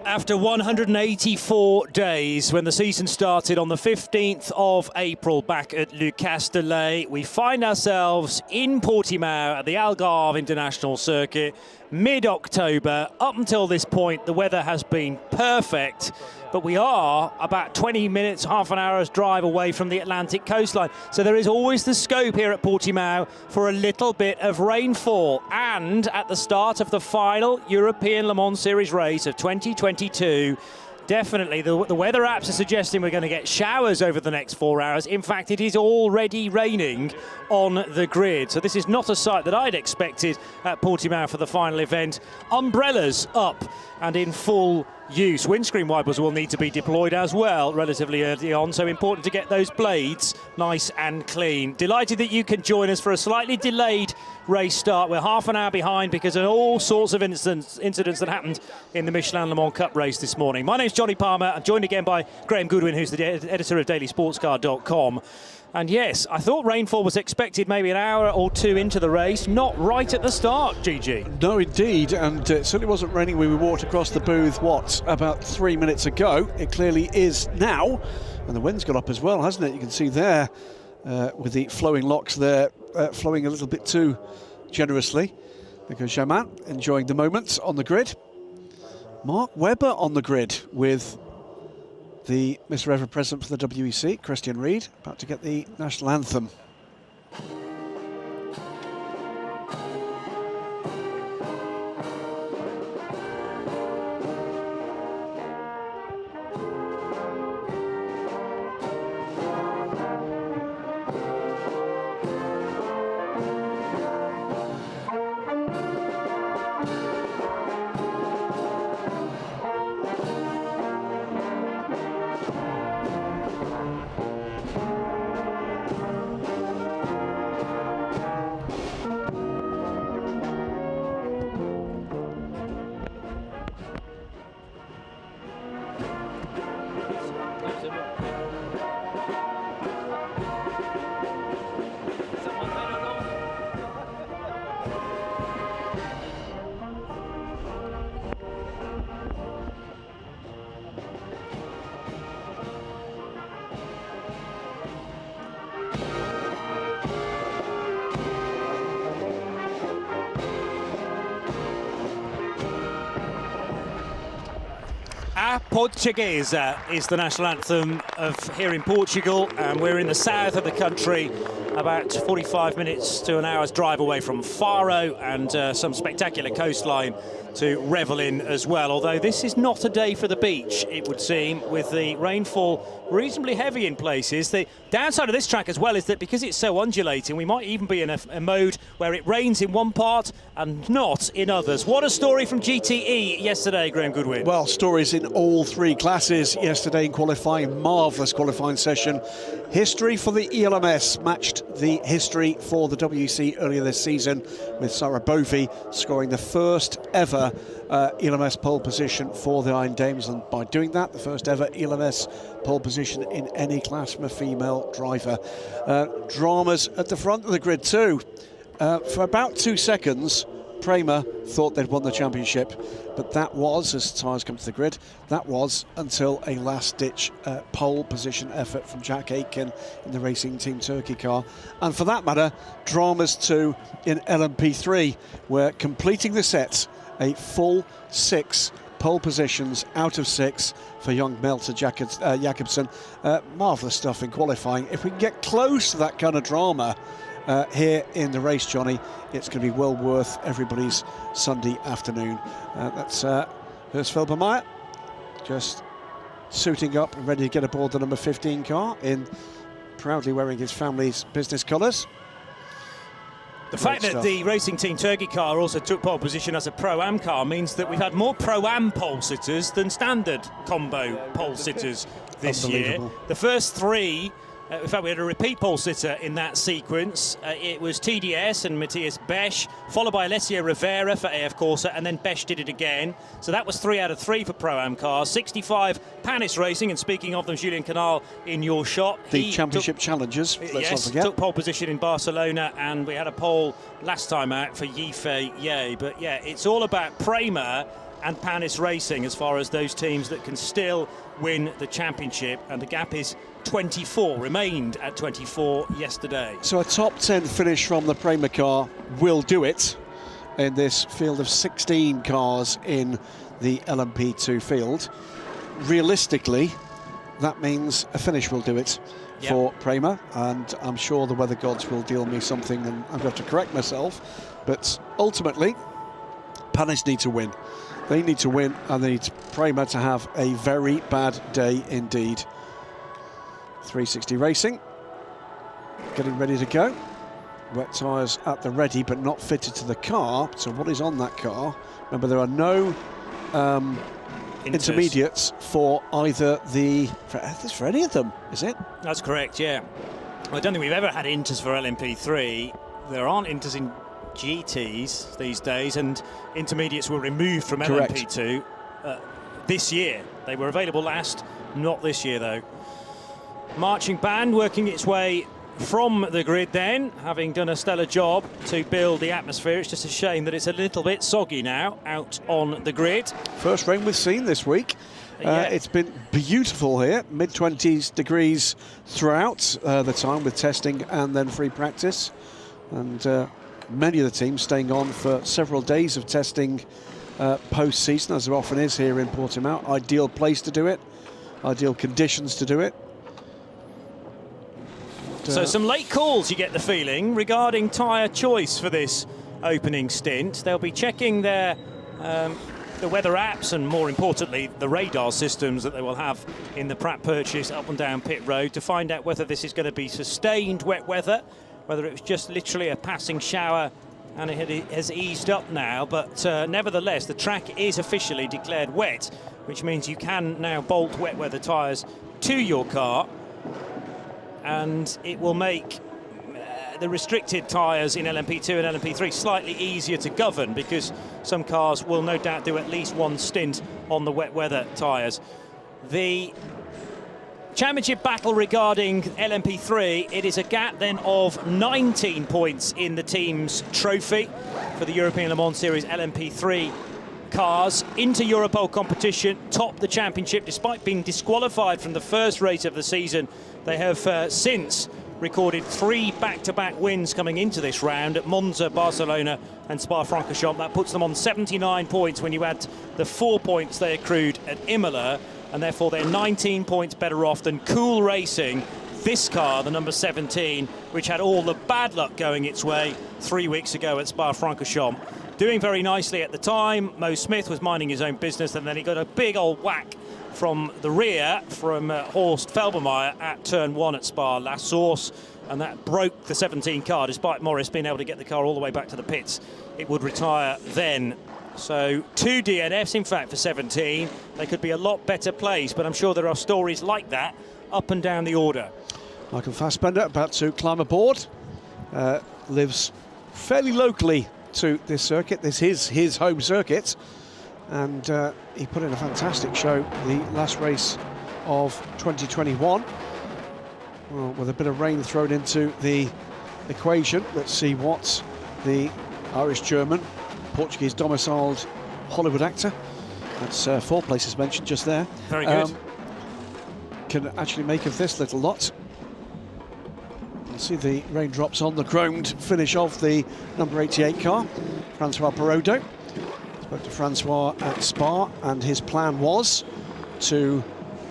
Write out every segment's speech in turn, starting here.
After 184 days, when the season started on the 15th of April back at Le Castellet, we find ourselves in Portimao at the Algarve International Circuit, mid-October. Up until this point, the weather has been perfect, but we are about 20 minutes, half an hour's drive away from the Atlantic coastline. So there is always the scope here at Portimao for a little bit of rainfall. And at the start of the final European Le Mans Series race of 2022, definitely the weather apps are suggesting we're going to get showers over the next 4 hours. In fact, it is already raining on the grid. So this is not a sight that I'd expected at Portimao for the final event. Umbrellas up and in full use. Windscreen wipers will need to be deployed as well relatively early on, so important to get those blades nice and clean. Delighted that you can join us for a slightly delayed race start. We're half an hour behind because of all sorts of incidents that happened in the Michelin Le Mans Cup race this morning. My name's Johnny Palmer. I'm joined again by Graham Goodwin, who's the editor of dailysportscar.com. And yes, I thought rainfall was expected maybe an hour or two into the race, not right at the start, Gigi. No, indeed, and it certainly wasn't raining when we walked across the booth, about 3 minutes ago. It clearly is now, and the wind's got up as well, hasn't it? You can see there, with the flowing locks there, flowing a little bit too generously, because Germain enjoying the moment on the grid. Mark Webber on the grid with the Mr. Ever present for the WEC, Christian Reed, about to get the national anthem. Portuguesa is the national anthem of here in Portugal, and we're in the south of the country, about 45 minutes to an hour's drive away from Faro, and some spectacular coastline to revel in as well. Although this is not a day for the beach, it would seem, with the rainfall reasonably heavy in places. The downside of this track as well is that because it's so undulating, we might even be in a mode where it rains in one part and not in others. What a story from GTE yesterday, Graham Goodwin. Well, stories in all three classes yesterday in qualifying. Marvellous qualifying session. History for the ELMS matched the history for the WEC earlier this season, with Sarah Bovey scoring the first ever ELMS pole position for the Iron Dames, and by doing that, the first ever ELMS pole position in any class from a female driver. Dramas at the front of the grid too. For about 2 seconds, Prema thought they'd won the championship, but that was, as tyres come to the grid, that was until a last-ditch pole position effort from Jack Aitken in the Racing Team Turkey car. And for that matter, dramas too in LMP3, where completing the sets, a full 6 pole positions out of 6 for young Melter Jacobsen. Marvellous stuff in qualifying. If we can get close to that kind of drama here in the race, Johnny, it's going to be well worth everybody's Sunday afternoon. That's Hurst Felbermeyer just suiting up and ready to get aboard the number 15 car, in proudly wearing his family's business colours. The fact that the Racing Team Turkey car also took pole position as a Pro-Am car means that we've had more Pro-Am pole sitters than standard combo pole sitters this year. The first 3 In fact, we had a repeat pole sitter in that sequence. It was TDS and Matthias Besch, followed by Alessio Rivera for AF Corsa, and then Besch did it again. So that was 3 out of 3 for Pro-Am cars. 65 Panis Racing, and speaking of them, Julian Canal in your shot. The championship challengers, let's not forget. Took pole position in Barcelona, and we had a pole last time out for Yifei Ye. But yeah, it's all about Prema and Panis Racing as far as those teams that can still win the championship, and the gap is 24, remained at 24 yesterday. So a top 10 finish from the Prema car will do it in this field of 16 cars in the LMP2 field. Realistically, that means a finish will do it for Prema, and I'm sure the weather gods will deal me something and I'm going to have to correct myself, but ultimately Panis need to win. They need to win, and they need Prema to have a very bad day indeed. 360 Racing getting ready to go. Wet tyres at the ready, but not fitted to the car. So what is on that car? Remember, there are no intermediates for either for any of them, is it? That's correct, yeah. I don't think we've ever had inters for LMP3. There aren't inters in GTs these days, and intermediates were removed from LMP2 this year. They were available last, not this year though. Marching band working its way from the grid then, having done a stellar job to build the atmosphere. It's just a shame that it's a little bit soggy now out on the grid. First rain we've seen this week. It's been beautiful here, mid-20s degrees throughout the time with testing and then free practice, and many of the teams staying on for several days of testing post-season, as there often is here in Portimao. Ideal place to do it, ideal conditions to do it. So some late calls, you get the feeling, regarding tyre choice for this opening stint. They'll be checking their the weather apps, and more importantly the radar systems that they will have in the Pratt purchase up and down pit road, to find out whether this is going to be sustained wet weather, whether it was just literally a passing shower and it has eased up now. But nevertheless, the track is officially declared wet, which means you can now bolt wet weather tyres to your car, and it will make the restricted tyres in LMP2 and LMP3 slightly easier to govern, because some cars will no doubt do at least one stint on the wet weather tyres. The championship battle regarding LMP3, it is a gap then of 19 points in the team's trophy for the European Le Mans Series LMP3 cars. Into Europole competition, top the championship despite being disqualified from the first race of the season. They have since recorded 3 back-to-back wins coming into this round at Monza, Barcelona and Spa-Francorchamps. That puts them on 79 points when you add the 4 points they accrued at Imola, and therefore they're 19 points better off than Cool Racing, this car, the number 17, which had all the bad luck going its way 3 weeks ago at Spa-Francorchamps. Doing very nicely at the time. Mo Smith was minding his own business, and then he got a big old whack from the rear from Horst Felbermeyer at turn 1 at Spa La Source, and that broke the 17 car. Despite Morris being able to get the car all the way back to the pits, it would retire then. So 2 DNFs in fact for 17. They could be a lot better placed, but I'm sure there are stories like that up and down the order. Michael Fassbender about to climb aboard, lives fairly locally to this circuit. This is his home circuit, and he put in a fantastic show the last race of 2021. Well, with a bit of rain thrown into the equation, let's see what the Irish-German, Portuguese domiciled Hollywood actor, that's 4 places mentioned just there, very good, can actually make of this little lot. You see the raindrops on the chromed finish of the number 88 car, Francois Perraudot. Spoke to Francois at Spa, and his plan was to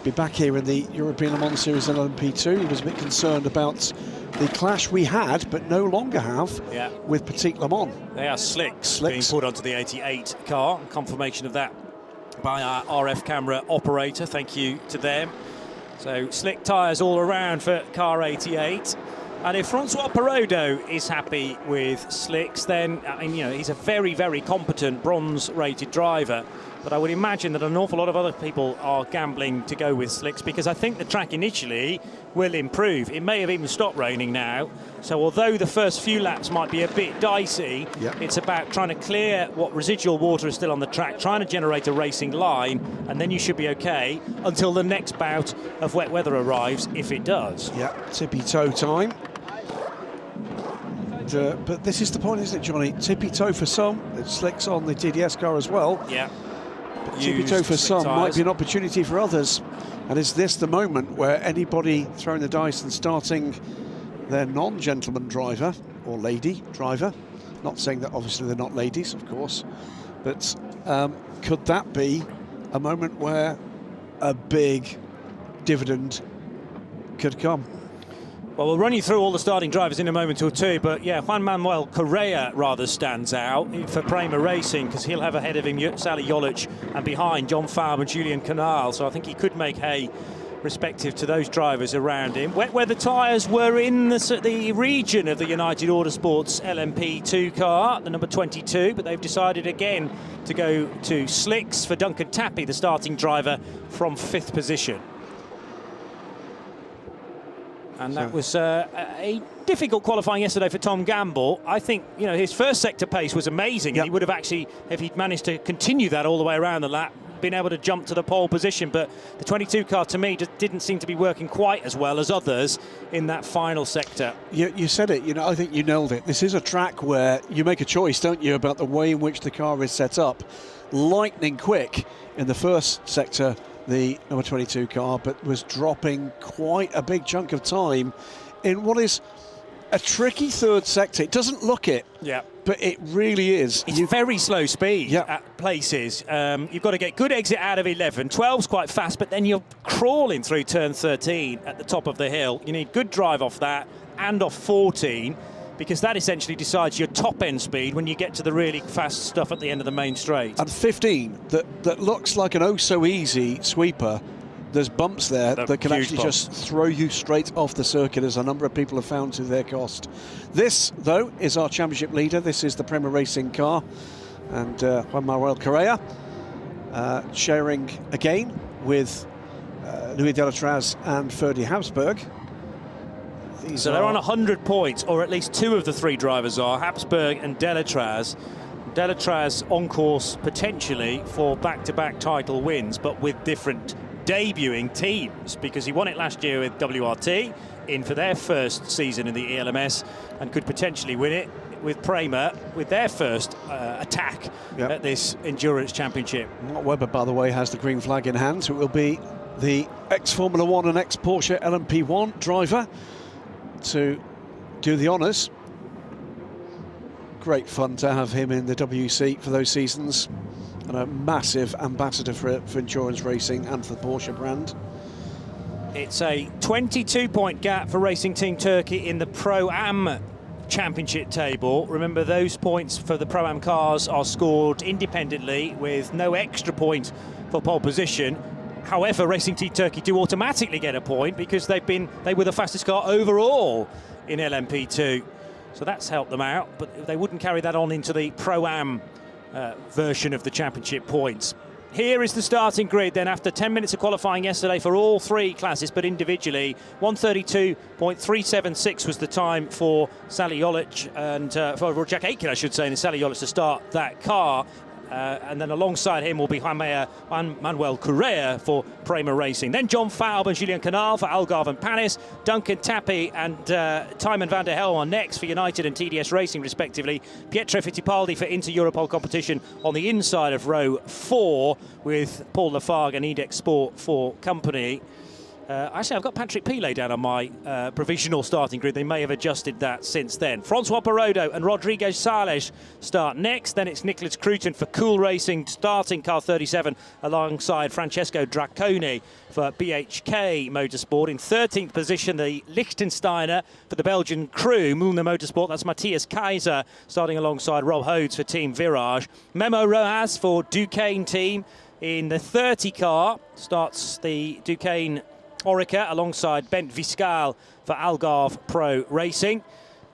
be back here in the European Le Mans Series LMP2. He was a bit concerned about the clash we had, but no longer have, with Petit Le Mans. They are slicks being put onto the 88 car. Confirmation of that by our RF camera operator. Thank you to them. So slick tyres all around for car 88. And if Francois Perraudot is happy with slicks, then, I mean, you know, he's a very, very competent bronze-rated driver. But I would imagine that an awful lot of other people are gambling to go with slicks, because I think the track initially will improve. It may have even stopped raining now. So although the first few laps might be a bit dicey, it's about trying to clear what residual water is still on the track, trying to generate a racing line, and then you should be okay until the next bout of wet weather arrives, if it does. Tippy toe time. But this is the point, isn't it, Johnny? Tippy toe for some. It's slicks on the TDS car as well. Tippy-toe for some might be an opportunity for others. And is this the moment where anybody throwing the dice and starting their non-gentleman driver or lady driver, not saying that obviously they're not ladies, of course, but could that be a moment where a big dividend could come? Well, we'll run you through all the starting drivers in a moment or two, but yeah, Juan Manuel Correa rather stands out for Prema Racing because he'll have ahead of him Sally Jolic and behind John Faub and Julian Canal, so I think he could make hay respective to those drivers around him. Wet weather tyres were in the region of the United Autosports LMP2 car, the number 22, but they've decided again to go to slicks for Duncan Tappy, the starting driver, from 5th position. And that was a difficult qualifying yesterday for Tom Gamble. I think, you know, his first sector pace was amazing. Yep. And he would have actually, if he'd managed to continue that all the way around the lap, been able to jump to the pole position. But the 22 car, to me, just didn't seem to be working quite as well as others in that final sector. You said it, you know, I think you nailed it. This is a track where you make a choice, don't you, about the way in which the car is set up. Lightning quick in the first sector, the number 22 car, but was dropping quite a big chunk of time in what is a tricky third sector. It doesn't look it, yeah, but it really is. It's very slow speed at places. You've got to get good exit out of 11. 12's quite fast, but then you're crawling through turn 13 at the top of the hill. You need good drive off that and off 14, because that essentially decides your top end speed when you get to the really fast stuff at the end of the main straight. And 15, that looks like an oh so easy sweeper. There's bumps there that can actually just throw you straight off the circuit, as a number of people have found to their cost. This, though, is our championship leader. This is the Prema Racing car. And Juan Manuel Correa sharing again with Louis Delatraz and Ferdy Habsburg. So they're on 100 points, or at least two of the three drivers are, Habsburg and Delatraz. Delatraz on course potentially for back-to-back title wins, but with different debuting teams, because he won it last year with WRT, in for their first season in the ELMS, and could potentially win it with Prema with their first attack at this Endurance Championship. Mark Webber, by the way, has the green flag in hand, so it will be the ex-Formula One and ex-Porsche LMP1 driver to do the honours. Great fun to have him in the WC for those seasons, and a massive ambassador for endurance racing and for the Porsche brand. It's a 22-point gap for Racing Team Turkey in the Pro-Am Championship table. Remember, those points for the Pro-Am cars are scored independently with no extra point for pole position. However, Racing Team Turkey do automatically get a point because they were the fastest car overall in LMP2. So that's helped them out, but they wouldn't carry that on into the Pro-Am version of the championship points. Here is the starting grid then after 10 minutes of qualifying yesterday for all three classes, but individually. 1:32.376 was the time for Sally Jolic and for Jack Aitken, I should say, and Sally Jolic to start that car. And then alongside him will be Juan Manuel Correa for Prema Racing. Then John Faub and Julian Canal for Algarve and Panis. Duncan Tappy and Tymon van der Helm are next for United and TDS Racing, respectively. Pietro Fittipaldi for Inter-Europol competition on the inside of row 4, with Paul Lafargue and Edex Sport for company. Actually, I've got Patrick Pilet down on my provisional starting grid. They may have adjusted that since then. Francois Perrodo and Rodrigo Salles start next. Then it's Nicholas Cruton for Cool Racing, starting car 37, alongside Francesco Draconi for BHK Motorsport. In 13th position, the Liechtensteiner for the Belgian crew, Mulner Motorsport. That's Matthias Kaiser, starting alongside Rob Hodes for Team Virage. Memo Rojas for Duquesne team. In the 30 car, starts the Duquesne Orica alongside Bent Viscal for Algarve Pro Racing.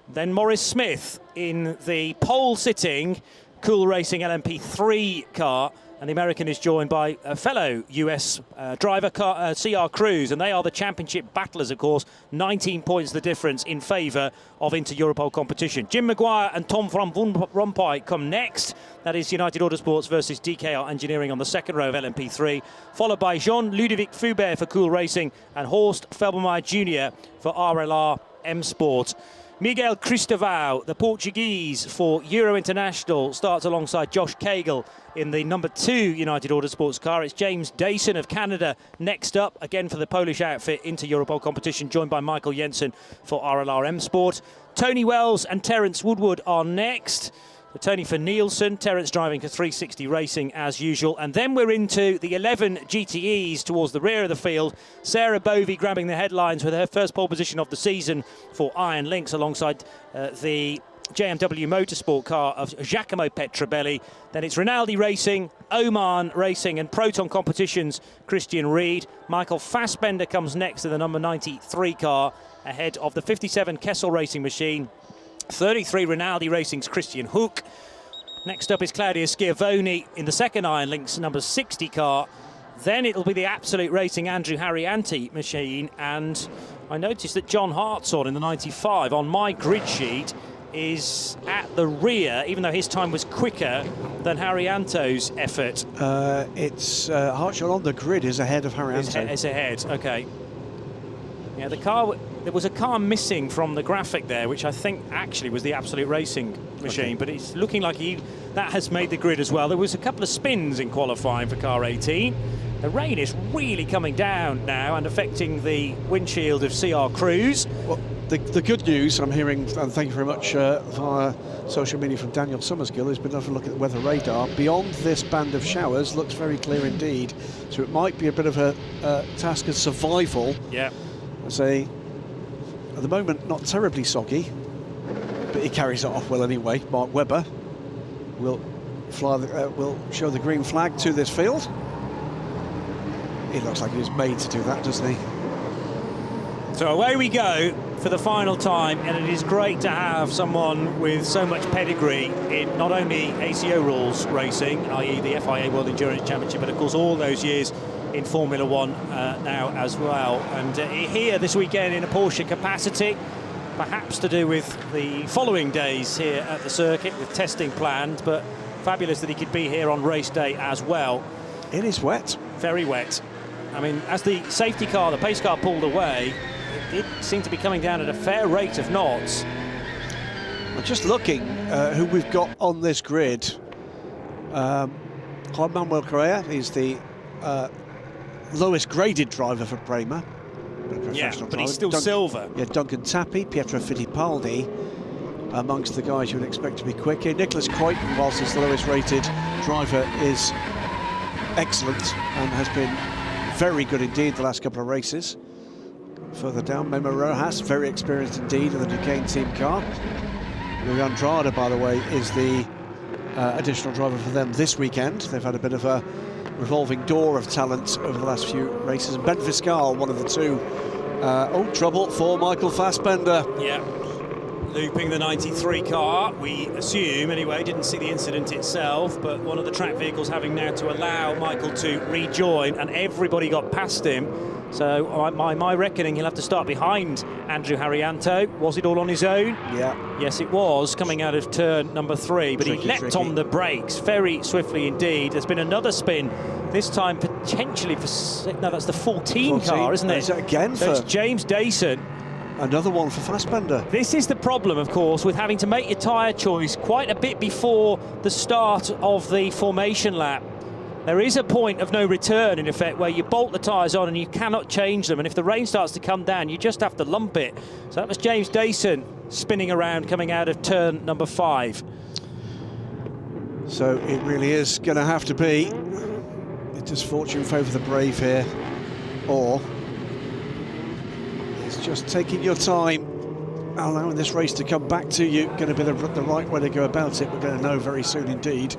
Then Morris Smith in the pole-sitting Cool Racing LMP3 car, and the American is joined by a fellow US driver, CR Cruz, and they are the championship battlers, of course. 19 points the difference in favour of Inter-Europol competition. Jim Maguire and Tom van Rompuy come next. That is United Autosports versus DKR Engineering on the second row of LMP3, followed by Jean-Ludovic Foubert for Cool Racing and Horst Felbermeyer Jr. for RLR M Sport. Miguel Cristóvão, the Portuguese for Euro International, starts alongside Josh Cagle in the number 2 United Autosports car. It's James Dayson of Canada next up, again for the Polish outfit into Europol competition, joined by Michael Jensen for RLR M Sport. Tony Wells and Terence Woodward are next. Tony for Nielsen, Terence driving for 360 Racing as usual. And then we're into the 11 GTEs towards the rear of the field. Sarah Bovey grabbing the headlines with her first pole position of the season for Iron Lynx alongside the JMW Motorsport car of Giacomo Petrobelli. Then it's Rinaldi Racing, Oman Racing and Proton Competitions, Christian Reed. Michael Fassbender comes next in the number 93 car ahead of the 57 Kessel Racing machine. 33 Rinaldi Racing's Christian Hook. Next up is Claudia Schiavone in the second Iron Lynx number 60 car. Then it'll be the Absolute Racing Andrew Harrianti machine, and I noticed that John Hartshorn in the 95 on my grid sheet is at the rear, even though his time was quicker than Harrianto's effort. It's Hartshorn on the grid is ahead of Harrianto. Is ahead, okay. Yeah, the car, there was a car missing from the graphic there, which I think actually was the Absolute Racing machine, okay. But it's looking like that has made the grid as well. There was a couple of spins in qualifying for car 18. The rain is really coming down now and affecting the windshield of CR Cruise. Well, the good news I'm hearing, and thank you very much via social media from Daniel Summersgill, who's been able to look at the weather radar. Beyond this band of showers, looks very clear indeed. So it might be a bit of a task of survival. Yeah. At the moment, not terribly soggy, but he carries it off well anyway. Mark Webber will show the green flag to this field. He looks like he was made to do that, doesn't he? So away we go for the final time, and it is great to have someone with so much pedigree in not only ACO rules racing, i.e. the FIA World Endurance Championship, but of course all those years in Formula One now as well. And here this weekend in a Porsche capacity, perhaps to do with the following days here at the circuit with testing planned, but fabulous that he could be here on race day as well. It is wet. Very wet. I mean, as the safety car, the pace car pulled away, it did seem to be coming down at a fair rate of knots. I'm just looking who we've got on this grid. Juan Manuel Correa is the lowest graded driver for Prema. Yeah, but he's still silver. Yeah, Duncan Tappy, Pietro Fittipaldi, amongst the guys you would expect to be quick here. Nicholas Crichton, whilst he's the lowest rated driver, is excellent and has been very good indeed the last couple of races. Further down, Memo Rojas, very experienced indeed in the Duquesne team car. Rui Andrade, by the way, is the additional driver for them this weekend. They've had a bit of a revolving door of talent over the last few races. And Ben Fiscal, one of the two. Trouble for Michael Fassbender. Yeah, looping the 93 car, we assume, anyway. Didn't see the incident itself, but one of the track vehicles having now to allow Michael to rejoin, and everybody got past him. So my reckoning, he'll have to start behind Andrew Harrianto. Was it all on his own? Yeah. Yes, it was, coming out of turn number 3, but he leapt on the brakes very swiftly indeed. There's been another spin, this time potentially for, no, that's the 14 car, isn't it? Is it again so for it's James Dayson. Another one for Fassbender. This is the problem, of course, with having to make your tyre choice quite a bit before the start of the formation lap. There is a point of no return, in effect, where you bolt the tyres on and you cannot change them. And if the rain starts to come down, you just have to lump it. So that was James Dayson spinning around, coming out of turn number 5. So it really is going to have to be, does fortune favour the brave here, or it's just taking your time, allowing this race to come back to you, going to be the right way to go about it. We're going to know very soon indeed.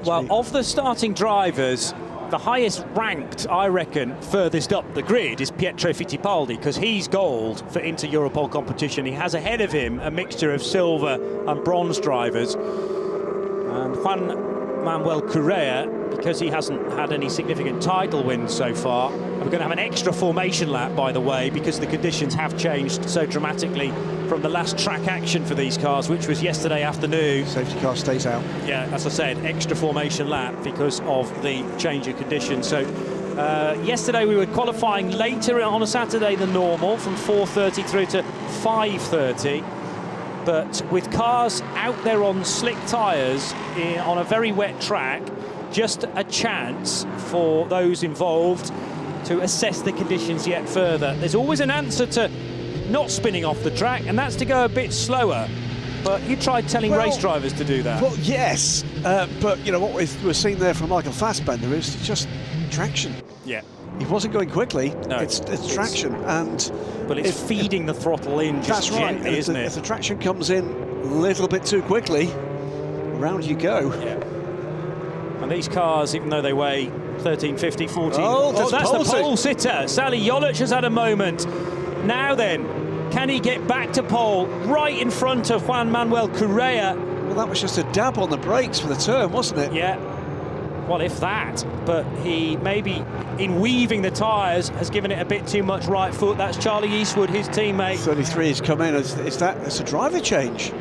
Well, of the starting drivers, the highest ranked, I reckon, furthest up the grid is Pietro Fittipaldi, because he's gold for Inter-Europol competition. He has ahead of him a mixture of silver and bronze drivers. And Juan Manuel Correa, because he hasn't had any significant title wins so far. We're going to have an extra formation lap, by the way, because the conditions have changed so dramatically from the last track action for these cars, which was yesterday afternoon. Safety car stays out. Yeah, as I said, extra formation lap because of the change of conditions. So Yesterday we were qualifying later on a Saturday than normal, from 4:30 through to 5:30. But with cars out there on slick tyres on a very wet track, just a chance for those involved to assess the conditions yet further. There's always an answer to not spinning off the track, and that's to go a bit slower. But you tried telling race drivers to do that. Well, yes, but you know what we're seeing there from Michael Fassbender is just traction. Yeah. He wasn't going quickly. No, it's traction, but it's feeding the throttle in just gently, right, isn't it? If the traction comes in a little bit too quickly, around you go. Yeah. And these cars, even though they weigh 13, 15, 14, that's the pole sitter. Sally Jolic has had a moment. Now then, can he get back to pole right in front of Juan Manuel Correa? Well, that was just a dab on the brakes for the turn, wasn't it? Yeah. Well, if that, but he maybe, in weaving the tyres, has given it a bit too much right foot. That's Charlie Eastwood, his teammate. 33 has come in. It's a driver change.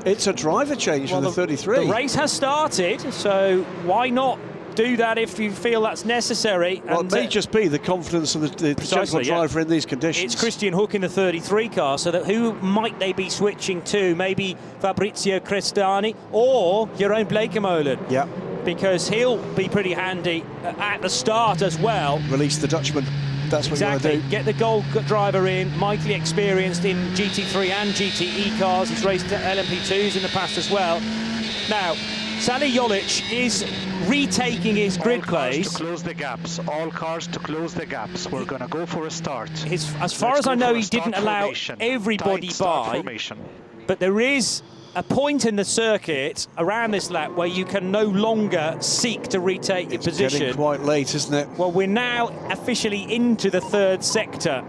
It's a driver change for the 33. The race has started, so why not do that if you feel that's necessary? Well, it may just be the confidence of the gentle driver in these conditions. It's Christian Hook in the 33 car, so that who might they be switching to? Maybe Fabrizio Crestani or Jeroen Blekemolen. Yeah. Because he'll be pretty handy at the start as well. Release the Dutchman. That's what you want to do. Get the gold driver in, mightily experienced in GT3 and GTE cars. He's raced LMP2s in the past as well. Now, Sally Jolic is retaking his grid place. To close the gaps. All cars to close the gaps. We're going to go for a start. As far as I know, he didn't allow everybody by. But there is a point in the circuit around this lap where you can no longer seek to retake your position. It's getting quite late, isn't it? Well, we're now officially into the third sector,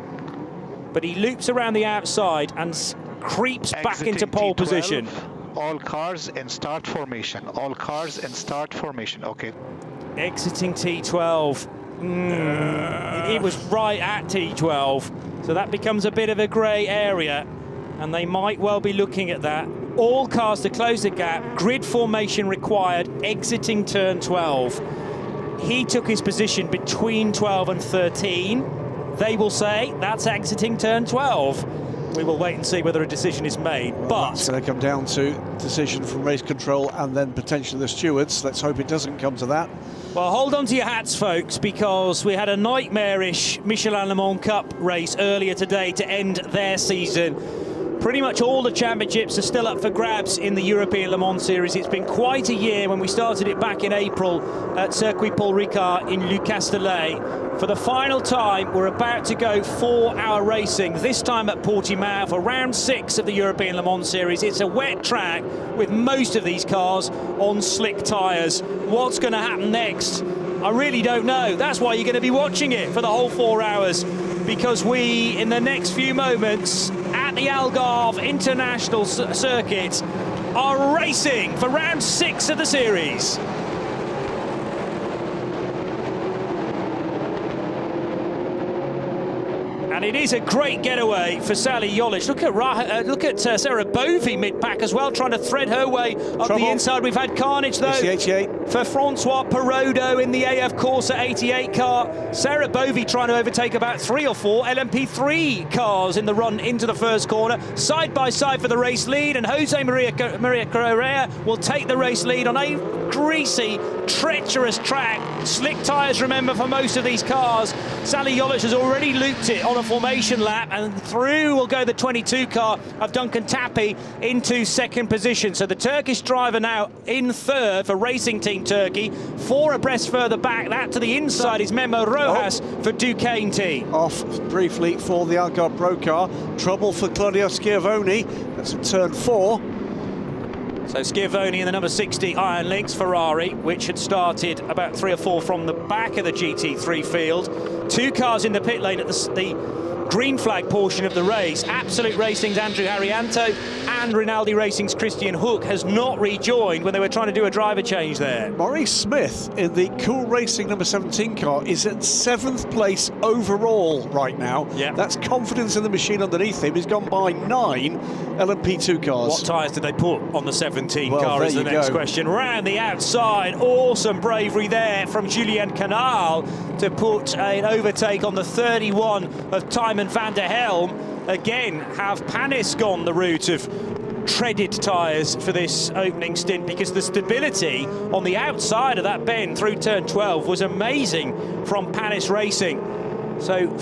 but he loops around the outside and creeps back into pole position. All cars in start formation. All cars in start formation. Okay. Exiting T12. It was right at T12, so that becomes a bit of a grey area, and they might well be looking at that. All cars to close the gap, grid formation required, exiting turn 12. He took his position between 12 and 13. They will say that's exiting turn 12. We will wait and see whether a decision is made. Well, but it's going to come down to decision from race control and then potentially the stewards. Let's hope it doesn't come to that. Well, hold on to your hats, folks, because we had a nightmarish Michelin Le Mans Cup race earlier today to end their season. Pretty much all the championships are still up for grabs in the European Le Mans Series. It's been quite a year. When we started it back in April at Circuit Paul Ricard in Le Castellet. For the final time, we're about to go 4-hour racing, this time at Portimao for round 6 of the European Le Mans Series. It's a wet track with most of these cars on slick tyres. What's going to happen next? I really don't know. That's why you're going to be watching it for the whole 4 hours, because we, in the next few moments, at the Algarve International Circuit, are racing for round 6 of the series. And it is a great getaway for Sally Jolic. Look at Sarah Bovey mid-pack as well, trying to thread her way up the inside. We've had carnage, though, for Francois Perrodo in the AF Corsa 88 car. Sarah Bovey trying to overtake about 3 or 4 LMP3 cars in the run into the first corner. Side by side for the race lead, and Jose Maria Correa will take the race lead on a greasy, treacherous track. Slick tyres, remember, for most of these cars. Sally Jolic has already looped it on a formation lap, and through will go the 22 car of Duncan Tapie into second position. So the Turkish driver now in third for Racing Team Turkey. 4 abreast further back. That to the inside is Memo Rojas for Duquesne team. Off briefly for the Algarve Pro car. Trouble for Claudio Schiavone. That's at turn 4. So Schiavone in the number 60 Iron Lynx Ferrari, which had started about 3 or 4 from the back of the GT3 field. 2 cars in the pit lane at the green flag portion of the race. Absolute Racing's Andrew Harrianto and Rinaldi Racing's Christian Hook has not rejoined when they were trying to do a driver change there. Maurice Smith in the Cool Racing number 17 car is at 7th place overall right now. Yeah. That's confidence in the machine underneath him. He's gone by 9. LMP2 cars. What tyres did they put on the 17 Well, car is the there next you go. question. Round the outside, awesome bravery there from Julien Canal to put an overtake on the 31 of Tymon van der Helm. Again, have Panis gone the route of treaded tyres for this opening stint, because the stability on the outside of that bend through turn 12 was amazing from Panis Racing. So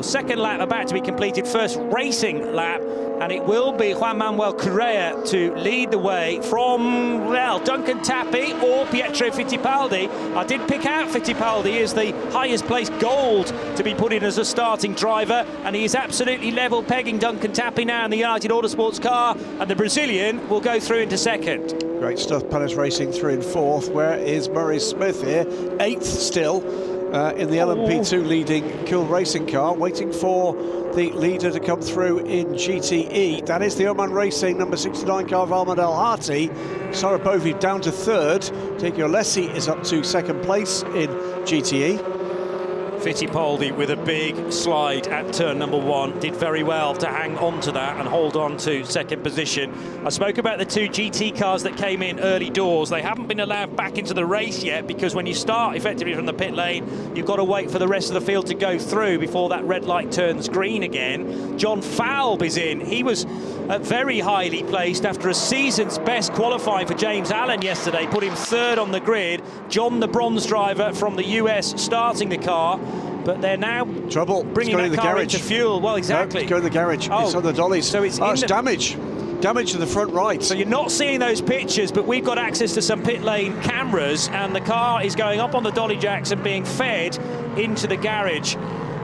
second lap about to be completed, first racing lap, and it will be Juan Manuel Correa to lead the way from, well, Duncan Tappi or Pietro Fittipaldi. I did pick out Fittipaldi as the highest placed gold to be put in as a starting driver, and he is absolutely level pegging Duncan Tappi now in the United Autosports car, and the Brazilian will go through into second. Great stuff, Panis Racing 3 and 4th. Where is Murray Smith here? 8th still. In the LMP2 leading Cool Racing car, waiting for the leader to come through in GTE. That is the Oman Racing number 69 car of Ahmed El Hati. Sarabovi down to 3rd. Diego Alessi is up to 2nd place in GTE. Fittipaldi with a big slide at turn number 1, did very well to hang on to that and hold on to 2nd position. I spoke about the 2 GT cars that came in early doors. They haven't been allowed back into the race yet, because when you start effectively from the pit lane, you've got to wait for the rest of the field to go through before that red light turns green again. John Falb is in. He was very highly placed after a season's best qualifying for James Allen yesterday, put him 3rd on the grid. John, the bronze driver from the US, starting the car. But they're now bringing that car into fuel. Well, exactly. No, it's going in the garage. It's on the dollies. So it's damage. Damage to the front right. So you're not seeing those pictures, but we've got access to some pit lane cameras, and the car is going up on the dolly jacks and being fed into the garage.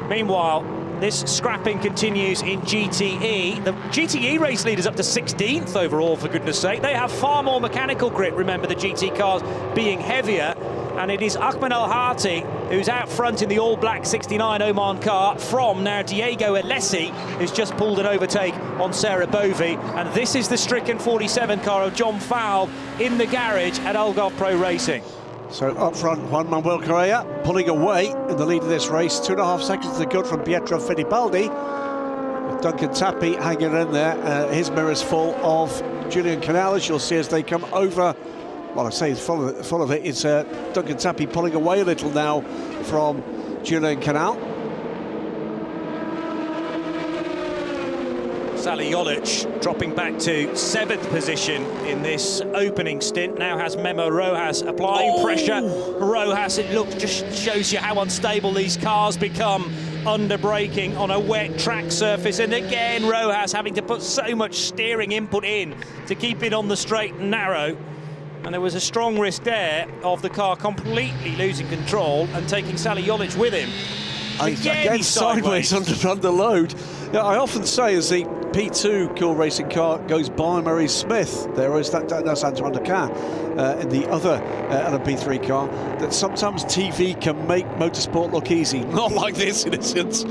Meanwhile, this scrapping continues in GTE. The GTE race leader's up to 16th overall, for goodness sake. They have far more mechanical grip, remember, the GT cars being heavier. And it is Ahmed El Hati who's out front in the all-black 69 Oman car from now Diego Alessi, who's just pulled an overtake on Sarah Bovey. And this is the stricken 47 car of John Falb in the garage at Algarve Pro Racing. So up front, Juan Manuel Correa pulling away in the lead of this race. 2.5 seconds to the good from Pietro Fittipaldi. With Duncan Tappi hanging in there. His mirror's full of Julien Canal, as you'll see as they come over. Well, I say it's full of it. It's Duncan Tappi pulling away a little now from Julien Canal. Sally Jolic dropping back to 7th position in this opening stint. Now has Memo Rojas applying pressure. Rojas, it looks, just shows you how unstable these cars become under braking on a wet track surface. And again, Rojas having to put so much steering input in to keep it on the straight and narrow. And there was a strong risk there of the car completely losing control and taking Sally Jolic with him. Again sideways under load. Yeah, I often say as the P2 Cool Racing car goes by Murray Smith, there is that's Antoine Decaux in the other LMP3 car, that sometimes TV can make motorsport look easy. Not like this, in a sense.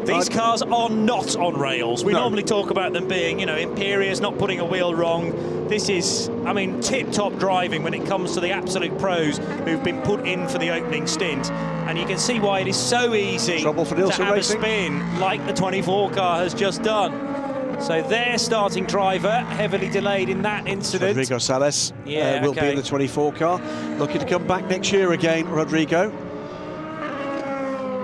These cars are not on rails. We normally talk about them being, you know, imperious, not putting a wheel wrong. This is, I mean, tip-top driving when it comes to the absolute pros who've been put in for the opening stint. And you can see why it is so easy to have a spin like the 24 car has just done. So their starting driver, heavily delayed in that incident. Rodrigo Sales will be in the 24 car. Looking to come back next year again, Rodrigo.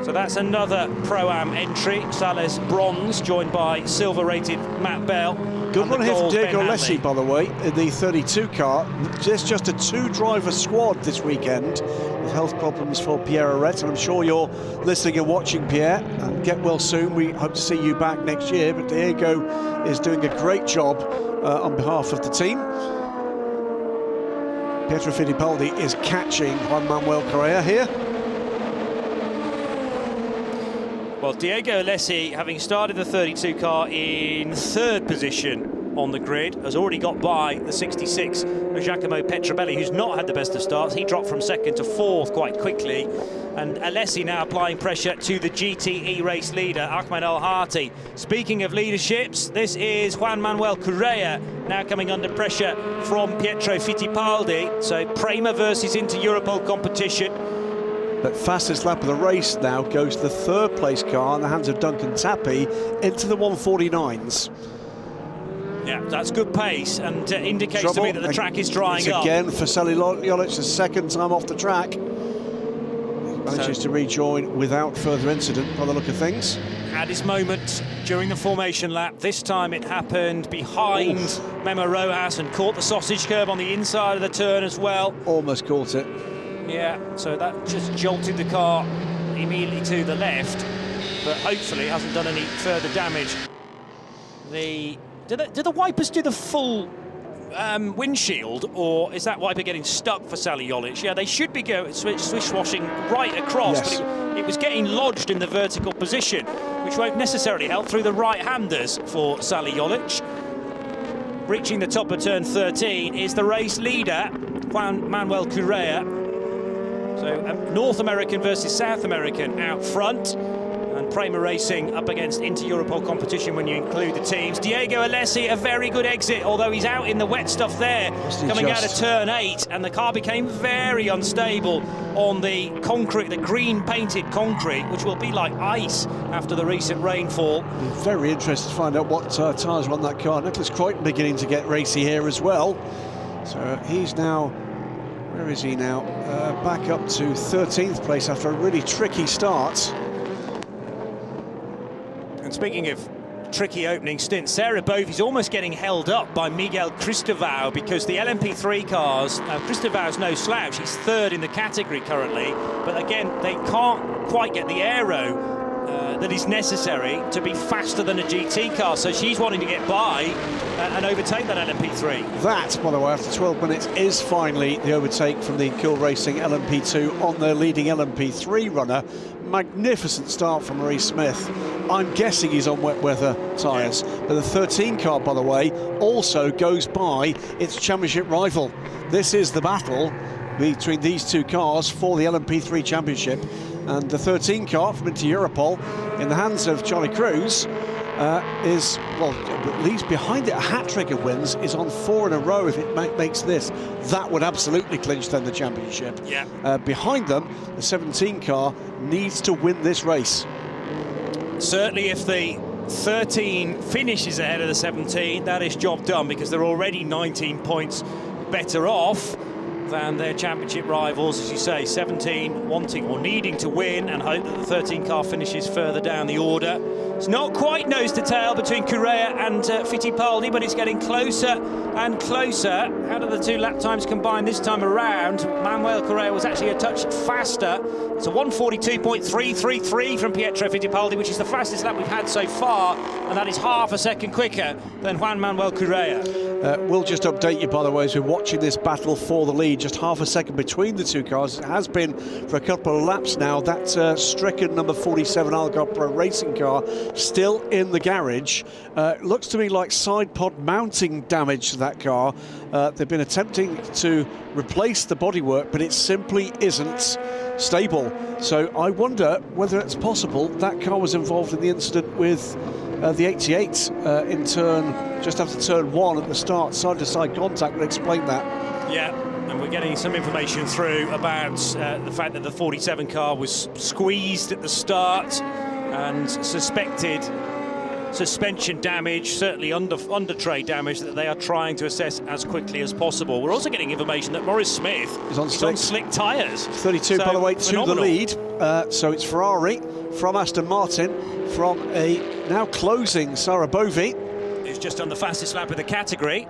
So that's another Pro-Am entry. Sales bronze, joined by silver-rated Matt Bell. Good one here from Diego Alessi, by the way, in the 32 car. Just a 2-driver squad this weekend, with health problems for Pierre Arret. And I'm sure you're listening and watching, Pierre. And get well soon. We hope to see you back next year. But Diego is doing a great job on behalf of the team. Pietro Fittipaldi is catching Juan Manuel Correa here. Well, Diego Alessi, having started the 32 car in 3rd position on the grid, has already got by the 66 of Giacomo Petrobelli, who's not had the best of starts. He dropped from 2nd to 4th quite quickly. And Alessi now applying pressure to the GTE race leader, Ahmed El Hati. Speaking of leaderships, this is Juan Manuel Correa now coming under pressure from Pietro Fittipaldi. So Prema versus Inter Europol competition. But fastest lap of the race now goes to the 3rd place car in the hands of Duncan Tappi into the 149s. Yeah, that's good pace and indicates to me that the track is drying up. Again for Sally Jolic, the second time off the track. Manages to rejoin without further incident by the look of things. Had his moment during the formation lap. This time it happened behind Memo Rojas and caught the sausage curb on the inside of the turn as well. Almost caught it. Yeah, so that just jolted the car immediately to the left, but hopefully hasn't done any further damage. Do the wipers do the full windshield, or is that wiper getting stuck for Sally Jolic? Yeah, they should be going swish-washing right across, yes. But it was getting lodged in the vertical position, which won't necessarily help through the right-handers for Sally Jolic. Reaching the top of turn 13 is the race leader, Juan Manuel Correa. So North American versus South American out front, and Prema Racing up against Inter-Europol competition when you include the teams. Diego Alessi, a very good exit, although he's out in the wet stuff there, coming out of turn 8, and the car became very unstable on the concrete, the green painted concrete, which will be like ice after the recent rainfall. Very interested to find out what tyres are on that car. Nicholas Crichton beginning to get racy here as well. So he's now, where is he now? Back up to 13th place after a really tricky start. And speaking of tricky opening stint, Sarah Bovey's almost getting held up by Miguel Cristobal, because the LMP3 cars, Cristobal's no slouch, he's third in the category currently, but again, they can't quite get the aero that is necessary to be faster than a GT car, so she's wanting to get by and overtake that LMP3. That, by the way, after 12 minutes, is finally the overtake from the Cool Racing LMP2 on their leading LMP3 runner. Magnificent start from Maurice Smith. I'm guessing he's on wet weather tyres. But the 13 car, by the way, also goes by its championship rival. This is the battle between these two cars for the LMP3 championship. And the 13 car from Inter-Europol, in the hands of Charlie Cruz, is, well, leaves behind it a hat-trick of wins, is on 4 in a row. If it makes this, that would absolutely clinch then the championship. Yeah. Behind them, the 17 car needs to win this race. Certainly if the 13 finishes ahead of the 17, that is job done, because they're already 19 points better off than their championship rivals, as you say. 17 wanting or needing to win, and hope that the 13 car finishes further down the order. It's not quite nose to tail between Correa and Fittipaldi, but it's getting closer and closer. How do the two lap times combine this time around? Manuel Correa was actually a touch faster. It's a 142.333 from Pietro Fittipaldi, which is the fastest lap we've had so far, and that is half a second quicker than Juan Manuel Correa. We'll just update you, by the way, as we're watching this battle for the lead. Just half a second between the two cars. It has been for a couple of laps now. That stricken number 47 Algarve Pro Racing car still in the garage. Looks to me like side pod mounting damage to that car. They've been attempting to replace the bodywork, but it simply isn't stable. So I wonder whether it's possible that car was involved in the incident with the 88 in turn, just after turn 1 at the start. Side-to-side contact would explain that. Yeah, and we're getting some information through about the fact that the 47 car was squeezed at the start and suspected suspension damage, certainly under tray damage, that they are trying to assess as quickly as possible. We're also getting information that Maurice Smith is on slick tyres. 32, so, by the way, phenomenal. To the lead. So it's Ferrari from Aston Martin, from a now closing Sarah Bovey, who's just done the fastest lap of the category.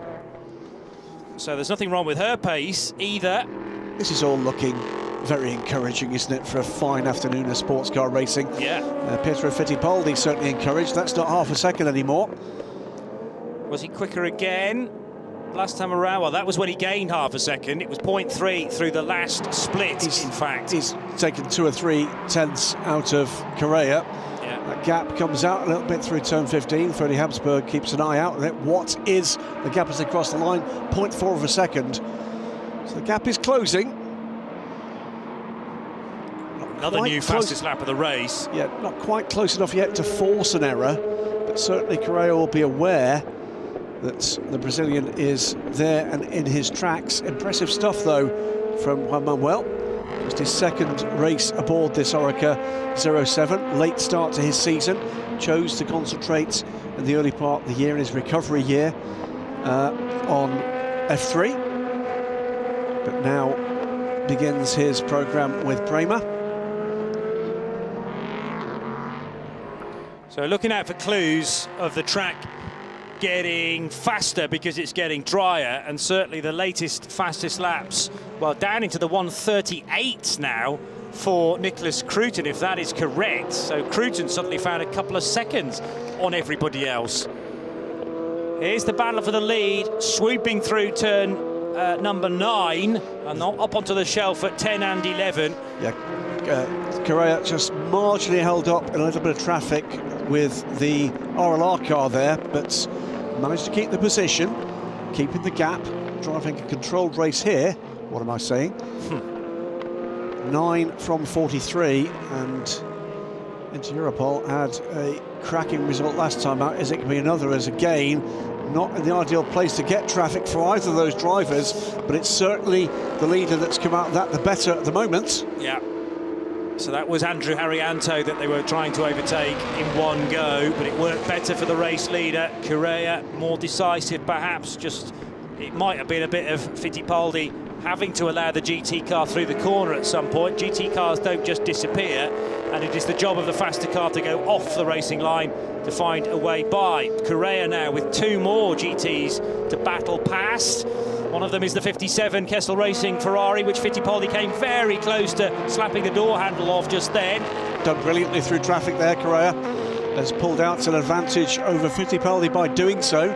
So there's nothing wrong with her pace either. This is all looking very encouraging, isn't it, for a fine afternoon of sports car racing? Yeah. Pietro Fittipaldi certainly encouraged. That's not half a second anymore. Was he quicker again last time around? Well, that was when he gained half a second. It was 0.3 through the last split, in fact. He's taken 2 or 3 tenths out of Correa. Yeah. That gap comes out a little bit through turn 15. Freddie Habsburg keeps an eye out on it. What is the gap as they cross the line? 0.4 of a second. So the gap is closing. Another new fastest lap of the race. Yeah, not quite close enough yet to force an error, but certainly Correa will be aware that the Brazilian is there and in his tracks. Impressive stuff, though, from Juan Manuel. Just his second race aboard this Oreca 07. Late start to his season. Chose to concentrate in the early part of the year, in his recovery year, on F3, but now begins his programme with Bremer. So looking out for clues of the track getting faster because it's getting drier, and certainly the latest fastest laps, well, down into the 1:38 now for Nicholas Cruton, if that is correct. So Cruton suddenly found a couple of seconds on everybody else. Here's the battle for the lead, swooping through turn number 9 and not up onto the shelf at 10 and 11. Yeah, Correa just marginally held up in a little bit of traffic with the RLR car there, but managed to keep the position, keeping the gap, driving a controlled race here. What am I saying? 9 from 43, and Inter Europol had a cracking result last time out. Is it going to be another? As again, not in the ideal place to get traffic for either of those drivers, but it's certainly the leader that's come out of that the better at the moment. Yeah. So that was Andrew Harrianto that they were trying to overtake in one go, but it worked better for the race leader. Correa more decisive perhaps, just it might have been a bit of Fittipaldi having to allow the GT car through the corner at some point. GT cars don't just disappear, and it is the job of the faster car to go off the racing line to find a way by. Correa now with 2 more GTs to battle past. One of them is the 57 Kessel Racing Ferrari, which Fittipaldi came very close to slapping the door handle off just then. Done brilliantly through traffic there, Correa has pulled out an advantage over Fittipaldi by doing so.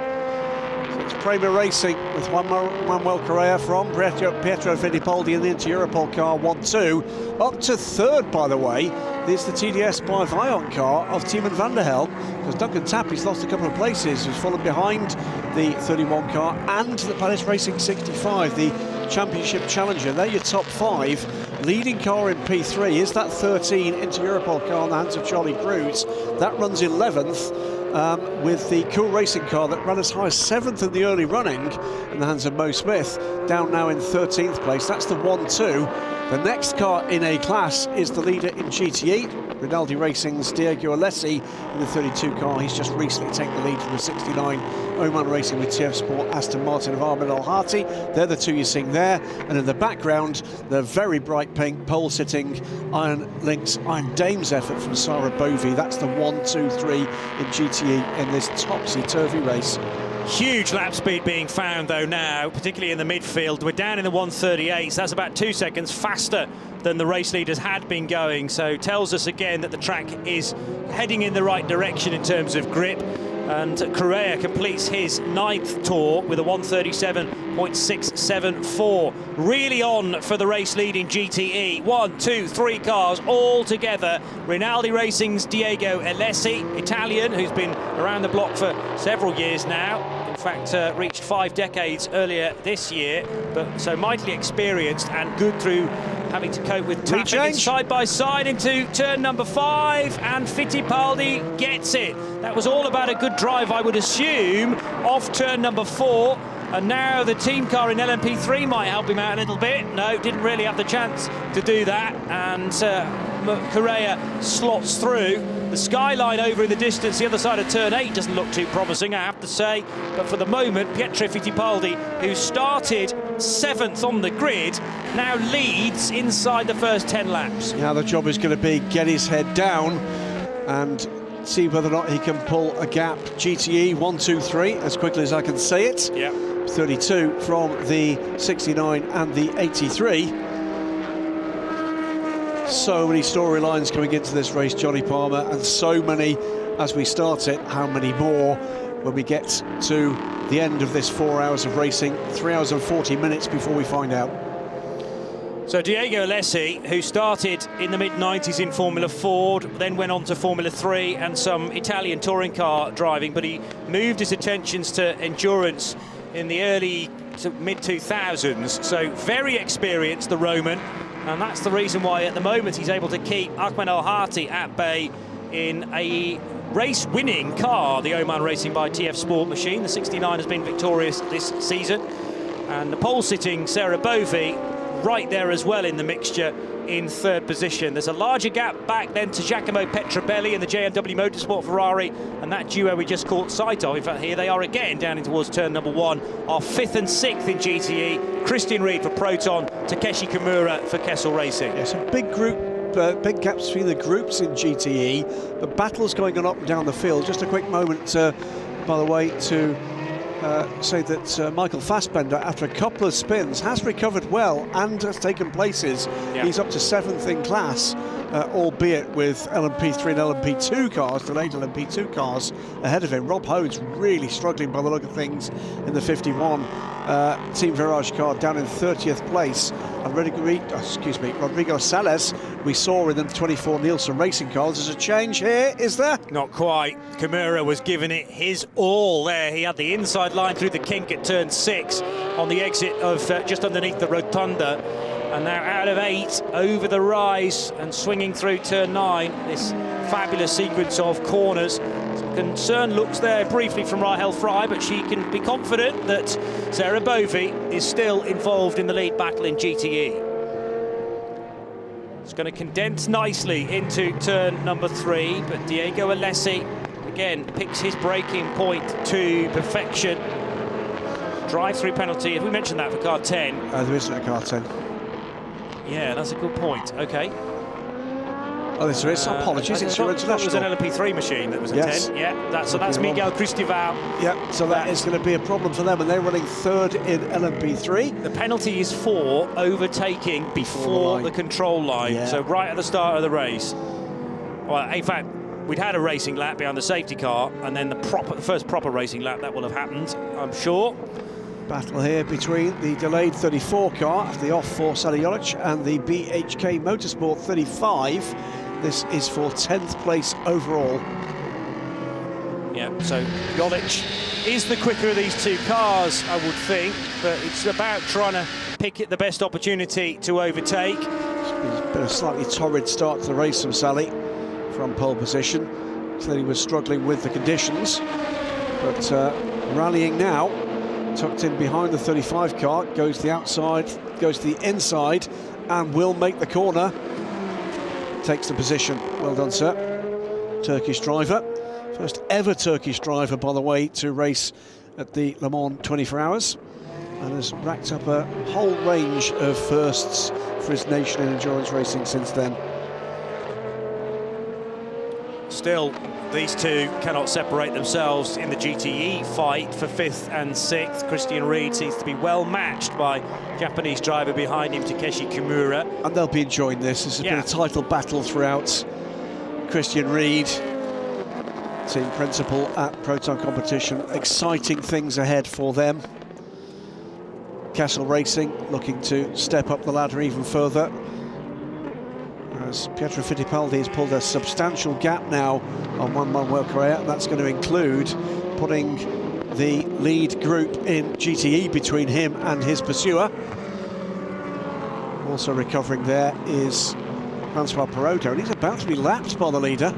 It's Bremer Racing with Manuel Correa from Pietro Fittipaldi in the Inter Europol car 1-2. Up to 3rd, by the way, is the TDS by Vion car of Tiemann van der Helm, because Duncan Tappy's lost a couple of places. He's fallen behind the 31 car and the Palace Racing 65, the championship challenger. They're your top 5. Leading car in P3 is that 13 Inter Europol car in the hands of Charlie Cruz. That runs 11th. With the Cool Racing car that ran as high as 7th in the early running in the hands of Mo Smith, down now in 13th place. That's the 1-2. The next car in A class is the leader in GT8, Rinaldi Racing's Diego Alessi in the 32 car. He's just recently taken the lead from the 69 Oman Racing with TF Sport Aston Martin of Ahmed Al Hati. They're the 2 you're seeing there, and in the background the very bright pink pole sitting Iron Lynx Iron Dames effort from Sarah Bovey. That's the 1-2-3 in GT8 in this topsy-turvy race. Huge lap speed being found though now, particularly in the midfield. We're down in the 1:38, so that's about 2 seconds faster than the race leaders had been going. So tells us again that the track is heading in the right direction in terms of grip. And Correa completes his 9th tour with a 1:37.674. Really on for the race leading GTE. 1, 2, 3 cars all together. Rinaldi Racing's Diego Alessi, Italian, who's been around the block for several years now. In fact, reached 5 decades earlier this year, but so mightily experienced and good through having to cope with traffic. Side by side into turn number 5, and Fittipaldi gets it. That was all about a good drive, I would assume, off turn number 4. And now the team car in LMP3 might help him out a little bit. No, didn't really have the chance to do that. And Correa slots through. The skyline over in the distance, the other side of turn 8, doesn't look too promising, I have to say. But for the moment, Pietro Fittipaldi, who started 7th on the grid, now leads inside the first 10 laps. Now the job is going to be get his head down and see whether or not he can pull a gap. GTE 1-2-3 as quickly as I can say it. Yeah. 32 from the 69 and the 83. So many storylines coming into this race, Johnny Palmer, and so many as we start it. How many more when we get to the end of this 4 hours of racing? 3 hours and 40 minutes before we find out. So Diego Alessi, who started in the mid-90s in Formula Ford, then went on to Formula 3 and some Italian touring car driving, but he moved his attentions to endurance in the early to mid-2000s. So very experienced, the Roman, and that's the reason why at the moment he's able to keep Ahmed Al Hati at bay in a race-winning car, the Oman Racing by TF Sport machine. The 69 has been victorious this season, and the pole-sitting Sarah Bovey right there as well in the mixture in third position. There's a larger gap back then to Giacomo Petrobelli and the JMW Motorsport Ferrari, and that duo we just caught sight of. In fact, here they are again down in towards turn number 1. Our 5th and 6th in GTE. Christian Ried for Proton, Takeshi Kimura for Kessel Racing. Yes, a big group. Big gaps between the groups in GTE, but battles going on up and down the field. Just a quick moment, by the way, to say that Michael Fassbender, after a couple of spins, has recovered well and has taken places. Yeah. He's up to 7th in class, albeit with LMP3 and LMP2 cars, delayed LMP2 cars ahead of him. Rob Hode's really struggling by the look of things in the 51 Team Virage car, down in 30th place. And Rodrigo Salas, we saw in the 24 Nielsen Racing cars. There's a change here, is there? Not quite. Kimura was giving it his all there. He had the inside line through the kink at turn 6 on the exit of just underneath the rotunda. And now out of 8, over the rise and swinging through turn 9. This fabulous sequence of corners. Some concern looks there briefly from Rahel Fry, but she can be confident that Sarah Bovey is still involved in the lead battle in GTE. It's going to condense nicely into turn number 3, but Diego Alessi again picks his braking point to perfection. Drive-through penalty, have we mentioned that for car 10? There isn't a car 10. Yeah, that's a good point. Okay. Oh, this is. Apologies. It's your international. It was an LMP3 machine that was a 10. Yeah, so that's Miguel Cristival. Yeah, so that is going to be a problem for them, and they're running 3rd in LMP3. The penalty is for overtaking before the control line. Yeah. So right at the start of the race. Well, in fact, we'd had a racing lap behind the safety car, and then the first proper racing lap that will have happened, I'm sure. Battle here between the delayed 34 car after the off for Sally Jolic and the BHK Motorsport 35. This is for 10th place overall. Yeah, so Jolic is the quicker of these two cars, I would think, but it's about trying to pick the best opportunity to overtake. It's been a slightly torrid start to the race from Sally from pole position. Clearly was struggling with the conditions, but rallying now. Tucked in behind the 35 car, goes to the outside, goes to the inside, and will make the corner. Takes the position. Well done, sir. Turkish driver. First ever Turkish driver, by the way, to race at the Le Mans 24 Hours. And has racked up a whole range of firsts for his nation in endurance racing since then. Still, these two cannot separate themselves in the GTE fight for 5th and 6th. Christian Ried seems to be well matched by Japanese driver behind him, Takeshi Kimura. And they'll be enjoying this. This has been a title battle throughout. Christian Ried, team principal at Proton Competition. Exciting things ahead for them. Kessel Racing looking to step up the ladder even further, as Pietro Fittipaldi has pulled a substantial gap now on Juan Manuel Correa. That's going to include putting the lead group in GTE between him and his pursuer. Also recovering there is Francois Perrodo, and he's about to be lapped by the leader.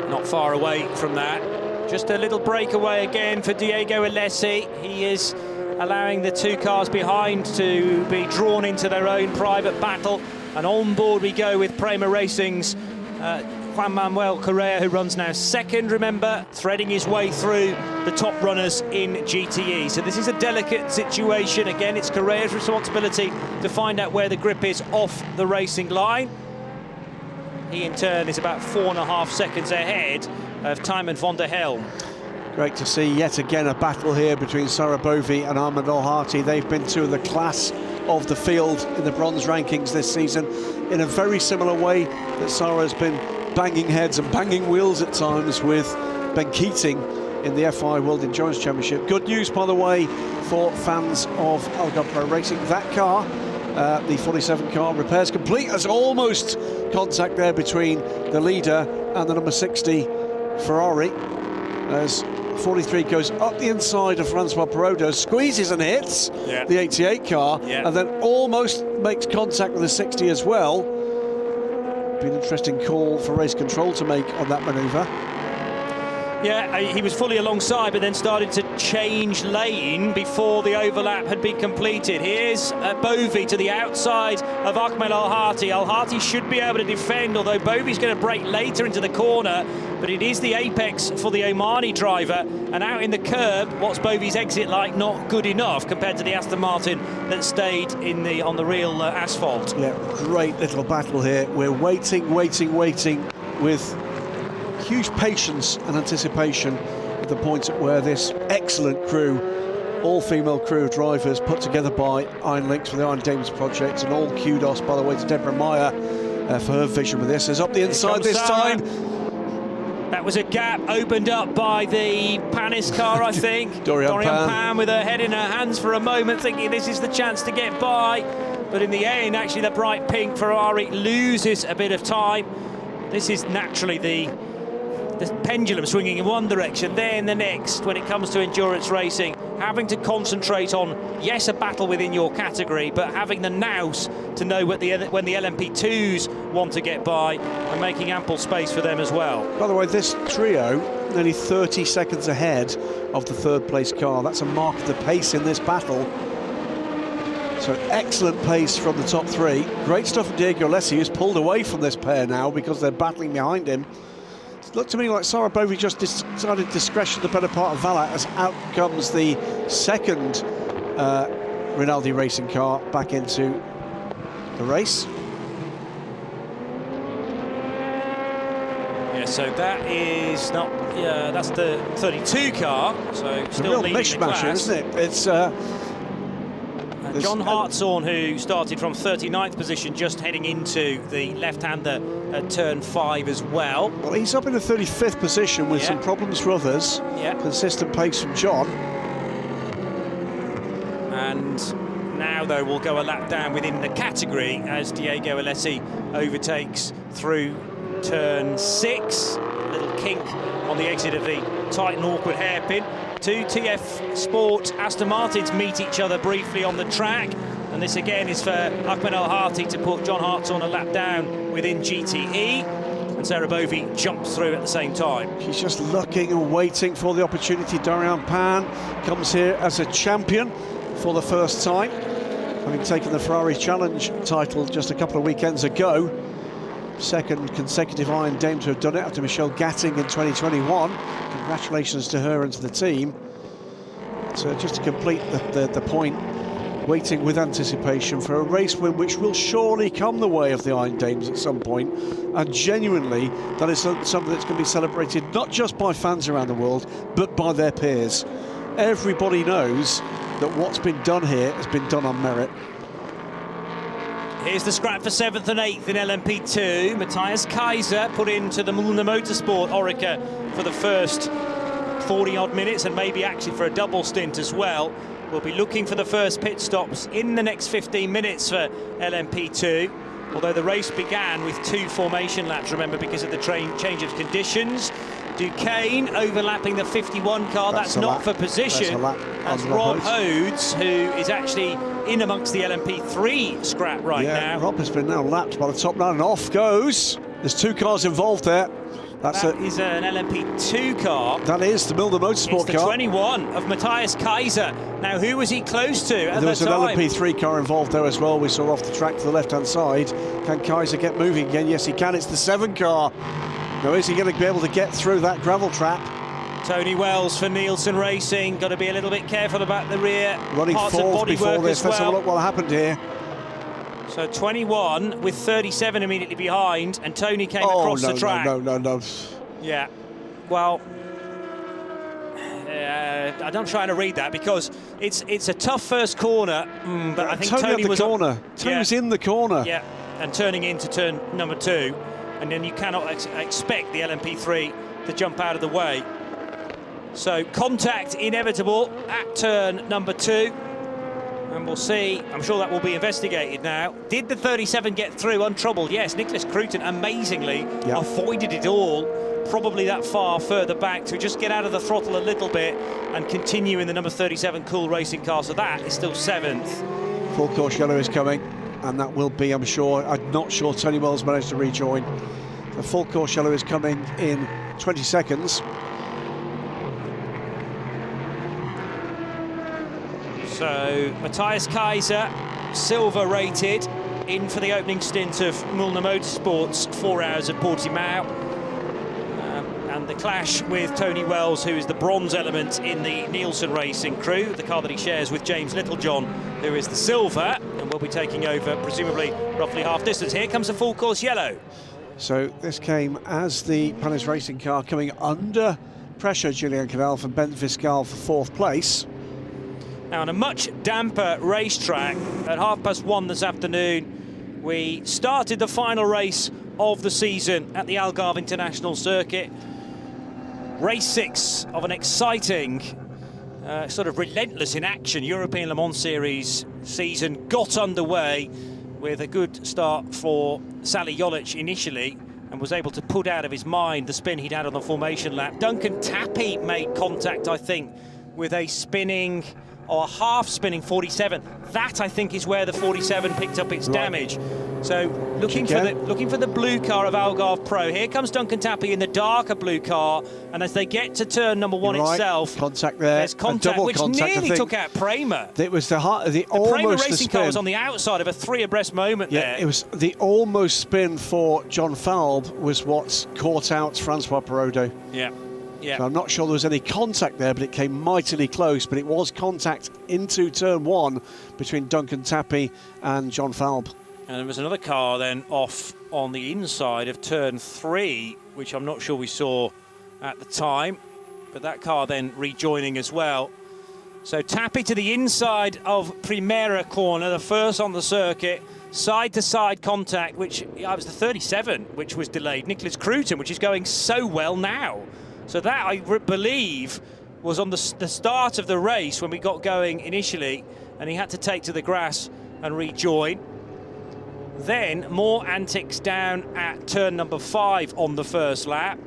Not far away from that. Just a little breakaway again for Diego Alessi. He is allowing the two cars behind to be drawn into their own private battle. And on board we go with Prema Racing's Juan Manuel Correa, who runs now 2nd, remember, threading his way through the top runners in GTE. So this is a delicate situation. Again, it's Correa's responsibility to find out where the grip is off the racing line. He, in turn, is about 4.5 seconds ahead of Tymon van der Helm. Great to see yet again a battle here between Sarah Bovey and Armand Olharty. They've been two of the class of the field in the bronze rankings this season, in a very similar way that Sarah has been banging heads and banging wheels at times with Ben Keating in the FI World Endurance Championship. Good news, by the way, for fans of Algarve Pro Racing. That car, the 47 car, repairs complete. There's almost contact there between the leader and the number 60 Ferrari, as 43 goes up the inside of Francois Perrodo, squeezes and hits the 88 car, and then almost makes contact with the 60 as well. Be an interesting call for race control to make on that manoeuvre. Yeah, he was fully alongside, but then started to change lane before the overlap had been completed. Here's Bovey to the outside of Ahmed Al-Hati. Al-Hati should be able to defend, although Bovey's going to break later into the corner, but it is the apex for the Omani driver, and out in the curb, what's Bovey's exit like? Not good enough compared to the Aston Martin that stayed on the real asphalt. Yeah, great little battle here. We're waiting with huge patience and anticipation at the point at where this excellent crew, all-female crew of drivers put together by Iron Links for the Iron Dames project, and all kudos, by the way, to Deborah Meyer for her vision with this. Is up the inside this time. That was a gap opened up by the Panis car, I think. Dorian Pan with her head in her hands for a moment, thinking this is the chance to get by. But in the end, actually, the bright pink Ferrari loses a bit of time. This is naturally the pendulum swinging in one direction, then the next when it comes to endurance racing, having to concentrate on, yes, a battle within your category, but having the nous to know when the LMP2s want to get by and making ample space for them as well. By the way, this trio nearly 30 seconds ahead of the third place car. That's a mark of the pace in this battle. So excellent pace from the top three. Great stuff from Diego Alessi, who's pulled away from this pair now because they're battling behind him. It looked to me like Sarah Bovey just decided discretion the better part of Valat, as out comes the second Rinaldi racing car back into the race. Yeah, so that is not, yeah, that's the 32 car, so still leading the class. Isn't it? It's John Hartshorn, who started from 39th position, just heading into the left-hander at turn 5 as well. Well, he's up in the 35th position with some problems for others. Yeah. Consistent pace from John. And now, though, we'll go a lap down within the category as Diego Alessi overtakes through turn 6. A little kink on the exit of the tight and awkward hairpin. Two TF Sport Aston Martins meet each other briefly on the track, and this again is for Ahmed Al-Hati to put John Hartshorn a lap down within GTE, and Sarah Bovey jumps through at the same time. She's just looking and waiting for the opportunity. Dorian Pan comes here as a champion for the first time, having taken the Ferrari Challenge title just a couple of weekends ago. Second consecutive Iron Dame to have done it after Michelle Gatting in 2021. Congratulations to her and to the team. So just to complete the point, waiting with anticipation for a race win which will surely come the way of the Iron Dames at some point, and genuinely that is something that's going to be celebrated not just by fans around the world but by their peers. Everybody knows that what's been done here has been done on merit. Here's the scrap for 7th and 8th in LMP2. Matthias Kaiser put into the Müllner Motorsport Orica for the first 40-odd minutes, and maybe actually for a double stint as well. We'll be looking for the first pit stops in the next 15 minutes for LMP2, although the race began with 2 formation laps, remember, because of the change of conditions. Duquesne overlapping the 51 car, that's not for position. That's Rob Hodes, who is actually in amongst the LMP3 scrap right now. Rob has been now lapped by the top 9, and off goes. There's 2 cars involved there. That is an LMP2 car. That is the Müllner Motorsport car. It's the 21 of Matthias Kaiser. Now, who was he close to at the time? There was an LMP3 car involved there as well. We saw off the track to the left-hand side. Can Kaiser get moving again? Yes, he can. It's the 7 car. Now, is he going to be able to get through that gravel trap? Tony Wells for Nielsen Racing. Got to be a little bit careful about the rear. Running fourth before this. Let's have a look what happened here. So 21 with 37 immediately behind, and Tony came across the track. No. Yeah, well, I'm trying to read that because it's a tough first corner, but I think Tony was corner. Tony was in the corner. Yeah, and turning into turn number 2, and then you cannot expect the LMP3 to jump out of the way. So contact inevitable at turn number 2. And we'll see. I'm sure that will be investigated now. Did the 37 get through untroubled? Yes, Nicholas Cruton amazingly avoided it all. Probably that far further back to just get out of the throttle a little bit and continue in the number 37 Cool Racing car. So that is still 7th. Full course yellow is coming, and that will be, I'm not sure Tony Wells managed to rejoin. The full course yellow is coming in 20 seconds. So Matthias Kaiser, silver rated, in for the opening stint of Mulner Motorsports, 4 hours at Portimao. And the clash with Tony Wells, who is the bronze element in the Nielsen Racing crew, the car that he shares with James Littlejohn, who is the silver, and will be taking over presumably roughly half distance. Here comes the full course yellow. So this came as the Panis Racing car coming under pressure, Julien Cadal from Ben Fiscal for 4th place. Now on a much damper racetrack at 1:30 this afternoon, we started the final race of the season at the Algarve International Circuit. Race 6 of an exciting, sort of relentless in action European Le Mans Series season got underway with a good start for Sally Jolic initially, and was able to put out of his mind the spin he'd had on the formation lap. Duncan Tappy made contact, I think, with a spinning or a half-spinning 47. That, I think, is where the 47 picked up its damage. So looking for the blue car of Algarve Pro. Here comes Duncan Tappy in the darker blue car, and as they get to turn number 1 itself, contact there. There's contact, which contact, nearly took out Prema. It was the Prema Racing car was on the outside of a 3 abreast moment there. It was the almost spin for John Falb was what caught out Francois Perrodo. Yeah. Yeah. So I'm not sure there was any contact there, but it came mightily close. But it was contact into turn 1 between Duncan Tappy and John Falb. And there was another car then off on the inside of turn 3, which I'm not sure we saw at the time, but that car then rejoining as well. So Tappy to the inside of Primera corner, the first on the circuit, side-to-side contact, which was the 37, which was delayed. Nicholas Cruton, which is going so well now. So that, I believe, was on the start of the race when we got going initially, and he had to take to the grass and rejoin. Then more antics down at turn number 5 on the first lap.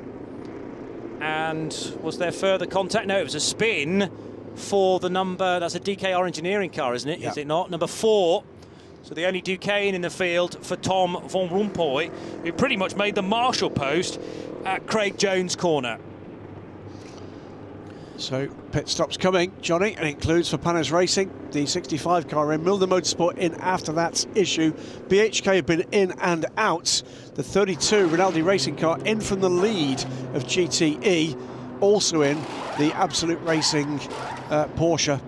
And was there further contact? No, it was a spin for the number, that's a DKR engineering car, isn't it? Yep. Is it not? Number 4. So the only Duquesne in the field for Tom Van Rompuy, who pretty much made the Marshall post at Craig Jones' corner. So pit stops coming, Johnny, and it includes for Panis Racing the 65 car in, Milner Motorsport in after that issue. BHK have been in and out. The 32 Rinaldi Racing car in from the lead of GTE, also in the Absolute Racing Porsche.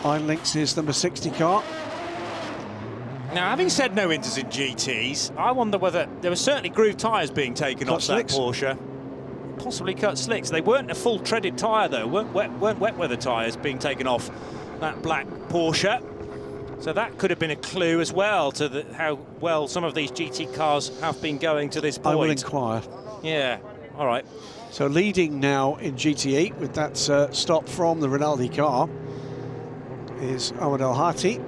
Iron Lynx is number 60 car. Now, having said no inters in GTs, I wonder whether there were certainly groove tyres being taken off that Porsche. Possibly cut slicks. They weren't a full treaded tyre though, weren't wet weather tyres being taken off that black Porsche. So that could have been a clue as well to how well some of these GT cars have been going to this point. I will inquire. Yeah, all right. So leading now in GT8 with that stop from the Rinaldi car is Ahmed El Hati.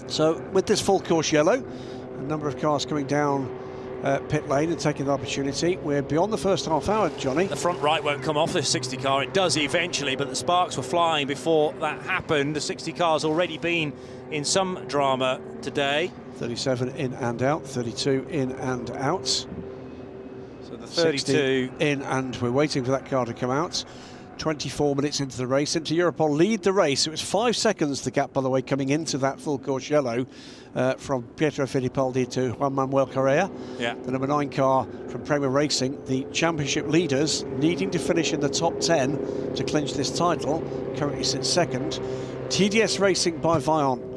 So with this full course yellow, a number of cars coming down pit lane and taking the opportunity. We're beyond the first half hour, Johnny. The front right won't come off this 60 car. It does eventually, but the sparks were flying before that happened. The 60 car's already been in some drama today. 37 in and out, 32 in and out. So the 32 in, and we're waiting for that car to come out. 24 minutes into the race. Into Europol lead the race. It was 5 seconds the gap, by the way, coming into that full course yellow from Pietro Fittipaldi to Juan Manuel Correa. Yeah. The number 9 car from Prema Racing, the championship leaders, needing to finish in the top 10 to clinch this title, currently sits second. TDS Racing by Vion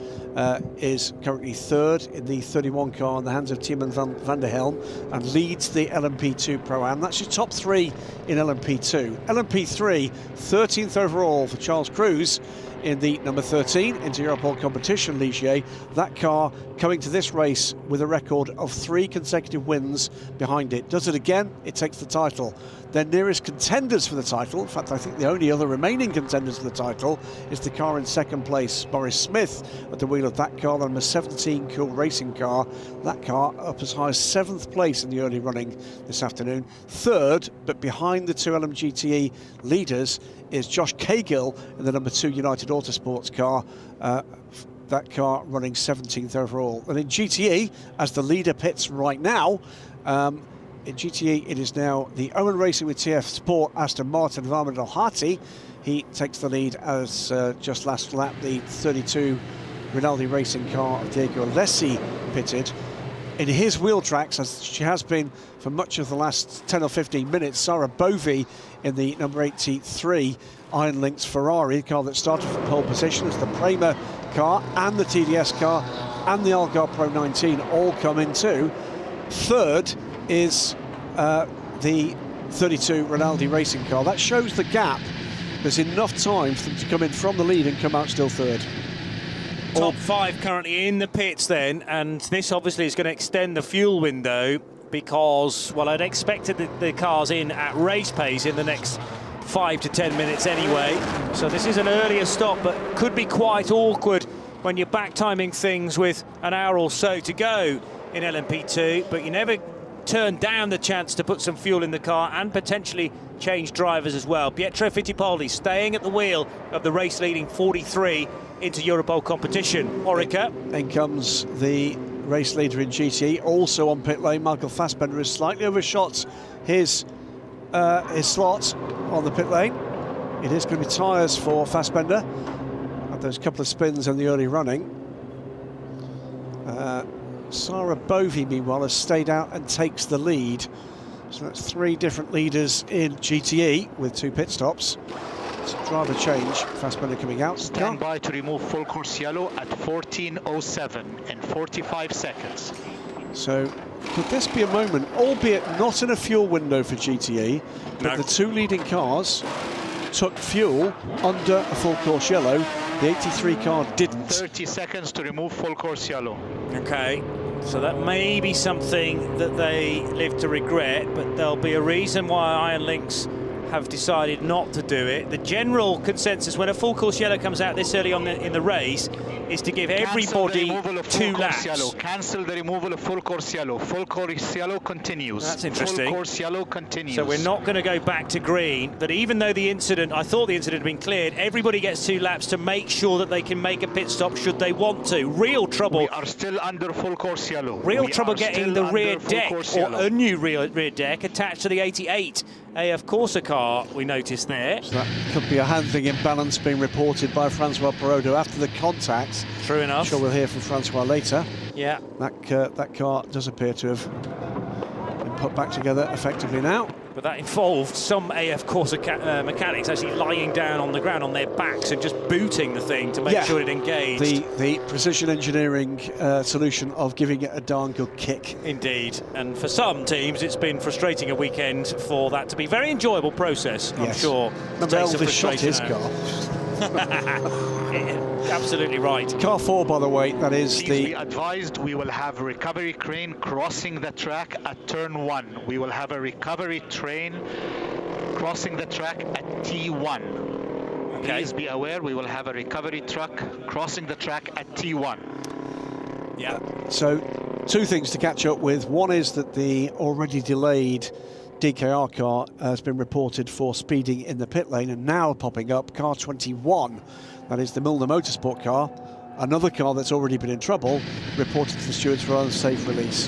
is currently 3rd in the 31 car in the hands of Timon van der Helm and leads the LMP2 Pro-Am. That's your top 3 in LMP2. LMP3, 13th overall for Charles Cruz in the number 13 into Europol competition, Ligier. That car coming to this race with a record of 3 consecutive wins behind it. Does it again, it takes the title. Their nearest contenders for the title, in fact I think the only other remaining contenders for the title, is the car in second place, Boris Smith at the wheel of that car, the number 17 Cool Racing car. That car up as high as 7th place in the early running this afternoon. 3rd, but behind the 2 LMGTE leaders, is Josh Cagill in the number 2 United Autosports car. That car running 17th overall. And in GTE, as the leader pits right now, in GTE, it is now the Owen Racing with TF Sport Aston Martin of Ahmed Al-Hati. He takes the lead as just last lap the 32 Rinaldi Racing car of Diego Alessi pitted. In his wheel tracks, as she has been for much of the last 10 or 15 minutes, Sarah Bovey in the number 83 Iron Lynx Ferrari, car that started from pole position as the Prema car and the TDS car and the Algarve Pro 19 all come in too. Third is the 32 Rinaldi Racing car. That shows the gap. There's enough time for them to come in from the lead and come out still third. Top 5 currently in the pits then, and this obviously is going to extend the fuel window because, well, I'd expected the cars in at race pace in the next 5 to 10 minutes anyway. So this is an earlier stop, but could be quite awkward when you're back timing things with an hour or so to go in LMP2, but you never turn down the chance to put some fuel in the car and potentially change drivers as well. Pietro Fittipaldi staying at the wheel of the race-leading 43 into Europol competition. Orica. Then comes the race leader in GTE, also on pit lane. Michael Fassbender has slightly overshot his slot on the pit lane. It is going to be tyres for Fassbender. Had those couple of spins in the early running. Sarah Bovey, meanwhile, has stayed out and takes the lead. So that's 3 different leaders in GTE with 2 pit stops. So driver change, Fassbender coming out. Stand by to remove full course yellow at 14:07 in 45 seconds. So could this be a moment, albeit not in a fuel window for GTE, but the 2 leading cars took fuel under a full course yellow. The 83 car didn't. 30 seconds to remove full course yellow. Okay, so that may be something that they live to regret, but there'll be a reason why Iron Lynx have decided not to do it. The general consensus when a full course yellow comes out this early on in the race is to give everybody 2 laps. Yellow. Cancel the removal of full course yellow. Full course yellow continues. That's interesting. Full course yellow continues. So we're not going to go back to green, but even though the incident, I thought the incident had been cleared, everybody gets 2 laps to make sure that they can make a pit stop should they want to. Real trouble. We are still under full course yellow. Real trouble getting the rear deck, or a new rear deck, attached to the 88 AF Corsa car, we noticed there. So that could be a handling imbalance being reported by Francois Perrodo after the contact. True enough. I'm sure we'll hear from Francois later. Yeah. That car does appear to have been put back together effectively now. But that involved some AF Corsa mechanics actually lying down on the ground on their backs and just booting the thing to make sure it engaged. The precision engineering solution of giving it a darn good kick. Indeed. And for some teams, it's been frustrating a weekend for that to be a very enjoyable process, I'm sure. Elvis shot his car. Absolutely right. Car 4, by the way, that is Please be advised, we will have a recovery crane crossing the track at turn 1. We will have a recovery train crossing the track at T1. Okay. Please be aware, we will have a recovery truck crossing the track at T1. Yeah. So 2 things to catch up with. One is that the already delayed DKR car has been reported for speeding in the pit lane, and now popping up car 21, that is the Milner Motorsport car, another car that's already been in trouble, reported to the stewards for unsafe release.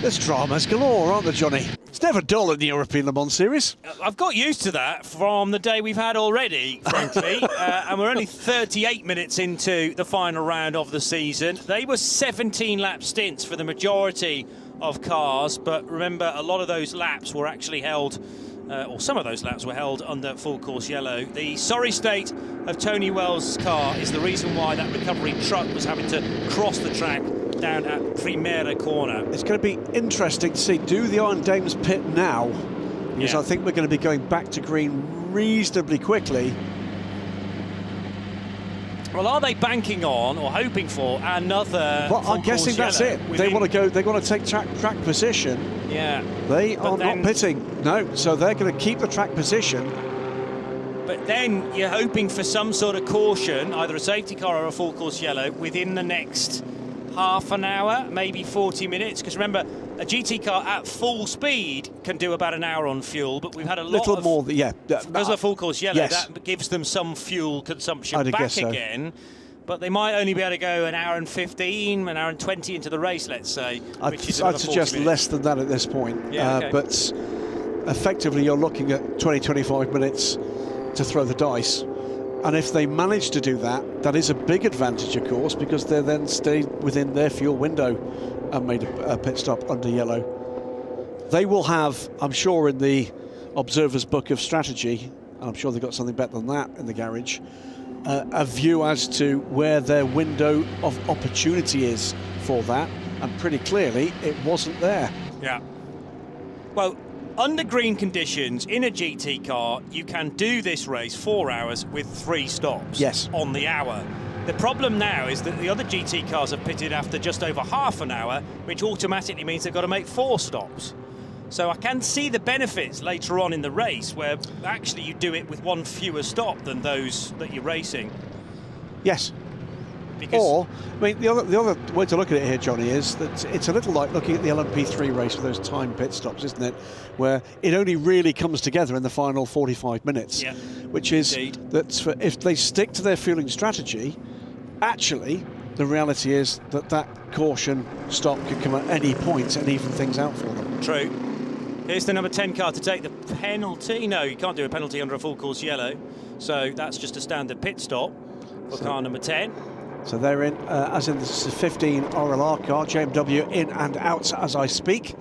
There's dramas galore, aren't there, Johnny? It's never dull in the European Le Mans Series. I've got used to that from the day we've had already, frankly, and we're only 38 minutes into the final round of the season. They were 17-lap stints for the majority of cars, but remember, a lot of those laps were actually held, or some of those laps were held under full course yellow. The sorry state of Tony Wells' car is the reason why that recovery truck was having to cross the track down at Primera corner. It's going to be interesting to see, do the Iron Dames pit now? Because I think we're going to be going back to green reasonably quickly. Well, are they banking on or hoping for another? Well, I'm guessing that's it. They want to go. They want to take track position. Yeah. They are not pitting. No, so they're going to keep the track position. But then you're hoping for some sort of caution, either a safety car or a full course yellow, within the next half an hour, maybe 40 minutes. Because remember, a GT car at full speed can do about an hour on fuel, but we've had a lot of... more, yeah. Because of full course yellow, that gives them some fuel consumption back again. but they might only be able to go an hour and 15, an hour and 20 into the race, let's say. I'd suggest less than that at this point. Yeah, okay. But effectively, you're looking at 20-25 minutes to throw the dice. And if they manage to do that, that is a big advantage, of course, because they then stayed within their fuel window and made a pit stop under yellow. They will have, I'm sure, in the observer's book of strategy, and I'm sure they've got something better than that in the garage, a view as to where their window of opportunity is for that, and pretty clearly it wasn't there. Yeah. Well, under green conditions in a GT car, you can do this race 4 hours with 3 stops. Yes. On the hour. The problem now is that the other GT cars have pitted after just over half an hour, which automatically means they've got to make 4 stops. So I can see the benefits later on in the race, where actually you do it with 1 fewer stop than those that you're racing. Yes. Because or, I mean, the other way to look at it here, Johnny, is that it's a little like looking at the LMP3 race with those time pit stops, isn't it? Where it only really comes together in the final 45 minutes. Yeah, which is indeed. that if they stick to their fueling strategy, actually, the reality is that that caution stop can come at any point and even things out for them. True. Here's the number 10 car to take the penalty. No, you can't do a penalty under a full course yellow. So that's just a standard pit stop for car number 10. So they're in, as in this is a 15 RLR car, JMW in and out as I speak.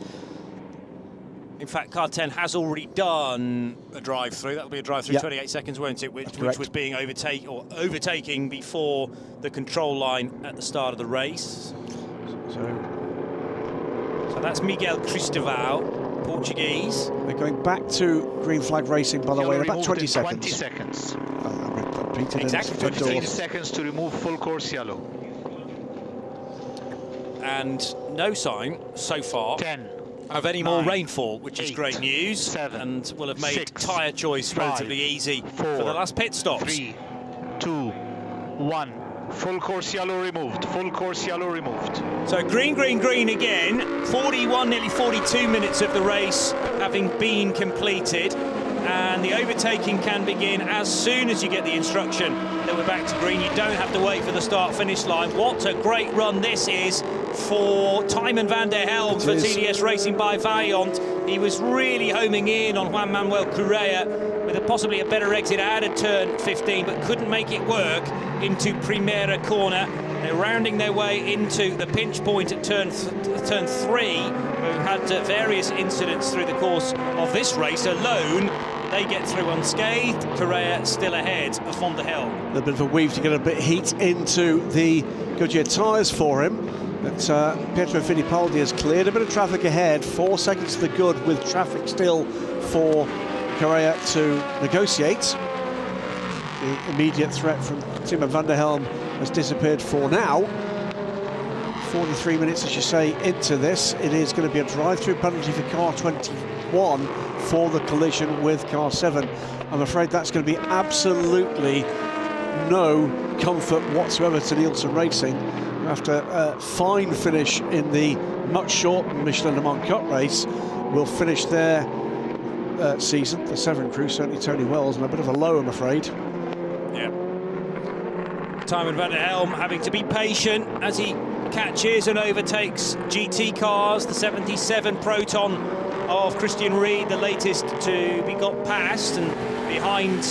In fact, car 10 has already done a drive-through. That'll be a drive-through, Yep. 28 seconds, won't it? Which correct. was being overtaking before the control line at the start of the race. So that's Miguel Cristoval, Portuguese. They're going back to green flag racing, by the way, in about 20 seconds. 20 seconds. Exactly 15 seconds to remove full course yellow. And no sign so far 10 of any 9, more rainfall, which is 8, great news. 7, and will have made 6, tyre choice 5, relatively easy 4, for the last pit stops. 3, 2, 1. Full course yellow removed. Full course yellow removed. So green, green, green again. 41, nearly 42 minutes of the race having been completed. And the overtaking can begin as soon as you get the instruction that we're back to green. You don't have to wait for the start-finish line. What a great run this is for Tymon van der Helm for TDS Racing by Vaillant. He was really homing in on Juan Manuel Correa with possibly a better exit out of turn 15, but couldn't make it work into Primera corner. They're rounding their way into the pinch point at turn 3. We've had various incidents through the course of this race alone. They get through unscathed. Correa still ahead of Van der Helm. A little bit of a weave to get a bit of heat into the Goodyear tyres for him. But Pietro Fittipaldi has cleared a bit of traffic ahead. 4 seconds to the good with traffic still for Correa to negotiate. The immediate threat from Timo van der Helm has disappeared for now. 43 minutes, as you say, into this. It is going to be a drive-through penalty for car 21 for the collision with car 7. I'm afraid that's going to be absolutely no comfort whatsoever to Nielsen Racing. After a fine finish in the much shortened Michelin Le Mans Cup race, will finish their season, the 7 crew, certainly Tony Wells, and a bit of a low, I'm afraid. Yeah. Tymon van der Helm having to be patient as he catches and overtakes GT cars. The 77 Proton of Christian Reed, the latest to be got past, and behind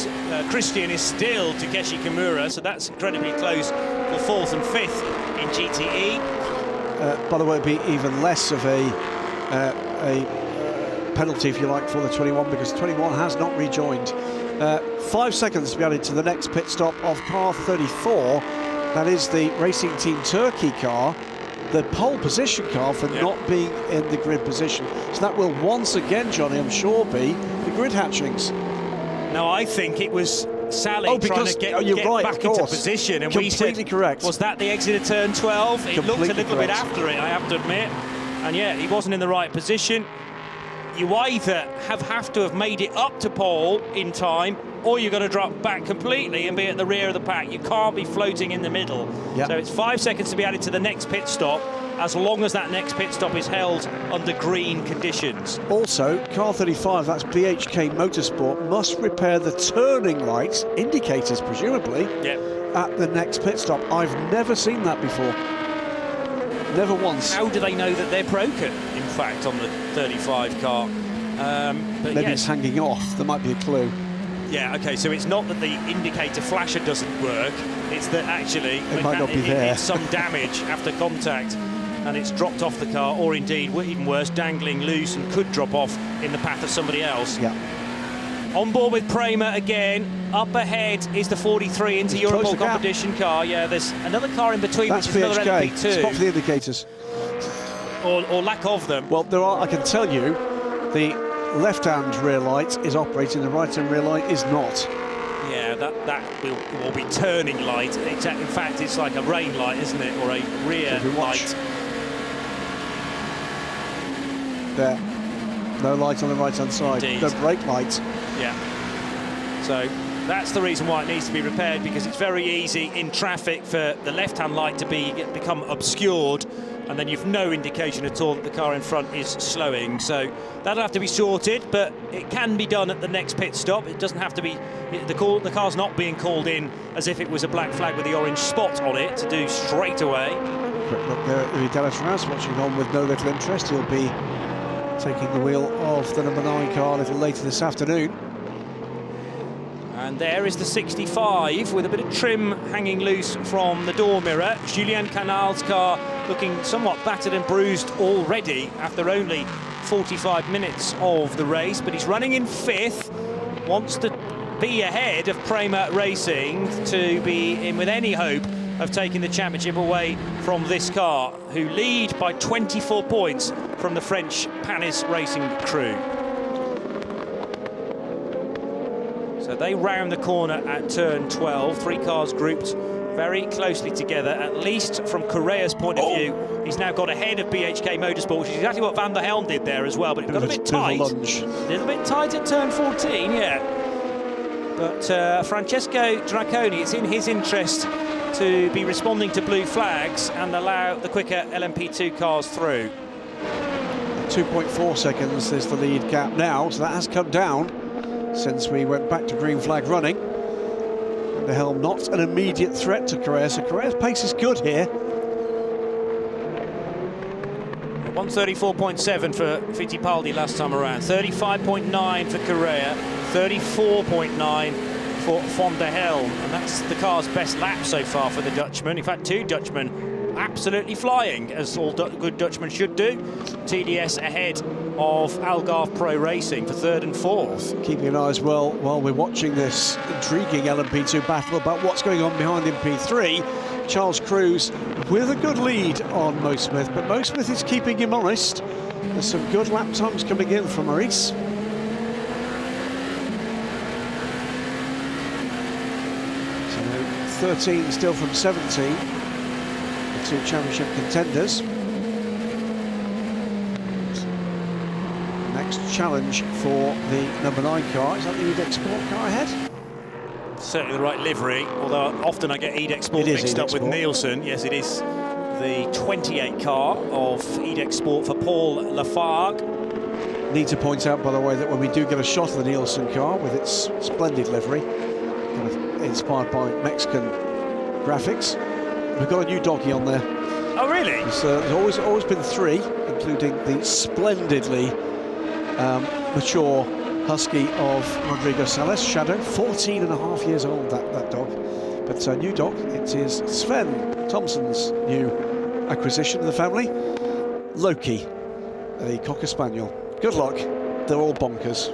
Christian is still Takeshi Kimura, so that's incredibly close for 4th and 5th in GTE. By the way, it'd be even less of a penalty, if you like, for the 21, because 21 has not rejoined. 5 seconds to be added to the next pit stop of car 34. That is the Racing Team Turkey car, the pole position car for not being in the grid position. So that will once again, Johnny, I'm sure, be the grid hatchings. No, I think it was Sally trying to get right, back into position, and we said, correct. Was that the exit of turn 12? It looked a little bit after it, I have to admit. And yeah, he wasn't in the right position. You either have to have made it up to pole in time, or you're going to drop back completely and be at the rear of the pack. You can't be floating in the middle. Yep. So it's 5 seconds to be added to the next pit stop, as long as that next pit stop is held under green conditions. Also, car 35, that's BHK Motorsport, must repair the turning lights, indicators presumably, at the next pit stop. I've never seen that before. Never once. How do they know that they're broken, in fact, on the 35 car? But Maybe yes. it's hanging off. There might be a clue. Yeah, OK, so it's not that the indicator flasher doesn't work, it's that actually it might not be there. it's some damage after contact and it's dropped off the car, or indeed, even worse, dangling loose and could drop off in the path of somebody else. Yeah. On board with Prema again. Up ahead is the 43 into Europol competition car. Yeah, there's another car in between, That's which is another PHK. LMP2. Stop for the indicators. Or lack of them. Well, there are. I can tell you, the left-hand rear light is operating. The right-hand rear light is not. Yeah, that will be turning light. In fact, it's like a rain light, isn't it, or a rear light. There. No light on the right-hand side. Indeed. No brake light. Yeah. So that's the reason why it needs to be repaired, because it's very easy in traffic for the left-hand light to become obscured, and then you've no indication at all that the car in front is slowing. So that'll have to be sorted, but it can be done at the next pit stop. It doesn't have to be. The car's not being called in as if it was a black flag with the orange spot on it to do straight away. Quick look there at Louis Delatraz, watching on with no little interest. He'll be taking the wheel of the number 9 car a little later this afternoon. And there is the 65 with a bit of trim hanging loose from the door mirror. Julien Canal's car looking somewhat battered and bruised already after only 45 minutes of the race, but he's running in 5th, wants to be ahead of Prema Racing to be in with any hope of taking the championship away from this car, who lead by 24 points from the French Panis Racing crew. So they round the corner at turn 12, 3 cars grouped very closely together, at least from Correa's point of view. He's now got ahead of BHK Motorsport, which is exactly what Van der Helm did there as well, but it got a bit tight. A little bit tight at turn 14, yeah. But Francesco Draconi, it's in his interest to be responding to blue flags and allow the quicker LMP2 cars through. 2.4 seconds is the lead gap now, so that has come down since we went back to green flag running. And the helm not an immediate threat to Correa, so Correa's pace is good here. 134.7 for Fittipaldi last time around, 35.9 for Correa, 34.9 for Van der Helm, and that's the car's best lap so far for the Dutchman. In fact, 2 Dutchmen absolutely flying, as all good Dutchmen should do. TDS ahead of Algarve Pro Racing for 3rd and 4th. Keeping an eye as well while we're watching this intriguing LMP2 battle about what's going on behind in P3. Charles Cruz with a good lead on Mo Smith, but Mo Smith is keeping him honest. There's some good lap times coming in from Maurice. So 13 still from 17. The 2 championship contenders. Next challenge for the number 9 car. Is that the EDEX Sport car ahead? Certainly the right livery, although often I get EDEX Sport mixed up with Nielsen. Yes, it is the 28 car of EDEX Sport for Paul Lafargue. Need to point out, by the way, that when we do get a shot of the Nielsen car with its splendid livery, kind of inspired by Mexican graphics, we've got a new doggy on there. Oh, really? There's always been 3, including the splendidly mature husky of Rodrigo Salas, Shadow, 14 and a half years old, that dog. But a new dog, it is Sven Thompson's new acquisition of the family, Loki, a Cocker Spaniel. Good luck, they're all bonkers.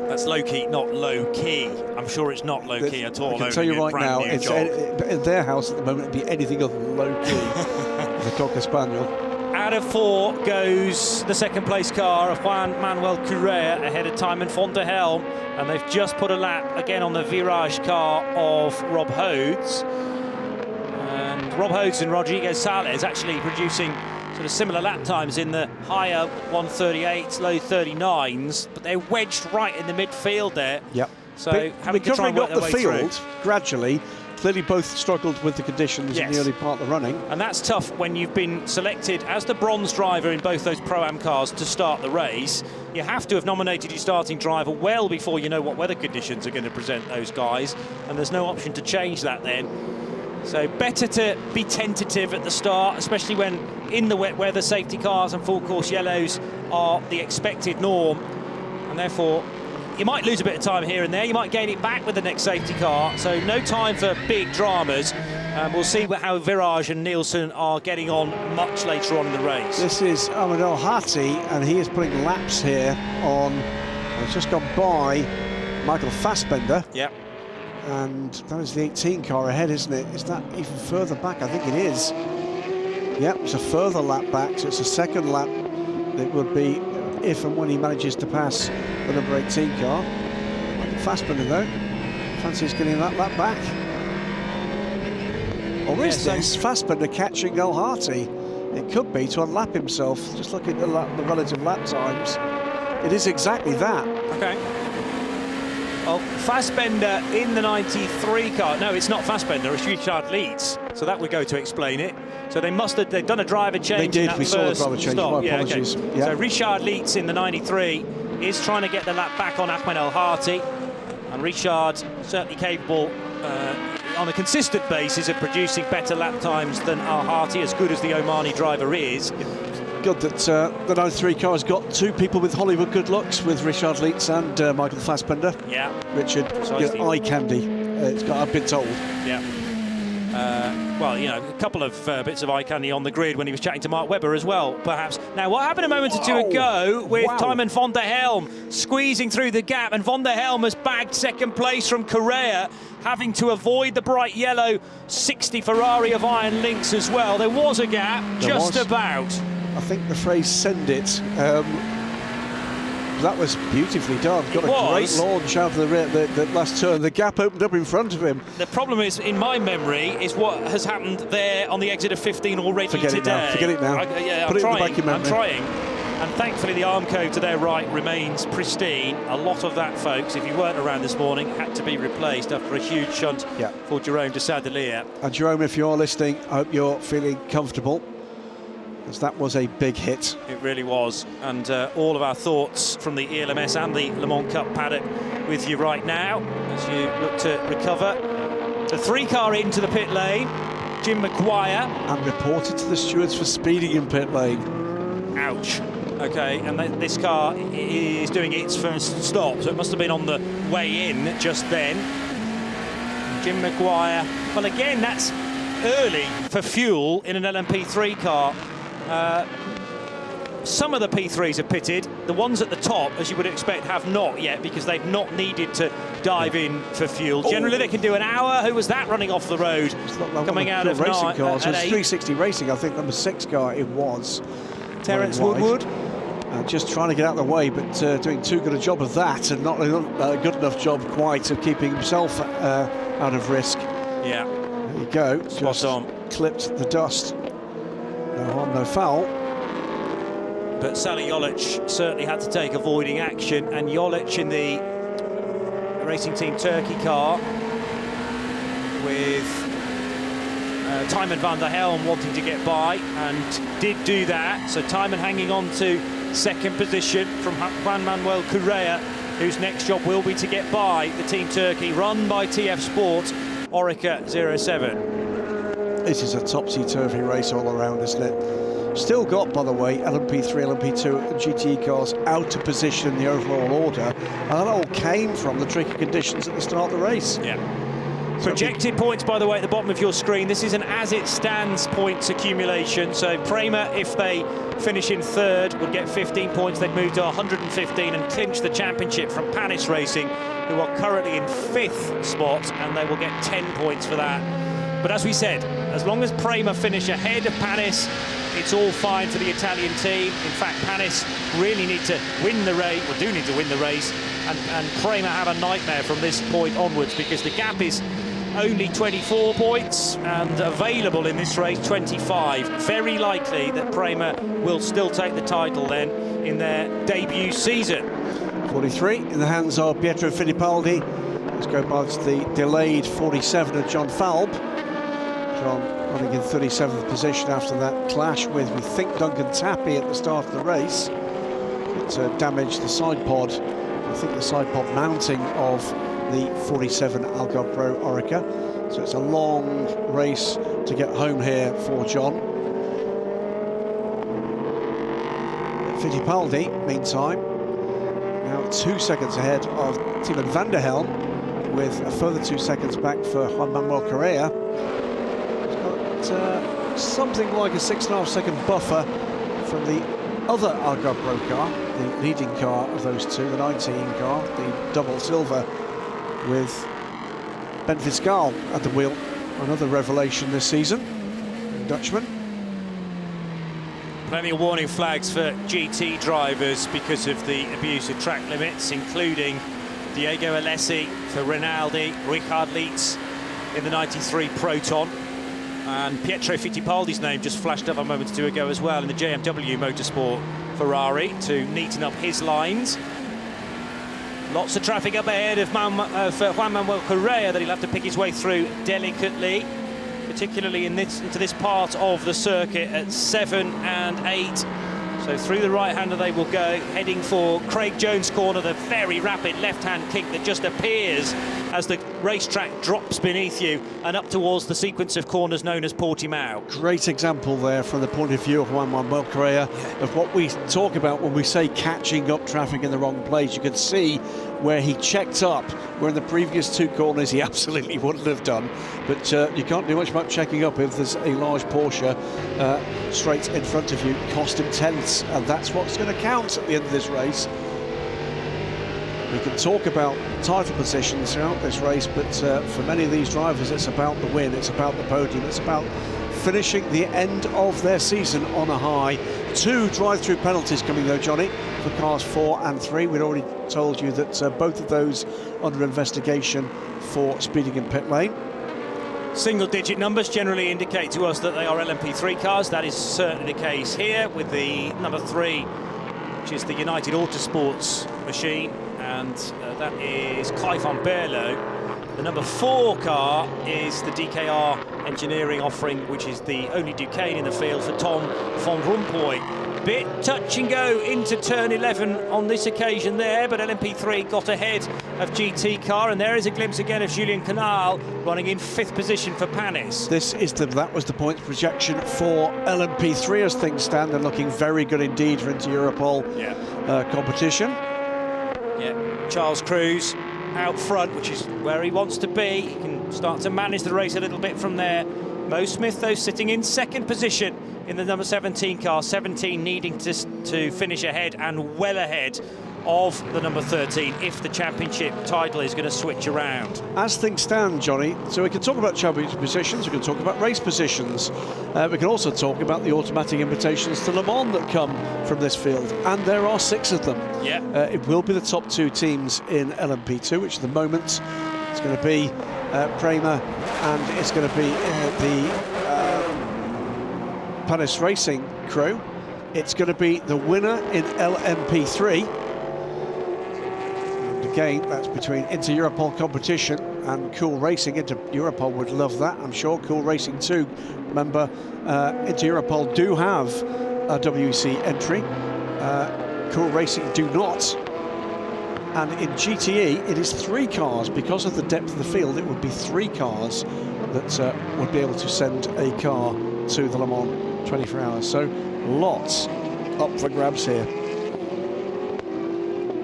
That's low-key, not low-key. I'm sure it's not low-key at all. I can tell you right now, it's in their house at the moment, it'd be anything other than low-key. The Cocker Spaniel. Out of 4 goes the 2nd place car of Juan Manuel Correa ahead of Tymon van der Helm, and they've just put a lap again on the Virage car of Rob Hodes. And Rob Hodes and Rodrigo Salas actually producing sort of similar lap times in the higher 138s, low 39s, but they're wedged right in the midfield there. Yep. So having to try and work their way through. Gradually, clearly both struggled with the conditions in the early part of the running. And that's tough when you've been selected as the bronze driver in both those Pro-Am cars to start the race. You have to have nominated your starting driver well before you know what weather conditions are going to present those guys, and there's no option to change that then. So better to be tentative at the start, especially when in the wet weather safety cars and full course yellows are the expected norm, and therefore you might lose a bit of time here and there. You might gain it back with the next safety car, so no time for big dramas. We'll see how Viraj and Nielsen are getting on much later on in the race. This is Ahmed El Hati, and he is putting laps here on, it's just gone by Michael Fassbender. Yep. And that is the 18 car ahead, isn't it? Is that even further back? I think it is. Yep, it's a further lap back, so it's a second lap. It would be if and when he manages to pass the number 18 car. Michael Fassbender, though, fancies getting that lap back. Or is this Fassbender catching El Hati? It could be to unlap himself. Just looking at the relative lap times. It is exactly that. Okay. Well, Fassbender in the 93 car. No, it's not Fassbender, it's Richard Leeds. So that would go to explain it. So they've done a driver change. They did, in that we saw the first driver change, stop. my apologies. Okay. Yeah. So Richard Leeds in the 93 is trying to get the lap back on Ahmed El Hati. And Richard certainly capable on a consistent basis of producing better lap times than El Hati, as good as the Omani driver is. Good that the 93 car has got two people with Hollywood good looks, with Richard Leeds and Michael Fassbender. Yeah. Richard, eye candy, I've been told. Yeah. Well, you know, a couple of bits of eye candy on the grid when he was chatting to Mark Webber as well, perhaps. Now, what happened a moment or two ago with Tijmen van der Helm squeezing through the gap, and van der Helm has bagged second place from Correa, having to avoid the bright yellow 60 Ferrari of Iron Lynx as well. There was a gap, just about. I think the phrase "send it." That was beautifully done. Got a great launch out of the last turn. The gap opened up in front of him. The problem is, in my memory, is what has happened there on the exit of 15 already today. Forget it now. I'm trying. And thankfully, the arm code to their right remains pristine. A lot of that, folks, if you weren't around this morning, had to be replaced after a huge shunt for Jerome de Sadelier. And Jerome, if you're listening, I hope you're feeling comfortable, because that was a big hit. It really was. And all of our thoughts from the ELMS and the Le Mans Cup paddock with you right now as you look to recover. The 3 car into the pit lane, Jim Maguire. And reported to the stewards for speeding in pit lane. Ouch. Okay, and this car is doing its first stop, so it must have been on the way in just then. Jim Maguire. Well, again, that's early for fuel in an LMP3 car. Some of the P3s are pitted. The ones at the top, as you would expect, have not yet, because they've not needed to dive in for fuel. Generally, they can do an hour. Who was that running off the road? Coming out of racing cars. It was 8. 360 Racing, I think, number 6 car it was. Terence Woodward. Just trying to get out of the way, but doing too good a job of that, and not a good enough job quite of keeping himself out of risk. Yeah. There you go. Spot on. Clipped the dust. No harm, no foul. But Sally Jolic certainly had to take avoiding action, and Jolic in the Racing Team Turkey car with Tijmen van der Helm wanting to get by, and did do that. So Tijmen hanging on to second position from Juan Manuel Correa, whose next job will be to get by the Team Turkey, run by TF Sport, Orica 07. This is a topsy-turvy race all around, isn't it? Still got, by the way, LMP3, LMP2 and GTE cars out of position in the overall order, and that all came from the tricky conditions at the start of the race. Yeah. Projected points, by the way, at the bottom of your screen. This is an as-it-stands points accumulation. So Prema, if they finish in third, would get 15 points. They'd move to 115 and clinch the championship from Panis Racing, who are currently in 5th spot, and they will get 10 points for that. But as we said, as long as Prema finish ahead of Panis, it's all fine for the Italian team. In fact, Panis really need to win the race, or do need to win the race, and Prema have a nightmare from this point onwards, because the gap is only 24 points and available in this race 25. Very likely that Prema will still take the title then in their debut season. 43 in the hands of Pietro Fittipaldi Let's go by the delayed 47 of John Falb. John running in 37th position after that clash with, we think, Duncan Tappy at the start of the race. It damaged the side pod, I think the side pod mounting of the 47 Algarve Pro Orica. So it's a long race to get home here for John. Fittipaldi, meantime, now 2 seconds ahead of Timon van der Helm, with a further 2 seconds back for Juan Manuel Correa. He's got something like a 6.5 second buffer from the other Algarve Pro car, the leading car of those two, the 19 car, the double silver, with Ben Fiscal at the wheel, another revelation this season, Dutchman. Plenty of warning flags for GT drivers because of the abuse of track limits, including Diego Alessi for Rinaldi, Richard Lietz in the 93 Proton, and Pietro Fittipaldi's name just flashed up a moment or two ago as well in the JMW Motorsport Ferrari to neaten up his lines. Lots of traffic up ahead of Juan Manuel Correa that he'll have to pick his way through delicately, particularly into this part of the circuit at 7 and 8. So through the right-hander they will go, heading for Craig Jones' corner, the very rapid left-hand kick that just appears as the racetrack drops beneath you and up towards the sequence of corners known as Portimao. Great example there from the point of view of Juan Manuel Correa of what we talk about when we say catching up traffic in the wrong place. You can see where he checked up, where in the previous two corners he absolutely wouldn't have done. But you can't do much about checking up if there's a large Porsche straight in front of you. Cost him tenths, and that's what's going to count at the end of this race. We can talk about title positions throughout this race, but for many of these drivers, it's about the win, it's about the podium, it's about finishing the end of their season on a high. 2 drive-through penalties coming though, Johnny, for cars 4 and 3. We'd already told you that both of those under investigation for speeding in pit lane. Single-digit numbers generally indicate to us that they are LMP3 cars. That is certainly the case here with the number 3, which is the United Autosports machine, and that is Kai van Berlo. The number 4 car is the DKR engineering offering, which is the only Duquesne in the field for Tom van Rompuy. Bit touch and go into turn 11 on this occasion there, but LMP3 got ahead of GT car, and there is a glimpse again of Julien Canal running in 5th position for Panis. That was the points projection for LMP3 as things stand, and looking very good indeed for Inter-Europol competition. Yeah, Charles Cruz out front, which is where he wants to be. He can start to manage the race a little bit from there. Mo Smith, though, sitting in 2nd position in the number 17 car, 17 needing to finish ahead and well ahead of the number 13 if the championship title is going to switch around. As things stand, Johnny, so we can talk about championship positions, we can talk about race positions, we can also talk about the automatic invitations to Le Mans that come from this field, and there are 6 of them. Yeah. It will be the top 2 teams in LMP2, which at the moment it's going to be Prema, and it's going to be the Panis Racing crew. It's going to be the winner in LMP3. And again, that's between Inter-Europol competition and Cool Racing. Inter-Europol would love that, I'm sure. Cool Racing too. Remember, Inter-Europol do have a WEC entry. Cool Racing do not. And in GTE, it is 3 cars. Because of the depth of the field, it would be 3 cars that would be able to send a car to the Le Mans 24 hours. So lots up for grabs here.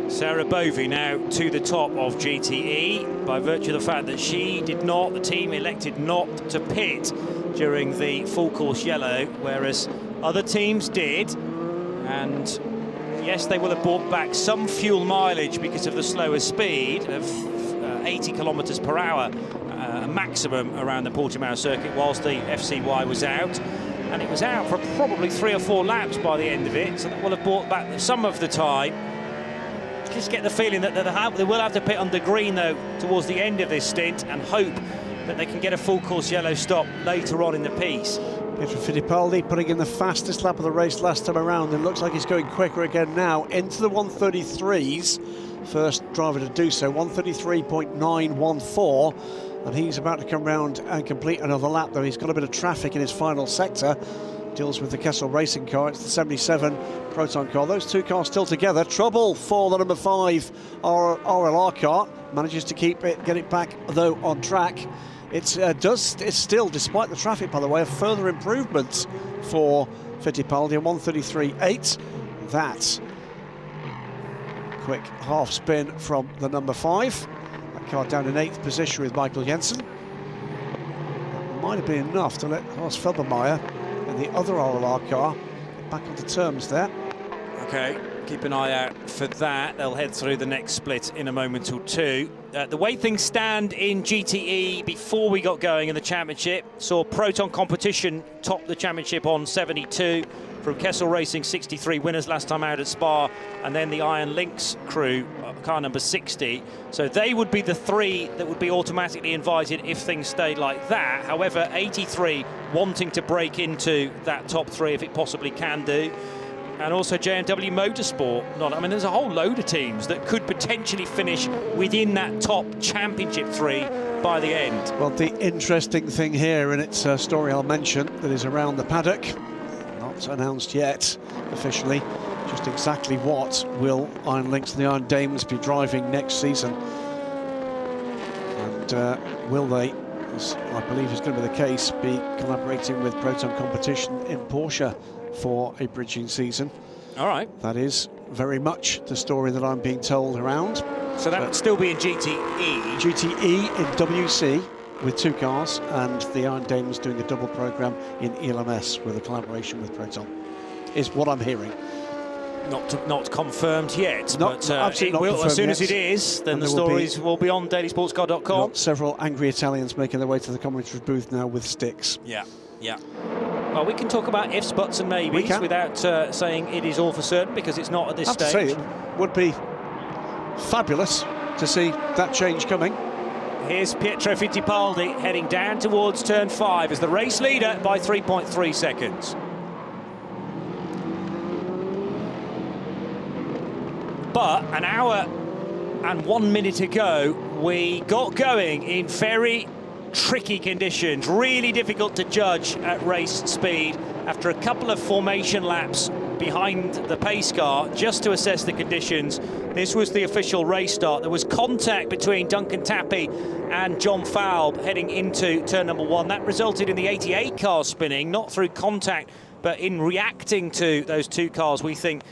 Sarah Bovey now to the top of GTE by virtue of the fact that the team elected not to pit during the full course yellow, whereas other teams did. And yes, they will have brought back some fuel mileage because of the slower speed of 80 kilometres per hour, a maximum around the Portimao circuit, whilst the FCY was out. And it was out for probably 3 or 4 laps by the end of it, so that will have brought back some of the time. Just get the feeling that they will have to pit under green, though, towards the end of this stint, and hope that they can get a full course yellow stop later on in the piece. Pietro Fittipaldi putting in the fastest lap of the race last time around, and looks like he's going quicker again now into the 133s. first driver to do so, 1:33.914, and he's about to come round and complete another lap, though he's got a bit of traffic in his final sector. Deals with the Kessel Racing car. It's the 77 Proton car. Those two cars still together. Trouble for the number 5 RLR car. Manages to get it back though on track. It's still, despite the traffic, by the way, a further improvement for Fittipaldi, a 1:33.8. That's quick half spin from the number 5. That car down in 8th position with Michael Jensen. That might have been enough to let Horst Felbermayr and the other RLR car get back onto terms there. Okay, keep an eye out for that. They'll head through the next split in a moment or two. The way things stand in GTE before we got going in the championship, saw Proton Competition top the championship on 72, from Kessel Racing 63 winners last time out at Spa, and then the Iron Lynx crew, car number 60. So they would be the 3 that would be automatically invited if things stayed like that. However, 83 wanting to break into that top 3 if it possibly can do. And also JMW Motorsport. I mean, there's a whole load of teams that could potentially finish within that top championship 3 by the end. Well, the interesting thing here, and it's a story I'll mention, that is around the paddock, not announced yet officially, just exactly what will Iron Lynx and the Iron Dames be driving next season. And will they, as I believe is going to be the case, be collaborating with Proton Competition in Porsche for a bridging season? All right. That is very much the story that I'm being told around. So that would still be in GTE. GTE in WC with 2 cars, and the Iron Dames doing a double program in ELMS with a collaboration with Proton, is what I'm hearing. Not confirmed yet, but absolutely not confirmed as soon as yet. it is, then the stories will be on dailysportscar.com. Several angry Italians making their way to the commentary booth now with sticks. Yeah. Well, we can talk about ifs, buts and maybes without saying it is all for certain, because it's not at this stage. I have to say, it would be fabulous to see that change coming. Here's Pietro Fittipaldi heading down towards turn 5 as the race leader by 3.3 seconds. But an hour and 1 minute ago, we got going in very tricky conditions, really difficult to judge at race speed after a couple of formation laps behind the pace car just to assess the conditions. This was the official race start. There was contact between Duncan Tappy and John Falb heading into turn number 1. That resulted in the 88 car spinning, not through contact, but in reacting to those 2 cars, we think,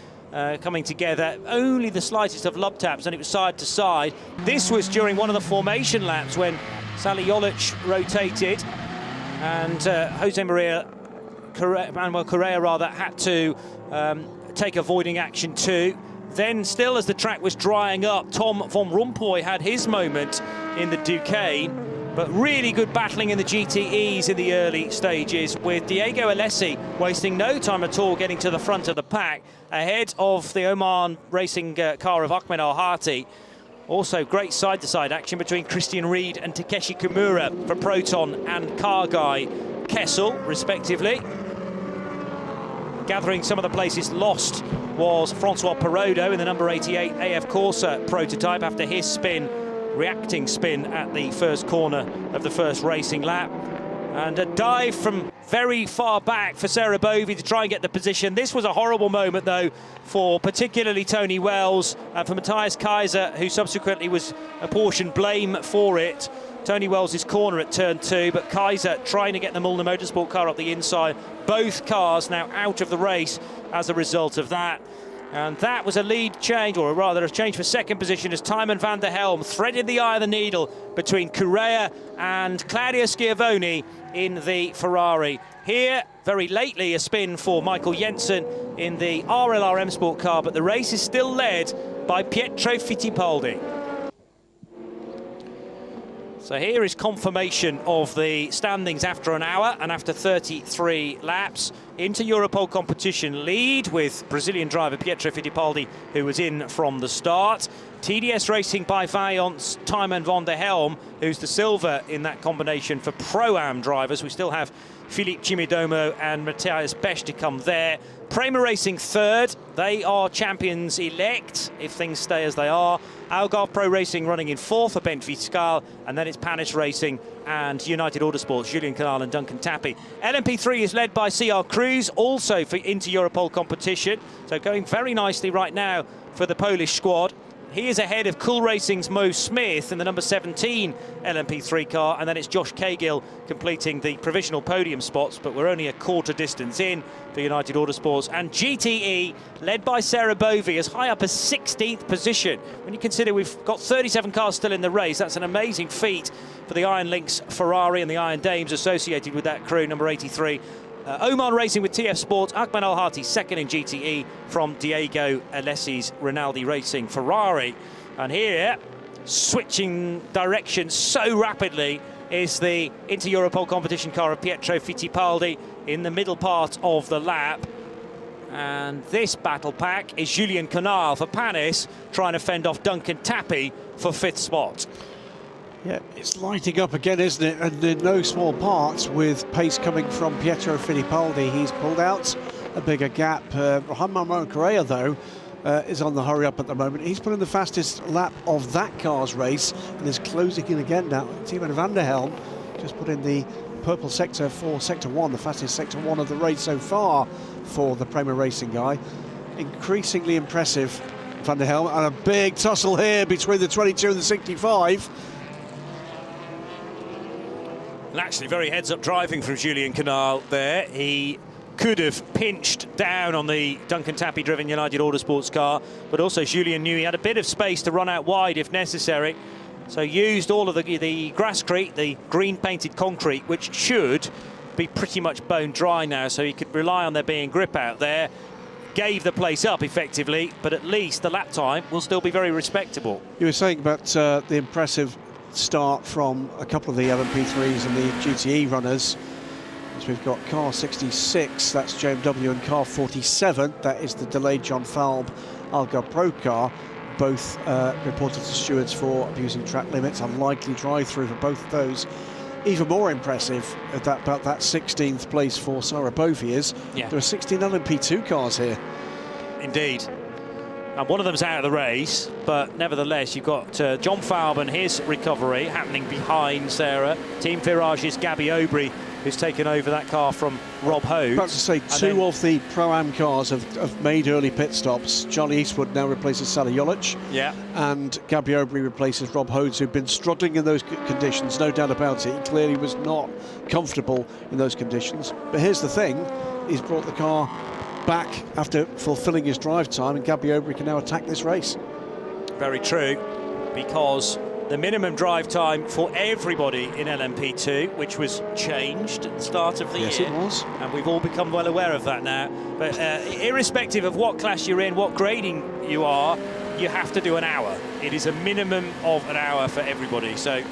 coming together. Only the slightest of lub taps, and it was side to side. This was during one of the formation laps when Sally Jolic rotated, and Manuel Correa had to take avoiding action too. Then, still as the track was drying up, Tom von Rompuy had his moment in the Duquesne, but really good battling in the GTEs in the early stages, with Diego Alessi wasting no time at all getting to the front of the pack, ahead of the Oman racing car of Ahmed Al-Hati. Also great side-to-side action between Christian Reed and Takeshi Kimura for Proton and car guy Kessel, respectively. Gathering some of the places lost was Francois Perrodo in the number 88 AF Corsa prototype after his reacting spin at the first corner of the first racing lap. And a dive from very far back for Sarah Bovey to try and get the position. This was a horrible moment, though, for particularly Tony Wells and for Matthias Kaiser, who subsequently was apportioned blame for it. Tony Wells' corner at turn 2, but Kaiser trying to get the Mulliner Motorsport car up the inside. Both cars now out of the race as a result of that. And that was a lead change, or rather a change for second position, as Tymon van der Helm threaded the eye of the needle between Correa and Claudio Schiavone in the Ferrari. Here, very lately, a spin for Michael Jensen in the RLR M Sport car, but the race is still led by Pietro Fittipaldi. So here is confirmation of the standings after an hour and after 33 laps into Europole competition. Lead with Brazilian driver Pietro Fittipaldi, who was in from the start. TDS Racing by Vaillant's Timon van der Helm, who's the silver in that combination for Pro-Am drivers. We still have Philippe Chimidomo and Matthias Besch to come there. Prema Racing third. They are champions elect if things stay as they are. Algarve Pro Racing running in fourth for Bent Fiscal, and then it's Panis Racing and United Autosports, Julian Canal and Duncan Tappy. LMP3 is led by CR Cruz, also for Inter-Europol competition. So going very nicely right now for the Polish squad. He is ahead of Cool Racing's Mo Smith in the number 17 LMP3 car, and then it's Josh Cagill completing the provisional podium spots, but we're only a quarter distance in for United Autosports. And GTE, led by Sarah Bovey, as high up as 16th position. When you consider we've got 37 cars still in the race, that's an amazing feat for the Iron Lynx Ferrari and the Iron Dames associated with that crew, number 83. Oman Racing with TF Sports, Akman Al-Hati second in GTE from Diego Alessi's Rinaldi Racing Ferrari. And here, switching direction so rapidly, is the Inter-Europol competition car of Pietro Fittipaldi in the middle part of the lap. And this battle pack is Julian Canal for Panis, trying to fend off Duncan Tappy for fifth spot. Yeah, it's lighting up again, isn't it? And in no small part, with pace coming from Pietro Fittipaldi. He's pulled out a bigger gap. Juan Correa, though, is on the hurry up at the moment. He's put in the fastest lap of that car's race and is closing in again now. Timon van der Helm just put in the purple sector for Sector 1, the fastest Sector 1 of the race so far for the Prema Racing guy. Increasingly impressive, van der Helm, and a big tussle here between the 22 and the 65. Actually, very heads-up driving from Julian Canal there. He could have pinched down on the Duncan Tappy-driven United Autosports car, but also Julian knew he had a bit of space to run out wide if necessary. So used all of the grasscrete, the green-painted concrete, which should be pretty much bone dry now, so he could rely on there being grip out there. Gave the place up effectively, but at least the lap time will still be very respectable. You were saying about the impressive start from a couple of the LMP3s and the GTE runners. So we've got car 66, that's JMW, and car 47, that is the delayed John Falb Algarve Pro car, both reported to stewards for abusing track limits. Unlikely drive-through for both of those. Even more impressive about that 16th place for Sarah Bovey is there are 16 LMP2 cars here. Indeed. And one of them's out of the race, but nevertheless, you've got John Falb and his recovery happening behind Sarah. Team Virage's Gabby Aubry, who's taken over that car from Rob Hodes. About to say, two of the Pro-Am cars have made early pit stops. Charlie Eastwood now replaces Sally Jolic. Yeah. And Gabby Aubry replaces Rob Hodes, who'd been struggling in those conditions, no doubt about it. He clearly was not comfortable in those conditions. But here's the thing, he's brought the car back after fulfilling his drive time, and Gabby Aubry can now attack this race. Very true, because the minimum drive time for everybody in LMP2, which was changed at the start of the year. Yes, it was. And we've all become well aware of that now. But irrespective of what class you're in, what grading you are, you have to do an hour. It is a minimum of an hour for everybody. So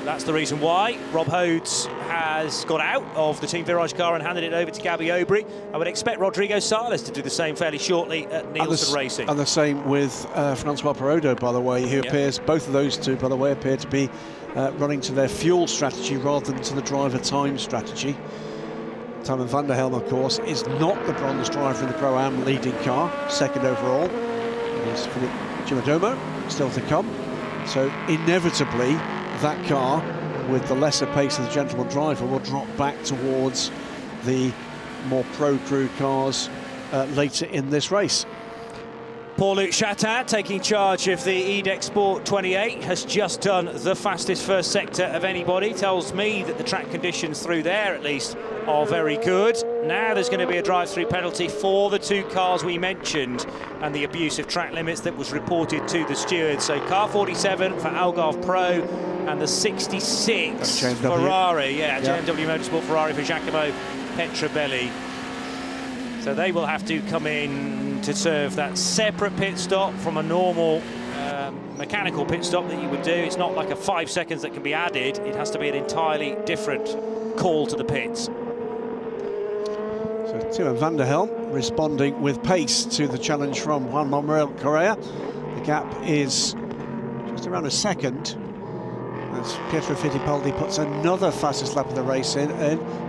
that's the reason why Rob Hodes has got out of the Team Virage car and handed it over to Gabby Aubry. I would expect Rodrigo Sales to do the same fairly shortly at Nielsen Racing. And the same with Francois Perodo, by the way, who appears, both of those two, by the way, appear to be running to their fuel strategy rather than to the driver time strategy. Timon van der Helm, of course, is not the bronze driver in the Pro-Am leading car, second overall. There's Philippe Chimidomo still to come. So inevitably, that car, with the lesser pace of the gentleman driver, will drop back towards the more pro crew cars later in this race. Paul-Luc Chatin, taking charge of the EDEX Sport 28, has just done the fastest first sector of anybody. Tells me that the track conditions through there, at least, are very good. Now there's going to be a drive-through penalty for the two cars we mentioned and the abuse of track limits that was reported to the stewards. So car 47 for Algarve Pro and the 66 Ferrari, JMW Motorsport Ferrari for Giacomo Petrobelli. So they will have to come in to serve that separate pit stop from a normal mechanical pit stop that you would do. It's not like a 5 seconds that can be added. It has to be an entirely different call to the pits. So Timon van der Helm responding with pace to the challenge from Juan Manuel Correa. The gap is just around a second as Pietro Fittipaldi puts another fastest lap of the race in,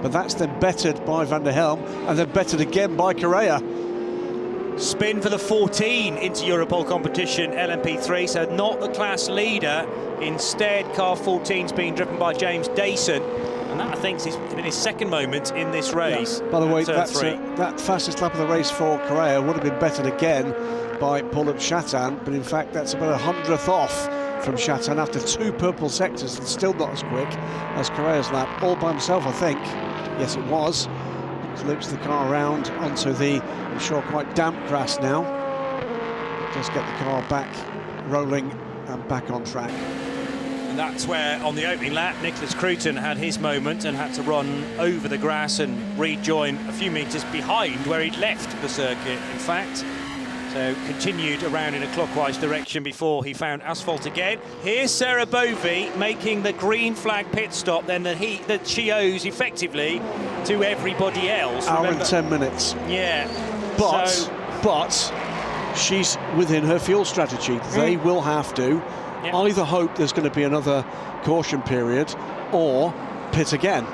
but that's then bettered by Van der Helm and then bettered again by Correa. Spin for the 14 into Europol competition, LMP3, so not the class leader. Instead, car 14's being driven by James Dayson, and that, I think, has been his second moment in this race. Yeah. By the way, that fastest lap of the race for Correa would have been bettered again by Paul Chatan, but in fact that's about 100th off from Chatan after 2 purple sectors, and still not as quick as Correa's lap, all by himself, I think. Yes, it was. Loops the car around onto the, I'm sure, quite damp grass now. Just get the car back rolling and back on track. And that's where, on the opening lap, Nicholas Cruton had his moment and had to run over the grass and rejoin a few metres behind where he'd left the circuit, in fact. So continued around in a clockwise direction before he found asphalt again. Here's Sarah Bovey making the green flag pit stop then that she owes effectively to everybody else. Hour and 10 minutes. Yeah. But she's within her fuel strategy. They will have to either hope there's going to be another caution period or pit again.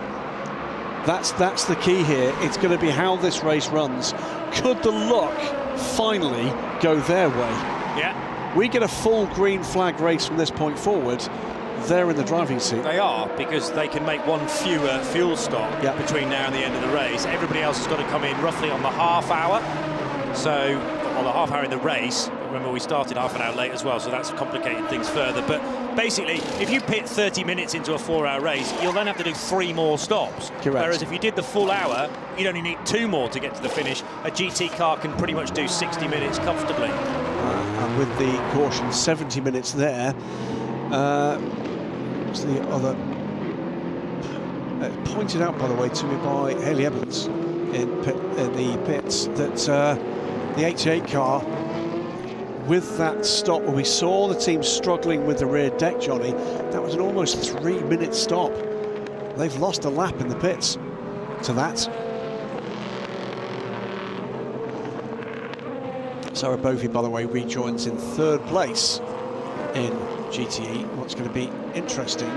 That's the key here. It's going to be how this race runs. Could the luck finally go their way? Yeah. We get a full green flag race from this point forward, they're in the driving seat. They are, because they can make one fewer fuel stop between now and the end of the race. Everybody else has got to come in roughly on the half hour. So, well, the half hour in the race. Remember, we started half an hour late as well, so that's complicated things further. But basically, if you pit 30 minutes into a 4-hour race, you'll then have to do 3 more stops. Correct. Whereas if you did the full hour, you'd only need 2 more to get to the finish. A GT car can pretty much do 60 minutes comfortably. And with the caution 70 minutes there, what's the other? Pointed out, by the way, to me by Hayley Evans in the pits that the 88 car, with that stop where we saw the team struggling with the rear deck, Johnny, that was an almost 3-minute stop. They've lost a lap in the pits to that. Sarah Bovey, by the way, rejoins in 3rd place in GTE. What's going to be interesting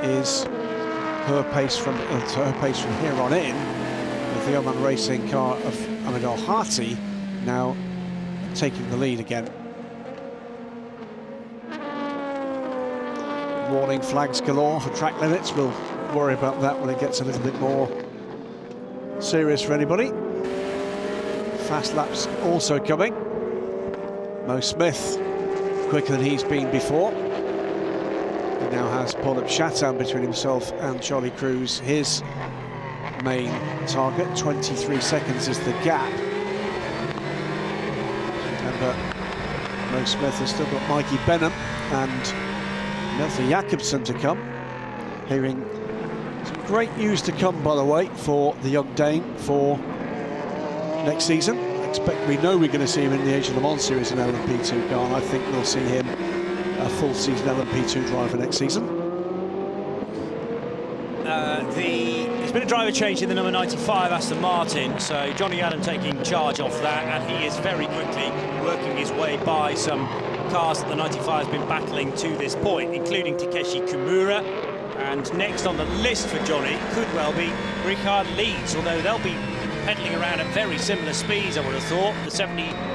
is her pace from here on in, with the Oman Racing car of Ahmed Al Hati now taking the lead again. Warning flags galore for track limits. We'll worry about that when it gets a little bit more serious for anybody. Fast laps also coming. Mo Smith quicker than he's been before. He now has Paul Chatan between himself and Charlie Cruz, his main target. 23 seconds is the gap. Remember, Mo Smith has still got Mikey Benham and Nelson Jacobsen to come. Hearing some great news to come, by the way, for the young Dane for next season. We know we're going to see him in the Age of Le Mans Series in LMP2 car, and I think we'll see him a full season LMP2 driver next season. There's been a driver change in the number 95 Aston Martin, so Johnny Allen taking charge of that, and he is very quickly working his way by some cars that the 95 has been battling to this point, including Takeshi Kimura. And next on the list for Johnny could well be Richard Leeds, although they'll be pedaling around at very similar speeds, I would have thought.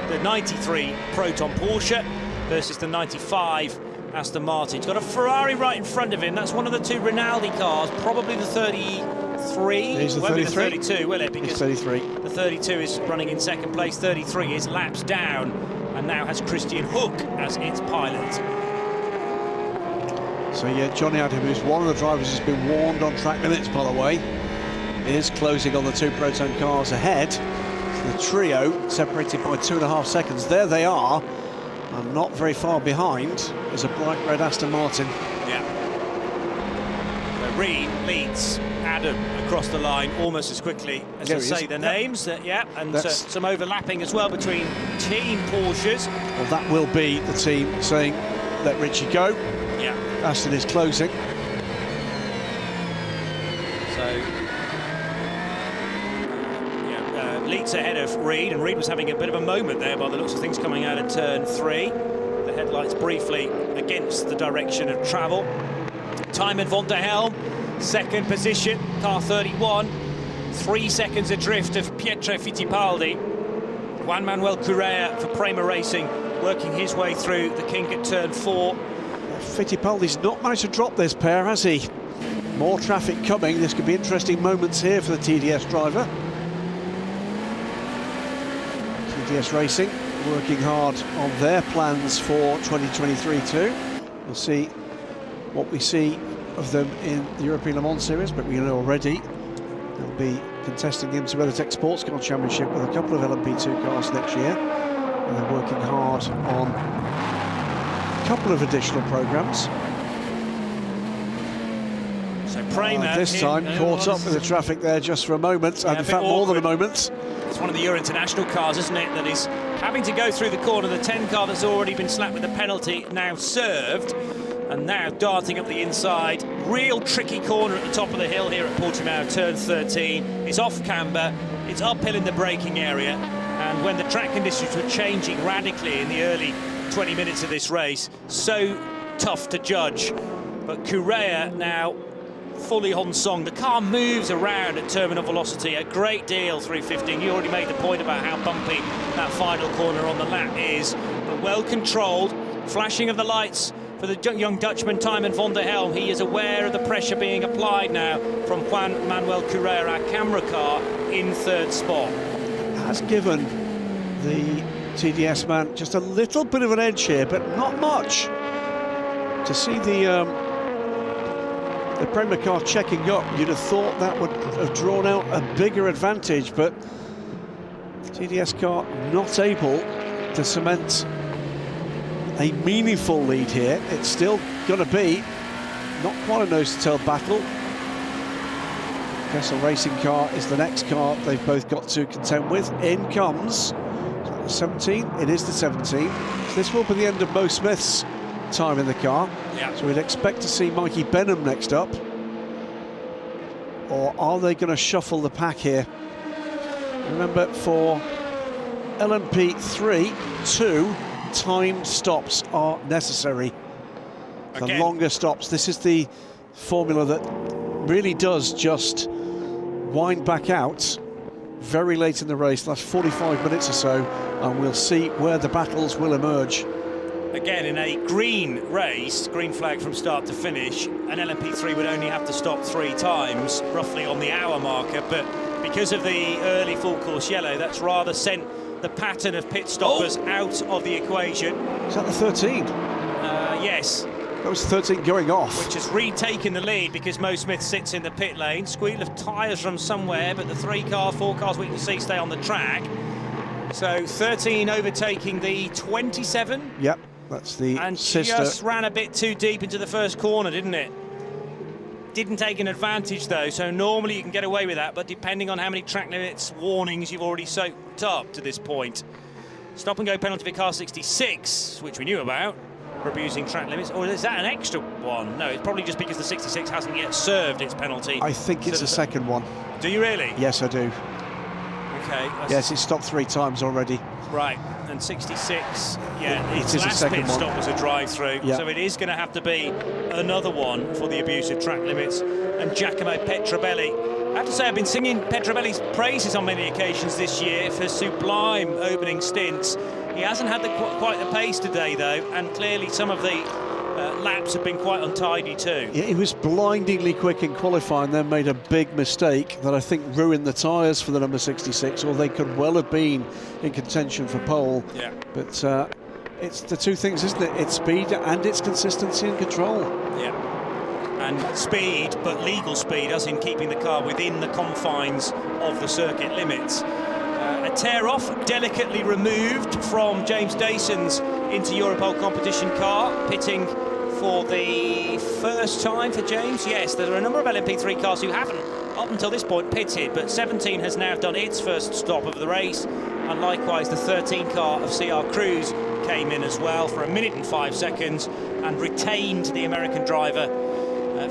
The 93 Proton Porsche versus the 95 Aston Martin. He's got a Ferrari right in front of him. That's one of the 2 Rinaldi cars, probably the 33. He's the 33. Won't be the 32, will it? Because it's 33. The 32 is running in 2nd place. 33 is laps down, and now has Christian Hook as its pilot. So yeah, Johnny Adam, who's one of the drivers who's been warned on track limits, by the way, is closing on the 2 Proton cars ahead. So the trio separated by 2.5 seconds. There they are, and not very far behind is a bright red Aston Martin. Yeah. So Reed leads Adam across the line almost as quickly as they say their names. And some overlapping as well between team Porsches. Well, that will be the team saying, let Richie go. Yeah. Aston is closing. So Leeds ahead of Reed, and Reed was having a bit of a moment there by the looks of things coming out of turn 3. headlights briefly against the direction of travel. Tymon van der Helm, second position, car 31. 3 seconds adrift of Pietro Fittipaldi. Juan Manuel Correa for Prema Racing, working his way through the kink at turn 4. Fittipaldi's not managed to drop this pair, has he? More traffic coming. This could be interesting moments here for the TDS driver. TDS Racing working hard on their plans for 2023 too. We'll see what we see of them in the European Le Mans Series, but we know already they'll be contesting the IMSA WeatherTech Sports Car Championship with a couple of LMP2 cars next year. And they're working hard on a couple of additional programmes. So Prema this time caught up with the traffic there just for a moment, and in fact more than a moment. It's one of the Euro International cars, isn't it, that is having to go through the corner. The 10 car that's already been slapped with the penalty now served, and now darting up the inside. Real tricky corner at the top of the hill here at Portimao, turn 13. It's off camber, it's uphill in the braking area, and when the track conditions were changing radically in the early 20 minutes of this race, so tough to judge. But Correa now fully on song. The car moves around at terminal velocity a great deal through 15. You already made the point about how bumpy that final corner on the lap is, but well controlled. Flashing of the lights for the young Dutchman Tymon van der Helm. He is aware of the pressure being applied now from Juan Manuel Correa, our camera car, in third spot. Has given the TDS man just a little bit of an edge here, but not much. To see the Prema car checking up, you'd have thought that would have drawn out a bigger advantage, but the TDS car not able to cement a meaningful lead here. It's still going to be not quite a nose-to-tail battle. Kessel Racing car is the next car they've both got to contend with. In comes 17. It is the 17. So this will be the end of Mo Smith's time in the car. Yeah. So we'd expect to see Mikey Benham next up. Or are they going to shuffle the pack here? Remember, for LMP3, 2 timed stops are necessary. The longer stops. This is the formula that really does just wind back out very late in the race, last 45 minutes or so, and we'll see where the battles will emerge. Again, in a green race, green flag from start to finish, an LMP3 would only have to stop 3 times, roughly on the hour marker, but because of the early full course yellow, that's rather sent the pattern of pit stoppers out of the equation. Is that the 13? Yes. That was 13 going off. Which has retaken the lead because Mo Smith sits in the pit lane. Squeal of tyres from somewhere, but the 3 cars, 4 cars we can see stay on the track. So 13 overtaking the 27. Yep, that's the and sister. Just ran a bit too deep into the first corner, didn't it? Didn't take an advantage though, so normally you can get away with that, but depending on how many track limits warnings you've already soaked up to this point. Stop and go penalty for car 66, which we knew about, for abusing track limits. Or is that an extra one? No, it's probably just because the 66 hasn't yet served its penalty. I think it's the second one. Do you really? Yes, I do. Okay. Yes, it's stopped 3 times already. Right, and 66, yeah, it its is last a second pit one. stop was a drive-through, Yeah. so it is going to have to be another one for the abuse of track limits. And Giacomo Petrobelli, I have to say I've been singing Petrobelli's praises on many occasions this year for sublime opening stints. He hasn't had quite the pace today though, and clearly some of the laps have been quite untidy too. Yeah, he was blindingly quick in qualifying, then made a big mistake that I think ruined the tyres for the number 66, or they could well have been in contention for pole. Yeah. But it's the 2 things, isn't it? It's speed and it's consistency and control. Yeah. And speed, but legal speed, as in keeping the car within the confines of the circuit limits. A tear-off, delicately removed from James Dayson's Inter Europol competition car, pitting for the first time for James. Yes, there are a number of LMP3 cars who haven't, up until this point, pitted, but 17 has now done its first stop of the race, and likewise the 13 car of CR Cruz came in as well for 1 minute and 5 seconds and retained the American driver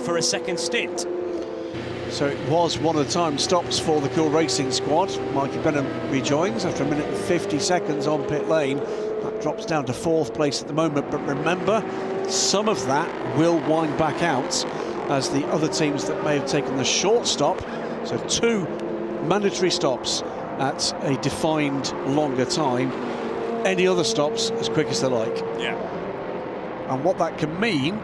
for a second stint. So it was one of the time stops for the Cool Racing squad. Mikey Benham rejoins after 1 minute and 50 seconds on pit lane. That drops down to 4th place at the moment, but remember, some of that will wind back out as the other teams that may have taken the short stop, so 2 mandatory stops at a defined longer time, any other stops as quick as they like. Yeah. And what that can mean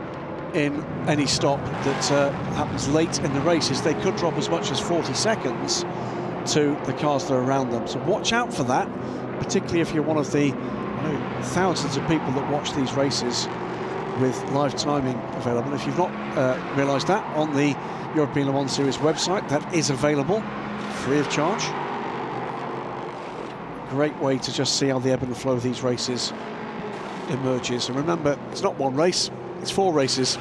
in any stop that happens late in the race is they could drop as much as 40 seconds to the cars that are around them. So watch out for that, particularly if you're one of the thousands of people that watch these races with live timing available. If you've not realised that, on the European Le Mans Series website, that is available free of charge. Great way to just see how the ebb and flow of these races emerges. And remember, it's not one race, it's 4 races,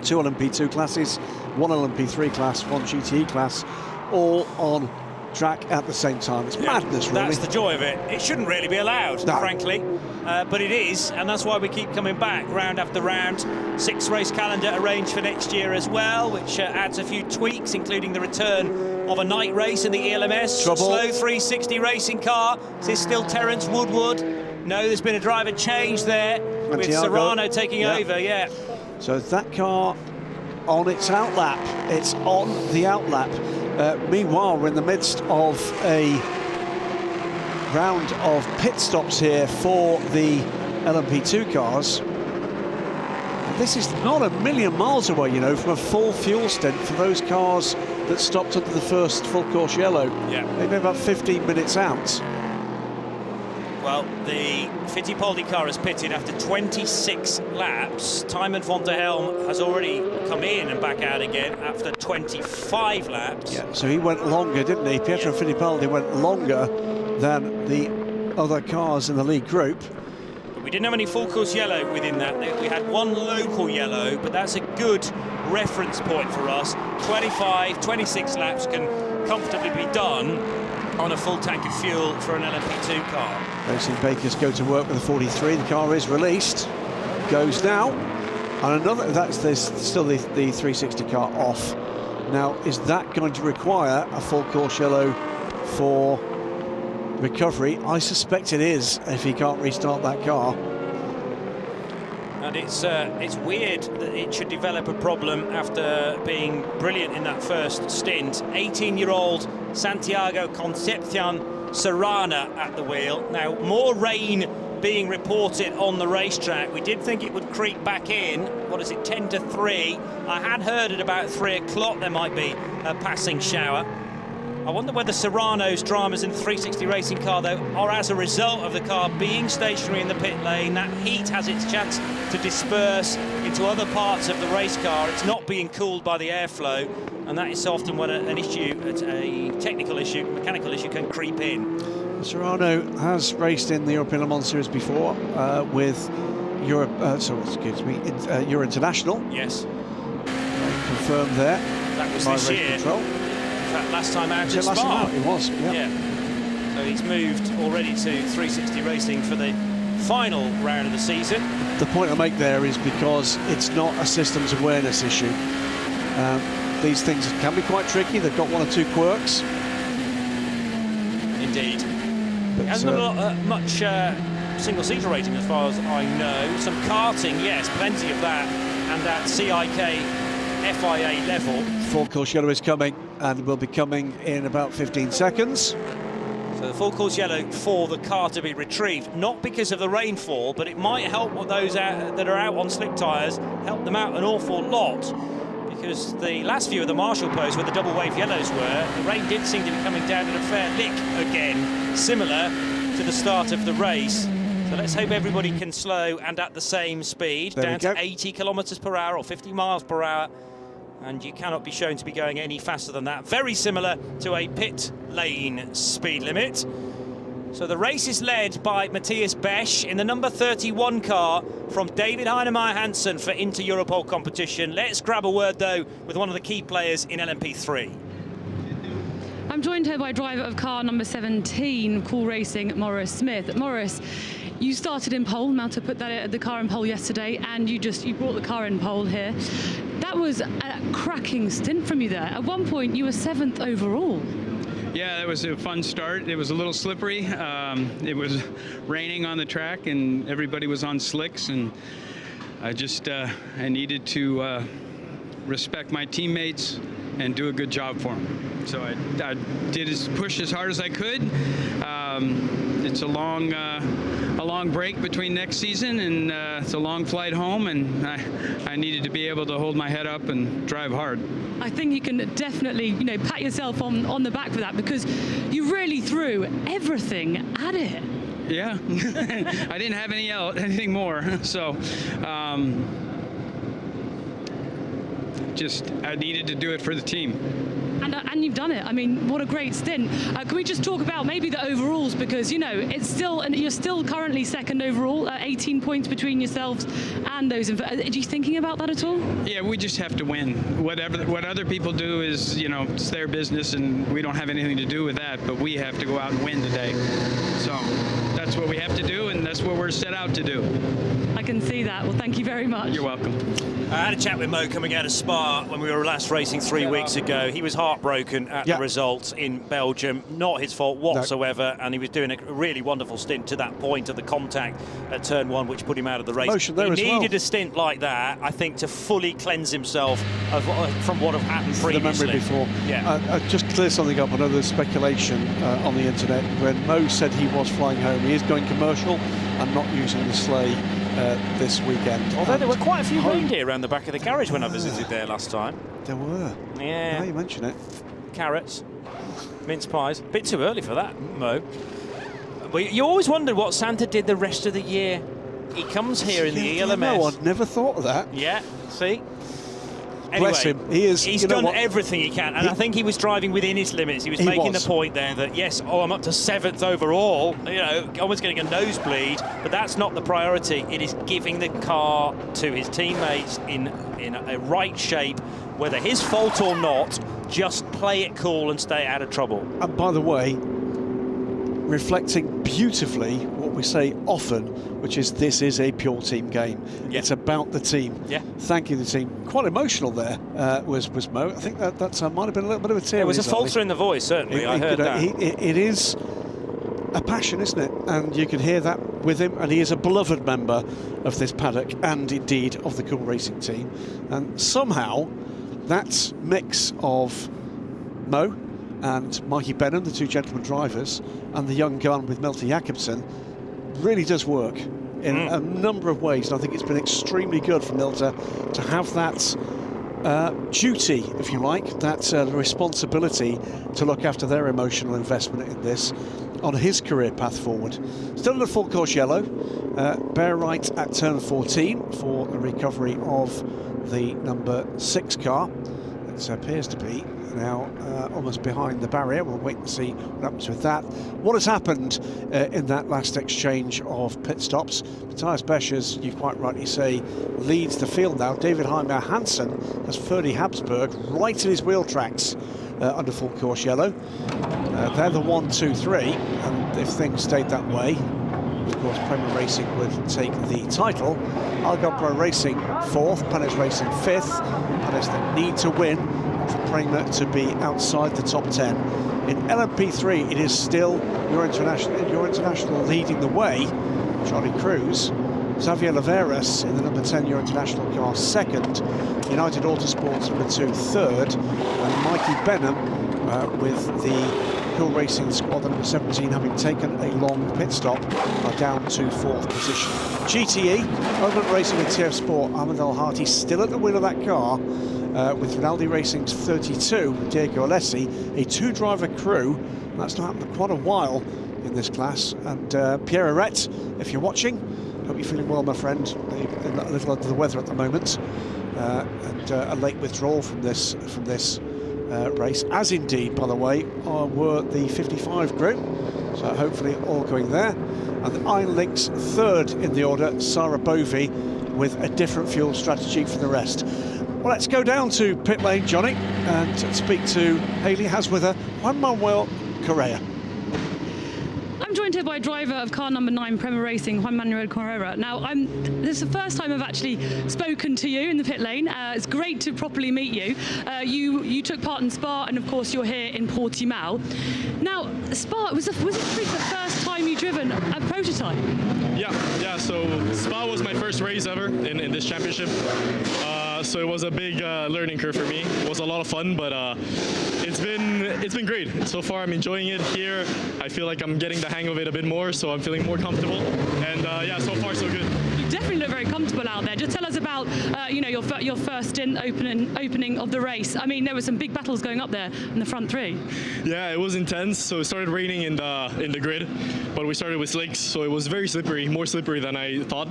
2 LMP2 classes, 1 LMP3 class, 1 GTE class, all on track at the same time. It's madness, really. That's the joy of it. It shouldn't really be allowed, frankly, but it is, and that's why we keep coming back round after round. 6-race calendar arranged for next year as well, which adds a few tweaks, including the return of a night race in the ELMS. Slow 360 racing car. Is this still Terence Woodward? No, there's been a driver change there, with Serrano taking over, So that car on its outlap, it's on the outlap. Meanwhile, we're in the midst of a round of pit stops here for the LMP2 cars. And this is not a million miles away, you know, from a full fuel stint for those cars that stopped under the first full course yellow. Yeah. Maybe about 15 minutes out. Well, the Fittipaldi car has pitted after 26 laps. Tymon van der Helm has already come in and back out again after 25 laps. Yeah, so he went longer, didn't he? Pietro Fittipaldi went longer than the other cars in the lead group. But we didn't have any full course yellow within that. We had 1 local yellow, but that's a good reference point for us. 25, 26 laps can comfortably be done on a full tank of fuel for an LMP2 car. Racing Bakers go to work with a 43. The car is released, goes now, and another. There's still the 360 car off. Now, is that going to require a full course yellow for recovery? I suspect it is if he can't restart that car. And it's weird that it should develop a problem after being brilliant in that first stint. 18-year-old Santiago Concepcion Serrana at the wheel. Now, more rain being reported on the racetrack. We did think it would creep back in. What is it, 10 to 3? I had heard at about 3 o'clock there might be a passing shower. I wonder whether Serrano's dramas in the 360 racing car, though, are as a result of the car being stationary in the pit lane. That heat has its chance to disperse into other parts of the race car. It's not being cooled by the airflow, and that is often when an issue, a technical issue, mechanical issue, can creep in. Serrano has raced in the European Le Mans Series before with Euro International. Yes. Confirmed there. That was this year. Control. In fact, last time out at Spa. It was, yeah. So he's moved already to 360 racing for the final round of the season. The point I make there is because it's not a systems awareness issue. These things can be quite tricky. They've got 1 or 2 quirks. Indeed. It hasn't got much single-seater rating as far as I know. Some karting, yes, plenty of that. And at CIK FIA level. Full course yellow is coming and will be coming in about 15 seconds. So the full course yellow for the car to be retrieved, not because of the rainfall, but it might help those that are out on slick tyres, help them out an awful lot. Because the last few of the Marshall posts where the double wave yellows were, the rain did seem to be coming down at a fair lick again, similar to the start of the race. So let's hope everybody can slow and at the same speed, down to 80 kilometres per hour or 50 miles per hour. And you cannot be shown to be going any faster than that. Very similar to a pit lane speed limit. So the race is led by Matthias Besch in the number 31 car from David Heinemeier Hansen for Inter-Europol competition. Let's grab a word, though, with one of the key players in LMP3. I'm joined here by driver of car number 17, Cool Racing, Maurice Smith. Maurice, you started in pole, now to put the car in pole yesterday, and you brought the car in pole here. That was a cracking stint from you there. At one point, you were 7th overall. Yeah, it was a fun start. It was a little slippery. It was raining on the track, and everybody was on slicks, and I needed to respect my teammates and do a good job for them. So I did push as hard as I could. It's a long break between next season, and it's a long flight home, and I needed to be able to hold my head up and drive hard. I think you can definitely, pat yourself on the back for that, because you really threw everything at it. Yeah, I didn't have anything more, so I needed to do it for the team. And you've done it. I mean, what a great stint. Can we just talk about maybe the overalls, because it's still, and you're still currently second overall, 18 points between yourselves and those. Are you thinking about that at all? Yeah, we just have to win. What other people do is, it's their business, and we don't have anything to do with that. But we have to go out and win today. So that's what we have to do, and that's what we're set out to do. I can see that. Well, thank you very much. You're welcome. I had a chat with Mo coming out of Spa when we were last racing 3 weeks ago. He was heartbroken at the results in Belgium. Not his fault whatsoever, and he was doing a really wonderful stint to that point of the contact at turn 1, which put him out of the race. He needed a stint like that, I think, to fully cleanse himself from what had happened previously. The memory before. Yeah. Just clear something up. I know there's speculation on the internet. When Mo said he was flying home, he is going commercial and not using the sleigh this weekend. Although there were quite a few reindeer around the back of the garage when I visited there last time. There were. Yeah. Now you mention it. Carrots, mince pies. Bit too early for that, Mo. But you always wondered what Santa did the rest of the year. He comes here in the ELMS. No, I'd never thought of that. Yeah, see? Anyway, bless him. He's done everything he can, and I think he was driving within his limits. He was making the point there that, yes, I'm up to 7th overall, almost getting a nosebleed, but that's not the priority. It is giving the car to his teammates in a right shape, whether his fault or not. Just play it cool and stay out of trouble. And by the way, reflecting beautifully what we say often, which is this is a pure team game. Yeah. It's about the team. Yeah. Thank you, the team. Quite emotional there was Mo. I think that might have been a little bit of a tear. There was a falter in the voice, certainly. I heard that. It is a passion, isn't it? And you can hear that with him, and he is a beloved member of this paddock and indeed of the Cool Racing team. And somehow that mix of Mo and Mikey Benham, the two gentleman drivers, and the young gun with Milton Jacobsen really does work in a number of ways. And I think it's been extremely good for Milton to have that duty, if you like, that responsibility to look after their emotional investment in this on his career path forward. Still in a full course yellow, bare right at turn 14 for the recovery of the number 6 car. It appears to be now almost behind the barrier. We'll wait and see what happens with that. What has happened in that last exchange of pit stops? Matthias Besch, as you quite rightly say, leads the field now. David Heimer Hansen has Ferdy Habsburg right in his wheel tracks under full course yellow. They're the 1, 2, 3, and if things stayed that way, of course, Premier Racing would take the title. Algarve Pro Racing 4th, Panis Racing 5th. Panis that need to win for Premier to be outside the top 10. In LMP3, it is still your international leading the way. Charlie Cruz, Xavier Laveras in the number 10 Euro International car 2nd, United Autosports number 2 3rd, and Mikey Benham with the Cool Racing squad, the number 17, having taken a long pit stop, are down to 4th position. GTE, Moment Racing with TF Sport, Ahmed El Harty still at the wheel of that car, with Rinaldi Racing's 32, Diego Alessi, a 2-driver crew. That's not happened for quite a while in this class. And Pierre Arret, if you're watching, hope you're feeling well, my friend. A little under the weather at the moment, and a late withdrawal from this race, as indeed, by the way, were the 55 group. So hopefully all going there. And the Iron Lynx 3rd in the order, Sarah Bovey, with a different fuel strategy for the rest. Well, let's go down to pit lane, Johnny, and speak to Hayley Has with her Juan Manuel Correa. I'm joined here by driver of car number 9 Premier Racing, Juan Manuel Carrera. Now, this is the first time I've actually spoken to you in the pit lane. It's great to properly meet you. You took part in Spa, and of course you're here in Portimao. Now, Spa, was it the first time you've driven a prototype? Yeah. So Spa was my first race ever in this championship. So it was a big learning curve for me. It was a lot of fun, but it's been great. So far, I'm enjoying it here. I feel like I'm getting the hang of it a bit more, so I'm feeling more comfortable. And yeah, so far so good. You definitely look very comfortable out there. Just tell us about your first stint opening of the race. I mean, there were some big battles going up there in the front three. Yeah, it was intense. So it started raining in the grid, but we started with slicks, so it was very slippery, more slippery than I thought.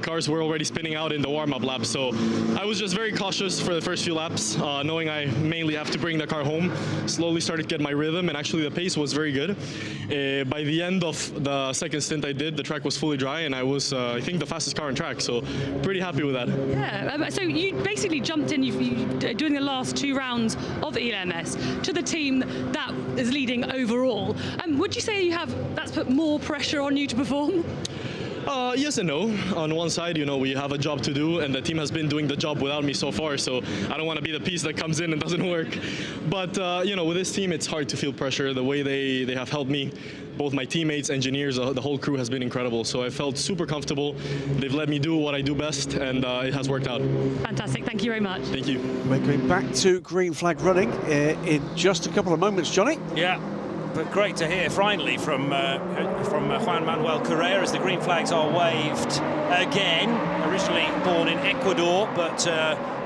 Cars were already spinning out in the warm-up lap, so I was just very cautious for the first few laps, knowing I mainly have to bring the car home. Slowly started to get my rhythm, and actually the pace was very good. By the end of the second stint I did, the track was fully dry, and I was, I think, the fastest car on track, so pretty happy with that. Yeah, so you basically jumped in, doing the last 2 rounds of ELMS to the team that is leading overall. Would you say that's put more pressure on you to perform? Yes and no. On one side, we have a job to do, and the team has been doing the job without me so far, so I don't want to be the piece that comes in and doesn't work. But, with this team, it's hard to feel pressure. The way they have helped me, both my teammates, engineers, the whole crew has been incredible. So I felt super comfortable. They've let me do what I do best, and it has worked out. Fantastic. Thank you very much. Thank you. We're going back to green flag running in just a couple of moments, Johnny. Yeah. But great to hear finally from Juan Manuel Carrera as the green flags are waved again. Originally born in Ecuador, but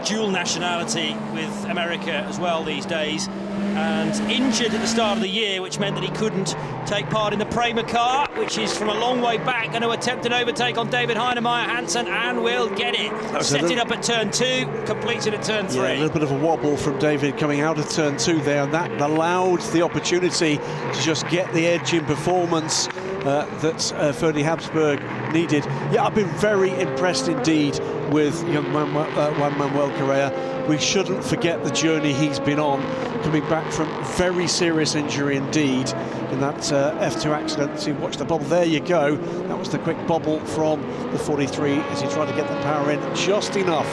dual nationality with America as well these days. And injured at the start of the year, which meant that he couldn't take part in the Prema car, which is from a long way back going to attempt an overtake on David Heinemeier Hansen, and will get it. Set it up at turn 2, completes it at turn 3. Yeah, a little bit of a wobble from David coming out of turn 2 there, and that allowed the opportunity to just get the edge in performance that Ferdy Habsburg needed. Yeah, I've been very impressed indeed with young Juan Manuel Carrera. We shouldn't forget the journey he's been on, coming back from very serious injury indeed in that F2 accident. So watch the bubble, there you go. That was the quick bubble from the 43 as he tried to get the power in just enough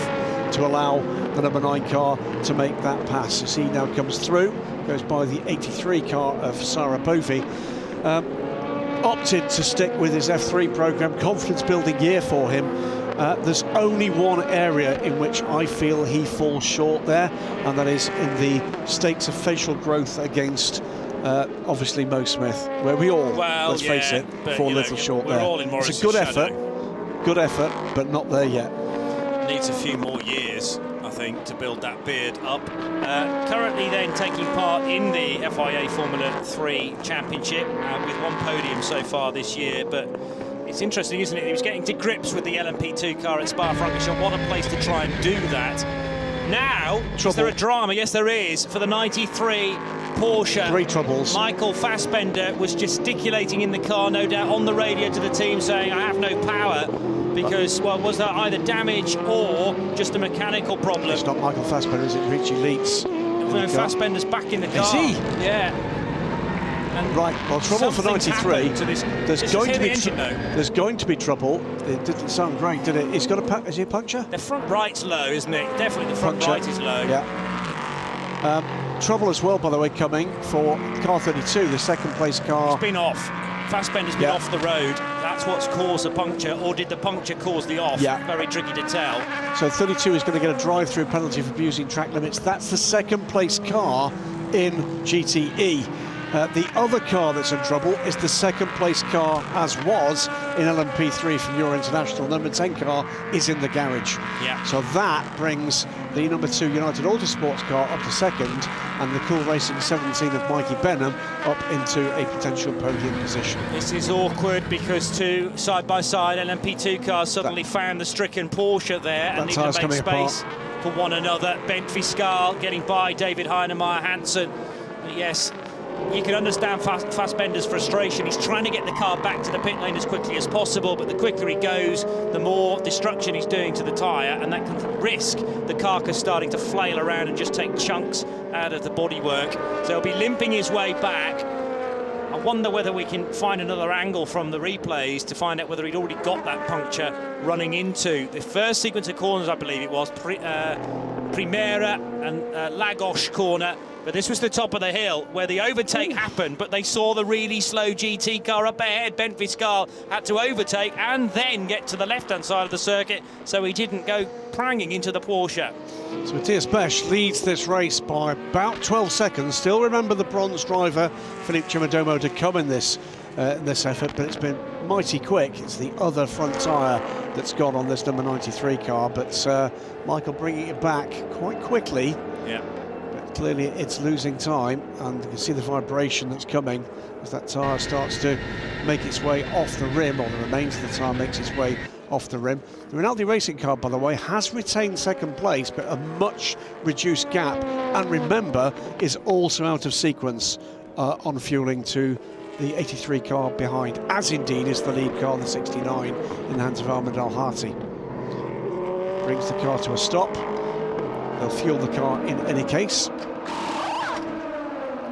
to allow the number 9 car to make that pass. As he now comes through, goes by the 83 car of Sarah Bovey. Opted to stick with his F3 programme, confidence building year for him. There's only one area in which I feel he falls short there, and that is in the stakes of facial growth against obviously Mo Smith, where we all, let's face it, fall a little short there. It's a good effort, but not there yet. Needs a few more years, I think, to build that beard up. Currently then taking part in the FIA Formula 3 Championship with 1 podium so far this year, but it's interesting, isn't it? He was getting to grips with the LMP2 car at Spa-Francorchamps. What a place to try and do that. Now, is there a drama? Yes, there is. For the 93 Porsche. 3 troubles. Michael Fassbender was gesticulating in the car, no doubt, on the radio to the team, saying, I have no power. Because, well, was that either damage or just a mechanical problem? It's not Michael Fassbender, is it? Richie Leeds. No, Fassbender's back in the car. Is he? Yeah. And right, well, trouble for 93. There's going to be trouble. It didn't sound great, did it? He's got a is he a puncture? The front right's low, isn't it? Definitely the front right is low. Yeah. Trouble as well, by the way, coming for car 32, the second place car. It's been off. Fassbender's been off the road. That's what's caused the puncture, or did the puncture cause the off? Yeah. Very tricky to tell. So 32 is going to get a drive-through penalty for abusing track limits. That's the second place car in GTE. The other car that's in trouble is the second place car, as was in LMP3 from Euro International. Number 10 car is in the garage. Yeah. So that brings the number 2 United Autosports car up to second, and the Cool Racing 17 of Mikey Benham up into a potential podium position. This is awkward because 2 side-by-side LMP2 cars suddenly found the stricken Porsche there and needed to make space for one another. Bent Fiscal getting by David Heinemeier Hansen. Yes, you can understand Fassbender's frustration. He's trying to get the car back to the pit lane as quickly as possible, but the quicker he goes, the more destruction he's doing to the tyre, and that can risk the carcass starting to flail around and just take chunks out of the bodywork. So he'll be limping his way back. I wonder whether we can find another angle from the replays to find out whether he'd already got that puncture running into the first sequence of corners, I believe it was, Primera and Lagos corner. But this was the top of the hill where the overtake happened, but they saw the really slow GT car up ahead. Bent Viscal had to overtake and then get to the left-hand side of the circuit, so he didn't go pranging into the Porsche. So Matthias Besch leads this race by about 12 seconds. Still remember the bronze driver, Philippe Chimodomo, to come in this effort, but it's been mighty quick. It's the other front tyre that's gone on this number 93 car, but Michael bringing it back quite quickly. Yeah. Clearly it's losing time, and you can see the vibration that's coming as that tyre starts to make its way off the rim, or the remains of the tyre makes its way off the rim. The Rinaldi Racing car, by the way, has retained second place, but a much reduced gap, and remember, is also out of sequence on fueling to the 83 car behind, as indeed is the lead car, the 69, in the hands of Ahmed Al-Hati. Brings the car to a stop. They'll fuel the car in any case.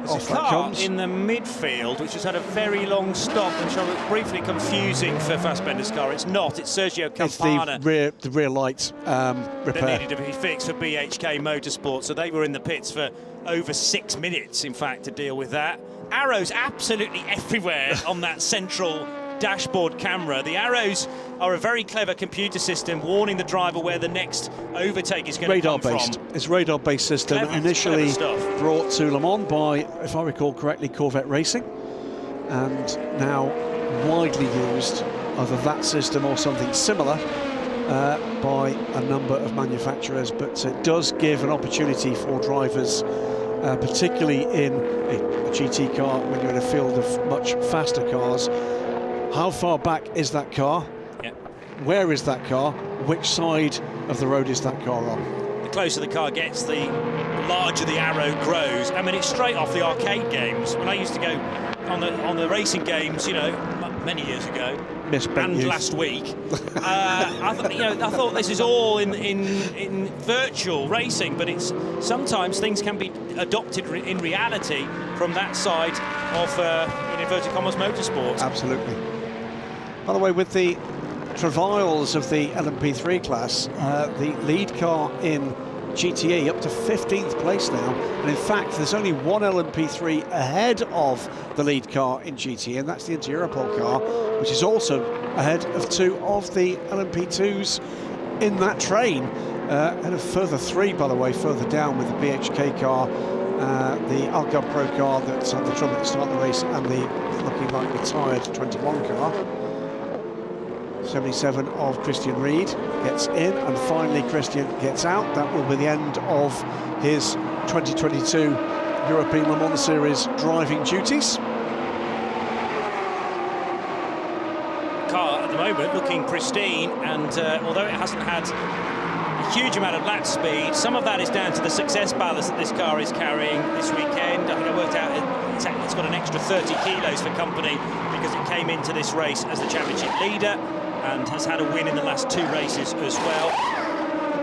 There's a car in the midfield which has had a very long stop and shall look briefly confusing for Fassbender's car. It's not, it's Sergio Campana. It's the rear light repair that needed to be fixed for BHK Motorsport, so they were in the pits for over 6 minutes, in fact, to deal with that. Arrows absolutely everywhere on that central dashboard camera. The arrows are a very clever computer system warning the driver where the next overtake is going to come from. It's radar-based system, initially brought to Le Mans by, if I recall correctly, Corvette Racing, and now widely used, either that system or something similar, by a number of manufacturers. But it does give an opportunity for drivers, particularly in a GT car, when you're in a field of much faster cars. How far back is that car? Yep. Where is that car? Which side of the road is that car on? The closer the car gets, the larger the arrow grows. I mean, it's straight off the arcade games. When I used to go on the racing games, you know, many years ago, and last week, I thought this is all in virtual racing, but it's sometimes things can be adopted in reality from that side of in inverted commas motorsport. Absolutely. By the way, with the travails of the LMP3 class, the lead car in GTE up to 15th place now, and in fact there's only one LMP3 ahead of the lead car in GTE, and that's the Intereuropol car, which is also ahead of two of the LMP2s in that train, and a further three, by the way, further down with the BHK car, the Algarve Pro car that's had the trouble at the start of the race, and the looking like retired 21 car. 77 of Christian Reed gets in, and finally Christian gets out. That will be the end of his 2022 European Le Mans Series driving duties. Car at the moment looking pristine, and although it hasn't had a huge amount of lap speed, some of that is down to the success ballast that this car is carrying this weekend. I think I worked out it's got an extra 30 kilos for company because it came into this race as the championship leader and has had a win in the last two races as well.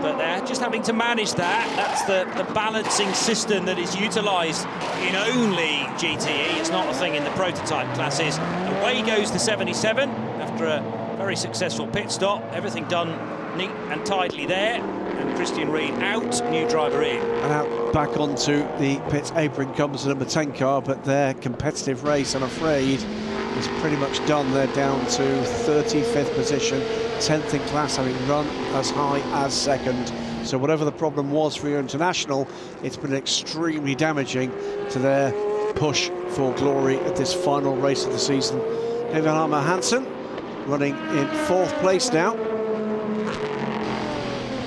But they're just having to manage that. That's the balancing system that is utilised in only GTE. It's not a thing in the prototype classes. Away goes the 77 after a very successful pit stop. Everything done neat and tidily there. And Christian Reed out, new driver in. And out back onto the pit apron comes the number 10 car, but their competitive race, I'm afraid, is pretty much done. They're down to 35th position, 10th in class, having run as high as second. So whatever the problem was for your international, it's been extremely damaging to their push for glory at this final race of the season. David Harmer Hansen running in 4th place now.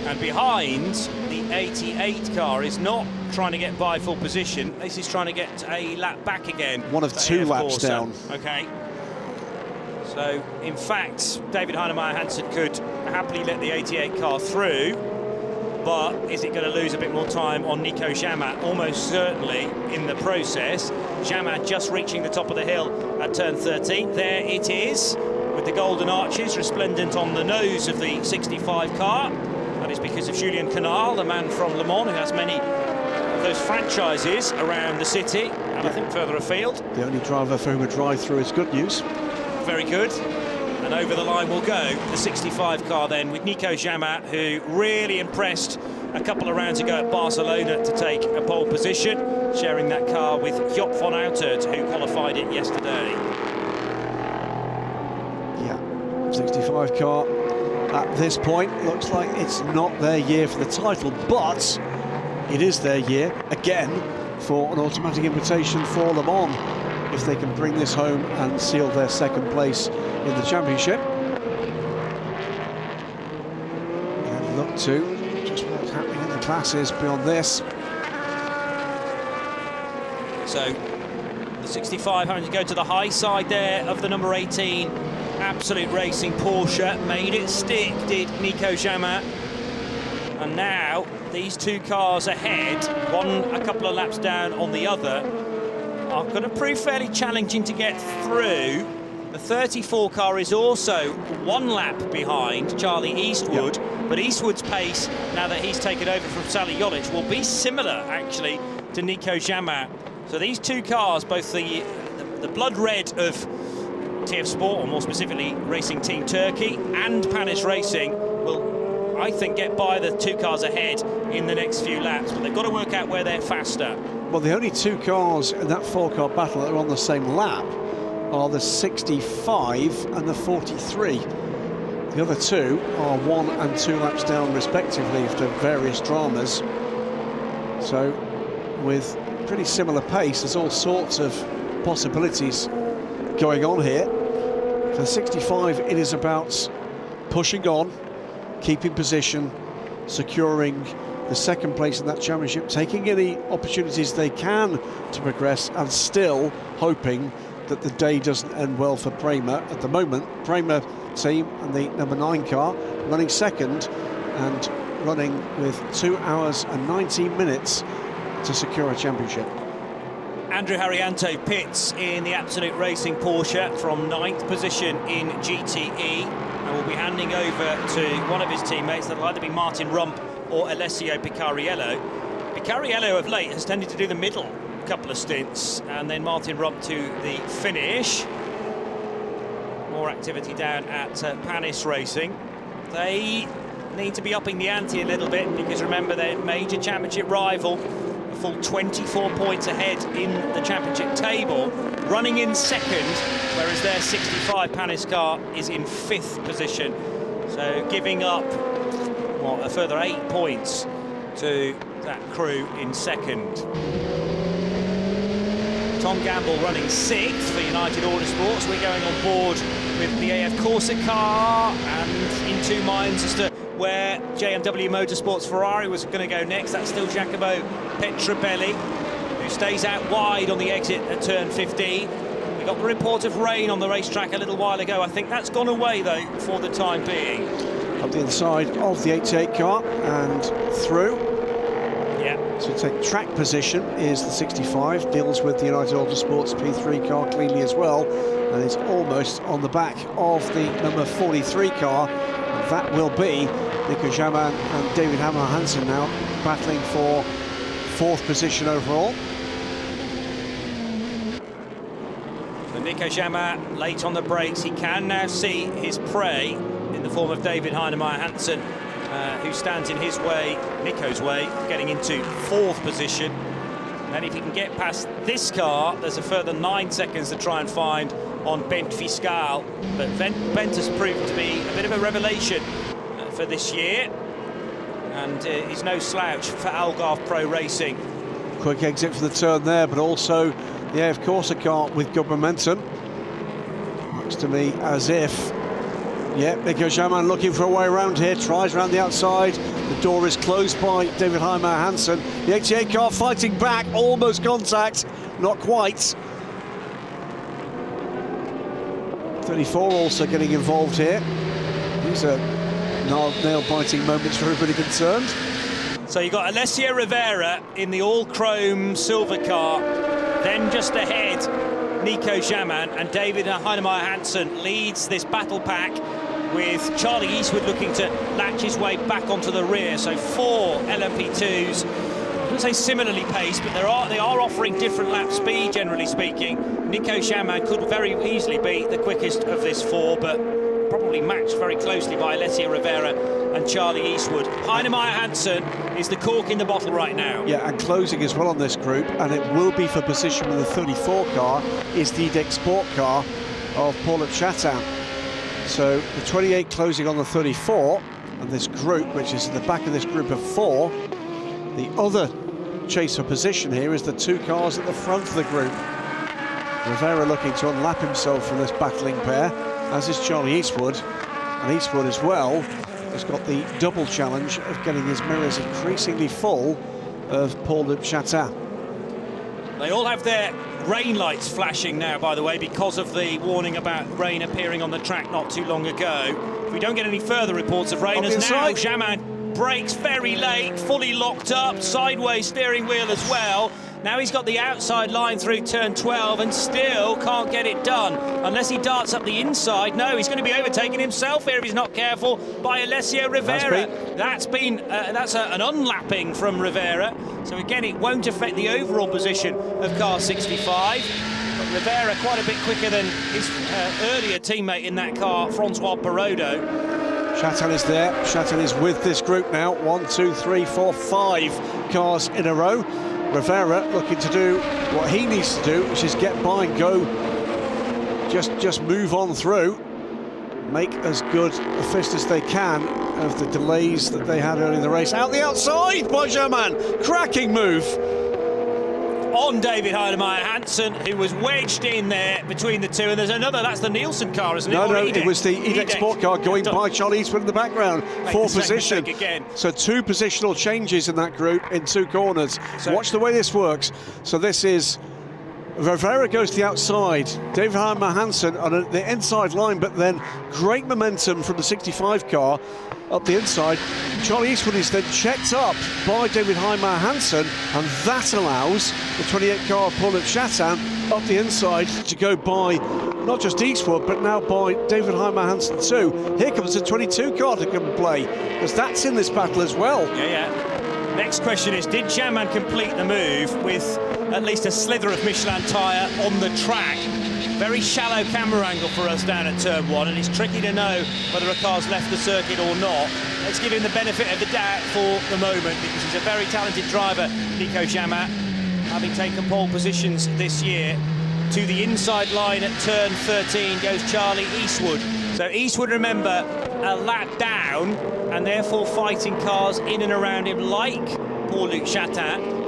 And behind, the 88 car is not trying to get by full position. This is trying to get a lap back again. One of two laps down. Okay. So, in fact, David Heinemeier Hansen could happily let the 88 car through, but is it going to lose a bit more time on Nico Jamat? Almost certainly in the process. Jamat just reaching the top of the hill at turn 13. There it is, with the golden arches resplendent on the nose of the 65 car. That is because of Julien Canal, the man from Le Mans, who has many of those franchises around the city, And I think further afield. The only driver for whom a drive-through is good news. Very good. And over the line will go the 65 car then, with Nico Jamat, who really impressed a couple of rounds ago at Barcelona to take a pole position, sharing that car with Joop van Uitert, who qualified it yesterday. Yeah, 65 car at this point looks like it's not their year for the title, but it is their year again for an automatic invitation for Le Mans if they can bring this home and seal their second place in the championship. And look to just what's happening in the classes beyond this. So the 65 having to go to the high side there of the number 18 Absolute Racing Porsche. Made it stick, did Nico Jamat. And now these two cars ahead, one a couple of laps down on the other, are going to prove fairly challenging to get through. The 34 car is also one lap behind Charlie Eastwood, but Eastwood's pace, now that he's taken over from Sally Jolic, will be similar actually to Nico Jamat. So these two cars, both the blood red of TF Sport, or more specifically Racing Team Turkey, and Panis Racing, will, I think, get by the two cars ahead in the next few laps, but they've got to work out where they're faster. Well, the only two cars in that four-car battle that are on the same lap are the 65 and the 43. The other two are 1 and 2 laps down respectively after various dramas. So with pretty similar pace, there's all sorts of possibilities going on here. For the 65, it is about pushing on, keeping position, securing the second place in that championship, taking any opportunities they can to progress, and still hoping that the day doesn't end well for Prema. At the moment, Prema team and the number 9 car running second and running with 2 hours and 19 minutes to secure a championship. Andrew Haryanto pits in the Absolute Racing Porsche from 9th position in GTE, and will be handing over to one of his teammates. That'll either be Martin Rump or Alessio Picariello. Picariello of late has tended to do the middle couple of stints, and then Martin Rump to the finish. More activity down at Panis Racing. They need to be upping the ante a little bit, because remember, their major championship rival, a full 24 points ahead in the championship table, running in second, whereas their 65 Panis car is in 5th position. So giving up, what, a further 8 points to that crew in second. Tom Gamble running 6th for United Autosports. We're going on board with the AF Corsa car, and in two minds as to where JMW Motorsports Ferrari was going to go next. That's still Giacomo Petrabelli, who stays out wide on the exit at turn 15. We got the report of rain on the racetrack a little while ago. I think that's gone away, though, for the time being. Up the inside of the 88 car and through. To take track position is the 65, deals with the United Autosports P3 car cleanly as well, and is almost on the back of the number 43 car. And that will be Nico Jamat and David Hammer Hansen now battling for 4th position overall. So Nico Jamat late on the brakes. He can now see his prey in the form of David Heinemeier Hansen, who stands in his way, Nico's way, getting into 4th position. And if he can get past this car, there's a further 9 seconds to try and find on Bent Fiscal. But Bent has proved to be a bit of a revelation for this year, and he's no slouch for Algarve Pro Racing. Quick exit for the turn there, but also the AF Corsa car with good momentum. Looks to me as if, yeah, Nico Jamat looking for a way around here, tries around the outside. The door is closed by David Heinemeier Hansen. The 88 car fighting back, almost contact, not quite. 34 also getting involved here. These are nail-biting moments for everybody concerned. So you've got Alessio Rivera in the all-chrome silver car, then just ahead Nico Jamat, and David Heinemeier Hansen leads this battle pack, with Charlie Eastwood looking to latch his way back onto the rear. So 4 LMP2s wouldn't say similarly paced, but they are offering different lap speed, generally speaking. Nico Jamin could very easily be the quickest of this four, but probably matched very closely by Alessio Rivera and Charlie Eastwood. Heinemeier Hansen is the cork in the bottle right now. Yeah, and closing as well on this group, and it will be for position with the 34 car, is the Deck Sport car of Paul Chatin. So the 28 closing on the 34, and this group, which is in the back of this group of four, the other chase for position here is the two cars at the front of the group. Rivera looking to unlap himself from this battling pair, as is Charlie Eastwood, and Eastwood as well has got the double challenge of getting his mirrors increasingly full of Paul Chatin. They all have their rain lights flashing now, by the way, because of the warning about rain appearing on the track not too long ago. If we don't get any further reports of rain, as now Jamin brakes very late, fully locked up, sideways steering wheel as well. Now he's got the outside line through turn 12 and still can't get it done unless he darts up the inside. No, he's going to be overtaken himself here if he's not careful by Alessio Rivera. That's an unlapping from Rivera. So again, it won't affect the overall position of car 65. But Rivera quite a bit quicker than his earlier teammate in that car, Francois Perrodo. Chatin is there. Chatin is with this group now. 1, 2, 3, 4, 5 cars in a row. Rivera looking to do what he needs to do, which is get by and go, just move on through, make as good a fist as they can of the delays that they had early in the race. Out the outside by Jamin, cracking move. On David Heinemeier Hansen, who was wedged in there between the two, and there's another, that's the Nielsen car, isn't it? No, it was the Edex Sport car going by Charlie Eastwood in the background for position. So two positional changes in that group in two corners. So watch the way this works. So this is Rivera goes to the outside, David Heinemeier Hansen on the inside line, but then great momentum from the 65 car up the inside. Charlie Eastwood is then checked up by David Heinemeier Hansen, and that allows the 28 car of Paul Chatin up the inside to go by not just Eastwood, but now by David Heinemeier Hansen too. Here comes the 22 car to come and play, because that's in this battle as well. Yeah. Next question is, did Jamin complete the move with at least a slither of Michelin tyre on the track? Very shallow camera angle for us down at turn 1, and it's tricky to know whether a car's left the circuit or not. Let's give him the benefit of the doubt for the moment, because he's a very talented driver, Nico Jamin, having taken pole positions this year. To the inside line at turn 13 goes Charlie Eastwood. So Eastwood, remember, a lap down, and therefore fighting cars in and around him like Paul-Luc Chatin.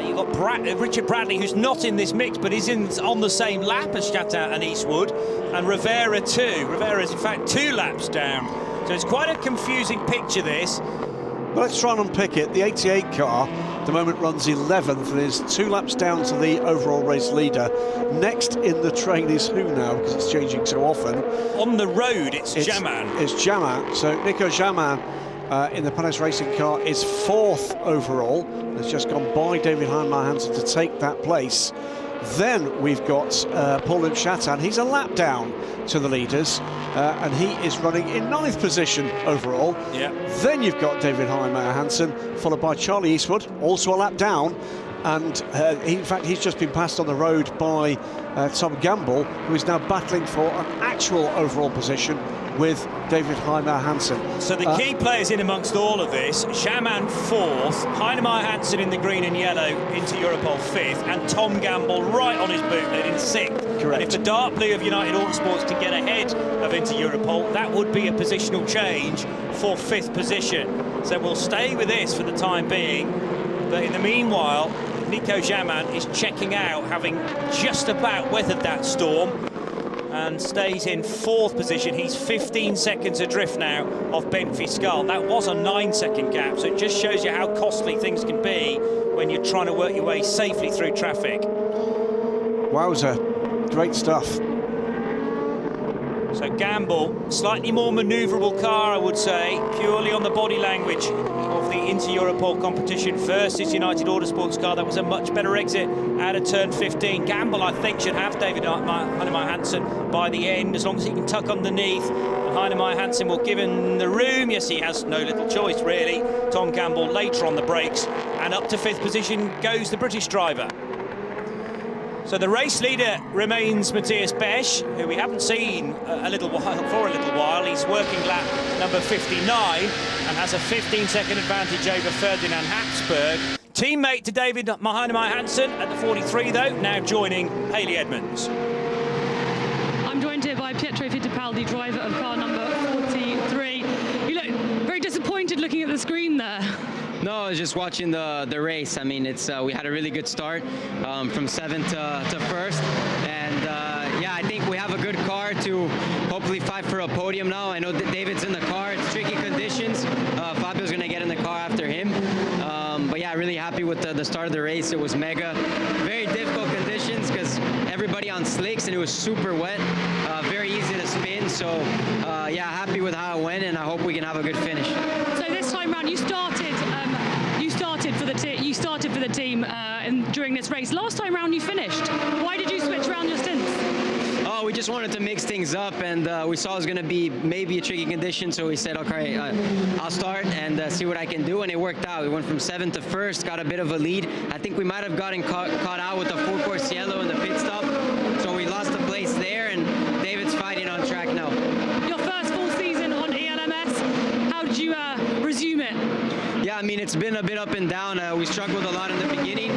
You've got Richard Bradley, who's not in this mix, but is on the same lap as Chatin and Eastwood, and Rivera too. Rivera is in fact 2 laps down. So it's quite a confusing picture, this. Well, let's try and unpick it. The 88 car at the moment runs 11th and is 2 laps down to the overall race leader. Next in the train is who now, because it's changing so often? On the road, it's Jamin. It's Jamin. So Nico Jamin in the Panis Racing car is 4th overall. Has just gone by David Heinemeier Hansen to take that place. Then we've got Paul Chatin. He's a lap down to the leaders, and he is running in 9th position overall. Yeah. Then you've got David Heinemeier Hansen, followed by Charlie Eastwood, also a lap down. And in fact, he's just been passed on the road by Tom Gamble, who is now battling for an actual overall position with David Heinemeier Hansen. So the key players in amongst all of this: Jamin 4th, Heinemeier Hansen in the green and yellow into Europol 5th, and Tom Gamble right on his bootlet in 6th. Correct. And if the dark blue of United Autosports can get ahead of Inter Europol, that would be a positional change for 5th position. So we'll stay with this for the time being. But in the meanwhile, Nico Jamin is checking out, having just about weathered that storm, and stays in 4th position. He's 15 seconds adrift now of Ben Fiscal. That was a 9-second gap, so it just shows you how costly things can be when you're trying to work your way safely through traffic. Wowza, great stuff. So Gamble, slightly more manoeuvrable car, I would say, purely on the body language of of the Inter-Europol competition. First City United Autosports car. That was a much better exit out of turn 15. Gamble, I think, should have David Heinemeier Hansson by the end, as long as he can tuck underneath. Heinemeier Hansson will give him the room. Yes, he has no little choice, really. Tom Campbell later on the brakes, and up to 5th position goes the British driver. So the race leader remains Matthias Besch, who we haven't seen for a little while. He's working lap number 59 and has a 15-second advantage over Ferdinand Habsburg. Teammate to David Heinemeier Hansson at the 43, though, now joining Haley Edmonds. I'm joined here by Pietro Fittipaldi, driver of car number 43. You look very disappointed looking at the screen there. No, I was just watching the race. I mean, we had a really good start from 7th to 1st, and yeah, I think we have a good car to hopefully fight for a podium now. I know that David's in the car. It's tricky conditions. Fabio's going to get in the car after him. But yeah, really happy with the start of the race. It was mega. Very difficult conditions because everybody on slicks and it was super wet. Very easy to spin. So yeah, happy with how it went, and I hope we can have a good finish. So this time round, you started for the team during this race. Last time round, you finished. Why did you switch around your stints? Oh, we just wanted to mix things up, and we saw it was going to be maybe a tricky condition, so we said, okay, I'll start and see what I can do, and it worked out. We went from 7th to 1st, got a bit of a lead. I think we might have gotten caught out with the full-course yellow in the pit stop, so we lost the place there, and David's fighting on track now. Your first full season on ELMS, how did you resume it? Yeah, I mean, it's been a bit up and down. We struggled a lot in the beginning,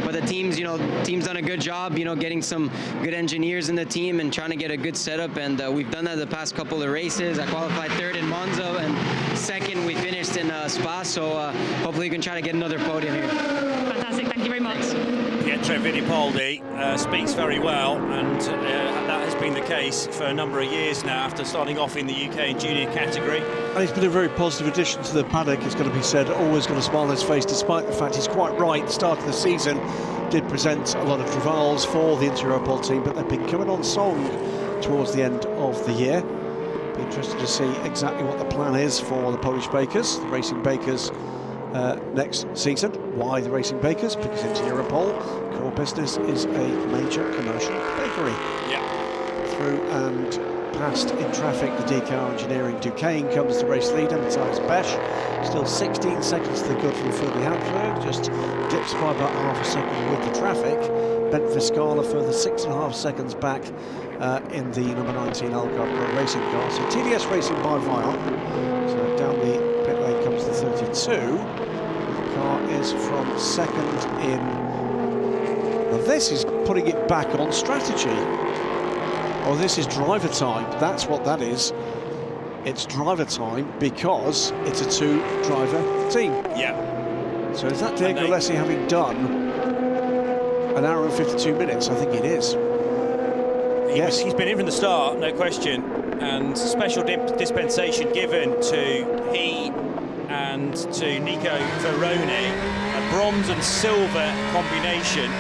but the team's done a good job, getting some good engineers in the team and trying to get a good setup, and we've done that the past couple of races. I qualified 3rd in Monza, and 2nd we finished in Spa, so hopefully we can try to get another podium here. Fantastic, thank you very much. Pietro Fittipaldi speaks very well, and that has been the case for a number of years now after starting off in the UK junior category. And he's been a very positive addition to the paddock, it's got to be said. Always got a smile on his face, despite the fact he's quite right. The start of the season did present a lot of travails for the Inter-Europol team, but they've been coming on song towards the end of the year. Be interested to see exactly what the plan is for the Polish bakers, the racing bakers, next season. Why the racing bakers? Because Inter-Europol core business is a major commercial bakery. Yeah. Through and past in traffic, the decal engineering Duquesne comes the race leader, Matthias Besch. Still 16 seconds to the good from Ferdinand Habsburg, just dips by about half a second with the traffic. Bent Viscala further 6.5 seconds back in the number 19 Algarve Pro Racing car. So TDS Racing by Vial. So down the pit lane comes the 32. The car is from 2nd in. Now this is putting it back on strategy. Oh, this is driver time. That's what that is. It's driver time because it's a 2-driver team. Yeah. So is that Diego Alessi having done an hour and 52 minutes? I think it is. Yes, he's been in from the start, no question, and special dispensation given to he and to Nico Veroni, a bronze and silver combination.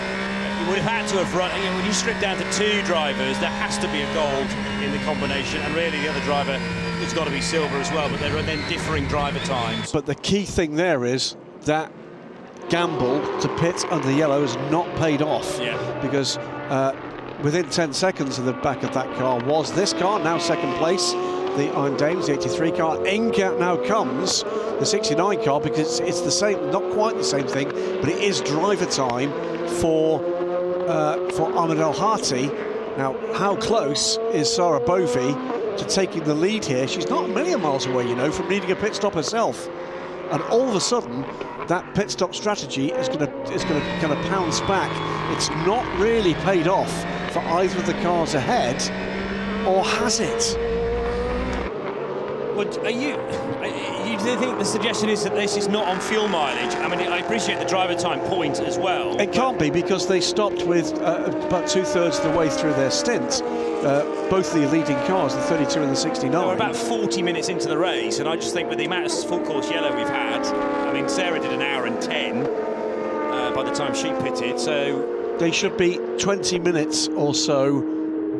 You would have had to have run, when you strip down to 2 drivers, there has to be a gold in the combination, and really the other driver has got to be silver as well, but there are then differing driver times. But the key thing there is that gamble to pit under the yellow has not paid off. Yeah. Because within 10 seconds of the back of that car was this car, now 2nd place, the Iron Dames, the 83 car. Inca now comes the 69 car, because it's the same, not quite the same thing, but it is driver time for Ahmed El Hati. Now, how close is Sarah Bovy to taking the lead here? She's not a million miles away, from needing a pit stop herself. And all of a sudden, that pit stop strategy is going to kind of pounce back. It's not really paid off for either of the cars ahead, or has it? Well, you think the suggestion is that this is not on fuel mileage? I mean, I appreciate the driver time point as well. It can't be, because they stopped with about 2/3 of the way through their stint. Both the leading cars, the 32 and the 69. We're about 40 minutes into the race, and I just think with the amount of full course yellow we've had, I mean, Sarah did an hour and 10 by the time she pitted, so... They should be 20 minutes or so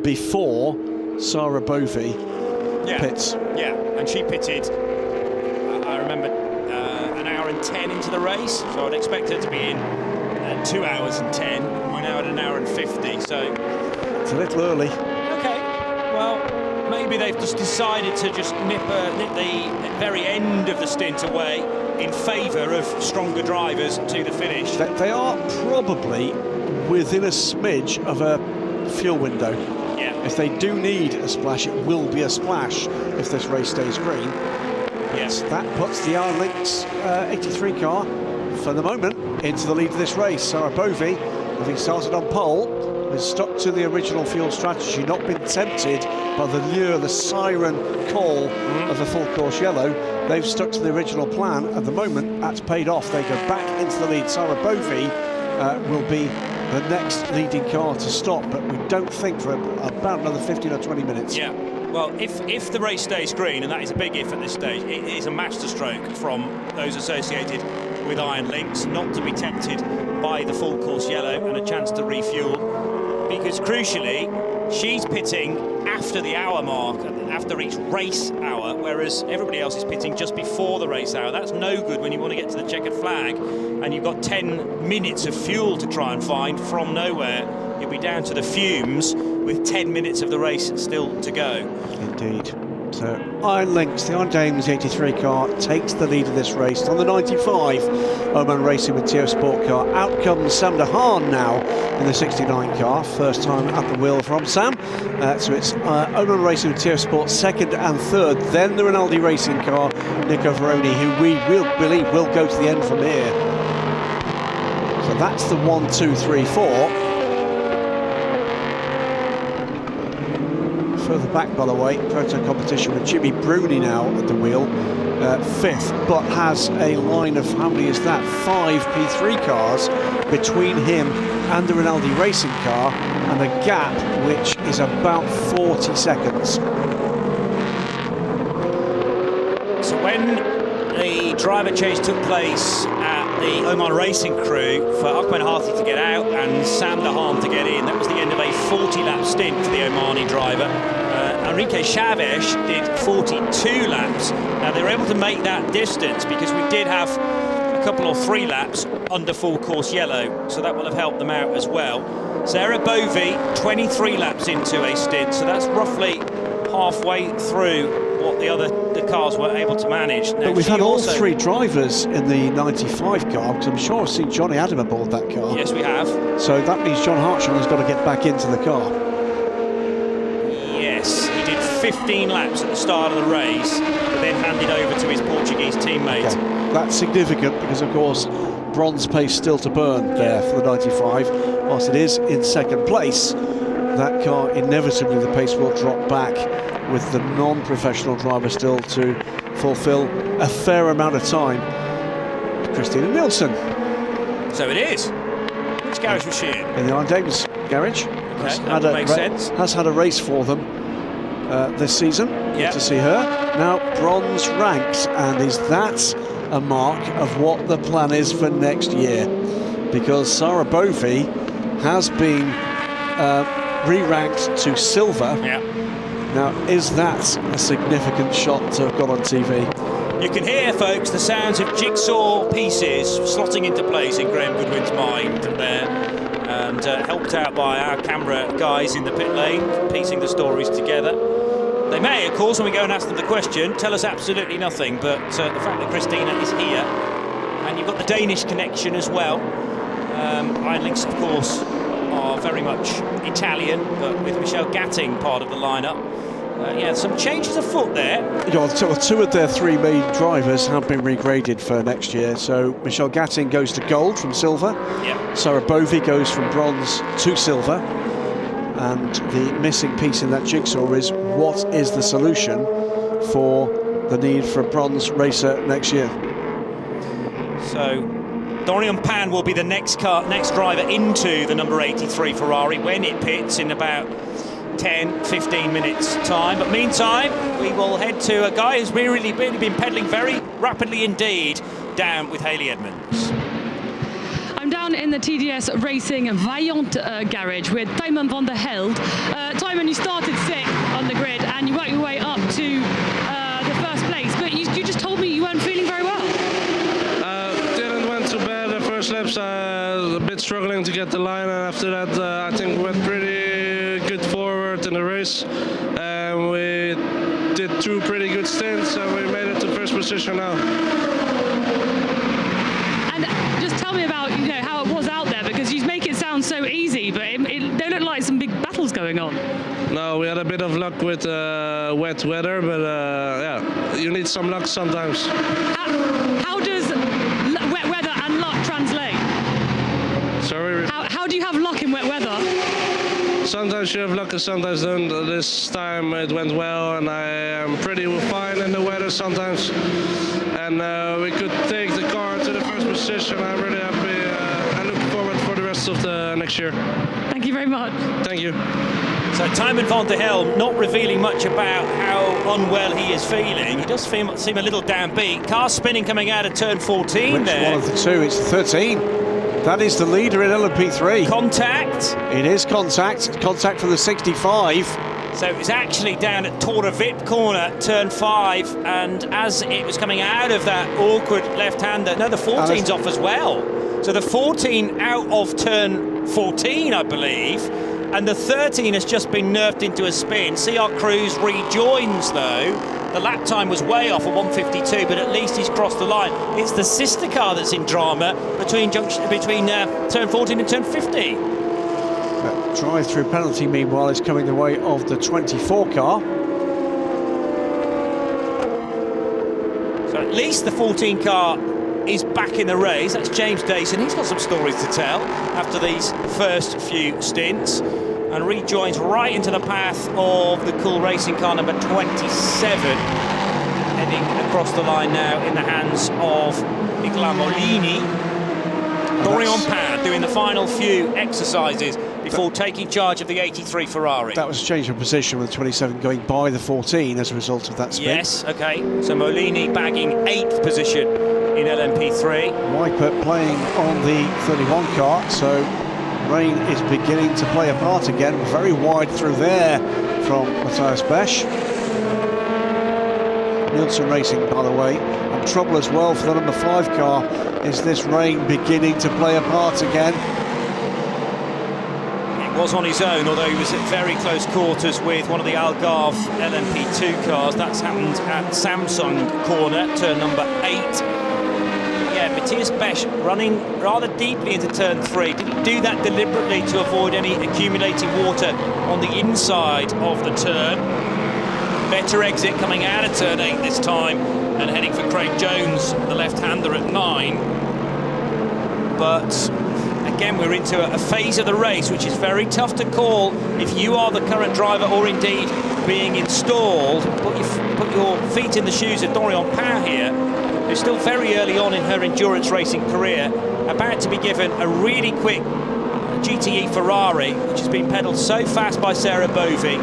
before Sarah Bovy pits. Yeah, and she pitted, I remember, and 10 into the race, so I'd expect her to be in 2 hours and 10. We're now at 1 hour and 50, so... It's a little early. Okay, well, maybe they've just decided to just nip the very end of the stint away in favour of stronger drivers to the finish. They are probably within a smidge of a fuel window. Yeah. If they do need a splash, it will be a splash if this race stays green. Yes. That puts the Iron Lynx 83 car, for the moment, into the lead of this race. Sarah Bovey, having started on pole, has stuck to the original fuel strategy, not been tempted by the lure, the siren call of the full course yellow. They've stuck to the original plan. At the moment, that's paid off. They go back into the lead. Sarah Bovey will be the next leading car to stop, but we don't think for about another 15 or 20 minutes. Yeah. Well, if the race stays green, and that is a big if at this stage, it is a masterstroke from those associated with Iron Lynx not to be tempted by the full course yellow and a chance to refuel, because crucially she's pitting after the hour mark, after each race hour, whereas everybody else is pitting just before the race hour. That's no good when you want to get to the checkered flag and you've got 10 minutes of fuel to try and find from nowhere. You'll be down to the fumes with 10 minutes of the race still to go. Indeed. So Iron Lynx, the Iron Dames 83 car, takes the lead of this race on the 95 Oman Racing with Teo Sport car. Out comes Sam de Haan now in the 69 car, first time at the wheel from Sam. So it's Oman Racing with Teo Sport second and third, then the Rinaldi Racing car, Nico Veroni, who we will believe will go to the end from here. So that's the 1, 2, 3, 4. Further back, by the way, proto competition with Jimmy Bruni now at the wheel, fifth, but has a line of, how many is that? 5 P3 cars between him and the Rinaldi Racing car, and a gap which is about 40 seconds. So when the driver change took place at the Oman Racing crew for Ahmed Hathi to get out and Sam de Haan to get in, that was the end of a 40-lap stint for the Omani driver. Enrique Chavez did 42 laps. Now they were able to make that distance because we did have a couple or 3 laps under full course yellow, so that will have helped them out as well. Sarah Bovey, 23 laps into a stint, so that's roughly halfway through what the cars were able to manage. Now, but we've had all 3 drivers in the 95 car, because I'm sure I've seen Johnny Adam aboard that car. Yes, we have. So that means John Hartshall has got to get back into the car. Yes, he did 15 laps at the start of the race, but then handed over to his Portuguese teammate. Okay. That's significant because, of course, bronze pace still to burn there for the 95. Whilst it is in second place, that car, inevitably the pace will drop back with the non-professional driver still to fulfill a fair amount of time. Christina Nielsen. So it is. Which garage was she in? In the Iron Dames garage. Okay, that makes sense. Has had a race for them this season. Good to see her. Now bronze ranked, and is that a mark of what the plan is for next year? Because Sarah Bovey has been re-ranked to silver. Yeah. Now, is that a significant shot to have got on TV? You can hear, folks, the sounds of jigsaw pieces slotting into place in Graham Goodwin's mind there, and helped out by our camera guys in the pit lane, piecing the stories together. They may, of course, when we go and ask them the question, tell us absolutely nothing, but the fact that Christina is here, and you've got the Danish connection as well. Iron Lynx, of course, are very much Italian, but with Michelle Gatting part of the lineup. Yeah, some changes afoot there. Yeah, so 2 of their 3 main drivers have been regraded for next year. So Michelle Gatting goes to gold from silver. Yeah. Sarah Bovey goes from bronze to silver. And the missing piece in that jigsaw is, what is the solution for the need for a bronze racer next year? So Dorian Pan will be the next driver into the number 83 Ferrari when it pits in about 10-15 minutes time. But meantime, we will head to a guy who's really been pedalling very rapidly indeed, down with Hayley Edmonds. I'm down in the TDS Racing Vaillant garage with Tymon van der Held. Tymon, you started 6th on the grid and you worked your way up to the first place, but you just told me you weren't feeling very well. struggling to get the line, and after that, I think we went pretty good forward in the race, and we did 2 pretty good stints, and we made it to first position now. And just tell me about how it was out there, because you make it sound so easy, but they look like some big battles going on. No, we had a bit of luck with wet weather, but yeah, you need some luck sometimes. How does wet weather and luck translate? Sorry? How do you have luck in wet weather? Sometimes you have luck and sometimes don't. This time it went well, and I am pretty fine in the weather sometimes. And we could take the car to the first position. I'm really happy and looking forward for the rest of the next year. Thank you very much. Thank you. So Tijmen van der Helm not revealing much about how unwell he is feeling. He does seem a little downbeat. Car spinning coming out of turn 14 Which there. one of the two? It's 13. That is the leader in LMP3. Contact. It is contact. Contact from the 65. So it was actually down at Tora Vip corner, turn 5, and as it was coming out of that awkward left-hander, no, the 14's off as well. So the 14 out of turn 14, I believe, and the 13 has just been nerfed into a spin. CR Cruz rejoins, though. The lap time was way off at 1:52, but at least he's crossed the line. It's the sister car that's in drama between turn 14 and turn 50. That drive-through penalty, meanwhile, is coming the way of the 24 car. So at least the 14 car is back in the race. That's James Dayson. He's got some stories to tell after these first few stints, and rejoins right into the path of the Cool Racing car number 27, heading across the line now in the hands of Nicola Molini. Dorian Pan doing the final few exercises before taking charge of the 83 Ferrari. That was a change of position with 27 going by the 14 as a result of that spin. Yes, okay. So Molini bagging 8th position in LMP3. Weipert playing on the 31 car, so rain is beginning to play a part again. Very wide through there from Matthias Besch. Nielsen Racing, by the way, and trouble as well for the number 5 car is this rain beginning to play a part again. It was on his own, although he was at very close quarters with one of the Algarve LMP2 cars. That's happened at Samsung corner, turn number 8. Yeah, Matthias Besch running rather deeply into turn 3. Did he do that deliberately to avoid any accumulating water on the inside of the turn? Better exit coming out of turn 8 this time, and heading for Craig Jones, the left-hander, at 9. But again, we're into a phase of the race which is very tough to call if you are the current driver or indeed being installed. Put your feet in the shoes of Dorian Pan here, who's still very early on in her endurance racing career, about to be given a really quick GTE Ferrari, which has been pedalled so fast by Sarah Bovey.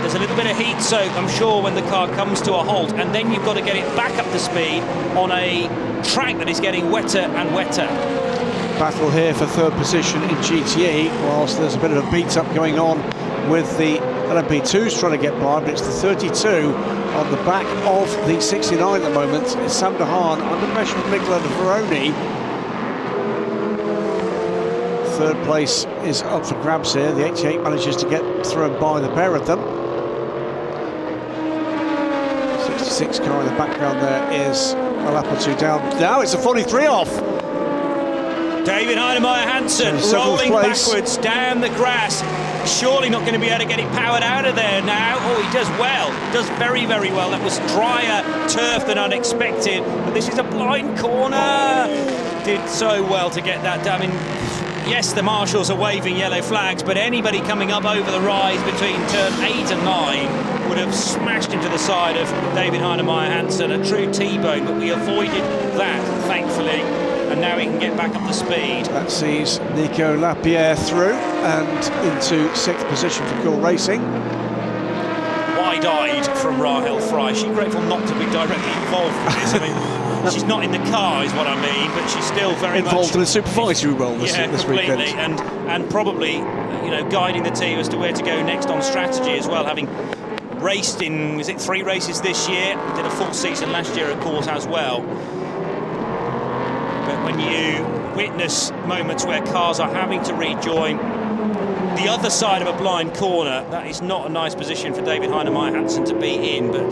There's a little bit of heat soak, I'm sure, when the car comes to a halt, and then you've got to get it back up to speed on a track that is getting wetter and wetter. Battle here for 3rd position in GTE, whilst there's a bit of a beat-up going on with the LMP2s trying to get by, but it's the 32 on the back of the 69 at the moment. It's Sam de Haan under pressure from Nicola de Veroni. 3rd place is up for grabs here. The 88 manages to get through and by the pair of them. 66 car in the background there is a lap or two down. Now it's a 43 off. David Heinemeier Hansen rolling backwards down the grass. Surely not going to be able to get it powered out of there now. Oh, he does well. Does very, very well. That was drier turf than unexpected. But this is a blind corner. Did so well to get that done. I mean, yes, the marshals are waving yellow flags, but anybody coming up over the rise between turn 8 and 9 would have smashed into the side of David Heinemeier Hansen. A true T-bone, but we avoided that, thankfully. And now he can get back up to speed. That sees Nico Lapierre through and into 6th position for Cool Racing. Wide-eyed from Rahel Fry. She's grateful not to be directly involved with this. I mean, she's not in the car, is what I mean, but she's still very involved much in a supervisory role this completely, weekend. and probably, you know, guiding the team as to where to go next on strategy as well, having raced in, is it 3 races this year? Did a full season last year, of course, as well. But when you witness moments where cars are having to rejoin the other side of a blind corner. That is not a nice position for David Heinemeier-Hansen to be in, but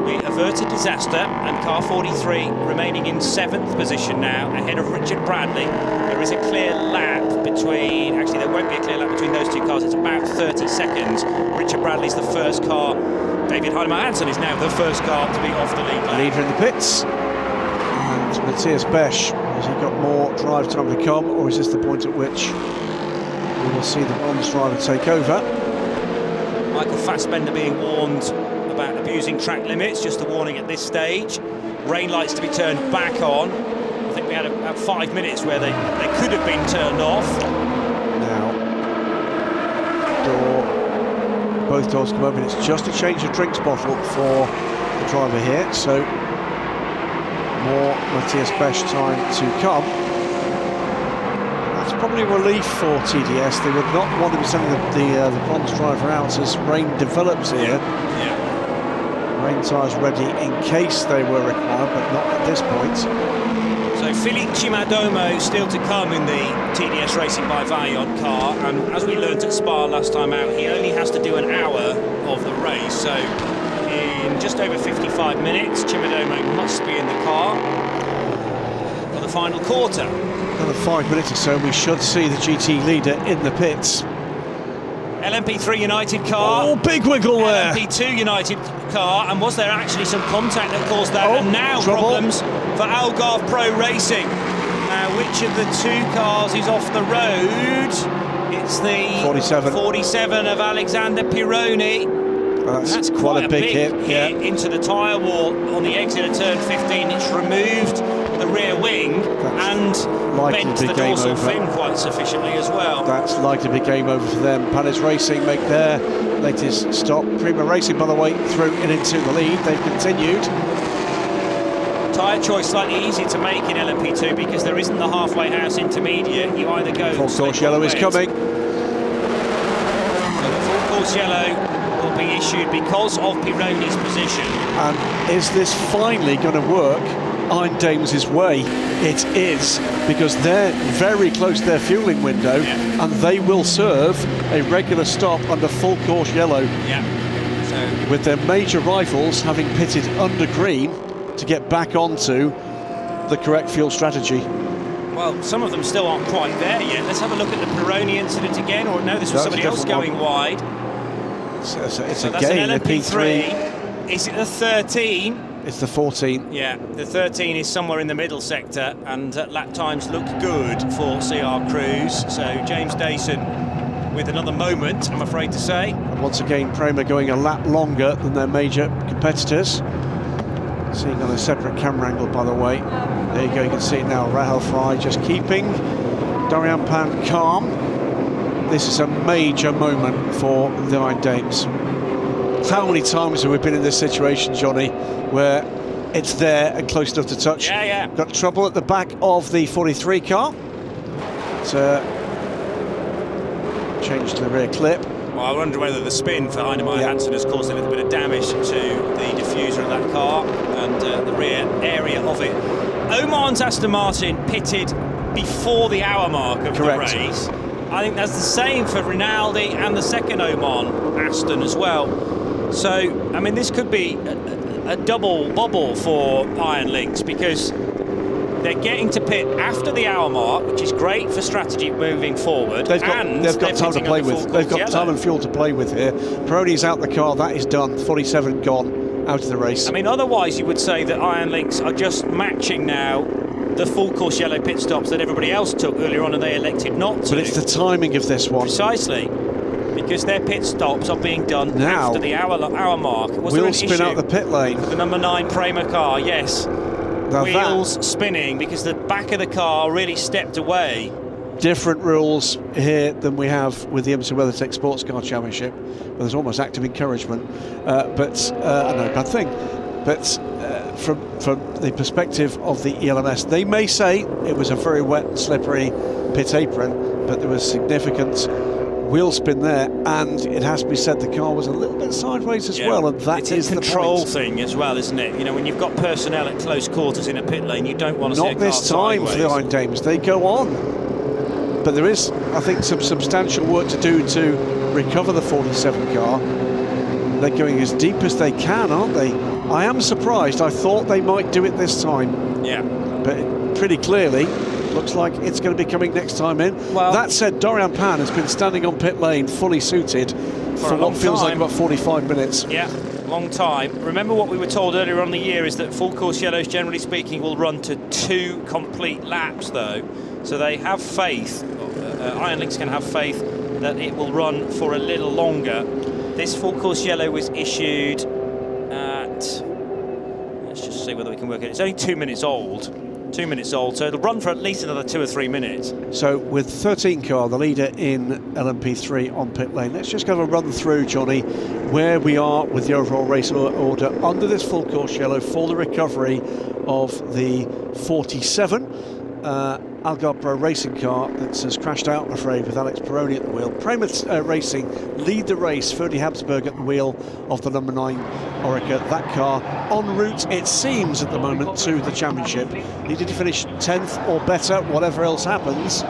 we averted disaster, and car 43 remaining in 7th position now, ahead of Richard Bradley. There is a clear lap between, actually there won't be a clear lap between those two cars, it's about 30 seconds. Richard Bradley's the first car, David Heinemeier-Hansen is now the first car to be off the lead lap. Leader in the pits, and Matthias Besch. Has he got more drive time to come, or is this the point at which we will see the bronze driver take over? Michael Fassbender being warned about abusing track limits, just a warning at this stage. Rain lights to be turned back on. I think we had about 5 minutes where they could have been turned off. Now, both doors come open. It's just a change of drinks bottle for the driver here, so more Matthias Besch time to come. That's probably a relief for TDS. They would not want to be sending the bronze driver out as rain develops here. Yeah. Rain tyres ready in case they were required, but not at this point. So Philippe Cimadomo still to come in the TDS Racing by Vaillant car, and as we learnt at Spa last time out, he only has to do an hour of the race, so in just over 55 minutes, Cimadomo must be in the car for the final quarter. Another 5 minutes or so, we should see the GT leader in the pits. LMP3 United car. Oh, big wiggle there. LMP2 United car, and was there actually some contact that caused that? Oh, and now trouble. Problems for Algarve Pro Racing. Now, which of the two cars is off the road? It's the 47 of Alexander Pironi. That's quite a big hit into the tyre wall on the exit of turn 15. It's removed the rear wing and bent the dorsal fin quite sufficiently as well. That's likely to be game over for them. Panis Racing make their latest stop. Prima Racing, by the way, through and into the lead. They've continued. Tyre choice slightly easier to make in LMP2 because there isn't the halfway house intermediate. You either go... Full course yellow is coming. So the full course yellow will be issued because of Pironi's position. And is this finally going to work Iron Dames' way? It is, because they're very close to their fueling window, and they will serve a regular stop under full course yellow. Yeah. So with their major rivals having pitted under green to get back onto the correct fuel strategy. Well, some of them still aren't quite there yet. Let's have a look at the Pironi incident again, or no, this was somebody else going wide. So it's so again an a P3. Is it the 13? It's the 14. Yeah, the 13 is somewhere in the middle sector, and lap times look good for CR Cruise. So James Dayson with another moment, I'm afraid to say. And once again, Prema going a lap longer than their major competitors. Seeing on a separate camera angle, by the way. There you go, you can see it now. Rahel Fry just keeping Dorian Pan calm. This is a major moment for the Iron Dames. How many times have we been in this situation, Johnny, where it's there and close enough to touch? Yeah. Got trouble at the back of the 43 car. Changed to the rear clip. Well, I wonder whether the spin for Heinemeier-Hansen has caused a little bit of damage to the diffuser of that car and the rear area of it. Oman's Aston Martin pitted before the hour mark of the race. I think that's the same for Rinaldi and the second Oman Aston as well. So, I mean, this could be a double bubble for Iron Lynx, because they're getting to pit after the hour mark, which is great for strategy moving forward. They've got time to play with. They've got time and fuel to play with here. Pironi's out the car, that is done. 47 gone, out of the race. I mean, otherwise you would say that Iron Lynx are just matching now the full course yellow pit stops that everybody else took earlier on and they elected not to. But it's the timing of this one. Precisely. Because their pit stops are being done now after the hour mark. We'll spin out the pit lane. The number 9 Prema car, yes. Now wheels spinning because the back of the car really stepped away. Different rules here than we have with the Emerson WeatherTech Sports Car Championship, where there's almost active encouragement, but no bad thing. But from the perspective of the ELMS, they may say it was a very wet and slippery pit apron, but there was significant wheel spin there, and it has to be said the car was a little bit sideways as well, and that is the control the point. thing as well, isn't it? You know, when you've got personnel at close quarters in a pit lane, you don't want to see a Not car this time sideways. for the Iron Dames. They go on, but there is, I think, some substantial work to do to recover the 47 car. They're going as deep as they can, aren't they? I am surprised. I thought they might do it this time. Yeah. But pretty clearly, looks like it's going to be coming next time in. Well, that said, Dorian Pan has been standing on pit lane fully suited for what feels like about 45 minutes. Yeah, long time. Remember what we were told earlier on in the year is that full course yellows, generally speaking, will run to 2 complete laps, though. So they have faith, Iron Lynx can have faith that it will run for a little longer. This full course yellow was issued at, let's just see whether we can work it. It's only 2 minutes old. 2 minutes old, so it'll run for at least another 2 or 3 minutes. So with 13 car, the leader in LMP3 on pit lane, let's just go a run through, Johnny, where we are with the overall race order under this full course yellow for the recovery of the 47 Algarve Pro racing car that has crashed out, I'm afraid, with Alex Peroni at the wheel. Primus Racing lead the race, Ferdy Habsburg at the wheel of the number 9 Orica. That car en route, it seems at the moment, to the championship. Needed to finish 10th or better, whatever else happens.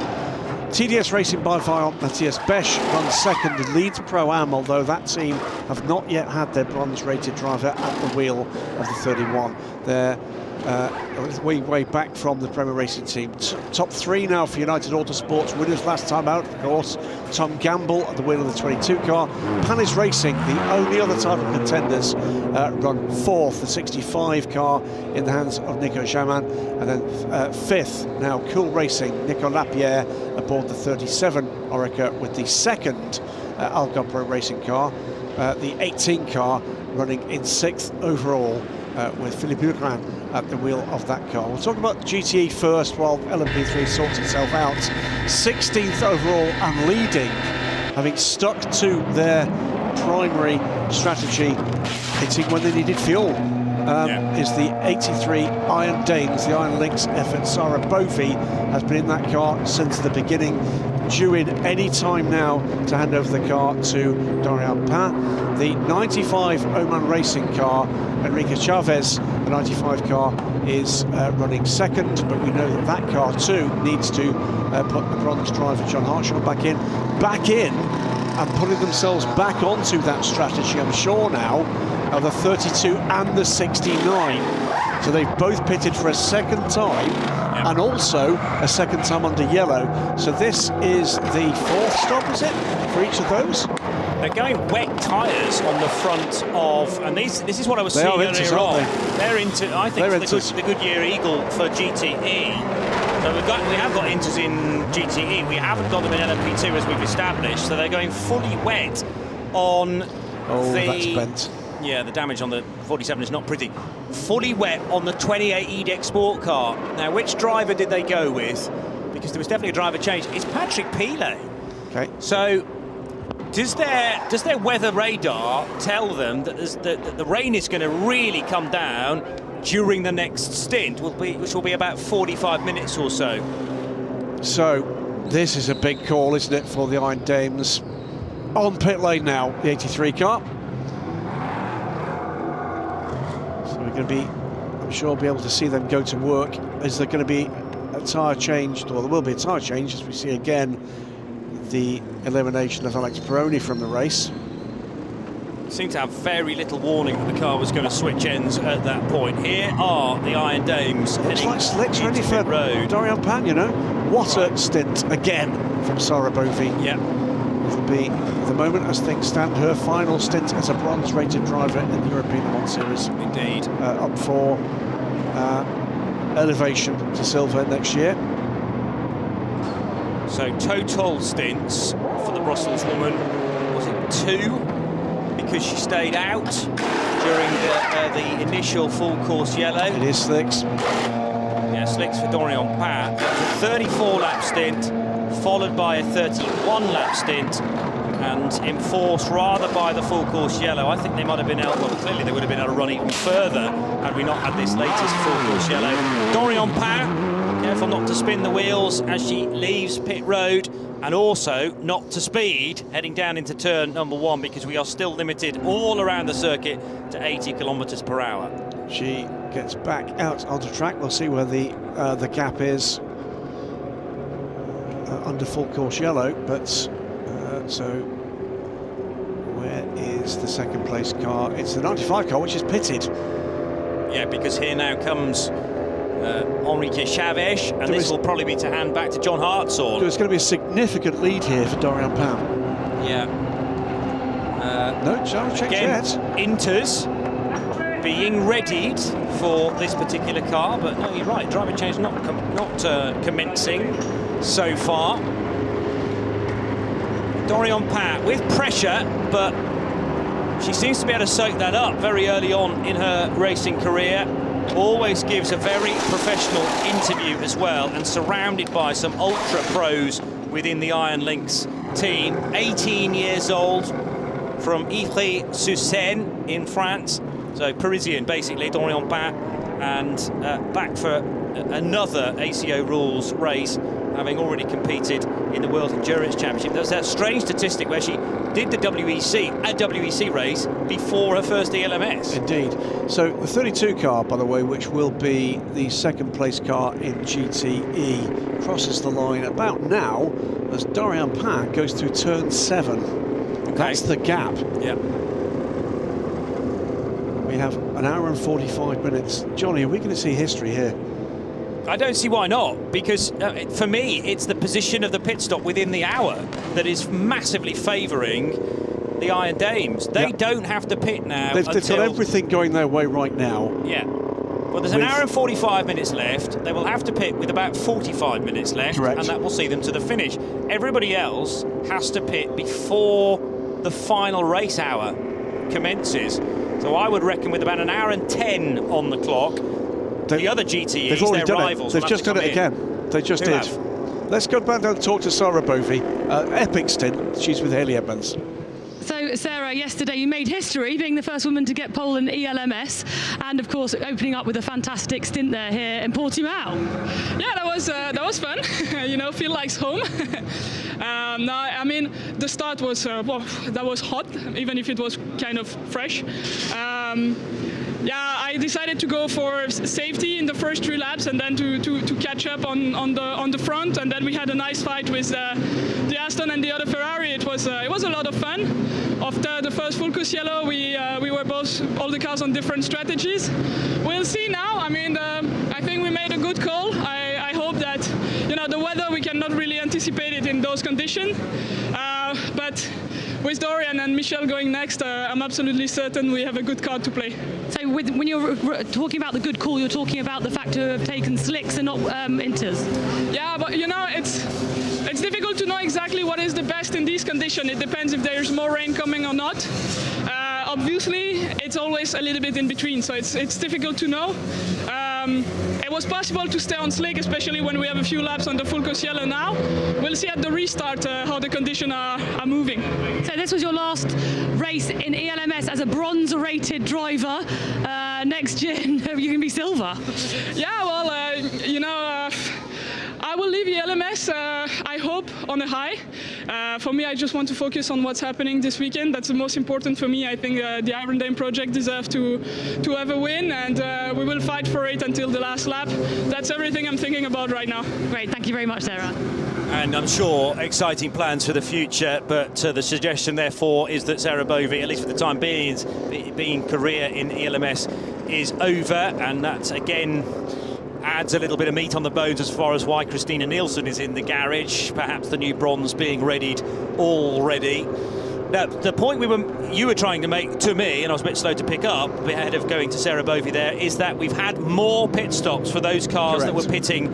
TDS Racing by far, Matthias Besch runs second and leads Pro-Am, although that team have not yet had their bronze-rated driver at the wheel of the 31. They're way back from the Premier Racing team. Top 3 now for United Autosports. Winners last time out, of course, Tom Gamble at the wheel of the 22 car. Panis Racing, the only other title contenders, run 4th, the 65 car in the hands of Nico Jamin. And then 5th, now Cool Racing, Nico Lapierre aboard the 37 Orica with the 2nd Algarve Pro racing car. The 18 car running in 6th overall, with Philippe Hurgrin at the wheel of that car. We'll talk about GTE first while LMP3 sorts itself out. 16th overall and leading, having stuck to their primary strategy, hitting when they needed fuel, is the 83 Iron Dames, the Iron Lynx effort. Sarah Bovey has been in that car since the beginning, due in any time now to hand over the car to Dorian Pan. The 95 Oman Racing car, Enrique Chavez, the 95 car, is running second, but we know that that car too needs to put the bronze driver John Hartshaw back in, and putting themselves back onto that strategy, I'm sure now, of the 32 and the 69. So they've both pitted for a second time, and also a second time under yellow. So this is the 4th stop, is it, for each of those? They're going wet tyres on the front of, and this is what I was seeing earlier on. They're into, I think, the Goodyear Eagle for GTE. So we have got Inters in GTE. We haven't got them in LMP2 as we've established. So they're going fully wet on that's bent. Yeah, the damage on the 47 is not pretty. Fully wet on the 28 EDEC Sport car. Now, which driver did they go with? Because there was definitely a driver change. It's Patrick Pilet. Okay. So, does their weather radar tell them that the rain is going to really come down during the next stint, which will be about 45 minutes or so? So, this is a big call, isn't it, for the Iron Dames? On pit lane now, the 83 car. So we're going to be, I'm sure, be able to see them go to work. Is there going to be a tyre change? Well, there will be a tyre change, as we see again the elimination of Alex Peroni from the race. Seemed to have very little warning that the car was going to switch ends at that point. Here are the Iron Dames. Looks like slicks ready for Dorian Pan, you know. What a stint again from Sarah Bovey. Yeah. It'll be, at the moment as things stand, her final stint as a bronze-rated driver in the European Le Mans Series. Indeed. Up for elevation to silver next year. So total stints for the Brussels woman, was it 2? Because she stayed out during the initial full course yellow. It is slicks. Yeah, slicks for Dorian Pan. That was a 34-lap stint, followed by a 31-lap stint, and enforced rather by the full course yellow. I think they might have been able, well, clearly they would have been able to run even further had we not had this latest full course yellow. Dorian Pan Careful not to spin the wheels as she leaves pit road, and also not to speed heading down into turn number 1, because we are still limited all around the circuit to 80 kilometres per hour. She gets back out onto track. We'll see where the gap is under full course yellow, but so where is the second place car? It's the 95 car, which is pitted. Yeah, because here now comes Enrique Chavez, and this will probably be to hand back to John Hartshorn. There's going to be a significant lead here for Dorian Pan. Yeah. No, Charles checks yet. Inters being readied for this particular car, but no, you're right, driving change not commencing so far. Dorian Pan with pressure, but she seems to be able to soak that up very early on in her racing career. Always gives a very professional interview as well, and surrounded by some ultra pros within the Iron Lynx team. 18 years old, from Ivry-sur-Seine in France, so Parisian basically, Dorian Pan, and back for another ACO rules race, having already competed in the World Endurance Championship. There's that strange statistic where she did the WEC race before her first ELMS. Indeed. So the 32 car, by the way, which will be the second place car in GTE, crosses the line about now as Dorian Pan goes through turn 7. Okay. That's the gap. Yeah. We have an hour and 45 minutes. Johnny, are we going to see history here? I don't see why not, because for me, it's the position of the pit stop within the hour that is massively favouring the Iron Dames. They don't have to pit now. They've got everything going their way right now. Yeah. Well, there's an hour and 45 minutes left. They will have to pit with about 45 minutes left. Correct. And that will see them to the finish. Everybody else has to pit before the final race hour commences. So I would reckon with about an hour and 10 on the clock, the other GTEs, their rivals, they've just done it again. They just did. Let's go back and talk to Sarah Bovey. Epic stint. She's with LFMANS. So, Sarah, yesterday you made history, being the first woman to get pole in ELMS, and of course opening up with a fantastic stint there here in Portimao. Yeah, that was fun. You know, feel like home. No, I mean the start was that was hot, even if it was kind of fresh. Yeah, I decided to go for safety in the first 3 laps, and then to catch up on the front, and then we had a nice fight with the Aston and the other Ferrari. It was a lot of fun. After the first full course yellow, we were all the cars on different strategies. We'll see now. I mean, I think we made a good call. I hope that, you know, the weather, we cannot really anticipate it in those conditions, but with Dorian and Michel going next, I'm absolutely certain we have a good card to play. So when you're talking about the good call, you're talking about the fact to have taken slicks and not inters. Yeah, but you know, it's difficult to know exactly what is the best in these conditions. It depends if there's more rain coming or not. Obviously, it's always a little bit in between, so it's difficult to know. It was possible to stay on slick, especially when we have a few laps on the full course yellow now. We'll see at the restart how the conditions are moving. So this was your last race in ELMS as a bronze-rated driver. Next year, you can be silver. Yeah, well, you know, I will leave ELMS, I hope, on a high. For me, I just want to focus on what's happening this weekend. That's the most important for me. I think the Iron Dame project deserves to have a win, and we will fight for it until the last lap. That's everything I'm thinking about right now. Great, thank you very much, Sarah. And I'm sure exciting plans for the future, but the suggestion, therefore, is that Sarah Bovey, at least for the time being career in ELMS, is over, and that, again, adds a little bit of meat on the bones as far as why Christina Nielsen is in the garage, perhaps the new bronze being readied already. Now, the point you were trying to make to me, and I was a bit slow to pick up ahead of going to Sarah Bovey there, is that we've had more pit stops for those cars that were pitting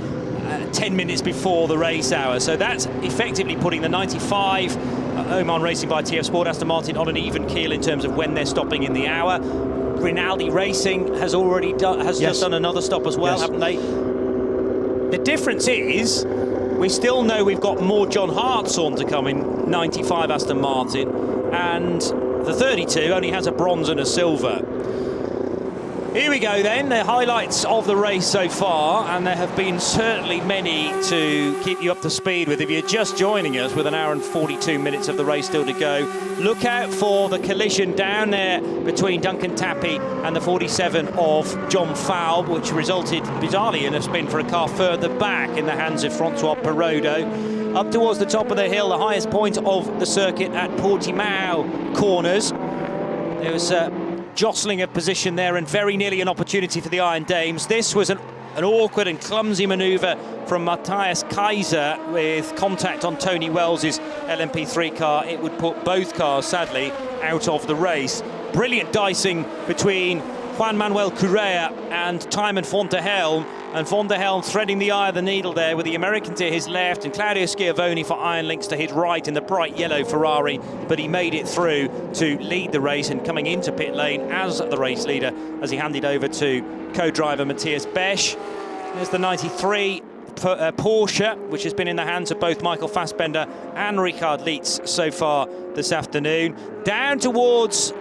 10 minutes before the race hour. So that's effectively putting the 95 Oman Racing by TF Sport Aston Martin on an even keel in terms of when they're stopping in the hour. Rinaldi Racing has already just done another stop as well, haven't they? The difference is we still know we've got more John Hartshorn to come in 95 Aston Martin, and the 32 only has a bronze and a silver. Here we go then, the highlights of the race so far, and there have been certainly many to keep you up to speed with. If you're just joining us with an hour and 42 minutes of the race still to go, look out for the collision down there between Duncan Tappy and the 47 of John Falb, which resulted bizarrely in a spin for a car further back in the hands of Francois Perrodo. Up towards the top of the hill, the highest point of the circuit at Portimao corners. There was jostling of position there and very nearly an opportunity for the Iron Dames. This was an awkward and clumsy manoeuvre from Matthias Kaiser with contact on Tony Wells's LMP3 car. It would put both cars, sadly, out of the race. Brilliant dicing between Juan Manuel Correa and Tymon van der Helm, and van der Helm threading the eye of the needle there with the American to his left and Claudio Schiavone for Iron Links to his right in the bright yellow Ferrari, but he made it through to lead the race and coming into pit lane as the race leader as he handed over to co-driver Matthias Besch. There's the 93 Porsche, which has been in the hands of both Michael Fassbender and Richard Lietz so far this afternoon. Down towards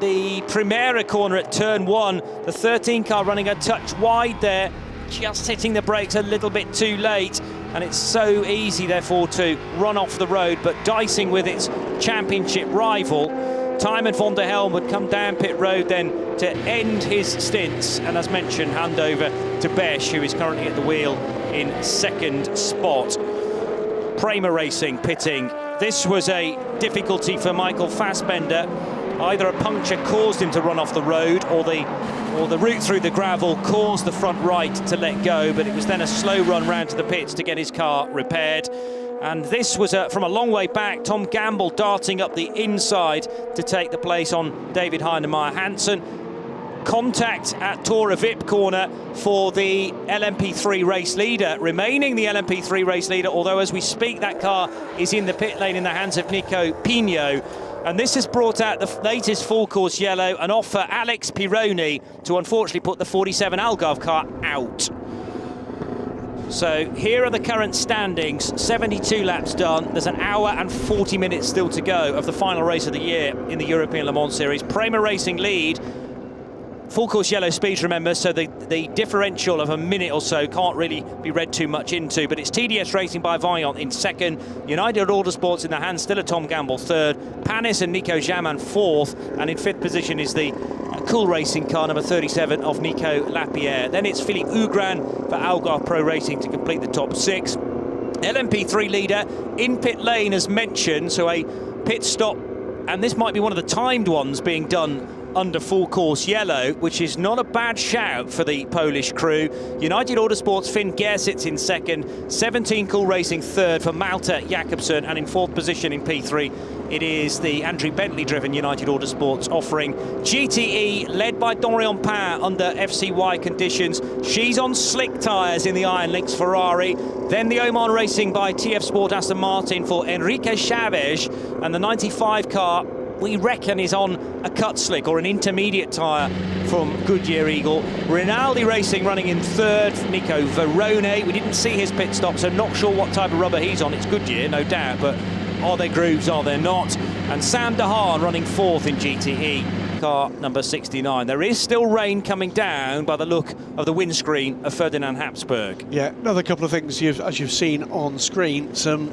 the Primera corner at turn 1, the 13 car running a touch wide there, just hitting the brakes a little bit too late, and it's so easy therefore to run off the road, but dicing with its championship rival. Tymon van der Helm would come down pit road then to end his stints, and as mentioned, hand over to Besch, who is currently at the wheel in second spot. Prema Racing pitting. This was a difficulty for Michael Fassbender. Either a puncture caused him to run off the road, or the route through the gravel caused the front right to let go, but it was then a slow run round to the pits to get his car repaired. And this was from a long way back, Tom Gamble darting up the inside to take the place on David Heinemeier Hansen. Contact at Tora Vip corner for the LMP3 race leader, remaining the LMP3 race leader, although as we speak that car is in the pit lane in the hands of Nico Pino. And this has brought out the latest full course yellow and offer Alex Pironi to unfortunately put the 47 Algarve car out. So here are the current standings, 72 laps done. There's an hour and 40 minutes still to go of the final race of the year in the European Le Mans Series. Prema Racing lead. Full course yellow speeds, remember, so the differential of a minute or so can't really be read too much into, but it's TDS Racing by Vaillant in second, United Autosports in the hands still of Tom Gamble third, Panis and Nico Jamin fourth, and in fifth position is the Cool Racing car number 37 of Nico Lapierre. Then it's Philippe Ugran for Algarve Pro Racing to complete the top six. LMP3 leader in pit lane as mentioned, so a pit stop, and this might be one of the timed ones being done under full course yellow, which is not a bad shout for the Polish crew. United Autosports Finn Gersitz in second, 17 Cool Racing third for Malte Jakobsen, and in fourth position in P3 it is the Andrew Bentley driven United Autosports offering GTE led by Dorian Pain under FCY conditions. She's on slick tyres in the Iron Links Ferrari. Then the Oman Racing by TF Sport Aston Martin for Enrique Chavez, and the 95 car we reckon is on a cut slick or an intermediate tyre from Goodyear Eagle. Rinaldi Racing running in third, Nico Verone. We didn't see his pit stop, so not sure what type of rubber he's on. It's Goodyear, no doubt, but are there grooves, are there not? And Sam Dehaan running fourth in GTE, car number 69. There is still rain coming down by the look of the windscreen of Ferdinand Habsburg. Yeah, another couple of things, as you've seen on screen, some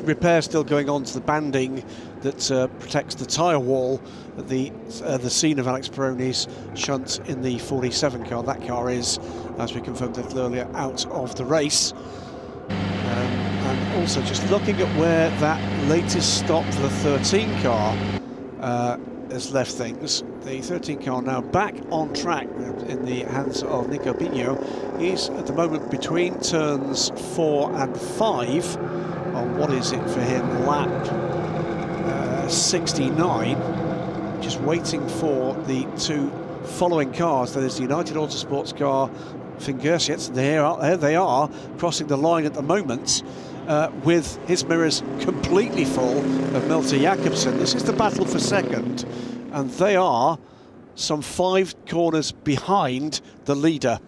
repairs still going on to the banding that protects the tyre wall at the scene of Alex Pironi's shunt in the 47 car. That car is, as we confirmed a little earlier, out of the race. And also just looking at where that latest stop for the 13 car has left things. The 13 car now back on track in the hands of Nico Pino. He's at the moment between turns 4 and 5 on what is it for him, lap 69, just waiting for the two following cars. That is the United Autosports car, Finn Gersitz. There they are, crossing the line at the moment, with his mirrors completely full of Malte Jakobsen. This is the battle for second, and they are some 5 corners behind the leader.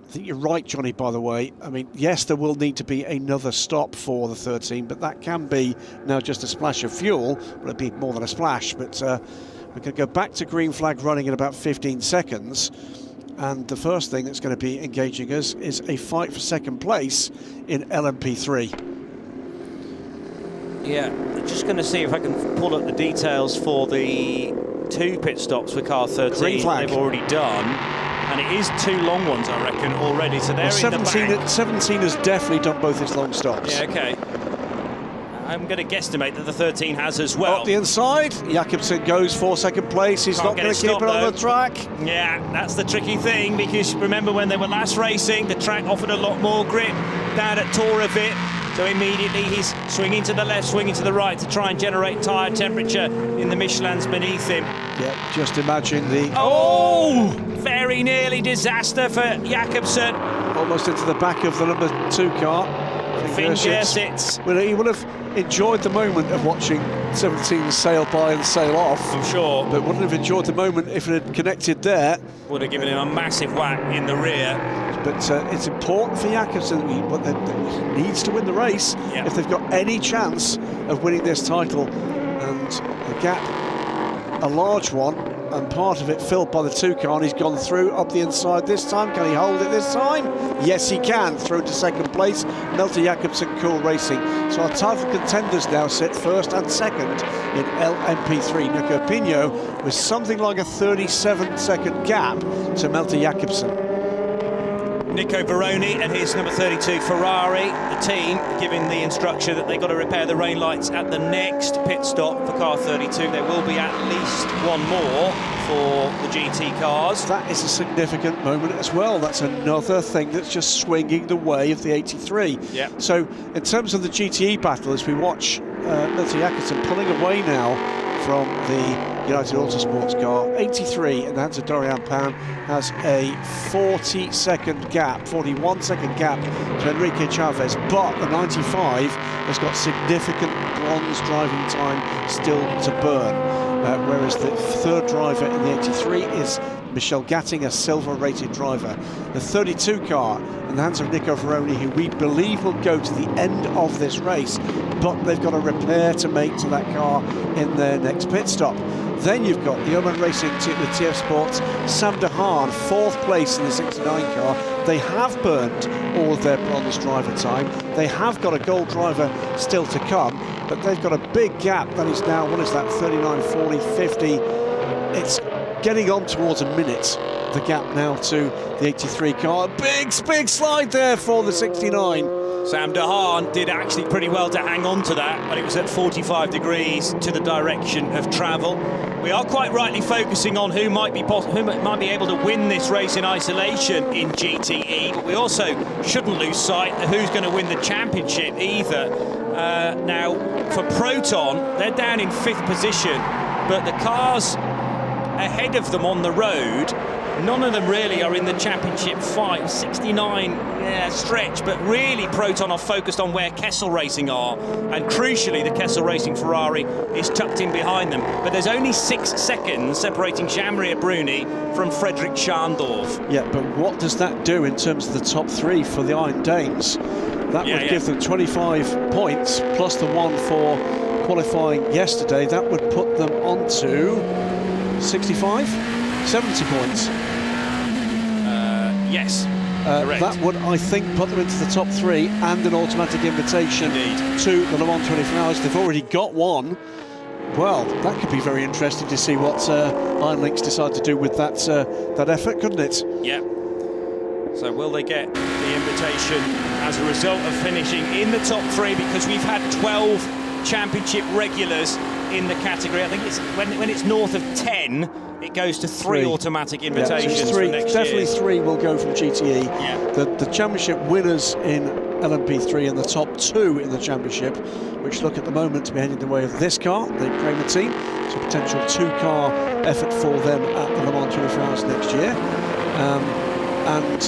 I think you're right, Johnny, by the way. I mean, yes, there will need to be another stop for the 13, but that can be now just a splash of fuel. Well, it'd be more than a splash, but We're going to go back to green flag running in about 15 seconds. And the first thing that's going to be engaging us is a fight for second place in LMP3. Yeah, just going to see if I can pull up the details for the 2 pit stops for car 13 they've already done. And it is 2 long ones, I reckon, already. So they're in the back. 17 has definitely done both his long stops. Yeah, okay. I'm going to guesstimate that the 13 has as well. Up the inside, Jakobsen goes for second place. He's not going to keep it on the track. Yeah, that's the tricky thing, because remember when they were last racing, the track offered a lot more grip down at Toravit. So immediately he's swinging to the left, swinging to the right to try and generate tyre temperature in the Michelins beneath him. Yeah, just imagine the... Oh! Very nearly disaster for Jakobsen. Almost into the back of the number 2 car. Fingersits. Well, he would have enjoyed the moment of watching 17 sail by and sail off. I'm sure. But wouldn't have enjoyed the moment if it had connected there. Would have given him a massive whack in the rear. But it's important for Jakobsen. He needs to win the race if they've got any chance of winning this title. And the gap, a large one, and part of it filled by the 2 car, and he's gone through up the inside this time. Can he hold it this time? Yes, he can. Through to second place. Melter Jakobsen, Cool Racing. So our title contenders now sit first and second in LMP3. Nico Pino with something like a 37-second gap to Melter Jakobsen. Nico Baroni and his number 32 Ferrari, the team giving the instruction that they've got to repair the rain lights at the next pit stop for car 32. There will be at least one more for the GT cars. That is a significant moment as well. That's another thing that's just swinging the way of the 83. Yeah. So in terms of the GTE battle, as we watch Melter Jakobsen pulling away now from the United Autosports car, 83 in the hands of Dorian Pan has a 41-second gap to Enrique Chavez, but the 95 has got significant bronze driving time still to burn, whereas the third driver in the 83 is Michel Gatting, a silver-rated driver. The 32 car in the hands of Nico Veroni, who we believe will go to the end of this race, but they've got a repair to make to that car in their next pit stop. Then you've got the Oman Racing team with TF Sports, Sam de Haan, 4th place in the 69 car. They have burned all of their bronze driver time. They have got a gold driver still to come, but they've got a big gap. That is now, what is that, 39, 40, 50. It's getting on towards a minute, the gap now to the 83 car. Big slide there for the 69. Sam de Haan did actually pretty well to hang on to that, but it was at 45 degrees to the direction of travel. We are quite rightly focusing on who might be able to win this race in isolation in GTE, but we also shouldn't lose sight of who's going to win the championship either. Now, for Proton, they're down in 5th position, but the cars ahead of them on the road, none of them really are in the championship fight. 69 stretch, but really Proton are focused on where Kessel Racing are, and crucially the Kessel Racing Ferrari is tucked in behind them, but there's only 6 seconds separating Jean-Marie Bruni from Frederick Schandorf. Yeah, but what does that do in terms of the top 3 for the Iron Dames? That would give them 25 points plus the one for qualifying yesterday. That would put them onto 65, 70 points. Yes. Correct. That would, I think, put them into the top 3 and an automatic invitation to the Le Mans 24 Hours. They've already got one. Well, that could be very interesting to see what Iron Lynx decide to do with that effort, couldn't it? Yeah. So will they get the invitation as a result of finishing in the top 3? Because we've had 12 championship regulars in the category. I think it's when it's north of 10, it goes to 3 automatic invitations. So for next definitely year. 3 will go from GTE. Yeah. The championship winners in LMP3 and the top 2 in the championship, which look at the moment to be heading the way of this car, the Kramer team. So a potential 2-car effort for them at the Le Mans 24 Hours next year. And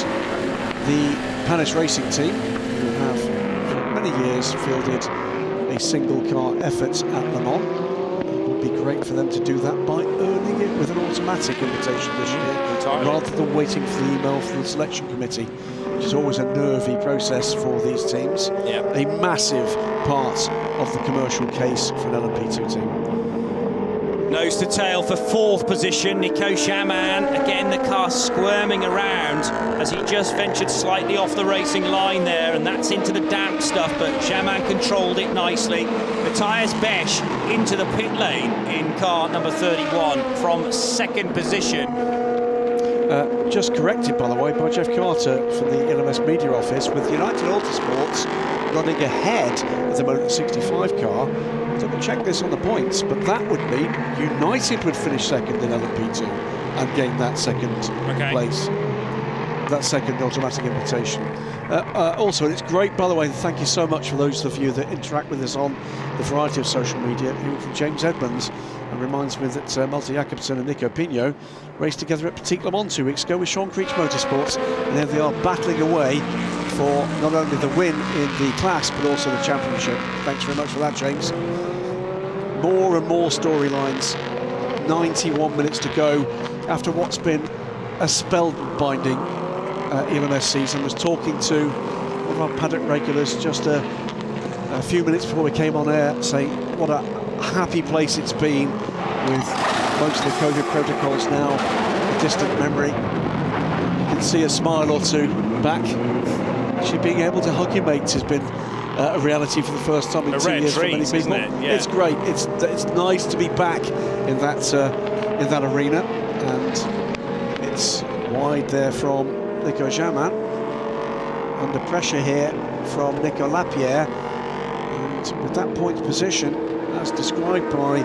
the Panis Racing team, who have for many years fielded a single-car effort at Le Mans. It would be great for them to do that by earning it with an automatic invitation this year, rather than waiting for the email from the selection committee, which is always a nervy process for these teams. Yeah. A massive part of the commercial case for an LMP2 team. Nose to tail for 4th position, Nico Jamin. Again, the car squirming around as he just ventured slightly off the racing line there, and that's into the damp stuff, but Jamin controlled it nicely. Matthias Besch into the pit lane in car number 31 from 2nd position. Just corrected, by the way, by Jeff Carter from the LMS media office, with United Autosports running ahead of the Motor 65 car. Double check this on the points, but that would mean United would finish 2nd in LMP2 and gain that 2nd place, that 2nd automatic invitation. Also, and it's great, by the way, thank you so much for those of you that interact with us on the variety of social media. From James Edmonds, and reminds me that Malte Jakobsen and Nico Pino raced together at Petit Le Mans 2 weeks ago with Sean Creech Motorsports, and there they are battling away for not only the win in the class but also the championship. Thanks very much for that, James. More and more storylines. 91 minutes to go after what's been a spellbinding ELMS season. I was talking to one of our paddock regulars just a few minutes before we came on air, saying what a happy place it's been, with most of the COVID protocols now a distant memory. You can see a smile or two back. Actually being able to hug your mates has been a reality for the first time in 2 years for many people. Yeah. It's great. It's nice to be back in that arena, and it's wide there from Nico Jamin. Under pressure here from Nico Lapierre, and with that point position, as described by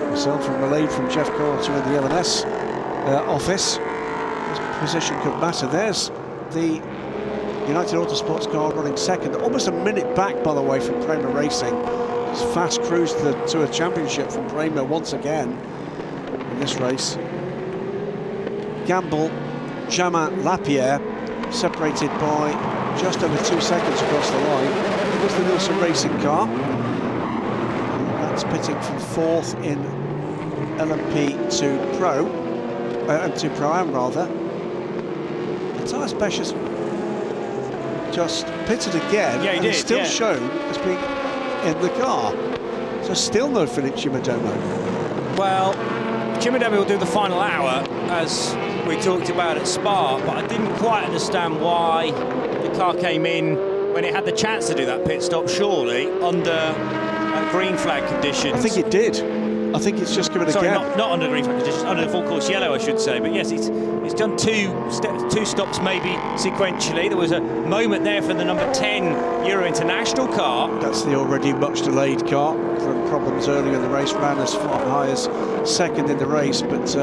myself and relayed from Jeff Carter in the LMS office, this position could matter. There's the United Autosports car running 2nd, almost a minute back, by the way, from Prema Racing. It's fast cruise to the Tour Championship from Prema once again in this race. Gamble, Jamin, Lapierre separated by just over 2 seconds across the line. It was the Nielsen Racing car. That's pitting from 4th in LMP2 Pro, M2 Pro-Am rather. Matthias Besch has just pitted again, yeah, he did, still shown as being in the car. So still no Philippe Chimodomo. Well, Chimodomo will do the final hour, as we talked about at Spa, but I didn't quite understand why the car came in when it had the chance to do that pit stop, surely, under green flag conditions. I think it did. I think it's just given Sorry, again. not under green flag conditions, under the full course yellow, I should say. But yes, it's done two stops maybe sequentially. There was a moment there for the number 10 Euro International car. That's the already much delayed car from problems earlier in the race. Ran as far high as 2nd in the race, but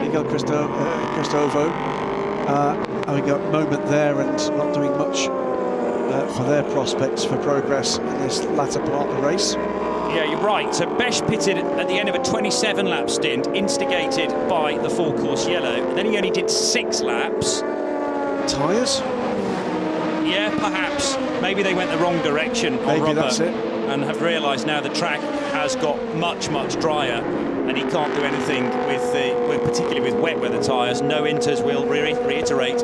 Miguel Cristovo having a moment there and not doing much for their prospects for progress in this latter part of the race. Yeah, you're right. So Besch pitted at the end of a 27-lap stint, instigated by the full course yellow. And then he only did 6 laps. Tyres? Yeah, perhaps. Maybe they went the wrong direction on rubber. That's it. And have realised now the track has got much drier, and he can't do anything with particularly with wet weather tyres. No inters will reiterate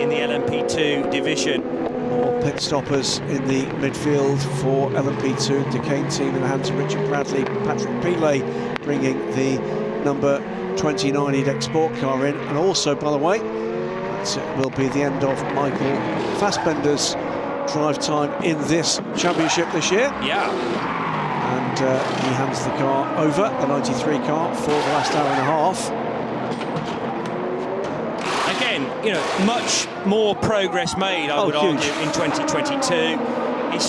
in the LMP2 division. More pit stoppers in the midfield for LMP2, Decane team in the hands of Richard Bradley. Patrick Pilet bringing the number 29 EDEX Sport car in. And also, by the way, that will be the end of Michael Fassbender's drive time in this championship this year. Yeah. And he hands the car over, the 93 car, for the last hour and a half. Again, you know, much more progress made, I would argue, in 2022. There's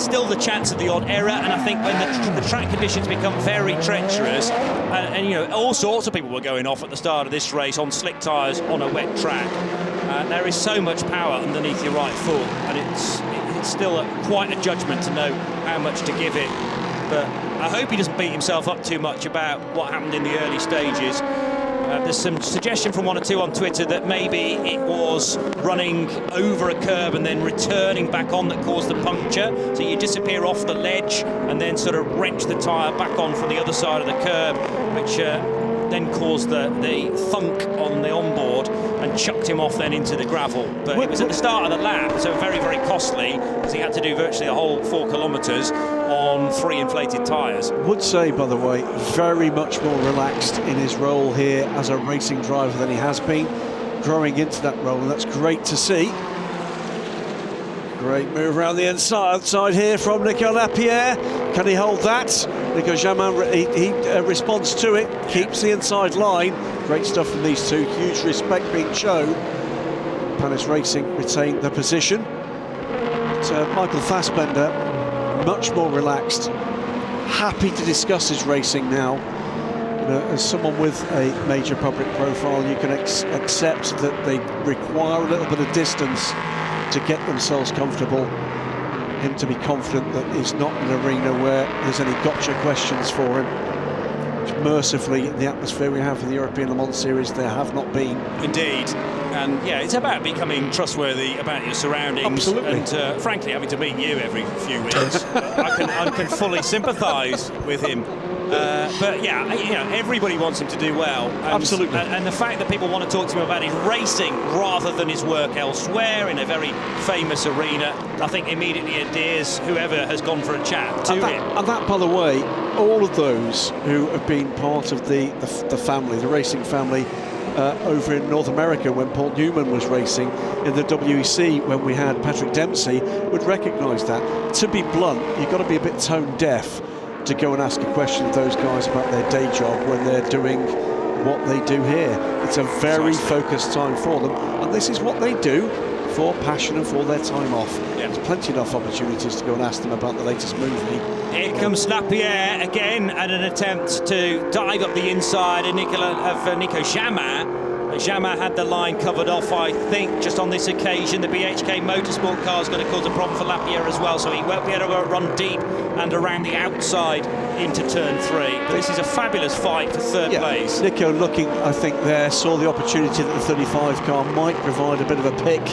still the chance of the odd error, and I think when the track conditions become very treacherous, and you know, all sorts of people were going off at the start of this race on slick tyres on a wet track. There is so much power underneath your right foot, and it's still quite a judgment to know how much to give it. But I hope he doesn't beat himself up too much about what happened in the early stages. There's some suggestion from one or two on Twitter that maybe it was running over a curb and then returning back on that caused the puncture. So you disappear off the ledge and then sort of wrench the tyre back on from the other side of the curb, which then caused the thunk on the onboard and chucked him off then into the gravel. But it was at the start of the lap, so very costly, because he had to do virtually the whole 4 kilometres. on 3 inflated tyres. Would say, by the way, very much more relaxed in his role here as a racing driver than he has been, growing into that role, and that's great to see. Great move around the inside here from Nico Lapierre. Can he hold that? Nico Jamin, he responds to it, keeps the inside line. Great stuff from these two, huge respect being shown. Panis Racing retain the position. But, Michael Fassbender, much more relaxed, happy to discuss his racing now. You know, as someone with a major public profile, you can accept that they require a little bit of distance to get themselves comfortable. Him to be confident that he's not in an arena where there's any gotcha questions for him, which mercifully in the atmosphere we have for the European Le Mans Series there have not been. Indeed. And yeah, it's about becoming trustworthy about your surroundings. Absolutely. And frankly, having to meet you every few weeks, I can fully sympathise with him. But yeah, you know, everybody wants him to do well. And, Absolutely. And the fact that people want to talk to him about his racing rather than his work elsewhere in a very famous arena, I think immediately endears whoever has gone for a chat to him. And that, by the way, all of those who have been part of the family, the racing family, over in North America when Paul Newman was racing, in the WEC when we had Patrick Dempsey, would recognise that. To be blunt, you've got to be a bit tone deaf to go and ask a question of those guys about their day job when they're doing what they do here. It's a very focused time for them, and this is what they do for passion and for their time off. Yeah. There's plenty enough opportunities to go and ask them about the latest movie. Here comes Lapierre again at an attempt to dive up the inside of Nico Jamin. Jamin had the line covered off, I think, just on this occasion. The BHK Motorsport car is going to cause a problem for Lapierre as well, so he won't be able to run deep and around the outside into turn 3. But this is a fabulous fight for third place. Nico looking, I think, there, saw the opportunity that the 35 car might provide a bit of a pick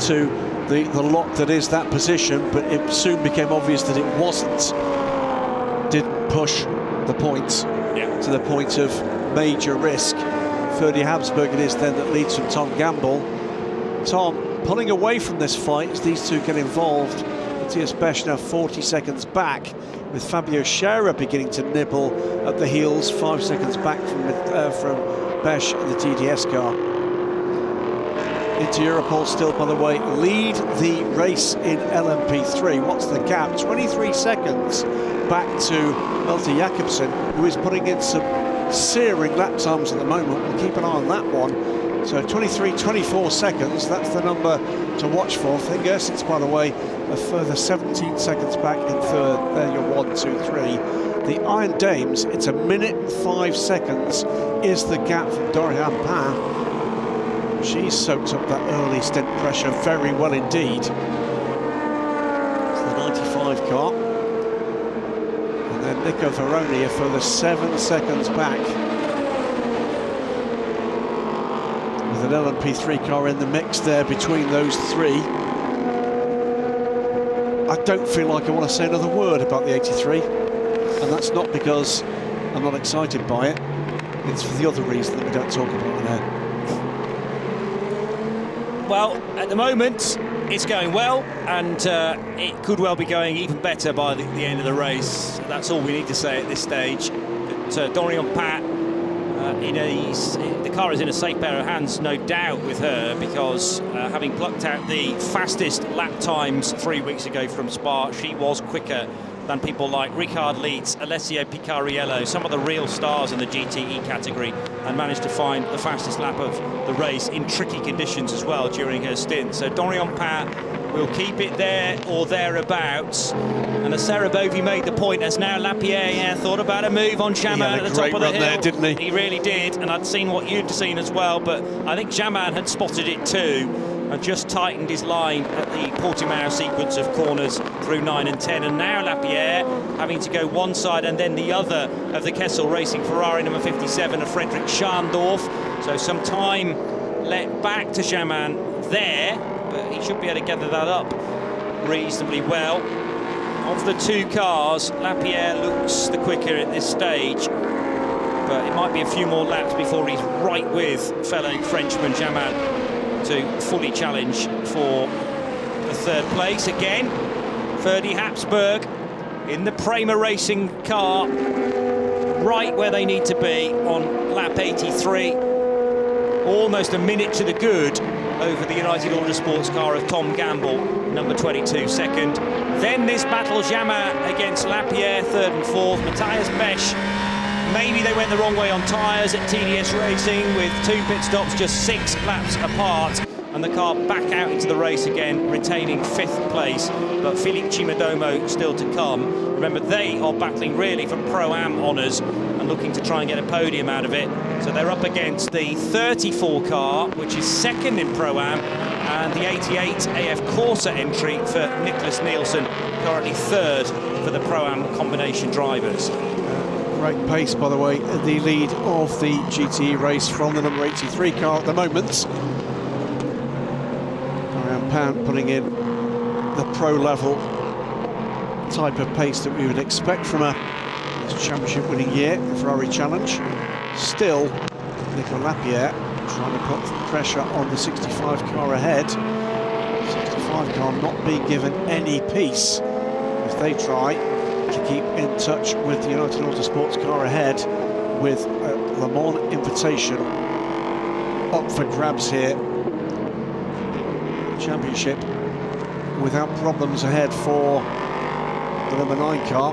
to the lot that is that position, but it soon became obvious that it wasn't. Didn't push the points to the point of major risk. Ferdy Habsburg it is then that leads from Tom Gamble. Tom pulling away from this fight as these two get involved. Matthias Besch now 40 seconds back, with Fabio Scherer beginning to nibble at the heels, 5 seconds back from Besch in the TDS car. Into Europol still, by the way, lead the race in LMP3. What's the gap? 23 seconds back to Malte Jakobsen, who is putting in some searing lap times at the moment. We'll keep an eye on that one. So 23-24 seconds, that's the number to watch for. Finn Gerson's, by the way, a further 17 seconds back in third. There you're 1, 2, 3. The Iron Dames, it's 1 minute and 5 seconds is the gap from Dorian Pain. She's soaked up that early stint pressure very well indeed. It's the 95 car. And then Nico Veroni a further 7 seconds back, with an LMP3 car in the mix there between those three. I don't feel like I want to say another word about the 83, and that's not because I'm not excited by it. It's for the other reason that we don't talk about it now. Well, at the moment, it's going well, and it could well be going even better by the end of the race. That's all we need to say at this stage. But Dorian Pain, the car is in a safe pair of hands, no doubt, with her, because having plucked out the fastest lap times 3 weeks ago from Spa, she was quicker than people like Ricard Leeds, Alessio Picariello, some of the real stars in the GTE category, and managed to find the fastest lap of the race in tricky conditions as well during her stint. So Dorian Pain will keep it there or thereabouts. And as Sarah Bovey made the point, as now Lapierre thought about a move on Jamin at the top of the hill. There, didn't he? He really did, and I'd seen what you'd seen as well, but I think Jamin had spotted it too, and just tightened his line at the Portimao sequence of corners through 9 and 10. And now Lapierre having to go one side and then the other of the Kessel Racing Ferrari number 57 of Frederick Schandorf. So some time let back to Jamin there, but he should be able to gather that up reasonably well. Of the two cars, Lapierre looks the quicker at this stage, but it might be a few more laps before he's right with fellow Frenchman Jamin to fully challenge for the third place again. Ferdy Habsburg in the Prema Racing car, right where they need to be on lap 83. Almost a minute to the good over the United Autosports car of Tom Gamble, number 22, second. Then this battle, Jamin against Lapierre, third and fourth. Matthias Besch, maybe they went the wrong way on tyres at TDS Racing with 2 pit stops just 6 laps apart. And the car back out into the race again, retaining 5th place. But Philippe Chimadomo still to come. Remember, they are battling really for Pro-Am honours and looking to try and get a podium out of it. So they're up against the 34 car, which is second in Pro-Am, and the 88 AF Corsa entry for Nicholas Nielsen, currently third for the Pro-Am combination drivers. Great pace, by the way, the lead of the GTE race from the number 83 car at the moment. Pound putting in the pro level type of pace that we would expect from a championship winning year, the Ferrari Challenge. Still, Nicolas Lapierre trying to put pressure on the 65 car ahead. 65 car not being given any peace as they try to keep in touch with the United Autosports car ahead, with a Le Mans invitation up for grabs here. Championship without problems ahead for the number 9 car.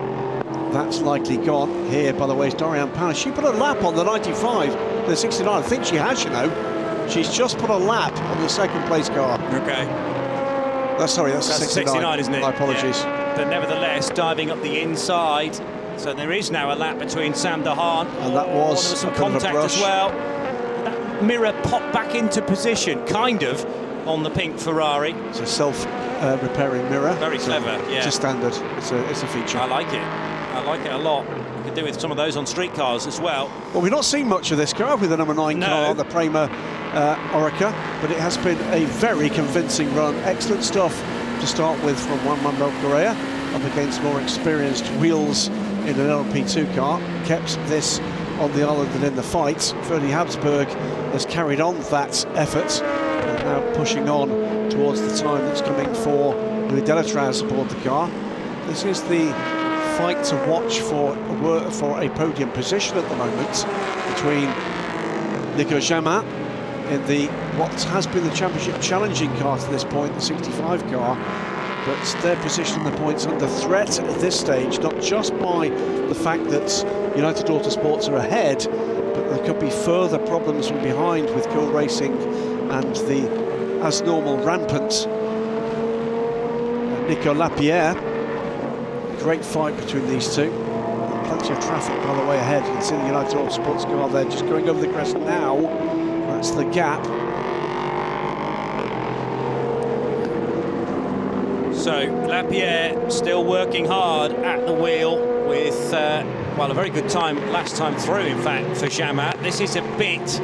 That's likely gone. Here, by the way, is Dorian Panis. She put a lap on the 95, the 69. I think she has, you know. She's just put a lap on the second place car. Okay. Sorry, that's the 69, isn't it? My apologies. Yeah. But nevertheless, diving up the inside. So there is now a lap between Sam Dahan. And that was some contact as well. That mirror popped back into position, kind of, on the pink Ferrari. It's a self-repairing mirror. Very clever, yeah. It's a standard, it's a feature. I like it a lot. You could do with some of those on street cars as well. Well, we've not seen much of this car with the number 9 car, the Prema Oreca, but it has been a very convincing run. Excellent stuff to start with from Juan Manuel Correa, up against more experienced wheels in an LMP2 car. Kept this on the island and in the fight. Ferdi Habsburg has carried on that effort, and now pushing on towards the time that's coming for Louis Delatraz aboard the car. This is the fight to watch for a podium position at the moment between Nico Jamin in the what has been the championship challenging car to this point, the 65 car, but their position in the points under threat at this stage, not just by the fact that United Autosports are ahead, but there could be further problems from behind with Cool Racing and the as normal rampant Nico Lapierre. Great fight between these two. Plenty of traffic by the way ahead. You can see the United Autosports car there just going over the crest now. That's the gap. So Lapierre still working hard at the wheel with, well, a very good time last time through, in fact, for Jamin. This is a bit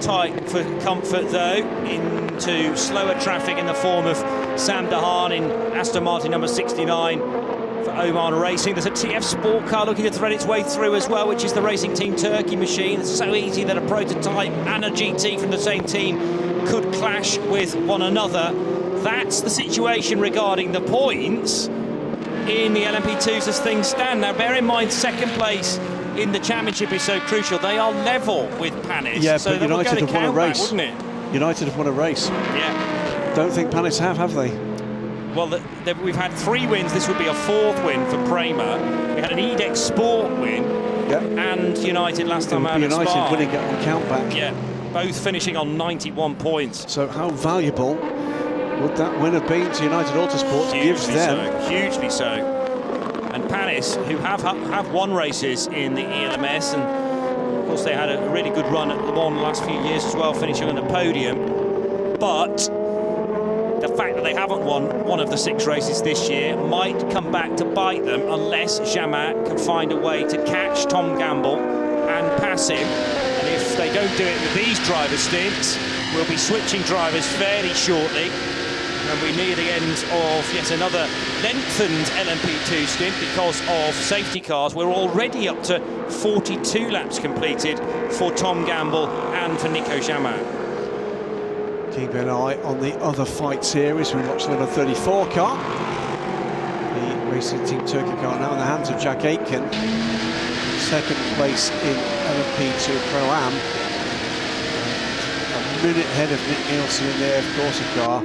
tight for comfort, though, into slower traffic in the form of Sam Dahan in Aston Martin number 69 for Oman Racing. There's a TF Sport car looking to thread its way through as well, which is the Racing Team Turkey machine. It's so easy that a prototype and a GT from the same team could clash with one another. That's the situation regarding the points in the LMP2s as things stand. Now, bear in mind, second place in the championship is so crucial. They are level with Panis. Yeah, so but United have won a race, wouldn't it? United have won a race. Yeah. Don't think Panis have they? Well, we've had 3 wins. This would be a 4th win for Prema. We had an Edex Sport win, and United last time out at Spa. United winning it on countback. Yeah, both finishing on 91 points. So how valuable would that win have been to United Autosports? Gives them hugely so. And Panis, who have won races in the ELMS, and of course they had a really good run at Le Mans the last few years as well, finishing on the podium. But the fact that they haven't won one of the 6 races this year might come back to bite them unless Jamin can find a way to catch Tom Gamble and pass him. And if they don't do it with these driver stints, we'll be switching drivers fairly shortly. And we near the end of yet another lengthened LMP2 stint because of safety cars. We're already up to 42 laps completed for Tom Gamble and for Nico Jamin. Keep an eye on the other fights here as we watch the number 34 car. The Racing Team Turkey car now in the hands of Jack Aitken. Second place in LMP2 Pro-Am. A minute ahead of Nick Nielsen in the AF Corsa car,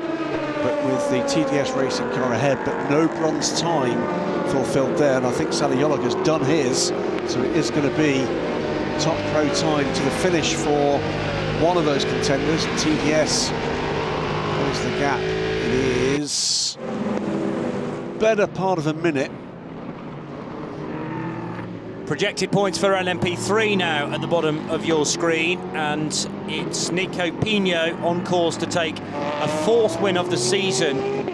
but with the TDS Racing car ahead, but no bronze time fulfilled there. And I think Sally Yolok has done his, so it is going to be top pro time to the finish for one of those contenders. TDS, close the gap. It is better part of a minute. Projected points for LMP3 now at the bottom of your screen, and it's Nico Pino on course to take a 4th win of the season.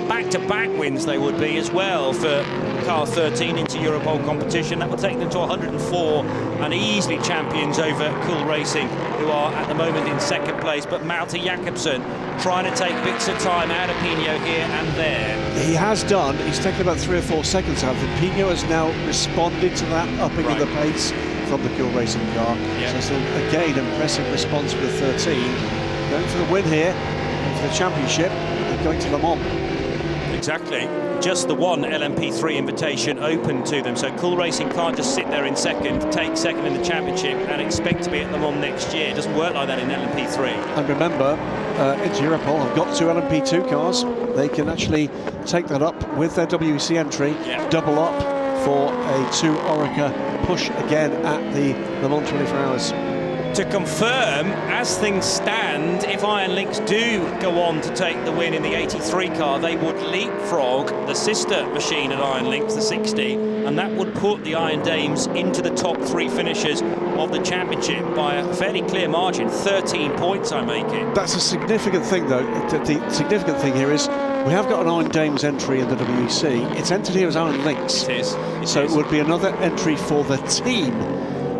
Back-to-back wins they would be as well for car 13 into Europole competition. That would take them to 104 and easily champions over Cool Racing, who are at the moment in 2nd place. But Malte Jakobsen trying to take bits of time out of Pino here and there. He has done. He's taken about 3 or 4 seconds out of it. Pino has now responded to that, upping of the pace from the Cool Racing car. Yeah. So again, impressive response with 13. Going for the win here, for the championship, and going to Le Mans. Exactly. Just the one LMP3 invitation open to them, so Cool Racing can't just sit there in 2nd, take 2nd in the championship and expect to be at Le Mans next year. It doesn't work like that in LMP3. And remember, into Europole have got 2 LMP2 cars. They can actually take that up with their WEC entry, double up for a 2 Orica push again at the Le Mans 24 Hours. To confirm, as things stand, if Iron Lynx do go on to take the win in the 83 car, they would leapfrog the sister machine at Iron Lynx, the 60, and that would put the Iron Dames into the top 3 finishers of the championship by a fairly clear margin. 13 points, I make it. That's a significant thing, though. The significant thing here is we have got an Iron Dames entry in the WEC. It's entered here as Iron Lynx. It is. It would be another entry for the team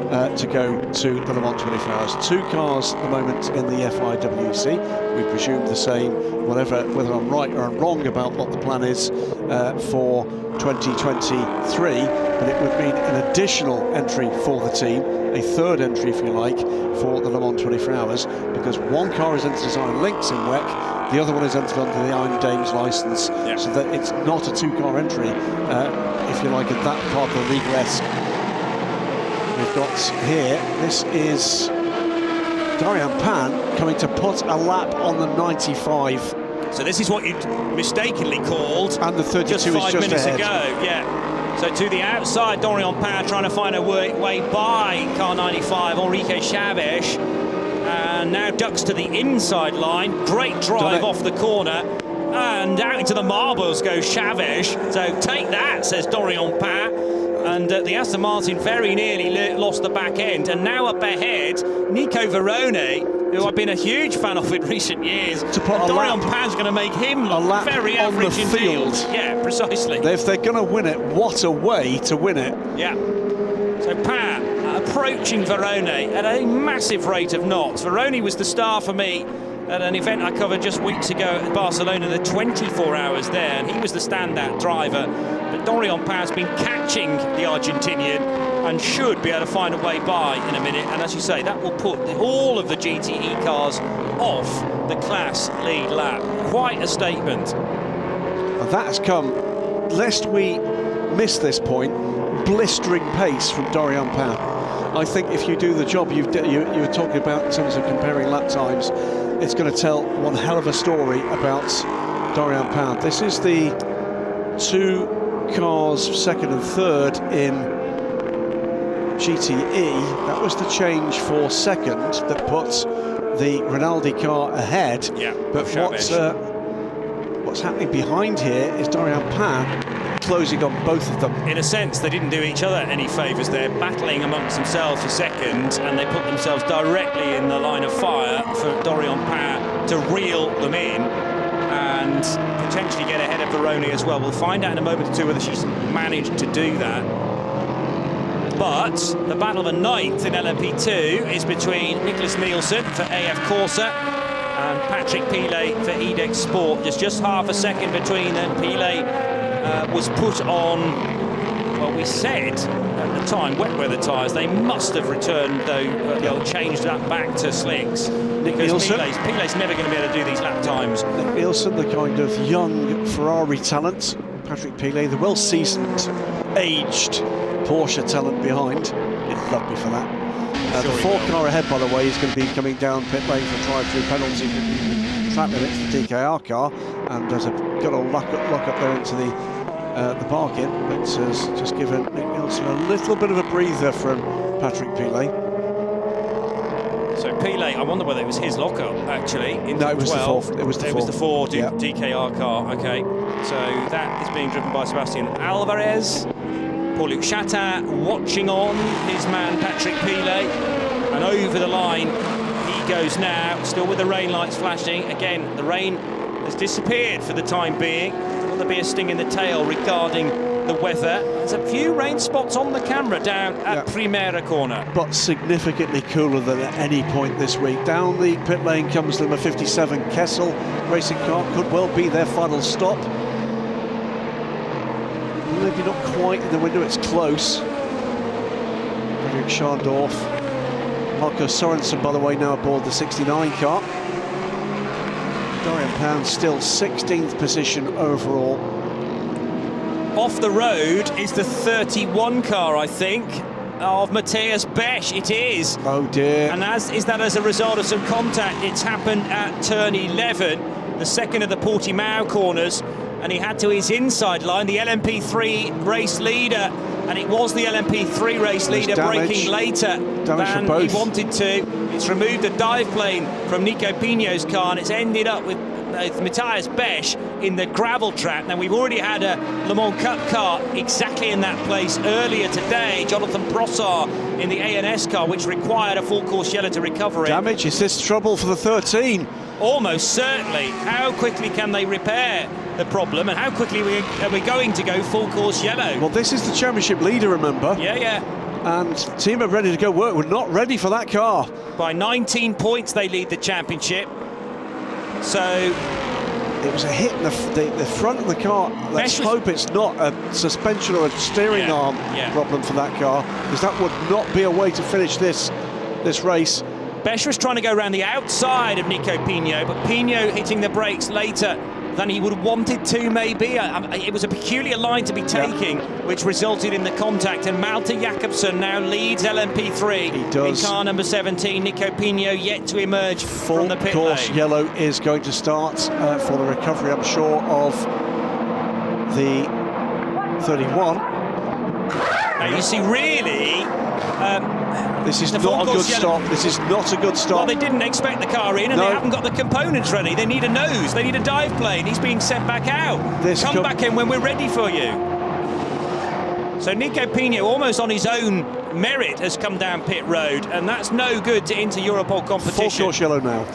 to go to the Le Mans 24 Hours. 2 cars at the moment in the FIWC. We presume the same, whether I'm right or I'm wrong about what the plan is for 2023, but it would mean an additional entry for the team, a 3rd entry, if you like, for the Le Mans 24 Hours, because 1 car is entered as Iron Lynx in WEC, the other one is entered under the Iron Dames licence, so that it's not a 2-car entry, if you like, at that part of the league-esque. We've got here, this is Dorian Pan coming to put a lap on the 95. So this is what you mistakenly called, and the 32 just 5 is just minutes ahead. ago. Yeah. So to the outside, Dorian Pan trying to find a way by car 95, Enrique Chavez, and now ducks to the inside line. Great drive off the corner, and out into the marbles goes Chavez. So take that, says Dorian Pan. And the Aston Martin very nearly lost the back end. And now up ahead, Nico Verone, who I've been a huge fan of in recent years. To put Dorian Pan's going to make him look very average in field. Yeah, precisely. If they're going to win it, what a way to win it. Yeah. So Pan approaching Verone at a massive rate of knots. Verone was the star for me at an event I covered just weeks ago at Barcelona, the 24 Hours there, and he was the standout driver. But Dorian Pan's been catching the Argentinian and should be able to find a way by in a minute. And as you say, that will put all of the GTE cars off the class lead lap. Quite a statement. And that has come, lest we miss this point, blistering pace from Dorian Pan. I think if you do the job you were talking about in terms of comparing lap times, it's going to tell one hell of a story about Dorian Pan. This is the 2 cars 2nd and 3rd in GTE. That was the change for 2nd that puts the Rinaldi car ahead. Yeah, but what's happening behind here is Dorian Pan closing on both of them. In a sense, they didn't do each other any favours. They're battling amongst themselves for 2nd, and they put themselves directly in the line of fire for Dorian Pan to reel them in and potentially get ahead of Verone as well. We'll find out in a moment or two whether she's managed to do that. But the battle of the 9th in LMP2 is between Nicholas Nielsen for AF Corsa and Patrick Pilet for EDEX Sport. Just half a second between them. Pilet was put on, well, we said at the time, wet weather tyres. They must have returned, though, they'll change that back to slicks. Because Pilet's never going to be able to do these lap times. Nick Nielsen, the kind of young Ferrari talent, Patrick Pilet, the well-seasoned, aged Porsche talent behind. He'd love me for that. The 4-car ahead, by the way, is going to be coming down pit lane for drive-through penalty for track limits, the DKR car, and there's a good old lock up there into the parking, but has just given Nick Nielsen a little bit of a breather from Patrick Pilet. So Pilet, I wonder whether it was his lockup actually. No, it was 12. the 4. It was the 4. It was the 4 yeah. DKR car. Okay, so that is being driven by Sebastian Alvarez. Paul-Luc Chatin watching on his man Patrick Pilet, and over the line he goes now, still with the rain lights flashing. Again, the rain has disappeared for the time being. Will there be a sting in the tail regarding the weather? There's a few rain spots on the camera down at Primera corner. But significantly cooler than at any point this week. Down the pit lane comes number 57 Kessel racing car, could well be their final stop. Maybe not quite in the window, it's close. Frederick Scharndorf. Marco Sorensen, by the way, now aboard the 69 car. Dorian Pound still 16th position overall. Off the road is the 31 car, I think, of Matthias Besch. It is. Oh dear. And is that as a result of some contact? It's happened at turn 11, the second of the Portimao corners, and he had to his inside line, the LMP3 race leader, and it was the LMP3 race leader braking later than he wanted to. It's removed the dive plane from Nico Pino's car, and it's ended up with Matthias Besch in the gravel trap. Now, we've already had a Le Mans Cup car exactly in that place earlier today, Jonathan Brossard in the ANS car, which required a full course yellow to recover it. Damage, is this trouble for the 13? Almost certainly. How quickly can they repair the problem, and how quickly are we going to go full course yellow? Well, this is the championship leader, remember? Yeah. And team are ready to go work. We're not ready for that car. By 19 points they lead the championship. So it was a hit in the front of the car. Let's hope it's not a suspension or a steering arm problem for that car, because that would not be a way to finish this race. Besch was trying to go around the outside of Nico Pino, but Pino hitting the brakes later than he would have wanted to, maybe. It was a peculiar line to be taking, which resulted in the contact, and Malte Jakobsen now leads LMP3. He does. In car number 17, Nico Pino yet to emerge from the pit lane. Full course yellow is going to start for the recovery, I'm sure, of the 31. Now you see, really, this is not a good stop. This is not a good stop. Well, they didn't expect the car in, and they haven't got the components ready. They need a nose, they need a dive plane. He's being sent back out. Come back in when we're ready for you. So Nico Pino, almost on his own merit, has come down pit road, and that's no good to Inter-Europol competition. Full course yellow now.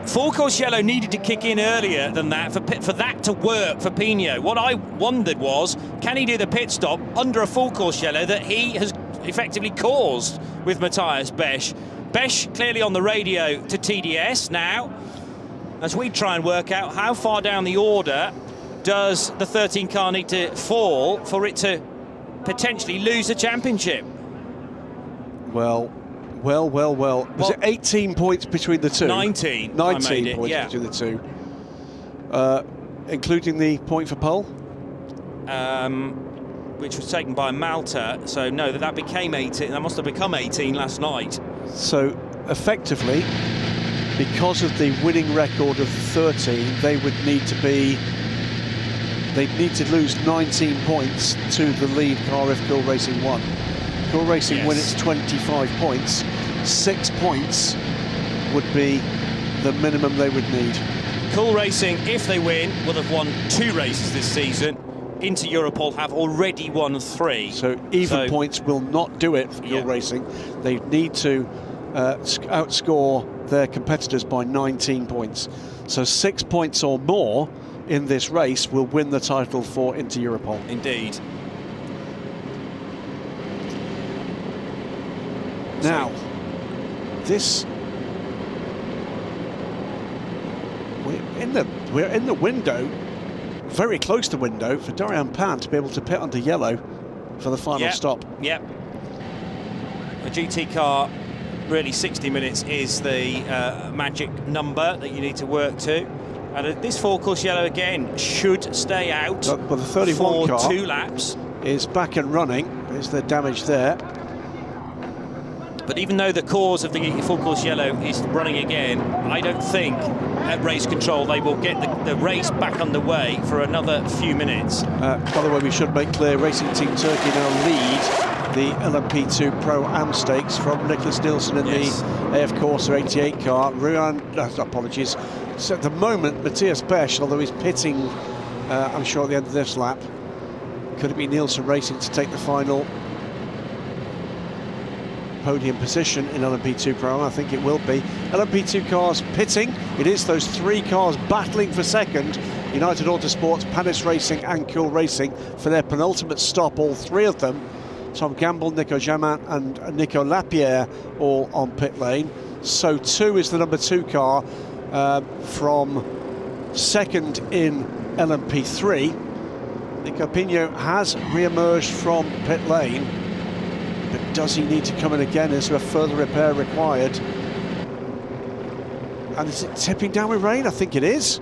Full course yellow needed to kick in earlier than that for that to work for Pino. What I wondered was, can he do the pit stop under a full course yellow that he has effectively caused with Matthias Besch? Besch clearly on the radio to TDS now, as we try and work out how far down the order does the 13 car need to fall for it to potentially lose the championship. Well. Was it 18 points between the two? 19. 19 points between the two. Including the point for pole? Which was taken by Malta. So no, that became 18. That must have become 18 last night. So effectively, because of the winning record of 13, they would need to be. They'd need to lose 19 points to the lead car if Cool Racing won. Cool Racing win its 25 points. 6 points would be the minimum they would need. Cool Racing, if they win, will have won 2 races this season. Inter-Europol have already won 3. So even points will not do it for Cool Racing. They need to outscore their competitors by 19 points. So 6 points or more in this race will win the title for Inter-Europol. Indeed. Now, we're in the window, very close to window, for Dorian Pan to be able to pit under yellow for the final stop. Yep. A GT car, really 60 minutes is the magic number that you need to work to. And this four-course yellow again should stay out but the 31 for car 2 laps. Is back and running. Is there damage there? But even though the cause of the full-course yellow is running again, I don't think at race control they will get the race back underway for another few minutes. By the way, we should make clear Racing Team Turkey now lead the LMP2 Pro-Am Stakes from Nicholas Nielsen in the AF Corsa 88 car. Apologies. So at the moment, Matthias Besch, although he's pitting, I'm sure at the end of this lap, could it be Nielsen Racing to take the final podium position in LMP2 Pro? I think it will be. LMP2 cars pitting. It is those 3 cars battling for second. United Autosports, Panis Racing and Cool Racing for their penultimate stop, all 3 of them. Tom Gamble, Nico Jamin and Nico Lapierre all on pit lane. So 2 is the number 2 car from second in LMP3. Nico Pino has re-emerged from pit lane, but does he need to come in again? Is there a further repair required? And is it tipping down with rain? I think it is.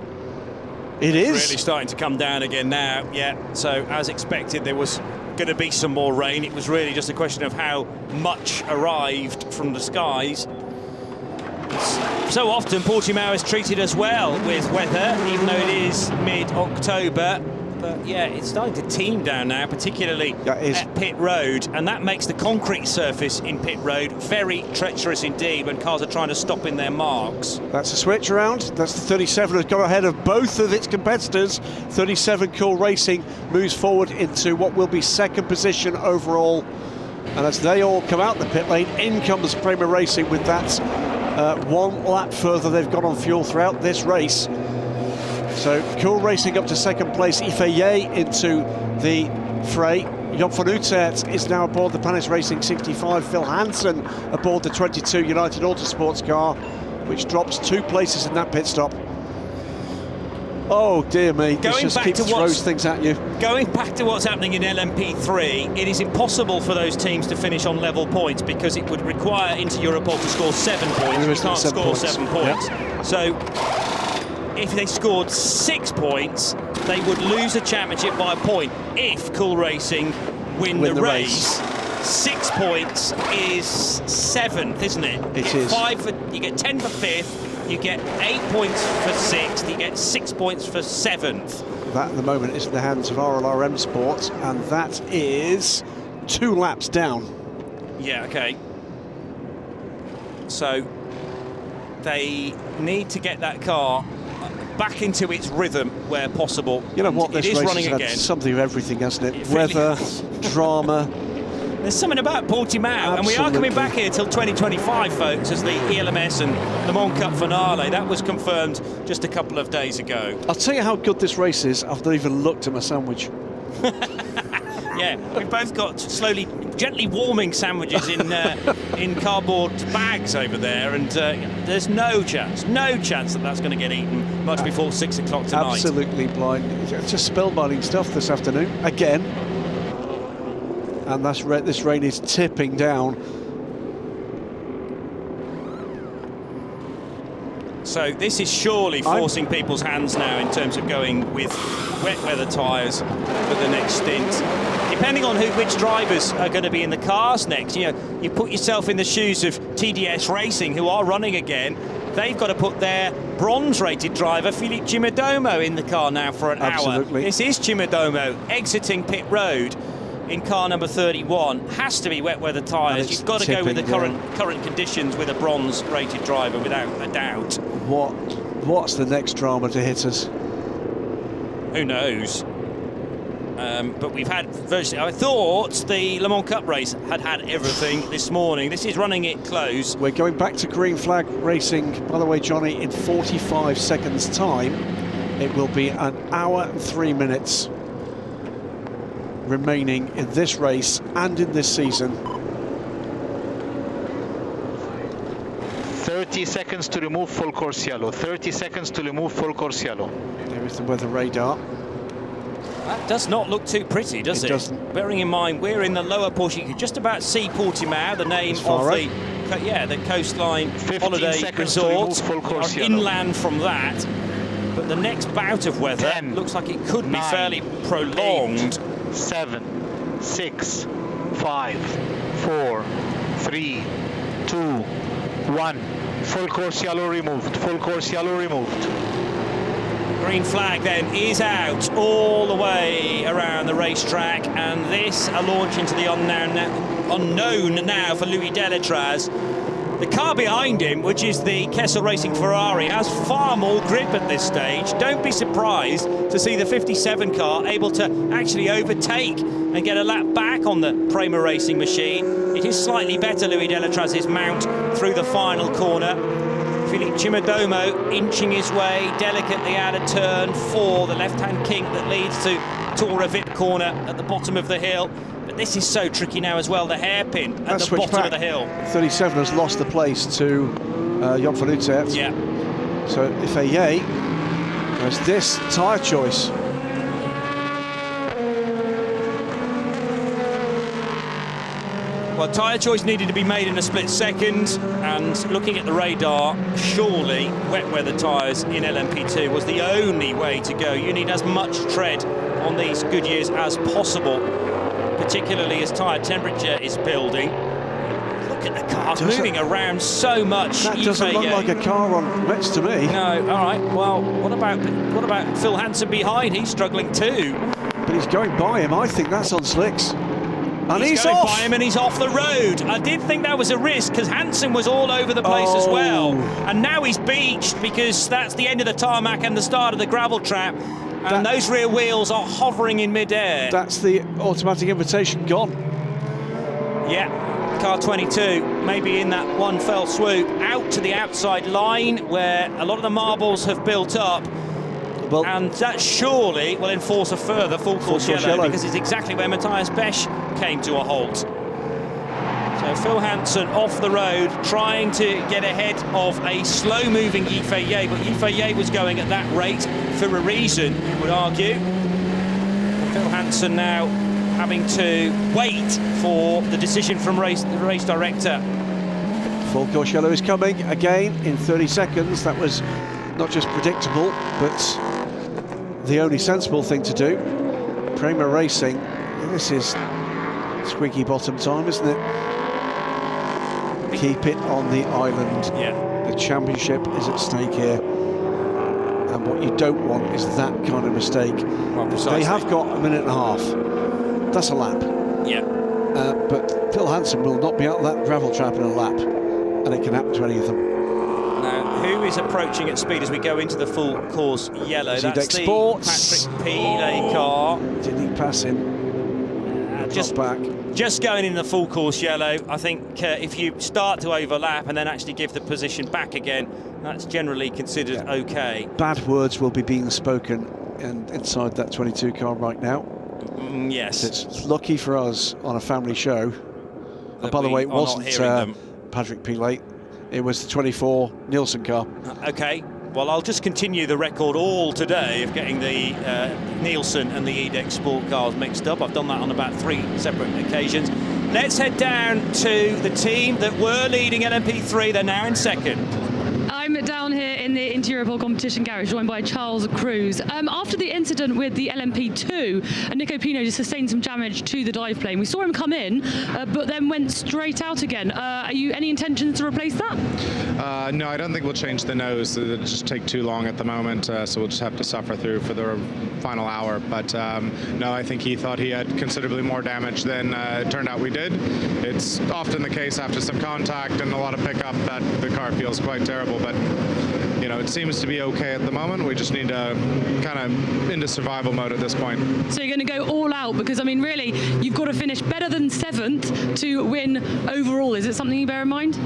It is. It's really starting to come down again now, yeah. So as expected, there was going to be some more rain. It was really just a question of how much arrived from the skies. So often Portimao is treated as well with weather, even though it is mid-October. But yeah, it's starting to team down now, particularly at pit road, and that makes the concrete surface in pit road very treacherous indeed when cars are trying to stop in their marks. That's a switch around. That's the 37 has got ahead of both of its competitors. 37 Cool Racing moves forward into what will be second position overall. And as they all come out the pit lane, in comes Prema Racing with that 1 lap further they've got on fuel throughout this race. So Cool Racing up to second place, Ifeye into the fray. Job van Utrecht is now aboard the Panis Racing 65. Phil Hansen aboard the 22 United Autosports car, which drops 2 places in that pit stop. Oh dear me, this just keeps throws things at you. Going back to what's happening in LMP3, it is impossible for those teams to finish on level points because it would require Inter Europol to score 7 points. You can't score 7 points. Yep. So if they scored 6 points, they would lose the championship by a point if Cool Racing win the race. 6 points is 7th, isn't it? It is. You get 10 for 5th, you get 8 points for 6th, you get 6 points for 7th. That at the moment is in the hands of RLRM Sports, and that is 2 laps down. Yeah, okay. So they need to get that car back into its rhythm where possible. You know what, this race has running had again. Something of everything, hasn't it? It Weather, really drama. There's something about Portimao, and we are coming back here till 2025, folks, as the ELMS and Le Mans Cup finale. That was confirmed just a couple of days ago. I'll tell you how good this race is. I've not even looked at my sandwich. Yeah, we've both got slowly, gently warming sandwiches in cardboard bags over there, and there's no chance that that's going to get eaten much before 6 o'clock tonight. Absolutely blind. It's just spellbinding stuff this afternoon, again. And this rain is tipping down. So this is surely forcing people's hands now in terms of going with wet weather tyres for the next stint. Depending on which drivers are going to be in the cars next, you know, you put yourself in the shoes of TDS Racing, who are running again. They've got to put their bronze-rated driver, Philippe Chimodomo, in the car now for an hour. This is Chimodomo exiting pit road in car number 31. Has to be wet weather tyres. You've got to go with the current conditions with a bronze-rated driver, without a doubt. What's the next drama to hit us? Who knows? But we've had virtually, I thought the Le Mans Cup race had everything this morning. This is running it close. We're going back to green flag racing, by the way, Johnny, in 45 seconds time. It will be an hour and 3 minutes remaining in this race and in this season. 30 seconds to remove full course yellow. 30 seconds to remove full course yellow. There is the weather radar. That does not look too pretty, does it? It doesn't. Bearing in mind we're in the lower portion, you can just about see Portimao, the name of the coastline holiday resort. Full course inland from that. But the next bout of weather 10, looks like it could be 9, fairly prolonged. 8, 7, 6, 5, 4, 3, 2, 1. Full course yellow removed. Full course yellow removed. Green flag then is out all the way around the racetrack, and this a launch into the unknown now for Louis Deletraz. The car behind him, which is the Kessel Racing Ferrari, has far more grip at this stage. Don't be surprised to see the 57 car able to actually overtake and get a lap back on the Prema Racing machine. It is slightly better, Louis Deletraz's mount through the final corner. Philippe Chimodomo inching his way delicately out of turn 4, the left-hand kink that leads to Tora Vip corner at the bottom of the hill. But this is so tricky now as well, the hairpin at the bottom of the hill. 37 has lost the place to Jon van Uitert. Yeah. So if has this tyre choice. Well, tyre choice needed to be made in a split second, and looking at the radar, surely wet weather tyres in LMP2 was the only way to go. You need as much tread on these Goodyears as possible, particularly as tyre temperature is building. Look at the cars moving around so much. That doesn't look like a car on wets to me. No, all right. Well, what about Phil Hansen behind? He's struggling too. But he's going by him. I think that's on slicks. And he's going off. by him and he's off the road. I did think that was a risk because Hansen was all over the place as well. And now he's beached because that's the end of the tarmac and the start of the gravel trap. And those rear wheels are hovering in midair. That's the automatic invitation gone. Yeah, car 22, maybe in that one fell swoop, out to the outside line where a lot of the marbles have built up. Well, and that surely will enforce a further full course yellow because it's exactly where Matthias Besch came to a halt. So Phil Hansen off the road, trying to get ahead of a slow-moving Yifei, but Yifei was going at that rate for a reason, you would argue. And Phil Hansen now having to wait for the decision from the race director. Full course yellow is coming again in 30 seconds. That was not just predictable, but the only sensible thing to do. Prema Racing, this is squeaky bottom time, isn't it? Keep it on the island. Yeah. The championship is at stake here. And what you don't want is that kind of mistake. Well, precisely. They have got a minute and a half. That's a lap. Yeah. But Phil Hansen will not be out of that gravel trap in a lap. And it can happen to any of them. Now, who is approaching at speed as we go into the full course yellow? That's the Patrick Pilet car. Did he pass him? Just going in the full course yellow. I think if you start to overlap and then actually give the position back again, that's generally considered okay. Bad words will be being spoken inside that 22 car right now. Yes. It's lucky for us on a family show. And by the way, it wasn't Patrick Pilet. It was the 24 Nielsen car. Okay. Well, I'll just continue the record all today of getting the Nielsen and the Edex Sport cars mixed up. I've done that on about 3 separate occasions. Let's head down to the team that were leading LMP3. They're now in second. I'm down here in the interior pole competition garage, joined by Charles Cruz. After the incident with the LMP2, Nico Pino just sustained some damage to the dive plane. We saw him come in, but then went straight out again. Are you any intentions to replace that? No, I don't think we'll change the nose. It'll just take too long at the moment, so we'll just have to suffer through for the final hour. But no, I think he thought he had considerably more damage than it turned out we did. It's often the case after some contact and a lot of pickup that the car feels quite terrible, but you know, it seems to be okay at the moment. We just need to kind of into survival mode at this point. So you're going to go all out because, I mean, really, you've got to finish better than 7th to win overall. Is it something you bear in mind?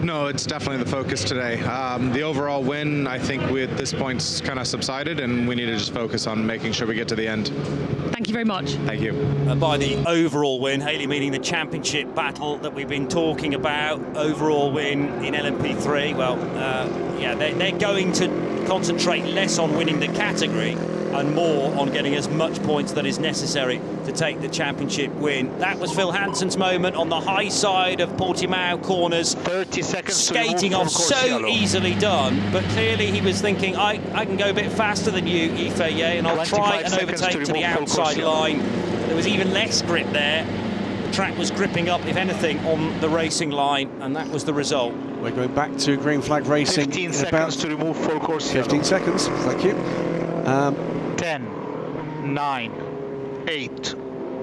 No, it's definitely the focus today. The overall win, I think, at this point, kind of subsided, and we need to just focus on making sure we get to the end. Thank you very much. Thank you. By the overall win, Haley meaning the championship battle that we've been talking about, overall win in LMP3. Well, yeah, they're going to concentrate less on winning the category and more on getting as much points that is necessary to take the championship win. That was Phil Hansen's moment on the high side of Portimao corners. 30 seconds. Skating off so easily done, but clearly he was thinking, I can go a bit faster than you, Ifeye, and I'll try and overtake to the outside line. There was even less grip there. The track was gripping up, if anything, on the racing line, and that was the result. We're going back to green flag racing. 15 seconds to remove full course 15 yellow. seconds, thank you. 10, 9, 8,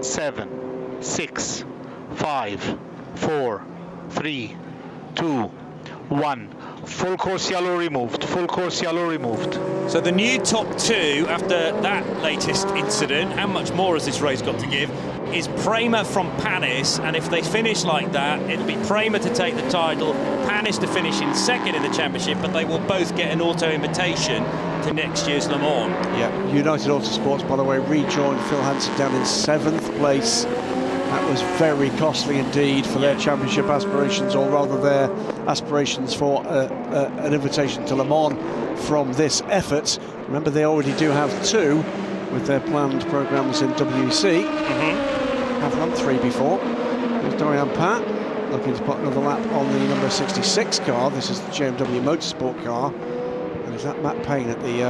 7, 6, 5, 4, 3, 2, 1. Full course yellow removed. Full course yellow removed. So the new top two after that latest incident, how much more has this race got to give, is Prema from Panis, and if they finish like that, it'll be Prema to take the title, Panis to finish in second in the championship, but they will both get an auto invitation to next year's Le Mans. Yeah, United Autosports, by the way, rejoined Phil Hansen down in 7th place. That was very costly indeed for their championship aspirations, or rather their aspirations for an invitation to Le Mans from this effort. Remember, they already do have 2 with their planned programmes in WC. Have run 3 before. There's Dorian Pat looking to put another lap on the number 66 car. This is the JMW Motorsport car. And is that Matt Payne at the...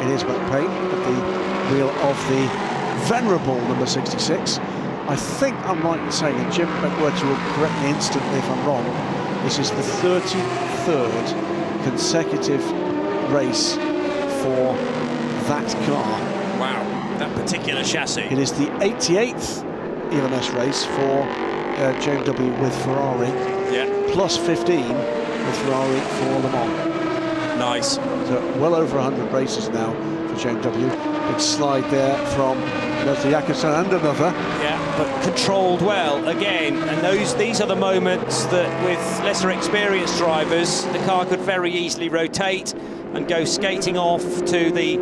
it is Matt Payne at the wheel of the venerable number 66. I think I'm right in saying, and Jim McWhirter will correct me instantly if I'm wrong, this is the 33rd consecutive race for that car. Wow, that particular chassis. It is the 88th ELMS race for JMW with Ferrari, plus 15 with Ferrari for Le Mans. Nice. So well over 100 races now for JMW. Big slide there from Melter Jakobsen and another. Yeah, but controlled well again, and these are the moments that with lesser experienced drivers the car could very easily rotate and go skating off to the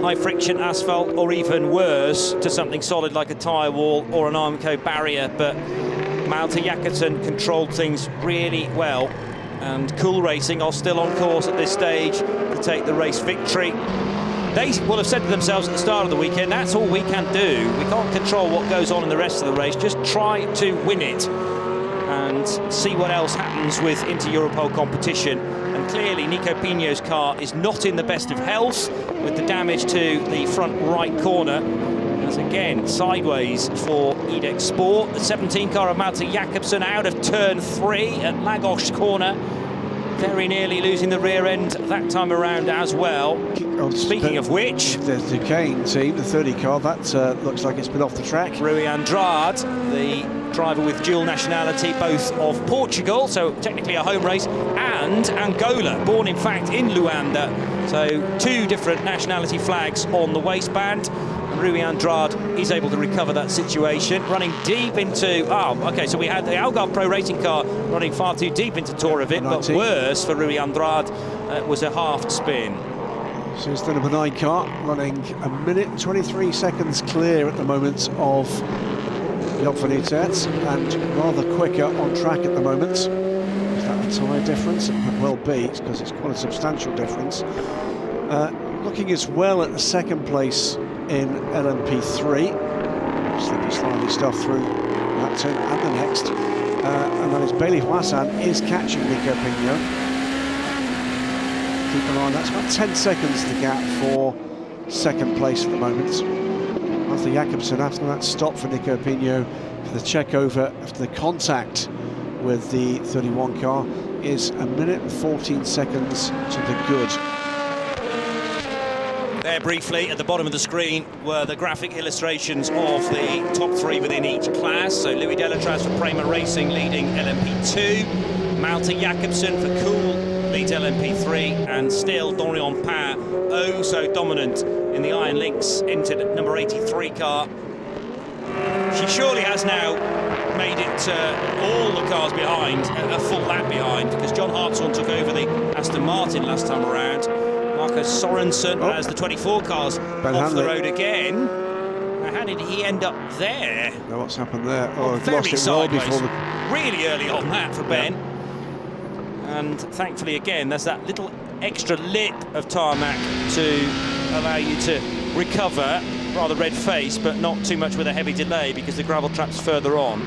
high friction asphalt, or even worse, to something solid like a tyre wall or an Armco barrier. But Melter Jakobsen controlled things really well, and Cool Racing are still on course at this stage to take the race victory. They will have said to themselves at the start of the weekend, that's all we can do. We can't control what goes on in the rest of the race. Just try to win it and see what else happens with inter-Europol competition. And clearly, Nico Pino's car is not in the best of health, with the damage to the front right corner. As again, sideways for Edex Sport. The 17 car of Melter Jakobsen out of turn 3 at Lagos corner. Very nearly losing the rear end that time around as well. Speaking of which, the Duquesne team, the 30 car, that looks like it's been off the track. Rui Andrade, the driver with dual nationality, both of Portugal, so technically a home race, and Angola, born in fact in Luanda. So 2 different nationality flags on the waistband. And Rui Andrade is able to recover that situation, running deep into... OK, so we had the Algarve Pro Racing car running far too deep into Toravit, but worse for Rui Andrade was a half spin. So it's the number 9 car running 1 minute and 23 seconds clear at the moment of Job van Uitert, and rather quicker on track at the moment. Is that a tyre difference? It could well be, because it's quite a substantial difference. Looking as well at the second place in LMP3. Slippy, slimy stuff through that turn and the next. And that is Bailey Hassan is catching Nico Pino. Keep an eye on that. It's about 10 seconds the gap for second place at the moment. Melter Jakobsen, after that stop for Nico Pino for the check over after the contact with the 31 car, is 1 minute and 14 seconds to the good. There briefly at the bottom of the screen were the graphic illustrations of the top 3 within each class. So Louis Delatraz for Prema Racing leading LMP2, Melter Jakobsen for Cool leads LMP3, and still Dorian Pat, oh so dominant in the Iron Lynx, entered number 83 car. She surely has now made it all the cars behind, a full lap behind, because John Hartshorn took over the Aston Martin last time around. Marcus Sorensen has the 24 cars off the road again. How did he end up there? Know what's happened there? Oh, very lost it well before really early on that for Ben. And thankfully again, there's that little extra lip of tarmac to allow you to recover, rather red face, but not too much with a heavy delay because the gravel trap's further on.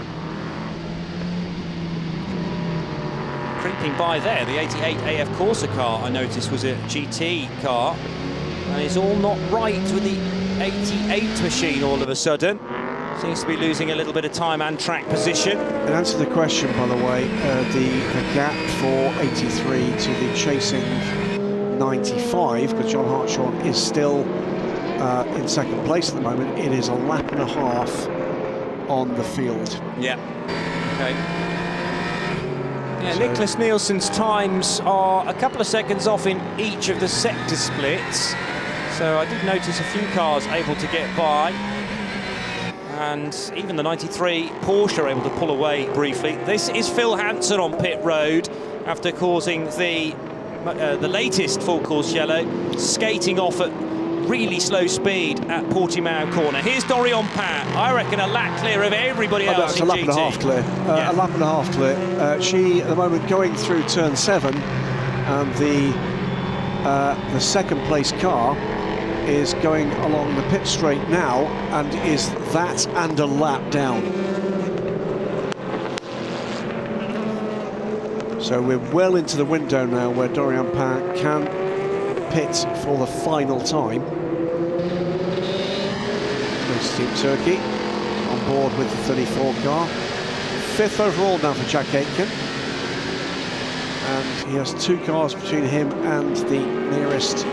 Creeping by there, the 88 AF Corsa car I noticed was a GT car, and it's all not right with the 88 machine all of a sudden. Seems to be losing a little bit of time and track position. In answer to the question, by the way, the gap for 83 to the chasing 95, because John Hartshorn is still in second place at the moment, it is a lap and a half on the field. Yeah, okay. Yeah, so Nicholas Nielsen's times are a couple of seconds off in each of the sector splits. So I did notice a few cars able to get by. And even the 93 Porsche are able to pull away briefly. This is Phil Hanson on pit road after causing the latest full course yellow, skating off at really slow speed at Portimao corner. Here's Dorian Pat. I reckon a lap clear of everybody else. It's a lap and a half clear. Yeah. A lap and a half clear. She at the moment going through turn 7, and the second place car is going along the pit straight now and is that and a lap down. So we're well into the window now where Dorian Pain can pit for the final time. Nice Team Turkey on board with the 34 car. 5th overall now for Jack Aitken. And he has 2 cars between him and the nearest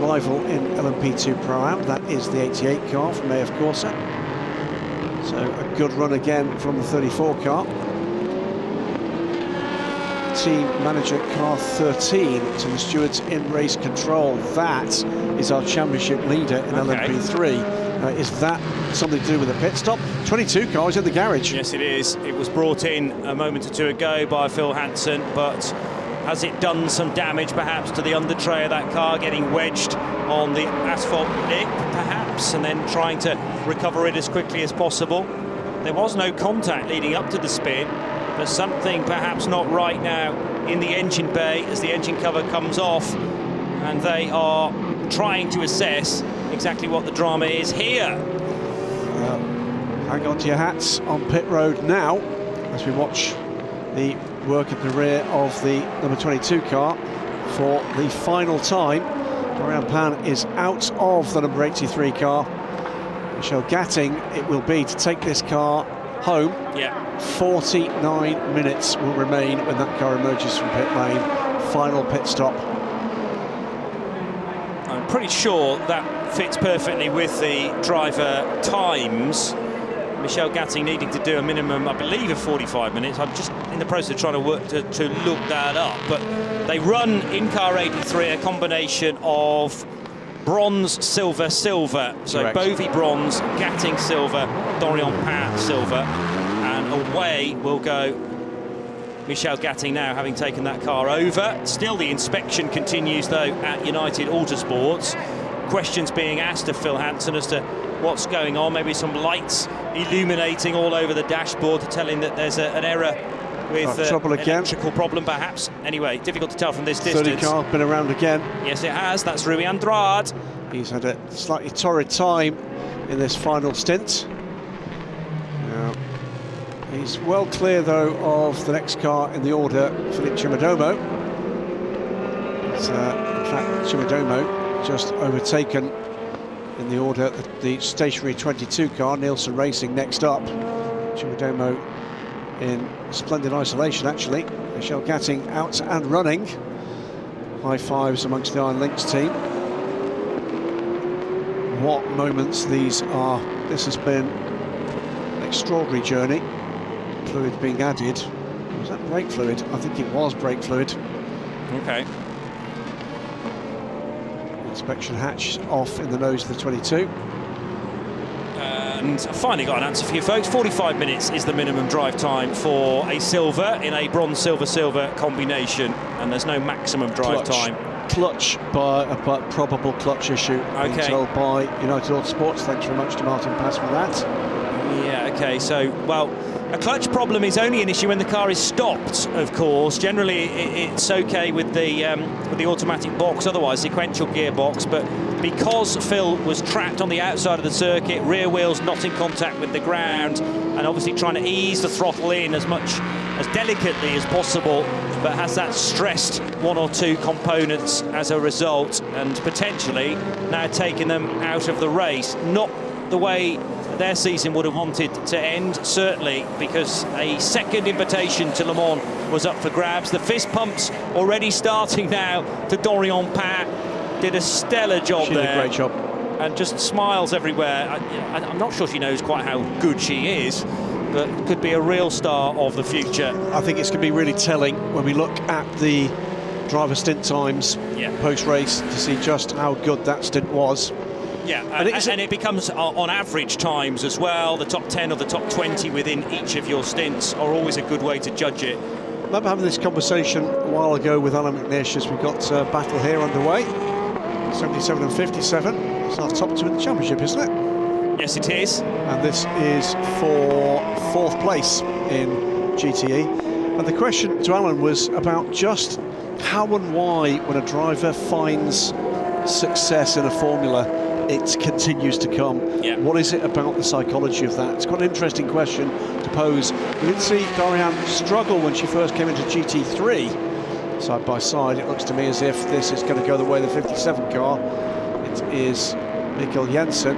rival in LMP2 Pro-Am. That is the 88 car from AF Corsa. So a good run again from the 34 car. Team manager car 13 to the stewards in race control. That is our championship leader in LMP3. Is that something to do with a pit stop? 22 cars in the garage. Yes, it is. It was brought in a moment or two ago by Phil Hanson, but has it done some damage perhaps to the under tray of that car, getting wedged on the asphalt lip perhaps, and then trying to recover it as quickly as possible? There was no contact leading up to the spin, but something perhaps not right now in the engine bay as the engine cover comes off, and they are trying to assess exactly what the drama is here. Hang on to your hats on pit road now as we watch the work at the rear of the number 22 car for the final time. Dorian Pain is out of the number 83 car. Michelle Gatting it will be to take this car home. Yeah. 49 minutes will remain when that car emerges from pit lane. Final pit stop. I'm pretty sure that fits perfectly with the driver times. Michelle Gatting needing to do a minimum, I believe, of 45 minutes. I'm just in the process of trying to work to look that up. But they run in car 83 a combination of bronze, silver, silver. So Correct. Bovey bronze, Gatting silver, Dorian Pain silver. And away will go Michelle Gatting now, having taken that car over. Still the inspection continues, though, at United Autosports. Questions being asked of Phil Hanson as to what's going on. Maybe some lights illuminating all over the dashboard, telling that there's an error with trouble again. Electrical problem, perhaps. Anyway, difficult to tell from this distance. 30 car been around again. Yes, it has. That's Rui Andrade. He's had a slightly torrid time in this final stint. Now, he's well clear, though, of the next car in the order, Philippe Chimodomo. It's, in fact, Chimodomo just overtaken in the order the stationary 22 car, Nielsen Racing next up. Chimodomo in splendid isolation, actually. Michelle Gatting out and running. High fives amongst the Iron Lynx team. What moments these are. This has been an extraordinary journey. Fluid being added. Was that brake fluid? I think it was brake fluid. Okay. Inspection hatch off in the nose of the 22. And I finally got an answer for you folks. 45 minutes is the minimum drive time for a silver in a bronze silver combination, and there's no maximum drive time. Clutch by a probable clutch issue. Okay. Being told by United Autosports. Thanks very much to Martin Pass for that. Yeah, okay, so, well, A clutch problem is only an issue when the car is stopped, of course. Generally, it's okay with the automatic box, otherwise sequential gearbox. But because Phil was trapped on the outside of the circuit, rear wheels not in contact with the ground, and obviously trying to ease the throttle in as delicately as possible, but has that stressed one or two components as a result, and potentially now taking them out of the race. Not the way their season would have wanted to end, certainly, because a second invitation to Le Mans was up for grabs. The fist pumps already starting now to Dorian Pat. Did a stellar job there. She did a great job. And just smiles everywhere. I'm not sure she knows quite how good she is, but could be a real star of the future. I think it's going to be really telling when we look at the driver stint times post-race to see just how good that stint was. Yeah, and it becomes on average times as well. The top 10 or the top 20 within each of your stints are always a good way to judge it. I remember having this conversation a while ago with Alan McNish as we've got battle here underway. 77 and 57. It's our top two in the championship, isn't it? Yes, it is. And this is for 4th place in GTE. And the question to Alan was about just how and why, when a driver finds success in a formula, it continues to come. Yeah. What is it about the psychology of that? It's quite an interesting question to pose. We did see Dorian struggle when she first came into GT3. Side by side, it looks to me as if this is going to go the way of the 57 car. It is Mikkel Jensen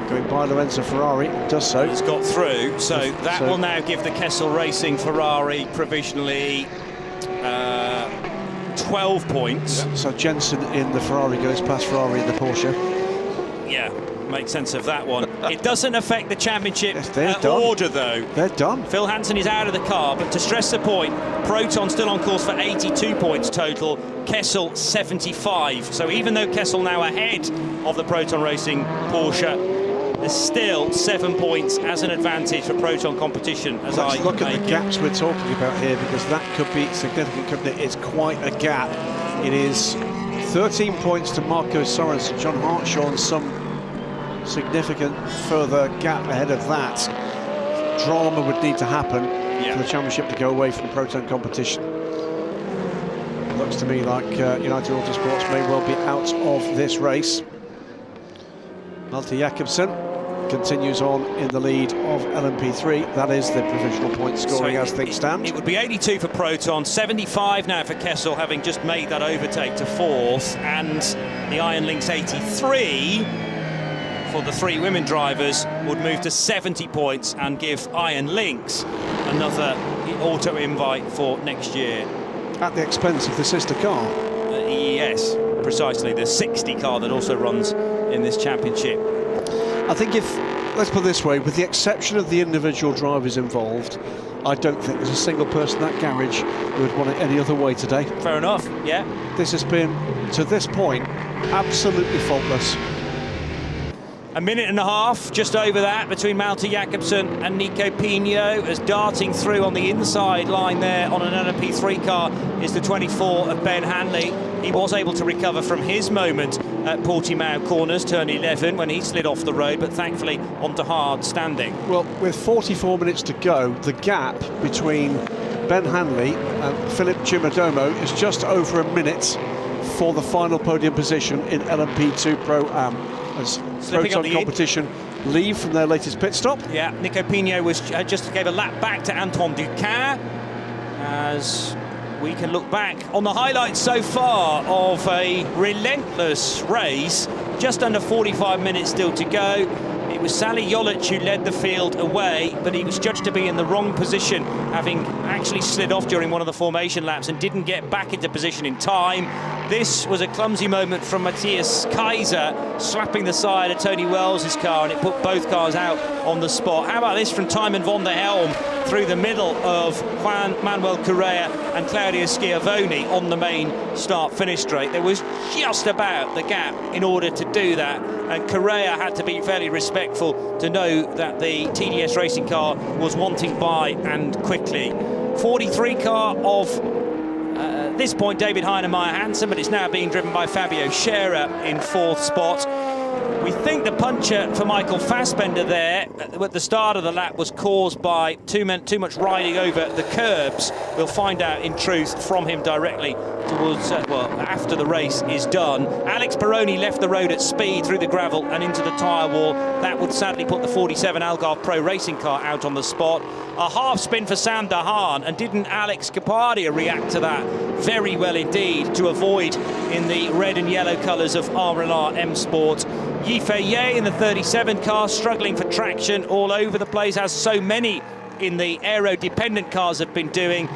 going by Lorenzo Ferrari, does so. He's got through, so that will now give the Kessel Racing Ferrari provisionally 12 points. Yeah, so Jensen in the Ferrari goes past Ferrari in the Porsche. Yeah, make sense of that one. It doesn't affect the championship order, though. They're done. Phil Hansen is out of the car, but to stress the point, Proton still on course for 82 points total, Kessel 75. So even though Kessel now ahead of the Proton Racing Porsche, there's still 7 points as an advantage for Proton competition. As Let's look at the gaps we're talking about here, because that could be significant, couldn't it? It's quite a gap. It is 13 points to Marco Sorensen, John Hartshaw, and some significant further gap ahead of that. Drama would need to happen for the championship to go away from Proton competition. It looks to me like United Autosports may well be out of this race. Malte Jakobsen continues on in the lead of LMP3. That is the provisional point scoring as things stand. It would be 82 for Proton, 75 now for Kessel, having just made that overtake to 4th, and the Iron Lynx 83 for the 3 women drivers would move to 70 points and give Iron Lynx another auto invite for next year. At the expense of the sister car. Yes, precisely, the 60 car that also runs in this championship. I think let's put it this way, with the exception of the individual drivers involved, I don't think there's a single person in that garage who would want it any other way today. Fair enough, yeah. This has been, to this point, absolutely faultless. A minute and a half, just over that, between Malte Jakobsen and Nico Pino, as darting through on the inside line there on an LMP3 car is the 24 of Ben Hanley. He was able to recover from his moment at Portimao corners, turn 11, when he slid off the road, but thankfully onto hard standing. Well, with 44 minutes to go, the gap between Ben Hanley and Philip Chimodomo is just over a minute for the final podium position in LMP2 Pro-Am. As Proton competition leave from their latest pit stop. Yeah, Nico Pino just gave a lap back to Antoine Ducas, as we can look back on the highlights so far of a relentless race. Just under 45 minutes still to go. It was Sally Jolic who led the field away, but he was judged to be in the wrong position, having actually slid off during one of the formation laps and didn't get back into position in time. This was a clumsy moment from Matthias Kaiser, slapping the side of Tony Wells' car, and it put both cars out on the spot. How about this from Timon von der Helm through the middle of Juan Manuel Correa and Claudio Schiavone on the main start-finish straight. There was just about the gap in order to do that, and Correa had to be fairly respectful to know that the TDS racing car was wanting by and quickly. 43 car of this point, David Heinemeier Hansen, but it's now being driven by Fabio Scherer in 4th spot. We think the puncture for Michael Fassbender there at the start of the lap was caused by too much riding over the curbs. We'll find out in truth from him directly towards, well, after the race is done. Alex Peroni left the road at speed through the gravel and into the tyre wall. That would sadly put the 47 Algarve Pro Racing car out on the spot. A half spin for Sam de Haan, and didn't Alex Capardia react to that very well indeed to avoid in the red and yellow colours of R&R M Sport. Yifei Ye in the 37 car, struggling for traction all over the place, as so many in the aero-dependent cars have been doing.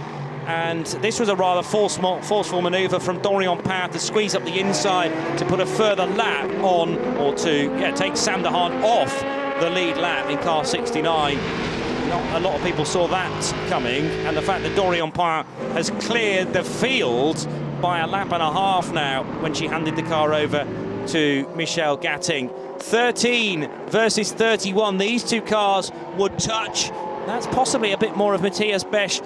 And this was a rather forceful manoeuvre from Dorian Pin to squeeze up the inside to put a further lap on, or to take Sam de Haan off the lead lap in car 69. Not a lot of people saw that coming, and the fact that Dorian Pin has cleared the field by a lap and a half now when she handed the car over to Michelle Gatting. 13 versus 31. These two cars would touch. That's possibly a bit more of Matthias Besch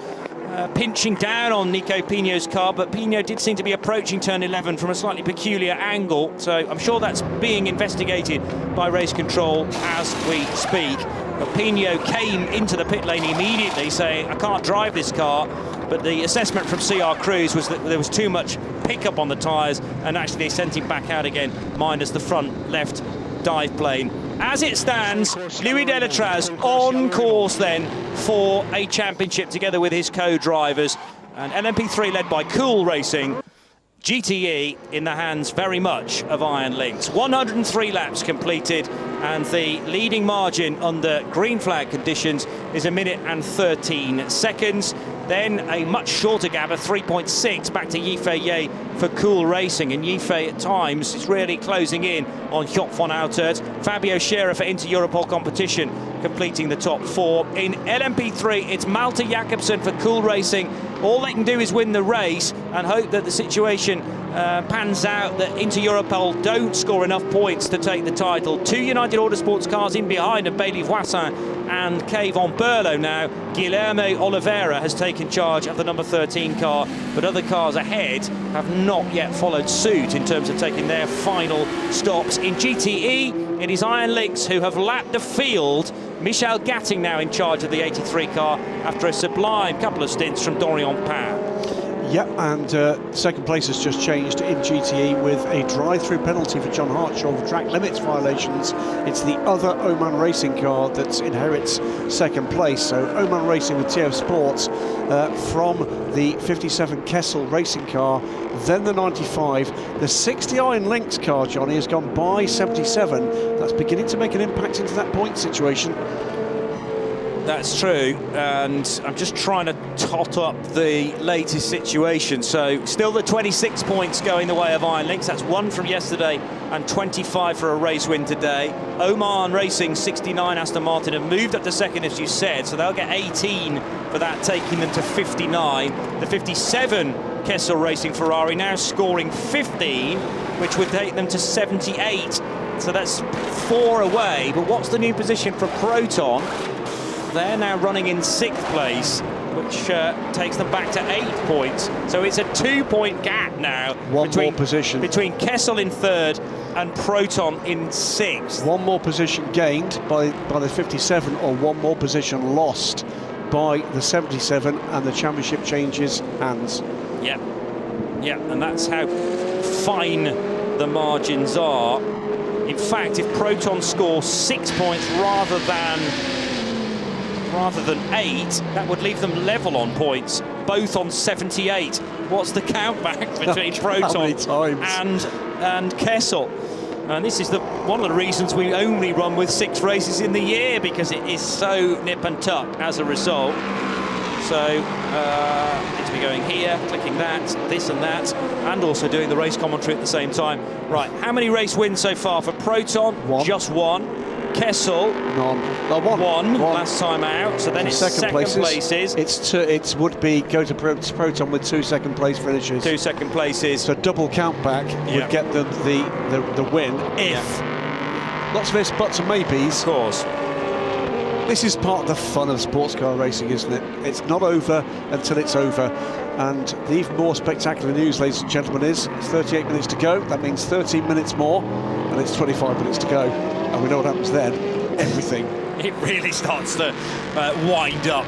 pinching down on Nico Pino's car, but Pino did seem to be approaching turn 11 from a slightly peculiar angle, so I'm sure that's being investigated by race control as we speak. But Pino came into the pit lane immediately saying, I can't drive this car, but the assessment from CR Cruise was that there was too much pickup on the tyres, and actually they sent him back out again, minus the front left dive plane. As it stands, Louis Delatraz on course then for a championship together with his co-drivers, and LMP3 led by Cool Racing, GTE in the hands very much of Iron Lynx. 103 laps completed, and the leading margin under green flag conditions is 1 minute and 13 seconds. Then a much shorter gap of 3.6 back to Yifei Ye for Cool Racing, and Yifei at times is really closing in on Joop van Uitert. Fabio Scherer for Inter-Europol competition completing the top 4. In LMP3 it's Malte Jakobsen for Cool Racing. All they can do is win the race and hope that the situation pans out, that Inter-Europol don't score enough points to take the title. 2 United Autosports cars in behind of Bailey Voisin and Kay von Berlo now. Guilherme Oliveira has taken charge of the number 13 car, but other cars ahead have not yet followed suit in terms of taking their final stops. In GTE, it is Iron Lynx who have lapped the field. Michelle Gatting now in charge of the 83 car after a sublime couple of stints from Dorian Pin. Yeah, and second place has just changed in GTE with a drive-through penalty for John Hartshaw for track limits violations. It's the other Oman Racing car that inherits second place. So Oman Racing with TF Sports from the 57 Kessel racing car, then the 95. The 60 Iron Lynx car, Johnny, has gone by 77. That's beginning to make an impact into that point situation. That's true, and I'm just trying to tot up the latest situation. So still the 26 points going the way of Iron Lynx. That's 1 from yesterday and 25 for a race win today. Oman Racing 69 Aston Martin have moved up to second, as you said, so they'll get 18 for that, taking them to 59. The 57 Kessel Racing Ferrari now scoring 15, which would take them to 78. So that's 4 away. But what's the new position for Proton? They're now running in 6th place, which takes them back to 8 points. So it's a 2-point gap now between Kessel in 3rd and Proton in 6th. 1 more position gained by the 57, or 1 more position lost by the 77, and the championship changes hands. Yeah, and that's how fine the margins are. In fact, if Proton score 6 points rather than 8, that would leave them level on points, both on 78. What's the count back between Proton and Kessel? And this is one of the reasons we only run with 6 races in the year, because it is so nip and tuck as a result. So need to be going here, clicking that, this and that, and also doing the race commentary at the same time. Right, how many race wins so far for Proton? 1. Just 1. Kessel, none. One last time out, so then it's second places. It would be go to Proton with 2 second place finishes. 2 second places. So double count back would get them the win if lots of ifs, buts and maybes. Of course. this is part of the fun of sports car racing, isn't it? It's not over until it's over. And the even more spectacular news, ladies and gentlemen, is it's 38 minutes to go. That means 13 minutes more, and it's 25 minutes to go. And we know what happens then. Everything. It really starts to wind up.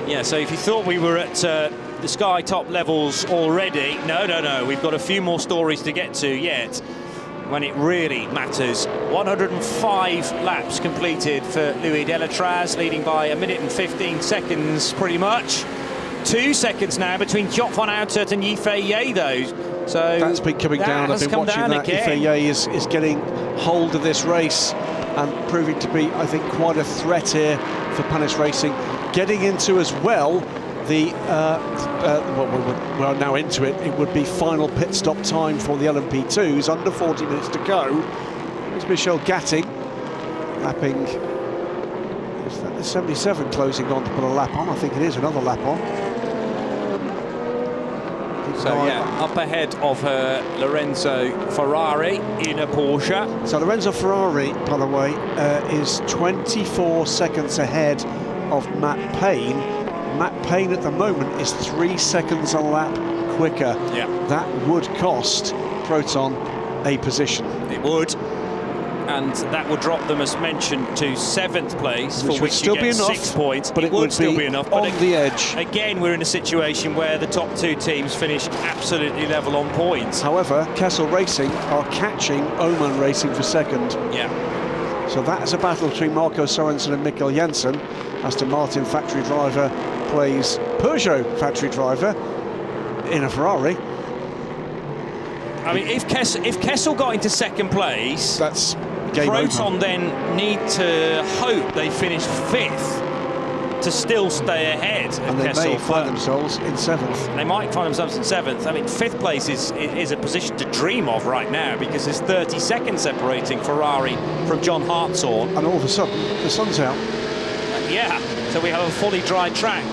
Yeah, so if you thought we were at the Sky top levels already, no, we've got a few more stories to get to yet when it really matters. 105 laps completed for Louis Delatraz, leading by 1 minute and 15 seconds pretty much. 2 seconds now between Jock van Outert and Yifei, though. So that's been coming down. I've been watching that. Yifei is getting hold of this race and proving to be, I think, quite a threat here for Panis Racing. Getting into as well the well, we're now into it. It would be final pit stop time for the LMP2s. Under 40 minutes to go. It's Michel Gatting lapping. Is that the 77 closing on to put a lap on? I think it is another lap on. So yeah, up ahead of her, Lorenzo Ferrari in a Porsche. So Lorenzo Ferrari, by the way, is 24 seconds ahead of Matt Payne. Matt Payne at the moment is 3 seconds a lap quicker. Yeah. That would cost Proton a position. It would. And that would drop them, as mentioned, to 7th place, for which still you get be enough, 6 points. But it would still be enough. On the edge. Again, we're in a situation where the top 2 teams finish absolutely level on points. However, Kessel Racing are catching Oman Racing for 2nd. Yeah. So that is a battle between Marco Sorensen and Mikkel Jensen. Aston Martin factory driver plays Peugeot factory driver in a Ferrari. I mean, if Kessel got into 2nd place, that's game Proton over. then need to hope they finish 5th to still stay ahead of and they Kessel. may find themselves in 7th. They might find themselves in 7th. I mean, 5th place is a position to dream of right now, because there's 30 seconds separating Ferrari from John Hartshorn. And all of a sudden, the sun's out. Yeah, so we have a fully dry track.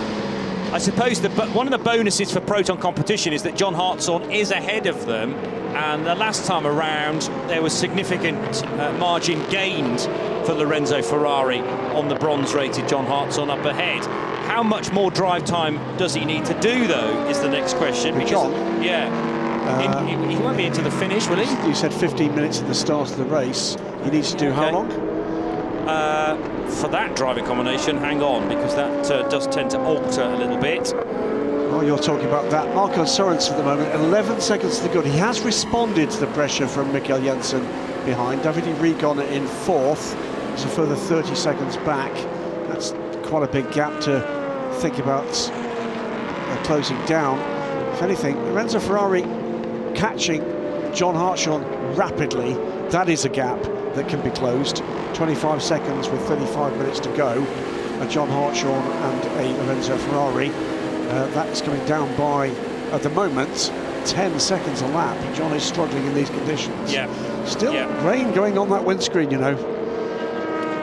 I suppose one of the bonuses for Proton competition is that John Hartshorn is ahead of them, and the last time around there was significant margin gained for Lorenzo Ferrari on the bronze-rated John Hartshorn up ahead. How much more drive time does he need to do, though, is the next question. Because, John? Yeah. He won't be into the finish, will he? You said 15 minutes at the start of the race. He needs to do how long? For that driving combination, hang on, because that does tend to alter a little bit. Well, you're talking about that. Marco Sorensen at the moment, 11 seconds to the good. He has responded to the pressure from Mikkel Jensen behind. Davide Rigon in 4th. It's a further 30 seconds back. That's quite a big gap to think about closing down. If anything, Lorenzo Ferrari catching John Hartshorn rapidly. That is a gap that can be closed. 25 seconds with 35 minutes to go. John Hartshorn and a Lorenzo Ferrari. That's coming down by, at the moment, 10 seconds a lap. John is struggling in these conditions. Yeah. Still rain going on that windscreen, you know.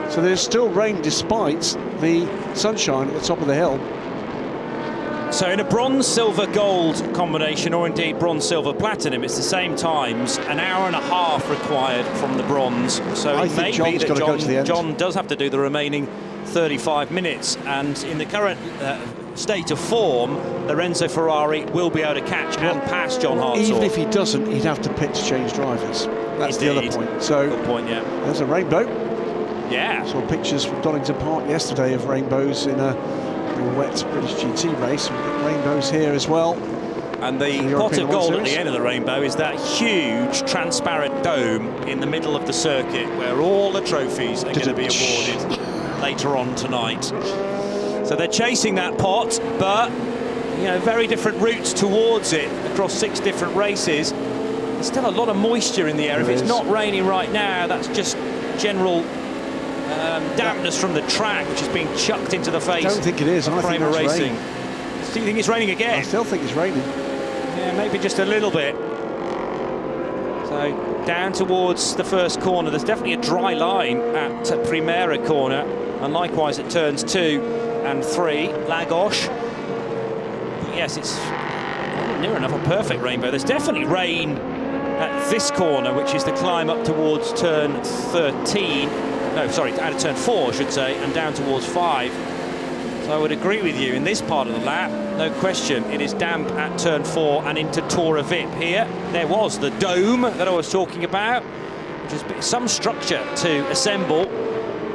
So there's still rain despite the sunshine at the top of the hill. So in a bronze, silver, gold combination, or indeed bronze, silver, platinum, it's the same times, an hour and a half required from the bronze. So I it may think be that go to the end. John does have to do the remaining 35 minutes. And in the current state of form, Lorenzo Ferrari will be able to catch and pass John Hartshorn. Even if he doesn't, he'd have to pit to change drivers. That's the other point. So good point, yeah. There's a rainbow. Yeah. Saw pictures from Donington Park yesterday of rainbows in a wet British GT race. We've got rainbows here as well. And the pot of gold at the end of the rainbow is that huge transparent dome in the middle of the circuit where all the trophies are going to be awarded later on tonight. So they're chasing that pot, but you know, very different routes towards it across 6 different races. There's still a lot of moisture in the air. If it's not raining right now, that's just general dampness from the track, which is being chucked into the face. I don't think it is. I think it's raining. Do you think it's raining again? I still think it's raining. Yeah, maybe just a little bit. So down towards the first corner, there's definitely a dry line at Primera corner, and likewise at turns 2 and 3, Lagos. But yes, it's near enough a perfect rainbow. There's definitely rain at this corner, which is the climb up towards turn 13. no, sorry, out of turn 4, I should say, and down towards 5. So I would agree with you, in this part of the lap, no question, it is damp at turn 4 and into Tora Vip here. There was the dome that I was talking about, which is some structure to assemble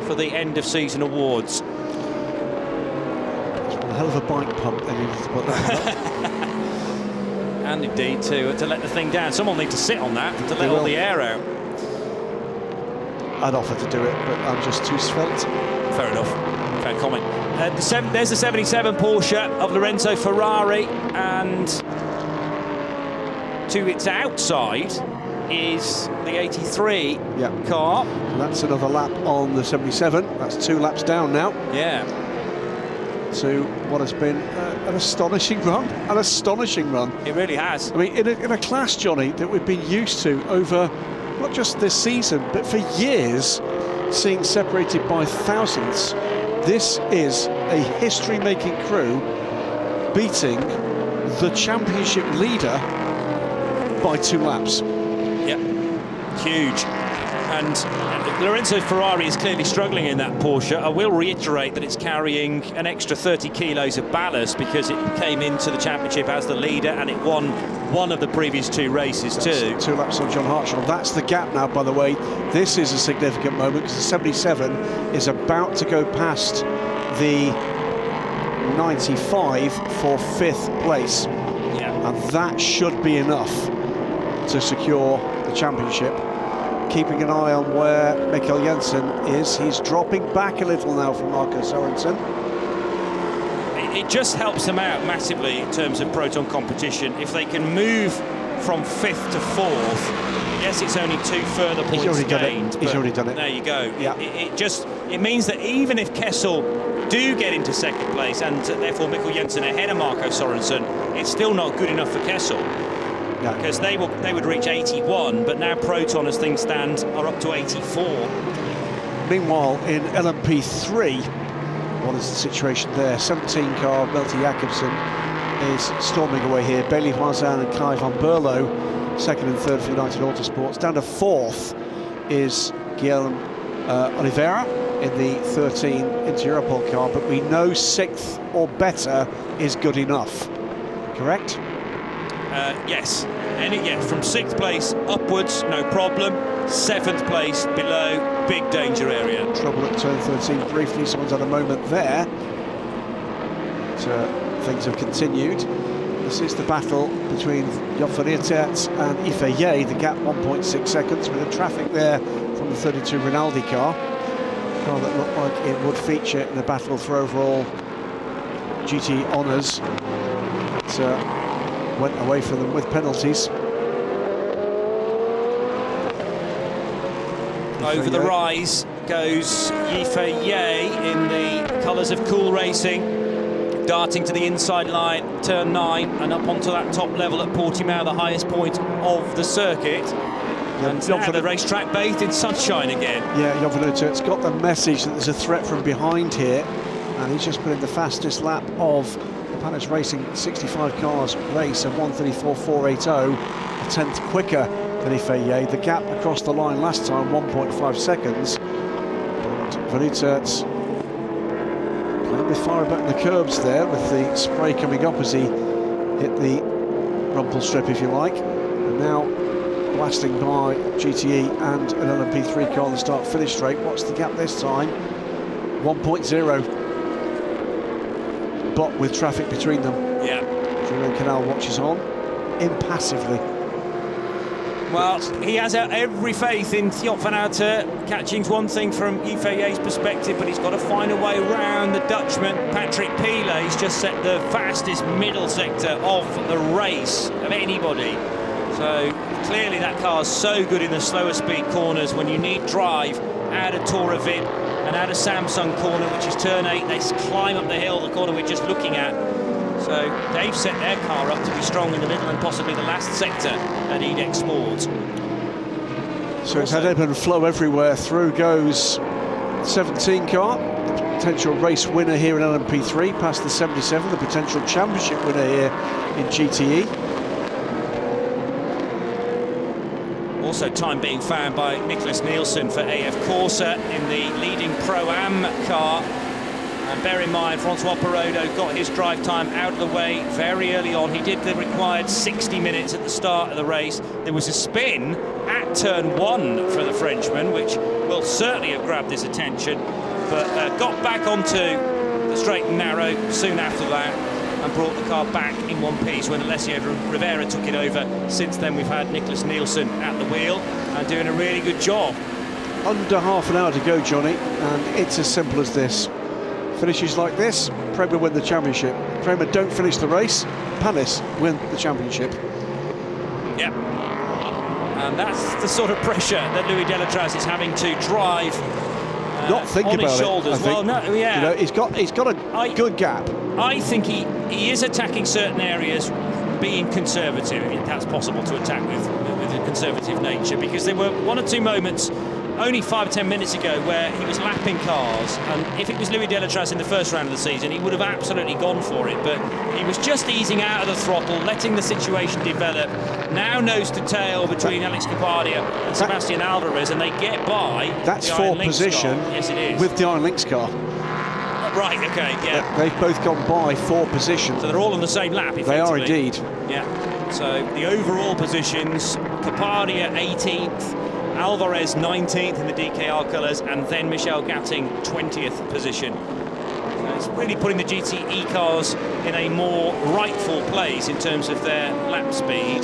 for the end of season awards. It's one hell of a bike pump they needed to put that up. And indeed to let the thing down. Someone will need to sit on that to let all the air out. I'd offer to do it, but I'm just too svelte. Fair enough. Fair comment. There's the 77 Porsche of Lorenzo Ferrari, and to its outside is the 83 car. And that's another lap on the 77. That's 2 laps down now. Yeah. To what has been an astonishing run. An astonishing run. It really has. I mean, in a class, Johnny, that we've been used to over not just this season, but for years, seeing separated by thousandths. This is a history-making crew beating the championship leader by 2 laps. Yep, huge. And Lorenzo Ferrari is clearly struggling in that Porsche. I will reiterate that it's carrying an extra 30 kilos of ballast because it came into the championship as the leader and it won one of the previous 2 races too. 2 laps on John Hartshall. That's the gap now, by the way. This is a significant moment because the 77 is about to go past the 95 for 5th place. Yeah. And that should be enough to secure the championship. Keeping an eye on where Mikkel Jensen is. He's dropping back a little now from Marco Sorensen. It just helps them out massively in terms of Proton competition. If they can move from 5th to 4th, yes, it's only 2 further points gained. He's already done it. There you go. Yeah. It means that even if Kessel do get into 2nd place and therefore Mikkel Jensen ahead of Marco Sorensen, it's still not good enough for Kessel. No. Because they would reach 81, but now Proton, as things stand, are up to 84. Meanwhile, in LMP3, what is the situation there? 17 car, Melte Jacobsen is storming away here. Bailey Moisin and Kai van Berlo, 2nd and 3rd for United Autosports. Down to 4th is Guillaume Oliveira in the 13 Inter Europol car, but we know 6th or better is good enough. Correct? Yes. From 6th place upwards, no problem. 7th place below, big danger area. Trouble at turn 13 briefly, someone's had a moment there. But things have continued. This is the battle between Jan van Eerterts and Yves Ye, the gap 1.6 seconds, with the traffic there from the 32 Rinaldi car. A car that looked like it would feature in the battle for overall GT honours. Went away from them with penalties. Over the rise goes Yves Ye in the colours of Cool Racing, darting to the inside line, turn 9, and up onto that top level at Portimao, the highest point of the circuit. And now the racetrack bathed in sunshine again. Yeah, Jan van Eerterts got the message that there's a threat from behind here, and he's just put in the fastest lap of Panis Racing 65 cars race of 1:34.480, a tenth quicker than Yves Ye. The gap across the line last time 1.5 seconds. But Van Eerterts playing with fire back in the curbs there, with the spray coming up as he hit the rumble strip, if you like. And now blasting by GTE and an LMP3 car on the start-finish straight. What's the gap this time? 1.0. But with traffic between them. Yeah. Julien Canal watches on impassively. Well, he has every faith in Thiot van Aert. Catching's one thing from Yves Ye's perspective, but he's got to find a way around the Dutchman, Patrick Pilet. He's just set the fastest middle sector of the race of anybody. So clearly that car's so good in the slower speed corners when you need drive out of Tora Vip and out of Samsung corner, which is turn 8. They climb up the hill, the corner we're just looking at. So they've set their car up to be strong in the middle and possibly the last sector at Edex Sport. So it's had ebb and flow everywhere. Through goes 17 car, the potential race winner here in LMP3, past the 77, the potential championship winner here in GTE. Also time being found by Nicholas Nielsen for AF Corsa in the leading Pro-Am car. And bear in mind, Francois Perraudot got his drive time out of the way very early on. He did the required 60 minutes at the start of the race. There was a spin at turn 1 for the Frenchman, which will certainly have grabbed his attention, but got back onto the straight and narrow soon after that and brought the car back in one piece when Alessio Rivera took it over. Since then, we've had Nicholas Nielsen at the wheel and doing a really good job. Under half an hour to go, Johnny, and it's as simple as this. Finishes like this, Prema win the championship. Prema don't finish the race, Panis win the championship. Yeah, and that's the sort of pressure that Louis Delatraz is having to drive Not think on about his shoulders. it, I think. Well, no, yeah. You know, he's got a good gap. I think he is attacking certain areas, being conservative, if that's possible to attack with a conservative nature, because there were 1 or 2 moments only 5 or 10 minutes ago where he was lapping cars, and if it was Louis Delatraz in the first round of the season, he would have absolutely gone for it, but he was just easing out of the throttle, letting the situation develop. Now nose to tail between Alex Capardia and Sebastian Alvarez, and they get by. That's the for Iron Lynx position. car. Yes, it is. With the Iron Lynx car. Right, okay, yeah. They've both gone by 4 positions. So they're all on the same lap, effectively. They are indeed. Yeah. So the overall positions, Capardia 18th, Alvarez 19th in the DKR colours, and then Michel Gatting 20th position. So it's really putting the GTE cars in a more rightful place in terms of their lap speed.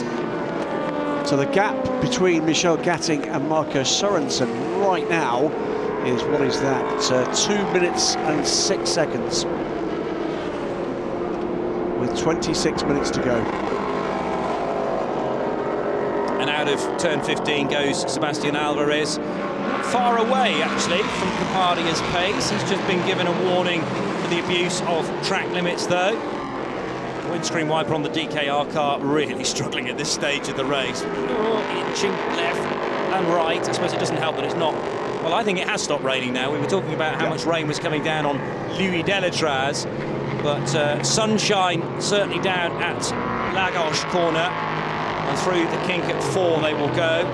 So the gap between Michel Gatting and Marco Sorensen right now is, what is that, 2 minutes and 6 seconds, with 26 minutes to go. And out of turn 15 goes Sebastian Alvarez. Far away, actually, from Capardia's pace. He's just been given a warning for the abuse of track limits, though. Windscreen wiper on the DKR car, really struggling at this stage of the race. Inching left and right. I suppose it doesn't help that it's not. Well, I think it has stopped raining now. We were talking about how much rain was coming down on Louis Delatraz, but sunshine certainly down at Lagos corner. And through the kink at 4 they will go,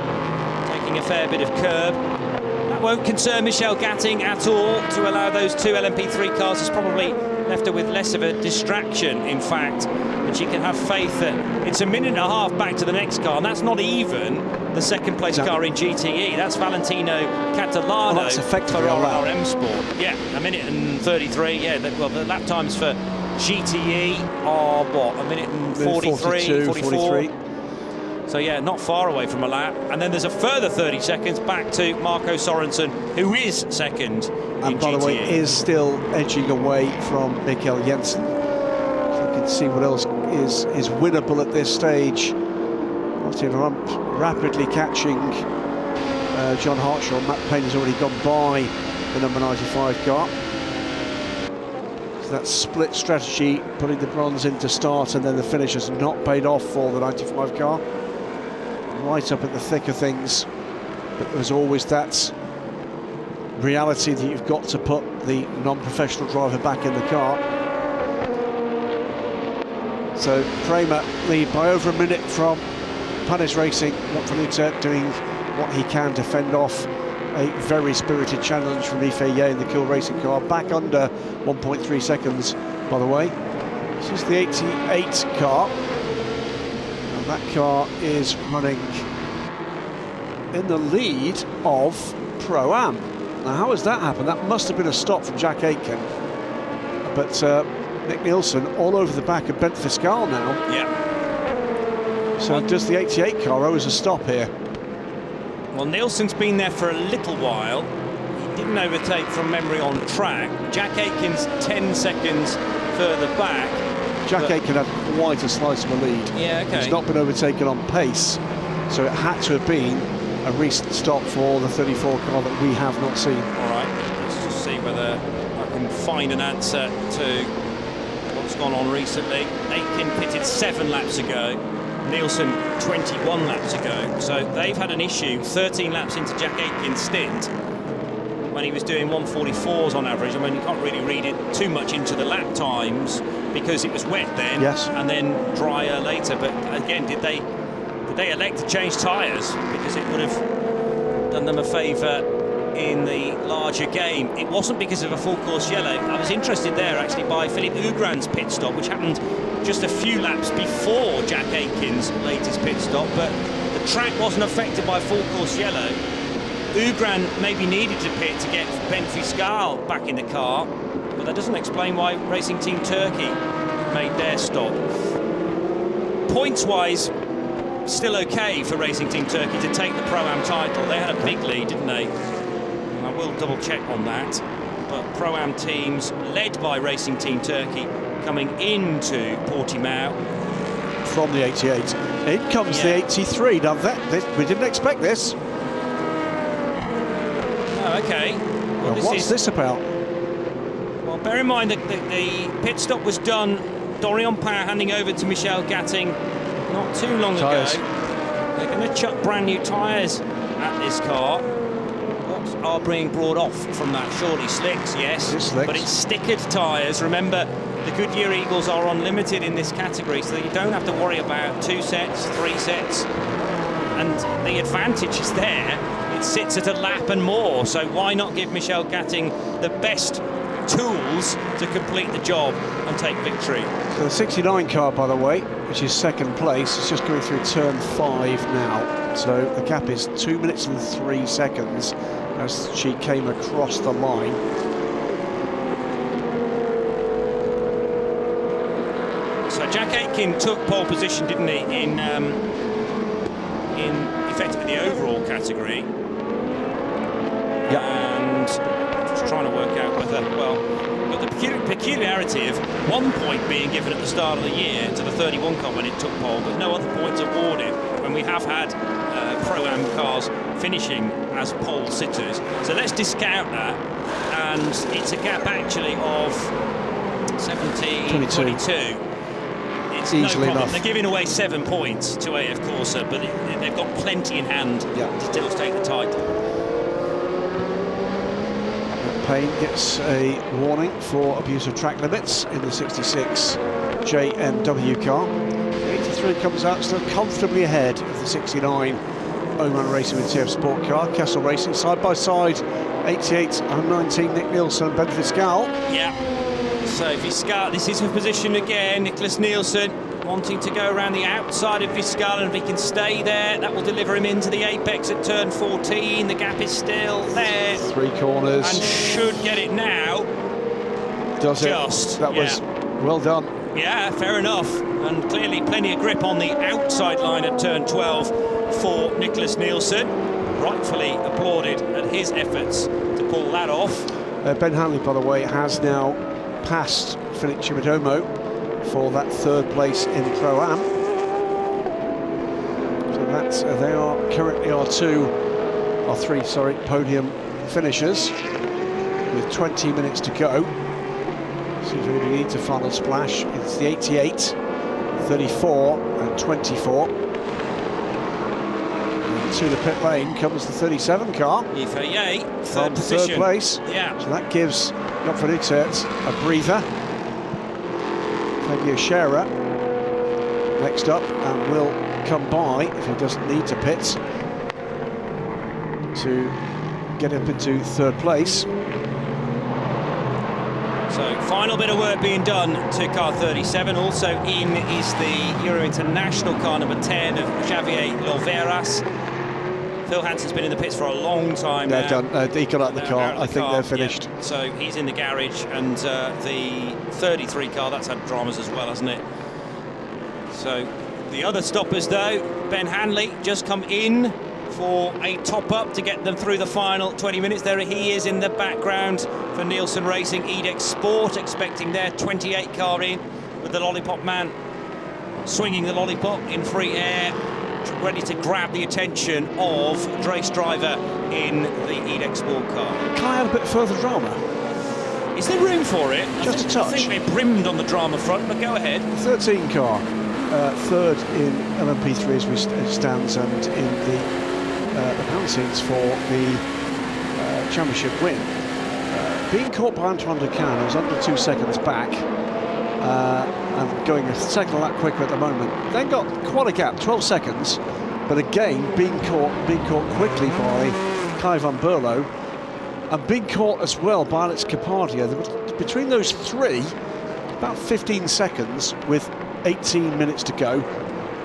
taking a fair bit of curb. That won't concern Michel Gatting at all. To allow those 2 LMP3 cars has probably left her with less of a distraction, in fact. And she can have faith that it's a minute and a half back to the next car, and that's not even the second place car in GTE. That's Valentino Catalano. Well, that's effectively for a lap. RM Sport. Yeah, a minute and 33. Yeah, well, the lap times for GTE are what, a minute and 43, 44. So yeah, not far away from a lap. And then there's a further 30 seconds back to Marco Sorensen, who is second and in by GTE. the way, is still edging away from Mikkel Jensen. So you can see what else is winnable at this stage. Martin Rump rapidly catching John Hartshaw. Matt Payne has already gone by the number 95 car. So that split strategy, putting the bronze into start and then the finish, has not paid off for the 95 car. Right up at the thick of things, but there's always that reality that you've got to put the non-professional driver back in the car. So Prema lead by over a minute from Panis Racing. Montaluta doing what he can to fend off a very spirited challenge from Ife Ye in the Kiel Racing car. Back under 1.3 seconds, by the way. This is the 88 car. And that car is running in the lead of Pro-Am. Now, how has that happened? That must have been a stop from Jack Aitken. But Nick Nielsen all over the back of Bent Fiscal now. Yeah. So does the 88 car owe us a stop here? Well, Nielsen's been there for a little while. He didn't overtake from memory on track. Jack Aitken's 10 seconds further back. Jack Aitken had quite a slice of a lead. Yeah, okay. He's not been overtaken on pace, so it had to have been a recent stop for the 34 car that we have not seen. All right, let's just see whether I can find an answer to what's gone on recently. Aitken pitted 7 laps ago, Nielsen 21 laps ago, so they've had an issue 13 laps into Jack Aitken's stint when he was doing 144s on average. I mean, you can't really read it too much into the lap times because it was wet then, yes, and then drier later. But again, did Did they elect to change tyres? Because it would have done them a favour in the larger game. It wasn't because of a full course yellow. I was interested there actually by Philippe Ugran's pit stop, which happened just a few laps before Jack Aitken's latest pit stop, but the track wasn't affected by full course yellow. Ugran maybe needed to pit to get Ben Fiscal back in the car, but that doesn't explain why Racing Team Turkey made their stop. Points-wise, still okay for Racing Team Turkey to take the Pro-Am title. They had a big lead, didn't they? And I will double-check on that. But Pro-Am teams, led by Racing Team Turkey, coming into Portimao. From the 88. In comes the 83. Now, we didn't expect this. Oh, OK. Well, what's this about? Well, bear in mind that the pit stop was done, Dorian Power handing over to Michel Gatting not too long ago. They're going to chuck brand new tyres at this car. What are being brought off from that? Surely slicks, yes. Slicks. But it's stickered tyres. Remember, the Goodyear Eagles are unlimited in this category, so you don't have to worry about 2 sets, 3 sets. And the advantage is there. It sits at a lap and more, so why not give Michel Gatting the best tools to complete the job and take victory? So the 69 car, by the way, which is second place, is just going through turn 5 now. So the gap is 2 minutes and 3 seconds as she came across the line. So Jack Aitken took pole position, didn't he, in effectively the overall category. And just trying to work out whether, well, but the peculiarity of 1 point being given at the start of the year to the 31 car when it took pole, but no other points awarded when we have had Pro-Am cars finishing as pole sitters. So let's discount that, and it's a gap actually of 17, 22. It's easily no problem. enough. They're giving away 7 points to AF Corsa, but they've got plenty in hand to still take the title. Payne gets a warning for abuse of track limits in the 66 JMW car. The 83 comes out still comfortably ahead of the 69 Oman Racing with TF Sport car. Kessel Racing side by side, 88 and 19 Nick Nielsen and Ben Fiscal. Yeah. So Fiscal, this is for position again. Nicholas Nielsen wanting to go around the outside of Fiscal, and if he can stay there, that will deliver him into the apex at turn 14. The gap is still there. 3 corners. And should get it now. Does Just, it? That was well done. Yeah, fair enough. And clearly plenty of grip on the outside line at turn 12 for Nicholas Nielsen. Rightfully applauded at his efforts to pull that off. Ben Hanley, by the way, has now passed Philip Chimidomo for that 3rd place in Pro-Am. So that's they are currently our 3 podium finishers with 20 minutes to go. See if anybody needs a final splash. It's the 88, 34 and 24. And to the pit lane comes the 37 car. Yifei, third position. 3rd place. Yeah. So that gives Gottfried Utzert a breather. Fabio Scherer next up and will come by if he doesn't need to pit to get up into 3rd place. So final bit of work being done to car 37. Also in is the Euro International car number 10 of Javier Loveras. Phil Hansen's been in the pits for a long time now. They're done. He got out the car. I think they're finished. Yeah. So he's in the garage, and the 33 car, that's had dramas as well, hasn't it? So the other stoppers, though, Ben Hanley just come in for a top-up to get them through the final 20 minutes. There he is in the background for Nielsen Racing. Edex Sport expecting their 28 car in with the Lollipop man swinging the lollipop in free air, ready to grab the attention of race driver in the Edex Sport car. Can I add a bit further drama? Is there room for it? Just a touch. I think we're brimmed on the drama front, but go ahead. 13 car, 3rd in LMP3 as we stands, and in the penalties for the championship win. Being caught by Antoine Ducan, who's under 2 seconds back, and going a second lap quicker at the moment. Then got quite a gap, 12 seconds, but again, being caught quickly by Kai van Berlo, and being caught as well by Alex Capardio. Between those three, about 15 seconds with 18 minutes to go.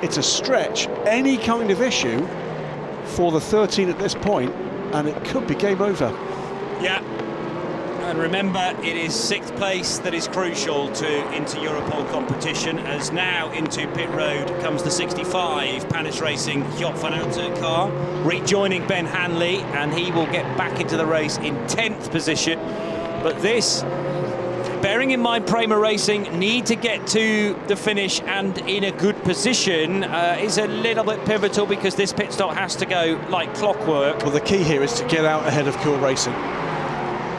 It's a stretch, any kind of issue for the 13 at this point, and it could be game over. Yeah, and remember, it is 6th place that is crucial to Inter-Europol competition, as now into pit road comes the 65 Panis Racing Joop van Alte car, rejoining Ben Hanley, and he will get back into the race in 10th position. But this, bearing in mind Prema Racing need to get to the finish and in a good position, is a little bit pivotal, because this pit stop has to go like clockwork. Well, the key here is to get out ahead of Cool Racing.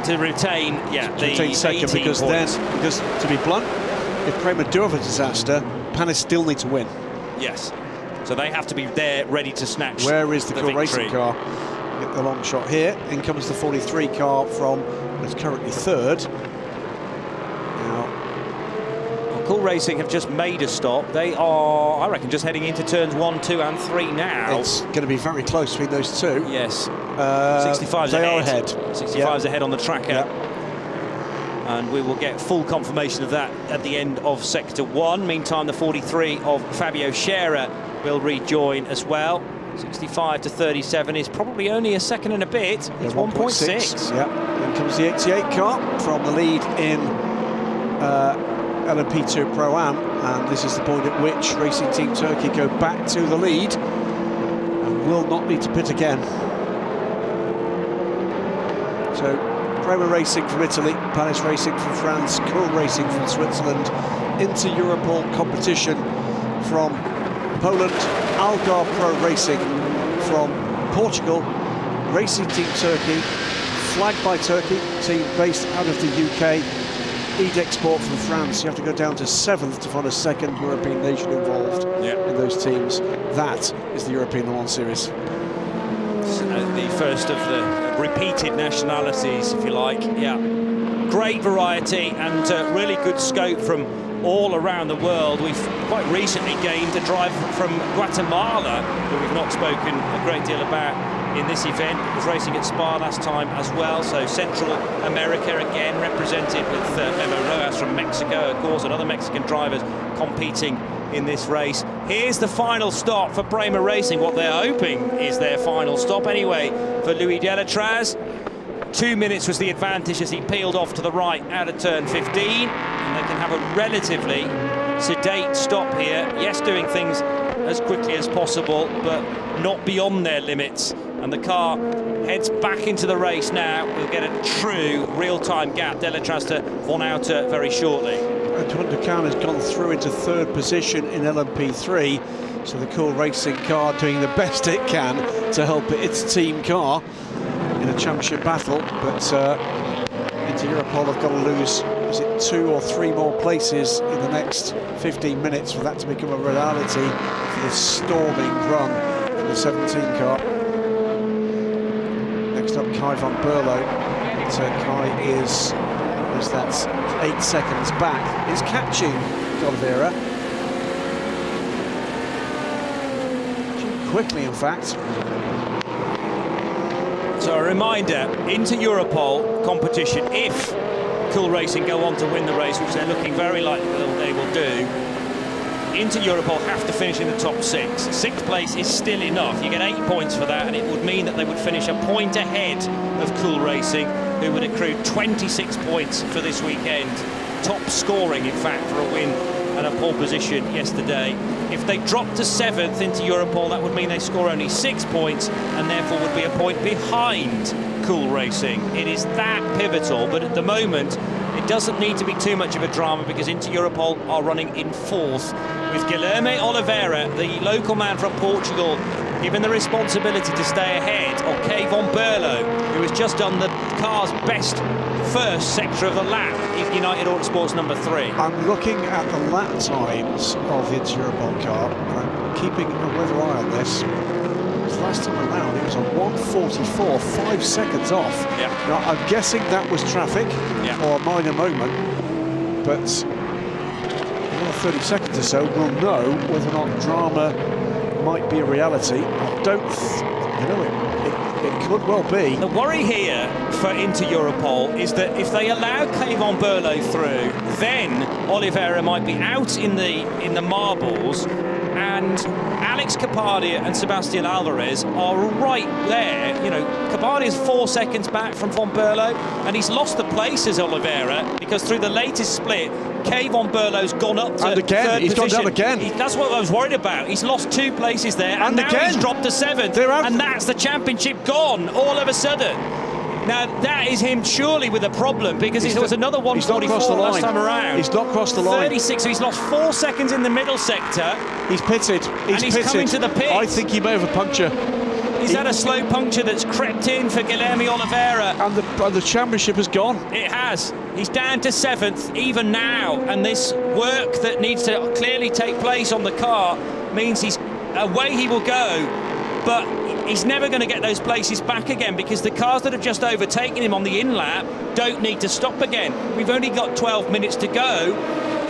To retain, the second, because points. because to be blunt, if Prema do have a disaster, Panis still need to win. Yes, so they have to be there ready to snatch. Where is the Cool victory. Racing car? Get the long shot here. In comes the 43 car from what is currently 3rd. Cool Racing have just made a stop. They are, I reckon, just heading into turns 1, 2 and 3 now. It's going to be very close between those two. Yes. 65's they ahead. are ahead. 65's ahead on the tracker. Yep. And we will get full confirmation of that at the end of Sector 1. Meantime, the 43 of Fabio Scherer will rejoin as well. 65 to 37 is probably only a second and a bit. It's 1.6. Yeah. Then comes the 88 car from the lead in LMP2 Pro-Am, and this is the point at which Racing Team Turkey go back to the lead and will not need to pit again. So Prema Racing from Italy, Panis Racing from France, Cool Racing from Switzerland, Inter-Europol competition from Poland, Algarve Pro Racing from Portugal, Racing Team Turkey, flagged by Turkey, team based out of the UK, Edexport from France. You have to go down to 7th to find a second European nation involved in those teams. That is the European Le Mans Series. The first of the repeated nationalities, if you like. Yeah, great variety and really good scope from all around the world. We've quite recently gained a driver from Guatemala, who we've not spoken a great deal about in this event. It was racing at Spa last time as well, so Central America again represented with Memo Rojas from Mexico, of course, and other Mexican drivers competing in this race. Here's the final stop for Prema Racing. What they're hoping is their final stop anyway for Louis Delatraz. 2 minutes was the advantage as he peeled off to the right out of turn 15, and they can have a relatively sedate stop here. Yes, doing things as quickly as possible, but not beyond their limits. And the car heads back into the race now. We'll get a true real-time gap. Delatraz to Van Alte very shortly. Antoine Ducan has gone through into 3rd position in LMP3, so the Cool Racing car doing the best it can to help its team car in a championship battle, but Inter-Europol have got to lose, is it 2 or 3 more places in the next 15 minutes for that to become a reality for this storming run for the 17 car. Next up, Kai van Berlo. So Kai is that's 8 seconds back. Is catching Oliveira. Quickly, in fact. So a reminder, Inter-Europol competition, if Cool Racing go on to win the race, which they're looking very likely they will do, Inter-Europol have to finish in the top 6. 6th place is still enough. You get 8 points for that, and it would mean that they would finish a point ahead of Cool Racing, who would accrue 26 points for this weekend. Top scoring, in fact, for a win and a pole position yesterday. If they drop to 7th into Europol, that would mean they score only 6 points and therefore would be a point behind Cool Racing. It is that pivotal, but at the moment it doesn't need to be too much of a drama, because Inter-Europol are running in 4th with Guilherme Oliveira, the local man from Portugal, given the responsibility to stay ahead of Kai van Berlo, who has just done the car's best first sector of the lap in United Autosports number 3. I'm looking at the lap times of the Inter-Europol car, and I'm keeping a weather eye on this. Last time around it was on 1:44, 5 seconds off. Yeah. Now, I'm guessing that was traffic or a minor moment, but in another 30 seconds or so we'll know whether or not drama might be a reality. I don't, it could well be. The worry here for Inter Europol is that if they allow Kayvon Burlow through, then Oliveira might be out in the marbles, and Alex Kapadia and Sebastian Alvarez are right there. You know, Kapadia's 4 seconds back from Von Burlow, and he's lost the places, Oliveira, because through the latest split, Kayvon Burlow's gone up to and again, third he's position. gone down again. That's what I was worried about. He's lost 2 places there, and now again, he's dropped to 7th. And that's the championship gone all of a sudden. Now, that is him surely with a problem, because there was another 144 last time around. He's not crossed the line. 36, so he's lost 4 seconds in the middle sector. He's pitted. He's coming to the pit. I think he may have a puncture. Is that a slow puncture that's crept in for Guilherme Oliveira? And the championship has gone. It has. He's down to 7th even now, and this work that needs to clearly take place on the car means he's away he will go, but he's never going to get those places back again, because the cars that have just overtaken him on the in-lap don't need to stop again. We've only got 12 minutes to go,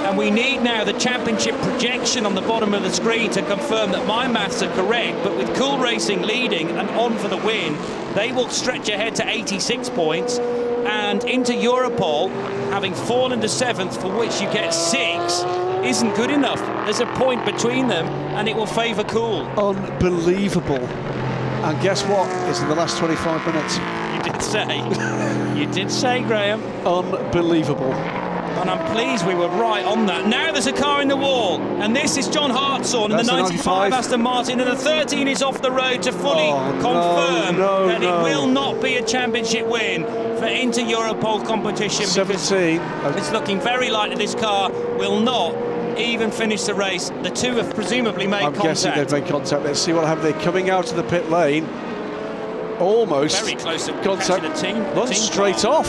and we need now the championship projection on the bottom of the screen to confirm that my maths are correct. But with Cool Racing leading and on for the win, they will stretch ahead to 86 points, and Inter Europol, having fallen to 7th, for which you get 6, isn't good enough. There's a point between them, and it will favour Cool. Unbelievable. And guess what? It's in the last 25 minutes. You did say. You did say, Graham. Unbelievable. And I'm pleased we were right on that. Now there's a car in the wall, and this is John Hartshorn in the 95 Aston Martin, and the 13 is off the road to fully confirm that it will not be a championship win for Inter Europol competition. 17. It's looking very likely this car will not even finish the race. The two have presumably made contact. I'm guessing they've made contact. Let's see what happened. They're coming out of the pit lane. Almost. Very close to contact. The team. Run straight off.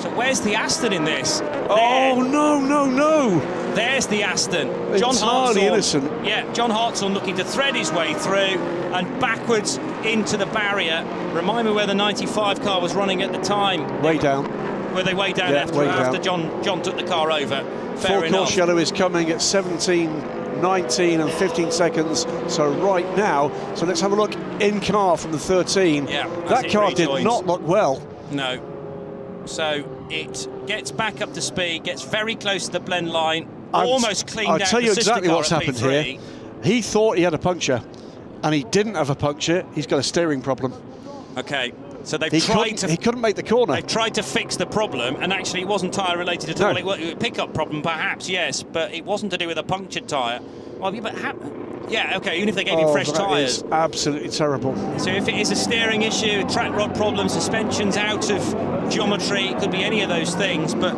So where's the Aston in this? Oh, no. There's the Aston. John Hartshorn. Innocent. Yeah, John Hartshorn looking to thread his way through and backwards into the barrier. Remind me where the 95 car was running at the time. Way down. Were they way down after John took the car over? Fair enough. Full course yellow is coming at 17, 19 and 15 seconds. So right now, so let's have a look in car from the 13. Yeah, that car did not look well. No. So it gets back up to speed, gets very close to the blend line, almost cleaned out. I'll tell you exactly what's at happened P3. here. He thought he had a puncture, and he didn't have a puncture. He's got a steering problem. Okay. So he couldn't make the corner. They've tried to fix the problem, and actually it wasn't tyre related at all. It was a pickup problem, perhaps, yes, but it wasn't to do with a punctured tyre. Well, yeah, okay, even if they gave him fresh tyres. Absolutely terrible. So if it is a steering issue, track rod problem, suspension's out of geometry, it could be any of those things, but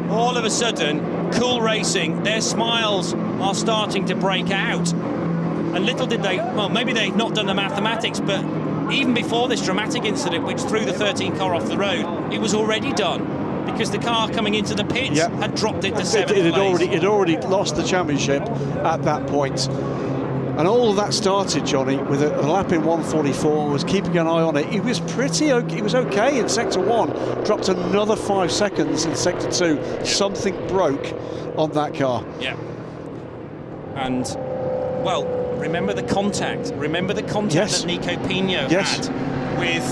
all of a sudden, Cool Racing, their smiles are starting to break out. And little did they, well, maybe they've not done the mathematics, but even before this dramatic incident, which threw the 13 car off the road, it was already done, because the car coming into the pits had dropped it to 7th place. It had already lost the championship at that point. And all of that started, Johnny, with a lap in 144, was keeping an eye on it. He was he was okay in sector 1, dropped another 5 seconds in sector 2. Something broke on that car. Yeah. And, well, remember the contact. Remember the contact that Nico Pino had with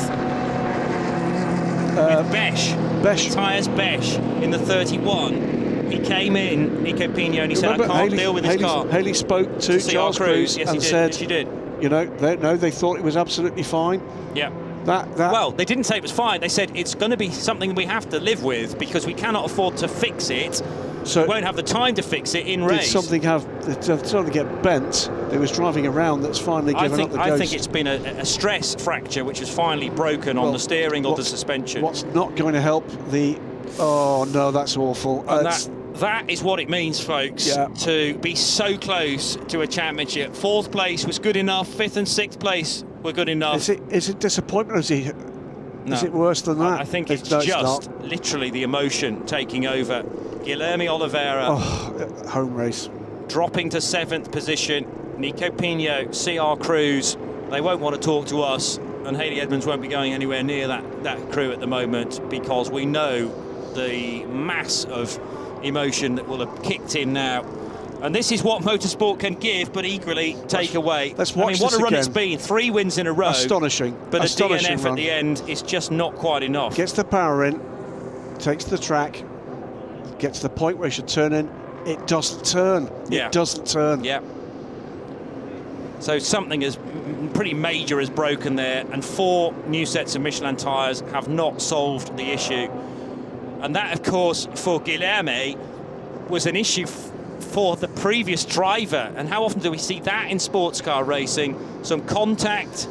Besh. Tyres Besh in the 31. He came in, Nico Pino, and he said, I can't deal with this car. Haley spoke to Charles Cruz and said, she did. You know, they thought it was absolutely fine. Yeah. Well, they didn't say it was fine. They said it's going to be something we have to live with, because we cannot afford to fix it. So we won't have the time to fix it in race. Did something get bent? It was driving around that's finally given up the ghost. I think it's been a stress fracture which has finally broken on the steering or the suspension. What's not going to help the... Oh, no, that's awful. That is what it means, folks, to be so close to a championship. 4th place was good enough. 5th and 6th place were good enough. Is it disappointment, or is it worse than that? I think it's just literally the emotion taking over. Guilherme Oliveira, home race, dropping to 7th position. Nico Pino, CR Cruz, they won't want to talk to us, and Haley Edmonds won't be going anywhere near that crew at the moment, because we know the mass of emotion that will have kicked in now And this is what motorsport can give, but equally take away. Let's watch what this a run again. It's been. 3 wins in a row. Astonishing. But Astonishing a DNF run. at the end is just not quite enough. Gets the power in, takes the track, gets to the point where he should turn in. It doesn't turn. Yeah. It doesn't turn. Yeah. So something is pretty major has broken there, and 4 new sets of Michelin tyres have not solved the issue. And that, of course, for Guilherme was an issue for the previous driver. And how often do we see that in sports car racing? Some contact,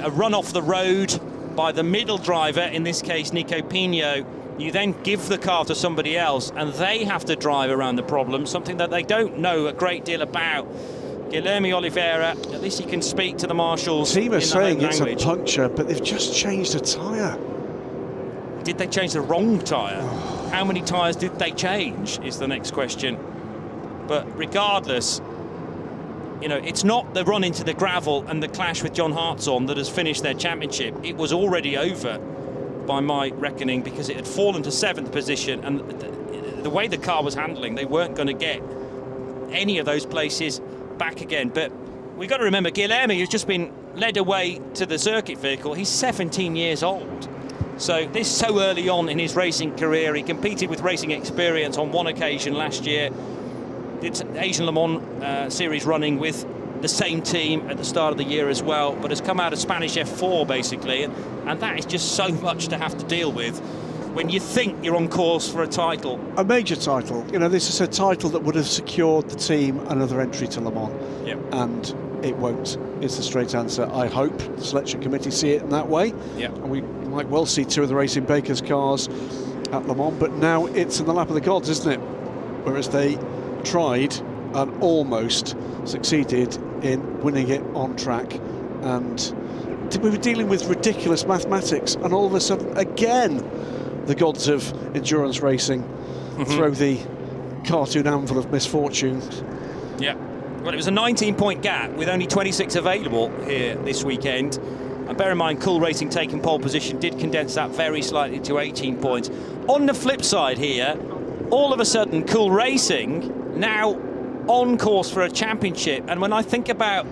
a run off the road by the middle driver, in this case Nico Pino. You then give the car to somebody else and they have to drive around the problem, something that they don't know a great deal about. Guilherme Oliveira, at least he can speak to the marshals. Team are saying it's language. a puncture, but they've just changed a tyre. Did they change the wrong tyre? How many tyres did they change is the next question. But regardless, you know, it's not the run into the gravel and the clash with John Hartshorn that has finished their championship. It was already over by my reckoning, because it had fallen to 7th position, and the way the car was handling, they weren't going to get any of those places back again. But we've got to remember, Guilherme has just been led away to the circuit vehicle. He's 17 years old. So this so early on in his racing career. He competed with Racing Experience on 1 occasion last year. Did Asian Le Mans series running with the same team at the start of the year as well, but has come out of Spanish F4 basically, and that is just so much to have to deal with when you think you're on course for a title. A major title. You know, this is a title that would have secured the team another entry to Le Mans. Yep. And it won't, is the straight answer. I hope the selection committee see it in that way. Yep. And we might well see 2 of the Racing Bakers cars at Le Mans, but now it's in the lap of the gods, isn't it? Whereas they tried and almost succeeded in winning it on track, and we were dealing with ridiculous mathematics, and all of a sudden again the gods of endurance racing throw the cartoon anvil of misfortune. Yeah, well, it was a 19-point gap with only 26 available here this weekend, and bear in mind Cool Racing taking pole position did condense that very slightly to 18 points. On the flip side here, all of a sudden Cool Racing now on course for a championship, and when I think about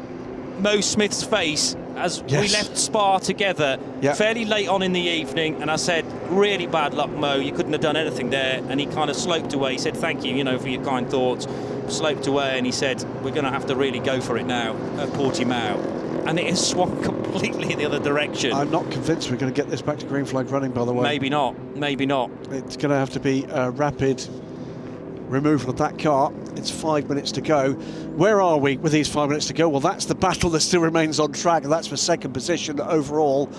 Mo Smith's face as we left Spa together fairly late on in the evening, and I said, really bad luck, Mo, you couldn't have done anything there, and he kind of sloped away. He said, thank you, you know, for your kind thoughts. Sloped away, and he said, we're going to have to really go for it now at Portimao, and it has swung completely in the other direction. I'm not convinced we're going to get this back to green flag running, by the way. Maybe not, maybe not. It's going to have to be a rapid removal of that car. It's 5 minutes to go. Where are we with these 5 minutes to go? Well, that's the battle that still remains on track, and that's for 2nd position overall.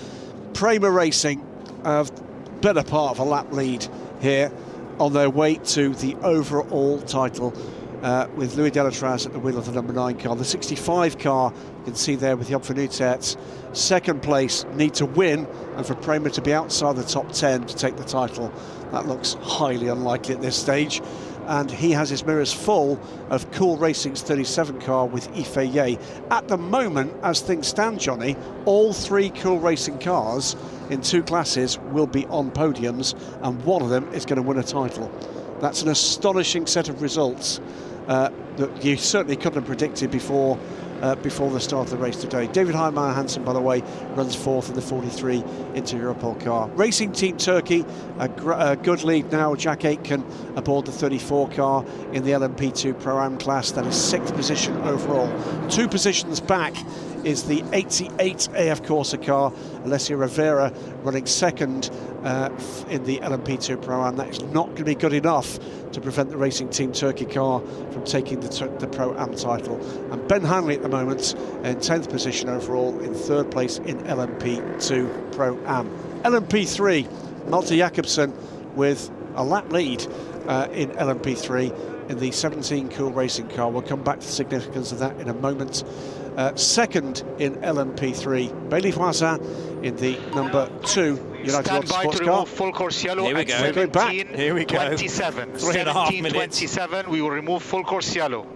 Prema Racing, better part of a lap lead here on their way to the overall title, with Louis Delatraz at the wheel of the number 9 car. The 65 car, you can see there with Job van Uitert. 2nd place, need to win, and for Prema to be outside the top 10 to take the title. That looks highly unlikely at this stage. And he has his mirrors full of Cool Racing's 37 car with Ifeye. At the moment, as things stand, Johnny, all 3 Cool Racing cars in 2 classes will be on podiums, and one of them is going to win a title. That's an astonishing set of results that you certainly couldn't have predicted before the start of the race today. David Heinemeier Hansen, by the way, runs 4th in the 43 Inter Europol car. Racing Team Turkey, a good lead now. Jack Aitken aboard the 34 car in the LMP2 Pro-Am class. That is 6th position overall. 2 positions back is the 88 AF Corsa car. Alessio Rivera running 2nd in the LMP2 Pro-Am. That is not going to be good enough to prevent the Racing Team Turkey car from taking the Pro-Am title. And Ben Hanley at the moment in 10th position overall, in 3rd place in LMP2 Pro-Am. LMP3, Malte Jakobsen with a lap lead in LMP3 in the 17 Cool Racing car. We'll come back to the significance of that in a moment. 2nd in LMP3, Bailey Voisin in the number 2 United Auto Sports car. Full course yellow. Here we go. 17, Here we go. 27. 3.5 minutes. 27, we will remove full course yellow.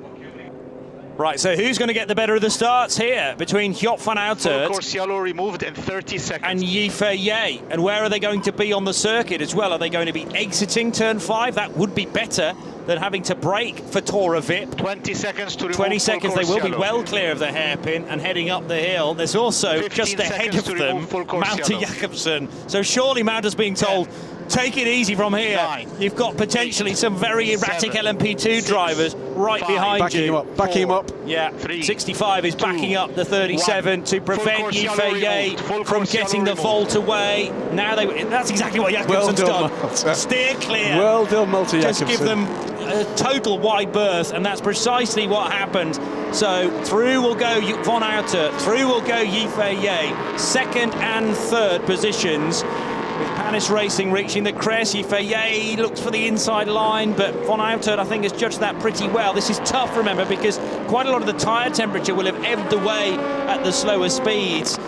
Right, so who's going to get the better of the starts here between Joop van Full Uitert course yellow removed in 30 seconds. and Yifei? And where are they going to be on the circuit as well? Are they going to be exiting turn 5? That would be better than having to brake for Tora Vip. 20 seconds to remove 20 seconds, they will be yellow. well clear of the hairpin and heading up the hill. There's also 15 just ahead of seconds to them remove full course Malte yellow. Jakobsen. So surely Mauter's being told, take it easy from here. 9, You've got potentially some very erratic 7, LMP2 6, drivers right 5, behind Backing you. him up, backing him up. Yeah, 3, 65 is 2, backing up the 37 to prevent course yellow Yifei removed. Full from course getting the yellow vault away. Now that's exactly what Well Jakobsen's done, done. Malte. Steer clear. Well done, Malte Just give Jakobsen. them a total wide berth, and that's precisely what happened. So through will go Van Uitert, through will go Yifei, second and third positions. With Panis Racing reaching the crest, Yifei looks for the inside line, but Van Uitert, I think, has judged that pretty well. This is tough, remember, because quite a lot of the tyre temperature will have ebbed away at the slower speeds.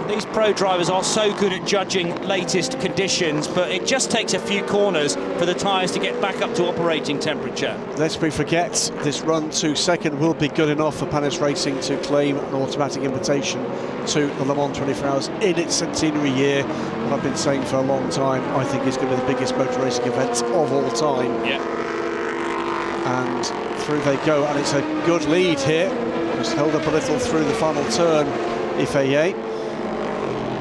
These pro drivers are so good at judging latest conditions, but it just takes a few corners for the tyres to get back up to operating temperature. Lest we forget, this run to second will be good enough for Panis Racing to claim an automatic invitation to the Le Mans 24 Hours in its centenary year. What I've been saying for a long time, I think is going to be the biggest motor racing event of all time. Yeah. And through they go, and it's a good lead here. Just held up a little through the final turn, Yifei.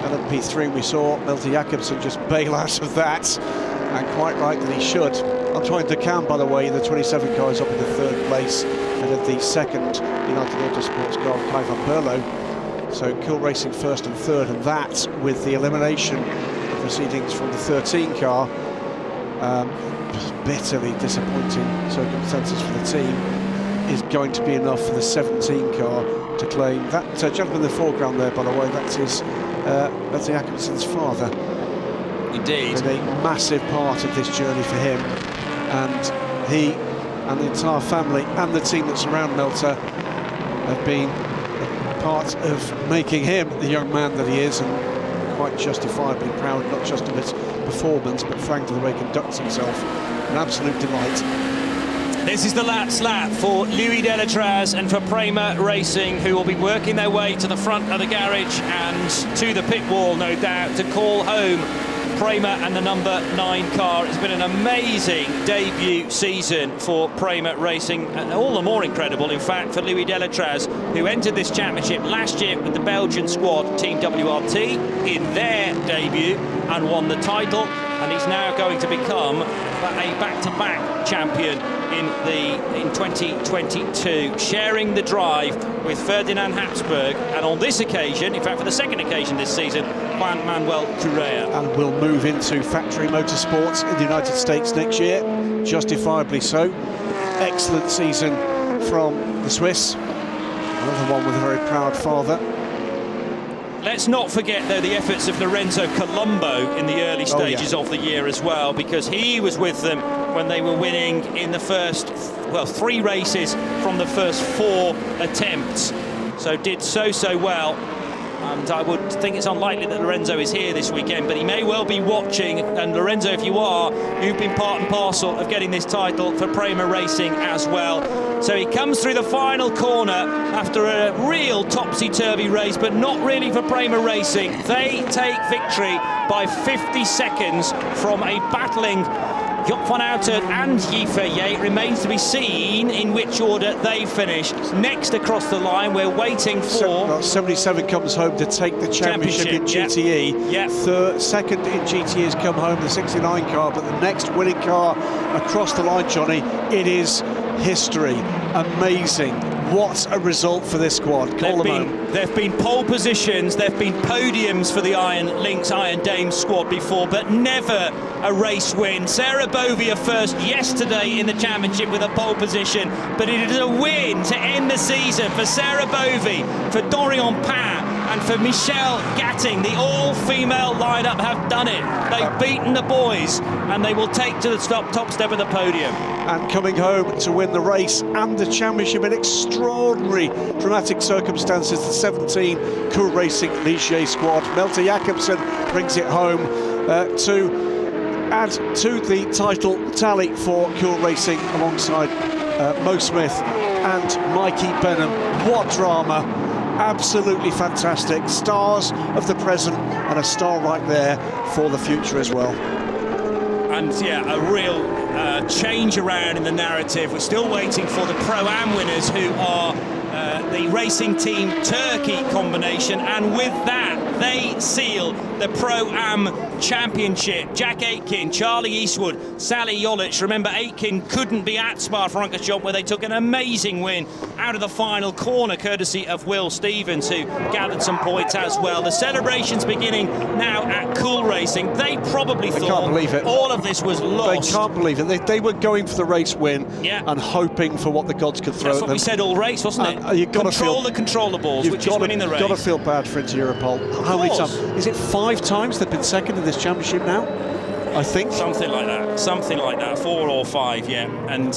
LMP3, we saw Malte Jakobsen just bail out of that, and quite right that he should. Antoine Decam, by the way, the 27 car is up in the third place, and of the second United Autosports car, Kai van Berlo. So Cool Racing first and third, and that, with the elimination proceedings from the 13 car, bitterly disappointing circumstances for the team, is going to be enough for the 17 car to claim. That gentleman in the foreground there, by the way, that is Malte Jakobsen's father. Indeed. Been a massive part of this journey for him, and he and the entire family and the team that surround Malte have been part of making him the young man that he is, and quite justifiably proud, not just of his performance, but frankly the way he conducts himself. An absolute delight. This is the last lap for Louis Delatraz and for Prema Racing, who will be working their way to the front of the garage and to the pit wall, no doubt, to call home Prema and the number 9 car. It's been an amazing debut season for Prema Racing, and all the more incredible, in fact, for Louis Delatraz, who entered this championship last year with the Belgian squad, Team WRT, in their debut and won the title, and he's now going to become a back-to-back champion in 2022, sharing the drive with Ferdinand Habsburg, and on this occasion, in fact for the second occasion this season, Juan Manuel Correa. And will move into factory motorsports in the United States next year, justifiably so. Excellent season from the Swiss, another one with a very proud father. Let's not forget, though, the efforts of Lorenzo Colombo in the early stages of the year as well, because he was with them when they were winning in the first, well, 3 races from the first 4 attempts. So did so well. And I would think it's unlikely that Lorenzo is here this weekend, but he may well be watching. And Lorenzo, if you are, you've been part and parcel of getting this title for Prema Racing as well. So he comes through the final corner after a real topsy-turvy race, but not really for Prema Racing. They take victory by 50 seconds from a battling Joop van Uitert and Yifei. It remains to be seen in which order they finish. Next across the line, we're waiting for... 77 comes home to take the championship in GTE. Yep. Second in GTE has come home, the 69 car, but the next winning car across the line, Johnny, it is history. Amazing. What a result for this squad. There've been pole positions, there've been podiums for the Iron Lynx, Iron Dames squad before, but never a race win. Sarah Bovia first yesterday in the championship with a pole position, but it is a win to end the season for Sarah Bovie, for Dorian Pain, and for Michelle Gatting. The all-female lineup have done it. They've beaten the boys, and they will take to the top step of the podium. And coming home to win the race and the championship in extraordinary dramatic circumstances, the 17 Cool Racing Ligier squad. Malte Jakobsen brings it home to add to the title tally for Cool Racing alongside Mo Smith and Mikey Benham. What drama. Absolutely fantastic. Stars of the present and a star right there for the future as well. And yeah, a real change around in the narrative. We're still waiting for the Pro-Am winners, who are the Racing Team Turkey combination, and with that they seal the Pro-Am Championship. Jack Aitken, Charlie Eastwood, Sally Yolich. Remember, Aitken couldn't be at Spa-Francorchamps, where they took an amazing win out of the final corner, courtesy of Will Stevens, who gathered some points as well. The celebrations beginning now at Cool Racing. They probably thought can't believe it. All of this was lost. They can't believe it. They were going for the race win, yeah, and hoping for what the gods could throw That's at what them. we said all race, wasn't it? You've got Control the controllables, which is winning the race. You've got to feel bad for Intereuropol. How many times? Is it 5 times they've been second in this championship now? I think. Something like that. Something like that. 4 or 5, yeah. And,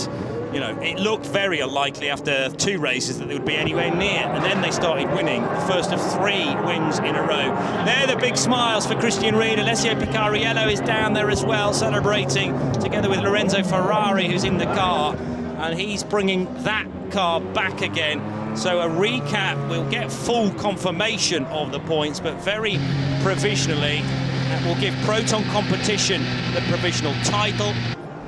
you know, it looked very unlikely after 2 races that they would be anywhere near. And then they started winning the first of 3 wins in a row. They're the big smiles for Christian Reed. Alessio Picariello is down there as well, celebrating together with Lorenzo Ferrari, who's in the car. And he's bringing that car back again. So a recap, we'll get full confirmation of the points, but very provisionally, that will give Proton Competition the provisional title.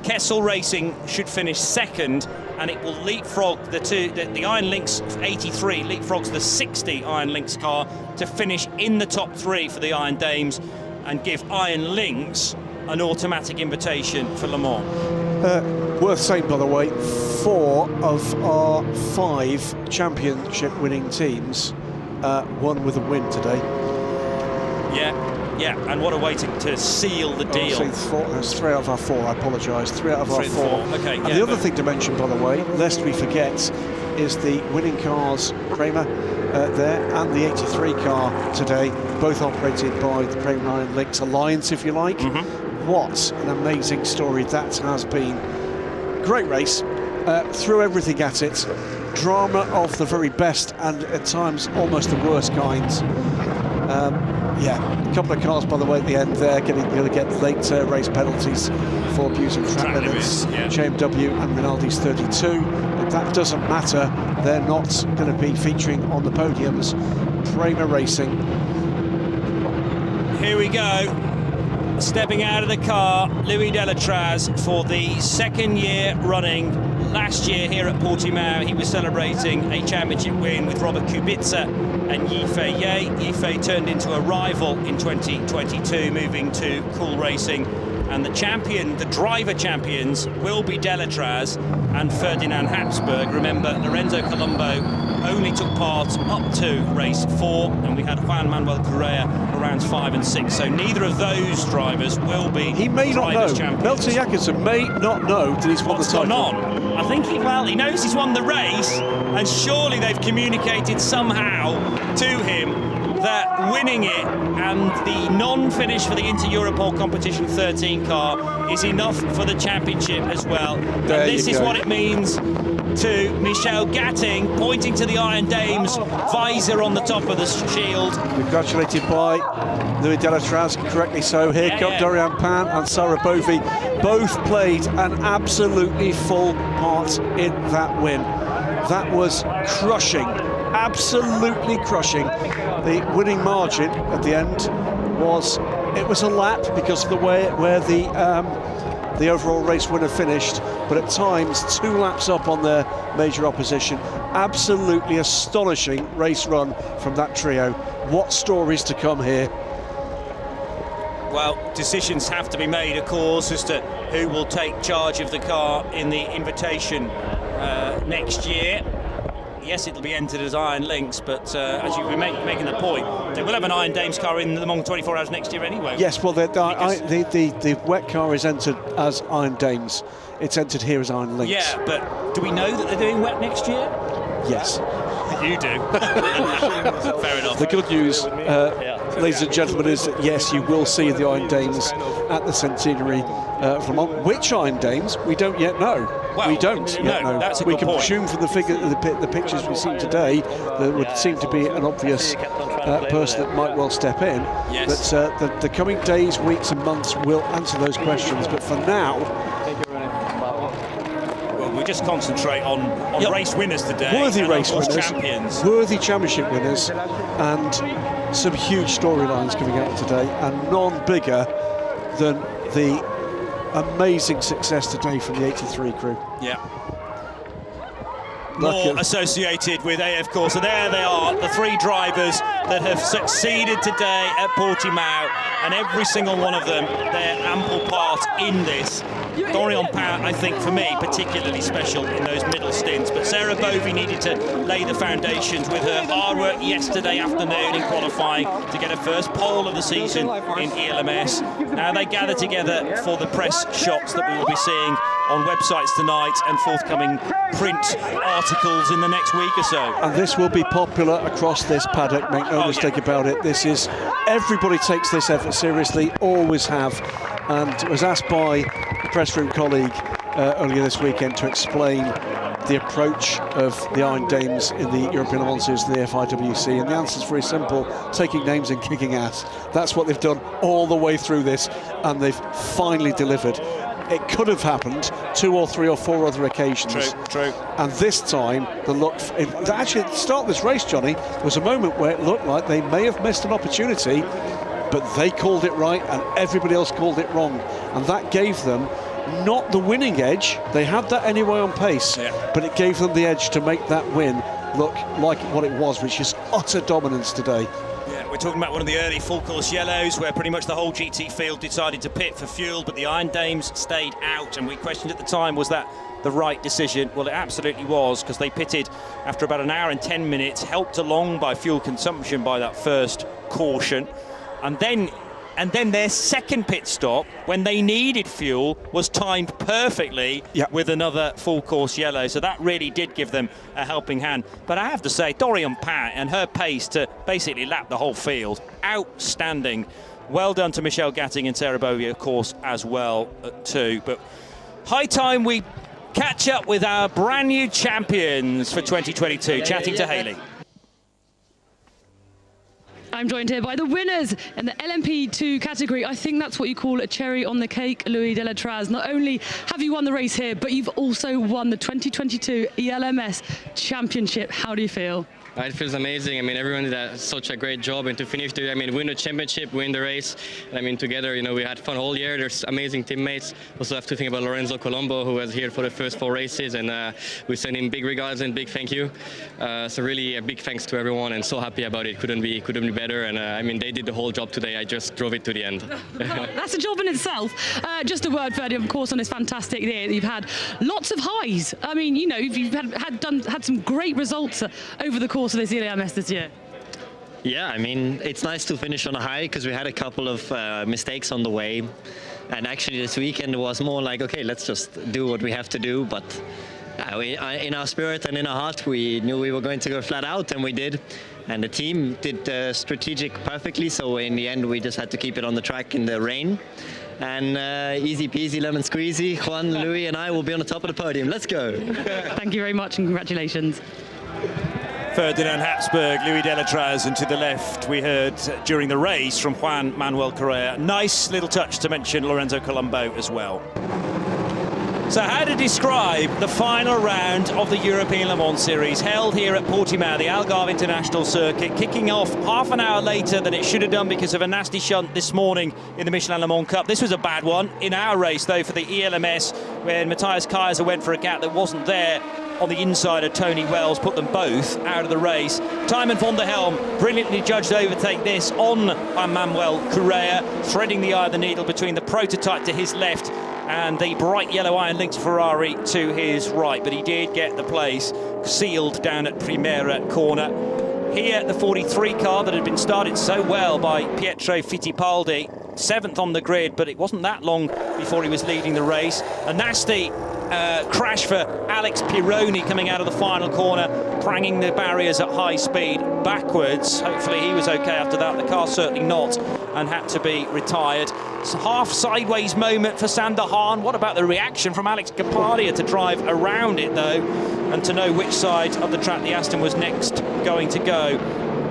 Kessel Racing should finish second, and it will leapfrog the Iron Lynx 83 leapfrogs the 60 Iron Lynx car to finish in the top 3 for the Iron Dames, and give Iron Lynx an automatic invitation for Le Mans. Worth saying, by the way, 4 of our 5 championship winning teams won with a win today. Yeah, and what a way to seal the deal. That's 3 out of our 4, I apologise. 3 out of our 4. Okay, and the other thing to mention, by the way, lest we forget, is the winning cars, Kramer there, and the 83 car today, both operated by the Kramer Iron Lynx Alliance, if you like. What an amazing story that has been. Great race, threw everything at it. Drama of the very best, and at times almost the worst kinds. Yeah, a couple of cars, by the way, at the end there, going to get late race penalties for abusing track limits. JMW and Rinaldi's 32, but that doesn't matter. They're not going to be featuring on the podiums. Kramer Racing. Here we go. Stepping out of the car, Louis Delatraz for the 2nd year running. Last year here at Portimao, he was celebrating a championship win with Robert Kubica and Yifei Ye. Yifei turned into a rival in 2022, moving to Cool Racing. And the champion, the driver champions, will be Delatraz and Ferdinand Habsburg. Remember, Lorenzo Colombo only took part up to race 4, and we had Juan Manuel Correa for rounds 5 and 6. So neither of those drivers will be He may not know. champions. Melter Jakobsen may not know that he's won the title. What's gone on? I think he knows he's won the race, and surely they've communicated somehow to him that winning it and the non-finish for the Inter-Europol Competition 13 car is enough for the championship as well. And this is what it means to Michel Gatting, pointing to the Iron Dames visor on the top of the shield. Congratulated by Louis Delatraz, correctly so. Here come Dorian Pan and Sarah Bovey. Both played an absolutely full part in that win. That was crushing, absolutely crushing. The winning margin at the end was a lap because of the way where the overall race winner finished, but at times 2 laps up on their major opposition. Absolutely astonishing race run from that trio. What stories to come here. Well, decisions have to be made, of course, as to who will take charge of the car in the invitation next year. Yes, it'll be entered as Iron Lynx, but as you've been making the point, they will have an Iron Dames car in the Le Mans 24 Hours next year anyway. Yes, well, the wet car is entered as Iron Dames. It's entered here as Iron Lynx. Yeah, but do we know that they're doing wet next year? Yes. You do. Fair enough. The good news, ladies and gentlemen, is that yes, you will see the Iron Dames at the Centenary of Le Mans. Which Iron Dames, we don't yet know. Well, we don't yet know. That's a we good can point. presume from the pictures we've seen today, there would seem to be an obvious person that might well step in. Yes. But the coming days, weeks and months will answer those questions. But for now... Well, we're just concentrate on race winners today. Worthy race winners, champions. worthy championship winners, and some huge storylines coming out today, and none bigger than the amazing success today from the 83 crew. Yeah. More associated with AF Corse. So there they are, the three drivers that have succeeded today at Portimao, and every single one of them, their ample part in this. Dorian Pat, I think, for me, particularly special in those middle stints. But Sarah Bovey needed to lay the foundations with her hard work yesterday afternoon in qualifying to get her first pole of the season in ELMS. Now they gather together for the press shots that we will be seeing on websites tonight and forthcoming print articles in the next week or so. And this will be popular across this paddock, make no mistake about it. This is, everybody takes this effort seriously, always have, and was asked by a press room colleague earlier this weekend to explain the approach of the Iron Dames in the European Le Mans Series, the FIWC, and the answer is very simple: taking names and kicking ass. That's what they've done all the way through this, and they've finally delivered. It could have happened 2 or 3 or 4 other occasions. True. And this time, actually at the start of this race, Johnny, there was a moment where it looked like they may have missed an opportunity, but they called it right and everybody else called it wrong. And that gave them not the winning edge, they had that anyway on pace, but it gave them the edge to make that win look like what it was, which is utter dominance today. Yeah, we're talking about one of the early full course yellows where pretty much the whole GT field decided to pit for fuel, but the Iron Dames stayed out, and we questioned at the time, was that the right decision? Well, it absolutely was, because they pitted after about an hour and 10 minutes, helped along by fuel consumption by that first caution, and then their second pit stop, when they needed fuel, was timed perfectly with another full course yellow. So that really did give them a helping hand. But I have to say, Dorian Pat and her pace to basically lap the whole field, outstanding. Well done to Michelle Gatting and Sarah Bovey, of course, as well, too. But high time we catch up with our brand new champions for 2022, chatting to Hayley. I'm joined here by the winners in the LMP2 category. I think that's what you call a cherry on the cake, Louis Delatraz. Not only have you won the race here, but you've also won the 2022 ELMS Championship. How do you feel? It feels amazing. I mean, everyone did such a great job, and to finish there, I mean, win the championship, win the race. And I mean, together, you know, we had fun all year. There's amazing teammates. Also have to think about Lorenzo Colombo, who was here for the first 4 races, and we send him big regards and big thank you. So really a big thanks to everyone, and so happy about it. Couldn't be better. And I mean, they did the whole job today. I just drove it to the end. That's a job in itself. Just a word, Ferdy, of course, on this fantastic year. You've had lots of highs. I mean, you know, you've had some great results over the course of this ELMS this year. Yeah, I mean, it's nice to finish on a high because we had a couple of mistakes on the way. And actually this weekend was more like, okay, let's just do what we have to do. But in our spirit and in our heart, we knew we were going to go flat out, and we did. And the team did strategic perfectly. So in the end, we just had to keep it on the track in the rain. And easy peasy lemon squeezy, Juan, Louis and I will be on the top of the podium. Let's go. Thank you very much and congratulations. Ferdinand Habsburg, Louis Delatraz, and to the left we heard during the race from Juan Manuel Correa. Nice little touch to mention Lorenzo Colombo as well. So how to describe the final round of the European Le Mans Series held here at Portimao, the Algarve International Circuit, kicking off half an hour later than it should have done because of a nasty shunt this morning in the Michelin Le Mans Cup. This was a bad one in our race, though, for the ELMS, when Matthias Kaiser went for a gap that wasn't there on the inside of Tony Wells, put them both out of the race. Tymon von der Helm brilliantly judged to overtake this on Manuel Correa, threading the eye of the needle between the prototype to his left and the bright yellow Iron Lynx Ferrari to his right, but he did get the place sealed down at Primera corner. Here, the 43 car that had been started so well by Pietro Fittipaldi, 7th on the grid, but it wasn't that long before he was leading the race. A nasty crash for Alex Pironi coming out of the final corner, pranging the barriers at high speed backwards. Hopefully he was okay after that. The car certainly not, and had to be retired. It's a half sideways moment for Sander Hahn. What about the reaction from Alex Kapadia to drive around it, though, and to know which side of the track the Aston was next going to go?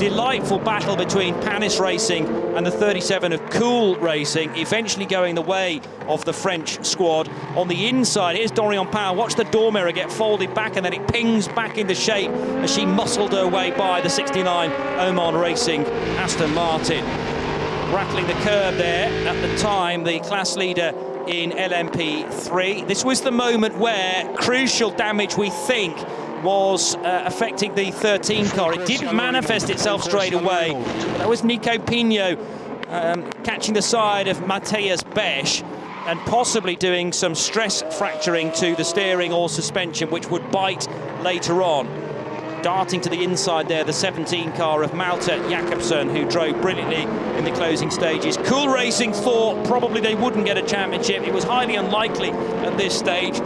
delightful battle between Panis Racing and the 37 of Cool Racing, eventually going the way of the French squad. On the inside, here's Dorian Powell. Watch the door mirror get folded back, and then it pings back into shape as she muscled her way by the 69 Oman Racing Aston Martin. Rattling the curb there at the time, the class leader in LMP3. This was the moment where crucial damage, we think, was affecting the 13 car. It didn't manifest itself straight away. That was Nico Pino catching the side of Matthias Besch and possibly doing some stress fracturing to the steering or suspension, which would bite later on. Darting to the inside there, the 17 car of Malte Jakobsen, who drove brilliantly in the closing stages. Cool Racing thought probably they wouldn't get a championship. It was highly unlikely at this stage.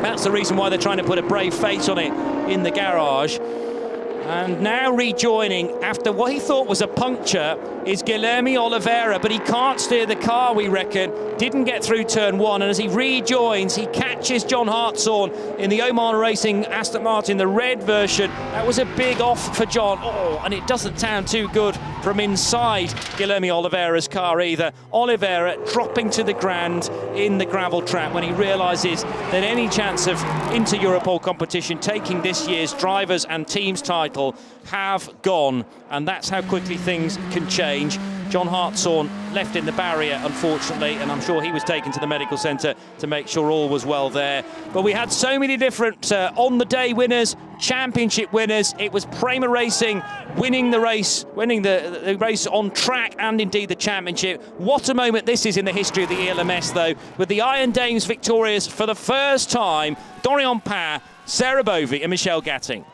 That's the reason why they're trying to put a brave face on it in the garage. And now rejoining after what he thought was a puncture is Guilherme Oliveira, but he can't steer the car, we reckon. Didn't get through turn one, and as he rejoins, he catches John Hartshorn in the Oman Racing Aston Martin, the red version. That was a big off for John. Oh, and it doesn't sound too good from inside Guilherme Oliveira's car either. Oliveira dropping to the ground in the gravel trap when he realises that any chance of inter-Europol competition taking this year's drivers and teams title have gone, and that's how quickly things can change. John Hartshorn left in the barrier, unfortunately, and I'm sure he was taken to the medical centre to make sure all was well there. But we had so many different on-the-day winners, championship winners. It was Prema Racing winning the race, winning the race on track and indeed the championship. What a moment this is in the history of the ELMS, though, with the Iron Dames victorious for the first time. Dorian Powell, Sarah Bovey and Michelle Gatting.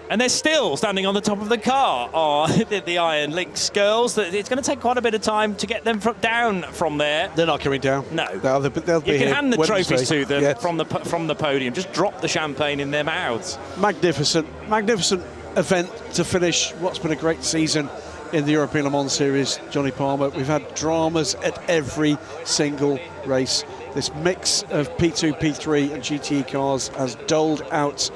And they're still standing on the top of the car, the Iron Lynx girls. It's going to take quite a bit of time to get them down from there. They're not coming down. No. They'll be you can here hand the Wednesday. trophies to them Yeah. from the podium. Just drop the champagne in their mouths. Magnificent event to finish what's been a great season in the European Le Mans Series, Johnny Palmer. We've had dramas at every single race. This mix of P2, P3 and GTE cars has doled out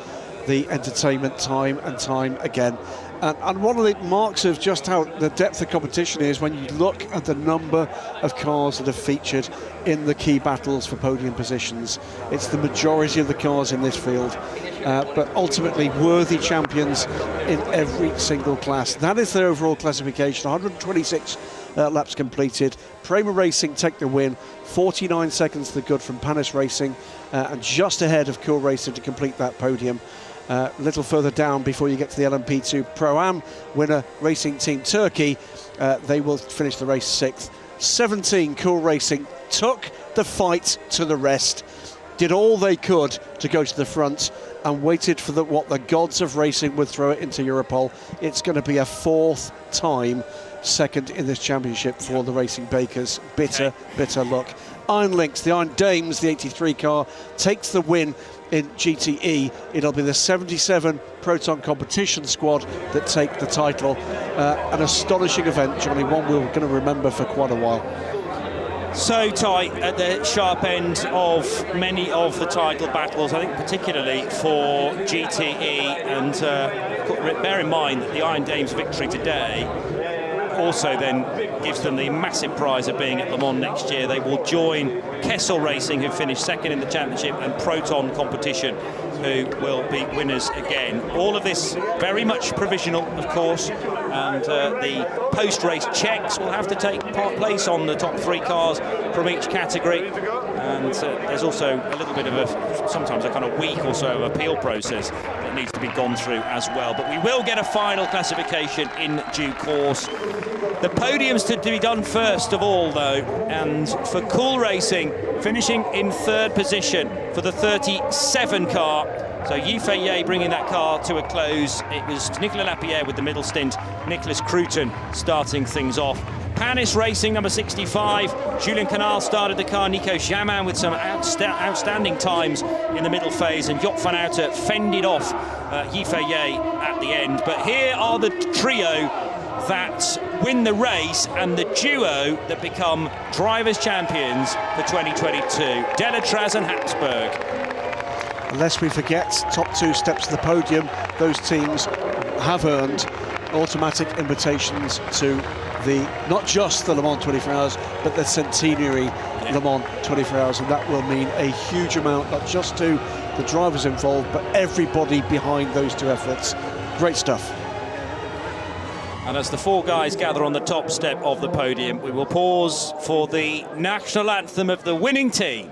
the entertainment time and time again. And one of the marks of just how the depth of competition is when you look at the number of cars that have featured in the key battles for podium positions. It's the majority of the cars in this field, but ultimately worthy champions in every single class. That is their overall classification. 126 laps completed. Prema Racing take the win. 49 seconds to the good from Panis Racing, and just ahead of Cool Racing to complete that podium. A little further down before you get to the LMP2 Pro-Am winner, Racing Team Turkey. They will finish the race 6th. 17 Cool Racing took the fight to the rest, did all they could to go to the front, and waited for what the gods of racing would throw it into Europol. It's going to be a 4th time second in this championship for the Racing Bakers. Bitter luck. Iron Lynx, the Iron Dames, the 83 car, takes the win in GTE. It'll be the 77 Proton competition squad that take the title. An astonishing event, Johnny, one we're going to remember for quite a while. So tight at the sharp end of many of the title battles, I think particularly for GTE, and bear in mind that the Iron Dames victory today also then gives them the massive prize of being at Le Mans next year. They will join Kessel Racing, who finished second in the championship, and Proton Competition, who will be winners again. All of this very much provisional, of course, and the post-race checks will have to take place on the top 3 cars from each category. And there's also a little bit of sometimes a kind of week or so of appeal process that needs to be gone through as well. But we will get a final classification in due course. The podiums to be done first of all, though, and for Cool Racing, finishing in 3rd position for the 37 car. So Yifei bringing that car to a close. It was Nicolas Lapierre with the middle stint, Nicolas Cruton starting things off. Panis Racing, number 65. Julien Canal started the car. Nico Jamin with some outstanding times in the middle phase. And Job van Houten fended off Yifei at the end. But here are the trio that win the race and the duo that become drivers' champions for 2022. Delatraz and Habsburg. Lest we forget, top 2 steps to the podium, those teams have earned automatic invitations to not just the Le Mans 24 Hours, but the centenary Le Mans 24 Hours, and that will mean a huge amount, not just to the drivers involved, but everybody behind those 2 efforts. Great stuff. And as the 4 guys gather on the top step of the podium, we will pause for the national anthem of the winning team.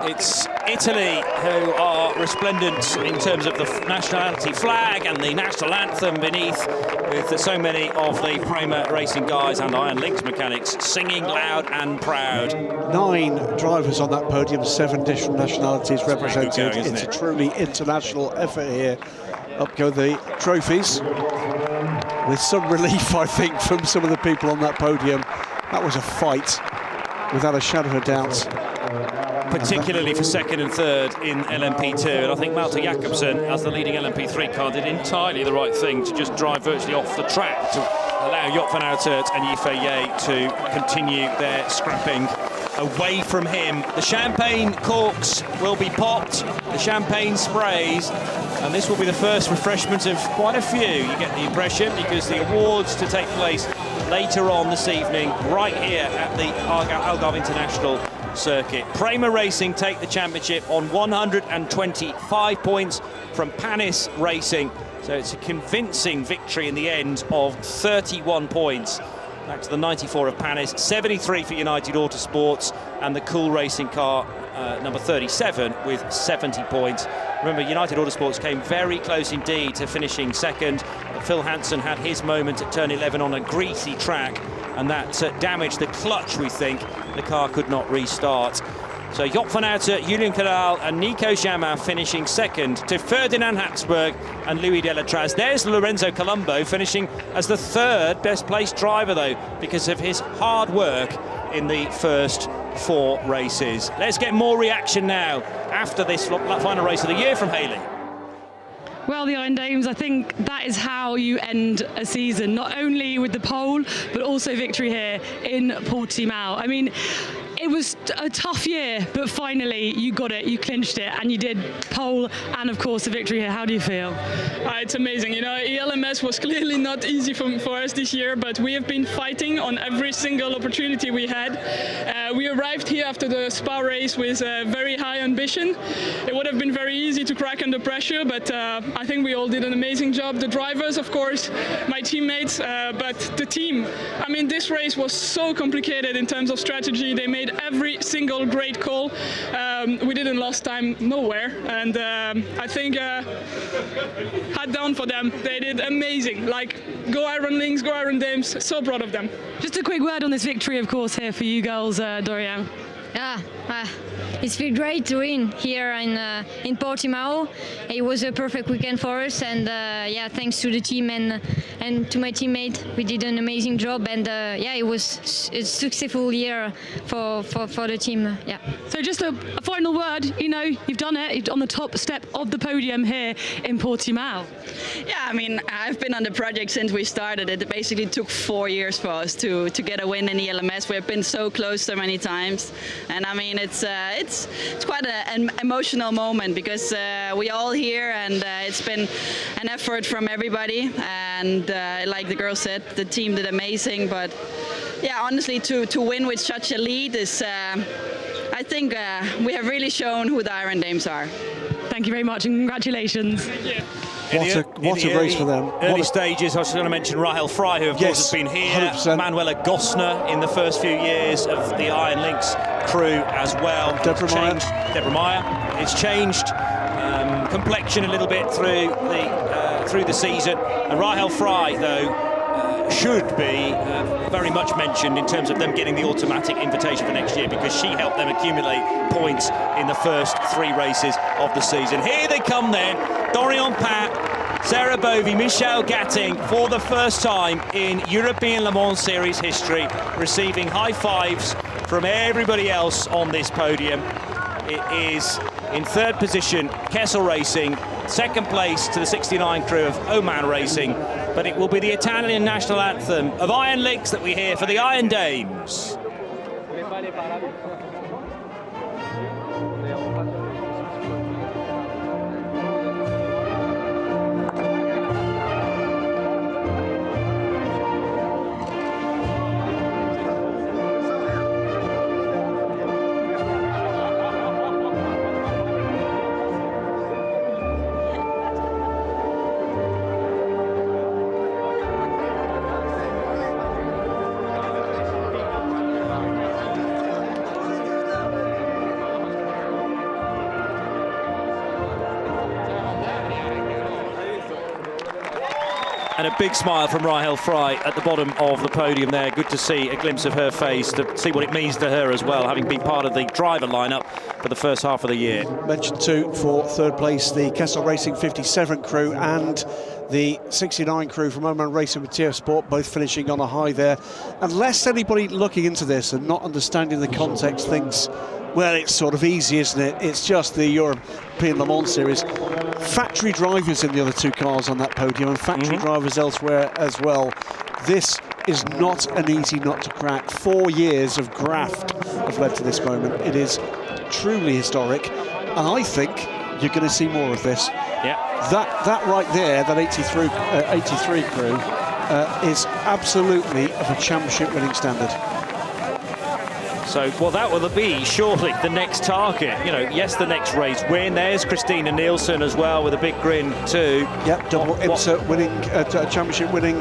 It's Italy who are resplendent in terms of the nationality flag and the national anthem beneath, with so many of the Prema racing guys and Iron Lynx mechanics singing loud and proud. 9 drivers on that podium, 7 different nationalities represented. Going, it's a truly international effort here. Up go the trophies, with some relief, I think, from some of the people on that podium. That was a fight, without a shadow of a doubt. Particularly for 2nd and 3rd in LMP2, and I think Malte Jakobsen, as the leading LMP3 car, did entirely the right thing to just drive virtually off the track to allow Joop van Uitert and Yifei to continue their scrapping away from him. The champagne corks will be popped, the champagne sprays, and this will be the first refreshment of quite a few, you get the impression, because the awards to take place later on this evening, right here at the Algarve International Circuit. Prema Racing take the championship on 125 points from Panis Racing, so it's a convincing victory in the end of 31 points. Back to the 94 of Panis, 73 for United Autosports, and the Cool Racing car number 37 with 70 points. Remember, United Autosports came very close indeed to finishing 2nd. Phil Hansen had his moment at turn 11 on a greasy track, and that damaged the clutch, we think. The car could not restart. So Joop van Uitert, Julian Cadal and Nico Jamin finishing 2nd to Ferdinand Hatzberg and Louis Delatraz. There's Lorenzo Colombo finishing as the 3rd best placed driver, though, because of his hard work in the first 4 races. Let's get more reaction now after this final race of the year from Haley. Well, the Iron Dames, I think that is how you end a season, not only with the pole, but also victory here in Portimao. I mean, it was a tough year, but finally you got it, you clinched it, and you did pole and, of course, the victory here. How do you feel? It's amazing. You know, ELMS was clearly not easy for us this year, but we have been fighting on every single opportunity we had. We arrived here after the Spa race with very high ambition. It would have been very easy to crack under pressure, but I think we all did an amazing job. The drivers, of course, my teammates, but the team. I mean, this race was so complicated in terms of strategy. They made every single great call. We didn't lose time nowhere, and I think hat down for them. They did amazing. Like, go Iron Lynx, go Iron Dames. So proud of them. Just a quick word on this victory, of course, here for you girls, Dorian. Yeah, it feels great to win here in Portimao. It was a perfect weekend for us, and yeah, thanks to the team and to my teammate, we did an amazing job, and yeah, it was a successful year for the team. Yeah. So just a final word. You know, you've done it. You're on the top step of the podium here in Portimao. Yeah, I mean, I've been on the project since we started. It basically took 4 years for us to get a win in the LMS. We've been so close so many times, and I mean, it's quite an emotional moment, because we all here, and it's been an effort from everybody, and like the girl said, the team did amazing. But yeah, honestly, to win with such a lead is, I think we have really shown who the Iron Dames are. Thank you very much, and congratulations. Thank you. What a race for them. Early stages, I was going to mention Rahel Fry, who of course has been here. 100%. Manuela Gosner in the first few years of the Iron Lynx crew as well. Deborah Meyer. It's changed complexion a little bit through the season. And Rahel Fry, though, should be very much mentioned in terms of them getting the automatic invitation for next year, because she helped them accumulate points in the first 3 races of the season. Here they come then, Dorian Pat, Sarah Bovey, Michelle Gatting, for the first time in European Le Mans Series history, receiving high fives from everybody else on this podium. It is in 3rd position, Kessel Racing, 2nd place to the 69 crew of Oman Racing, but it will be the Italian national anthem of Iron Lynx that we hear for the Iron Dames. And a big smile from Rahel Fry at the bottom of the podium there. Good to see a glimpse of her face, to see what it means to her as well, having been part of the driver lineup for the first half of the year. Mentioned too, for 3rd place, the Kessel Racing 57 crew and the 69 crew from Oman Racing with TF Sport, both finishing on a high there. Unless anybody looking into this and not understanding the context thinks, well, it's sort of easy, isn't it? It's just the European Le Mans Series. Factory drivers in the other 2 cars on that podium, and factory drivers elsewhere as well. This is not an easy nut to crack. 4 years of graft have led to this moment. It is truly historic, and I think you're going to see more of this. Yeah. That right there, that 83 crew, is absolutely of a championship-winning standard. So, well, that will be surely the next target. You know, yes, the next race win. There's Christina Nielsen as well with a big grin too. Yep, double insert winning, championship winning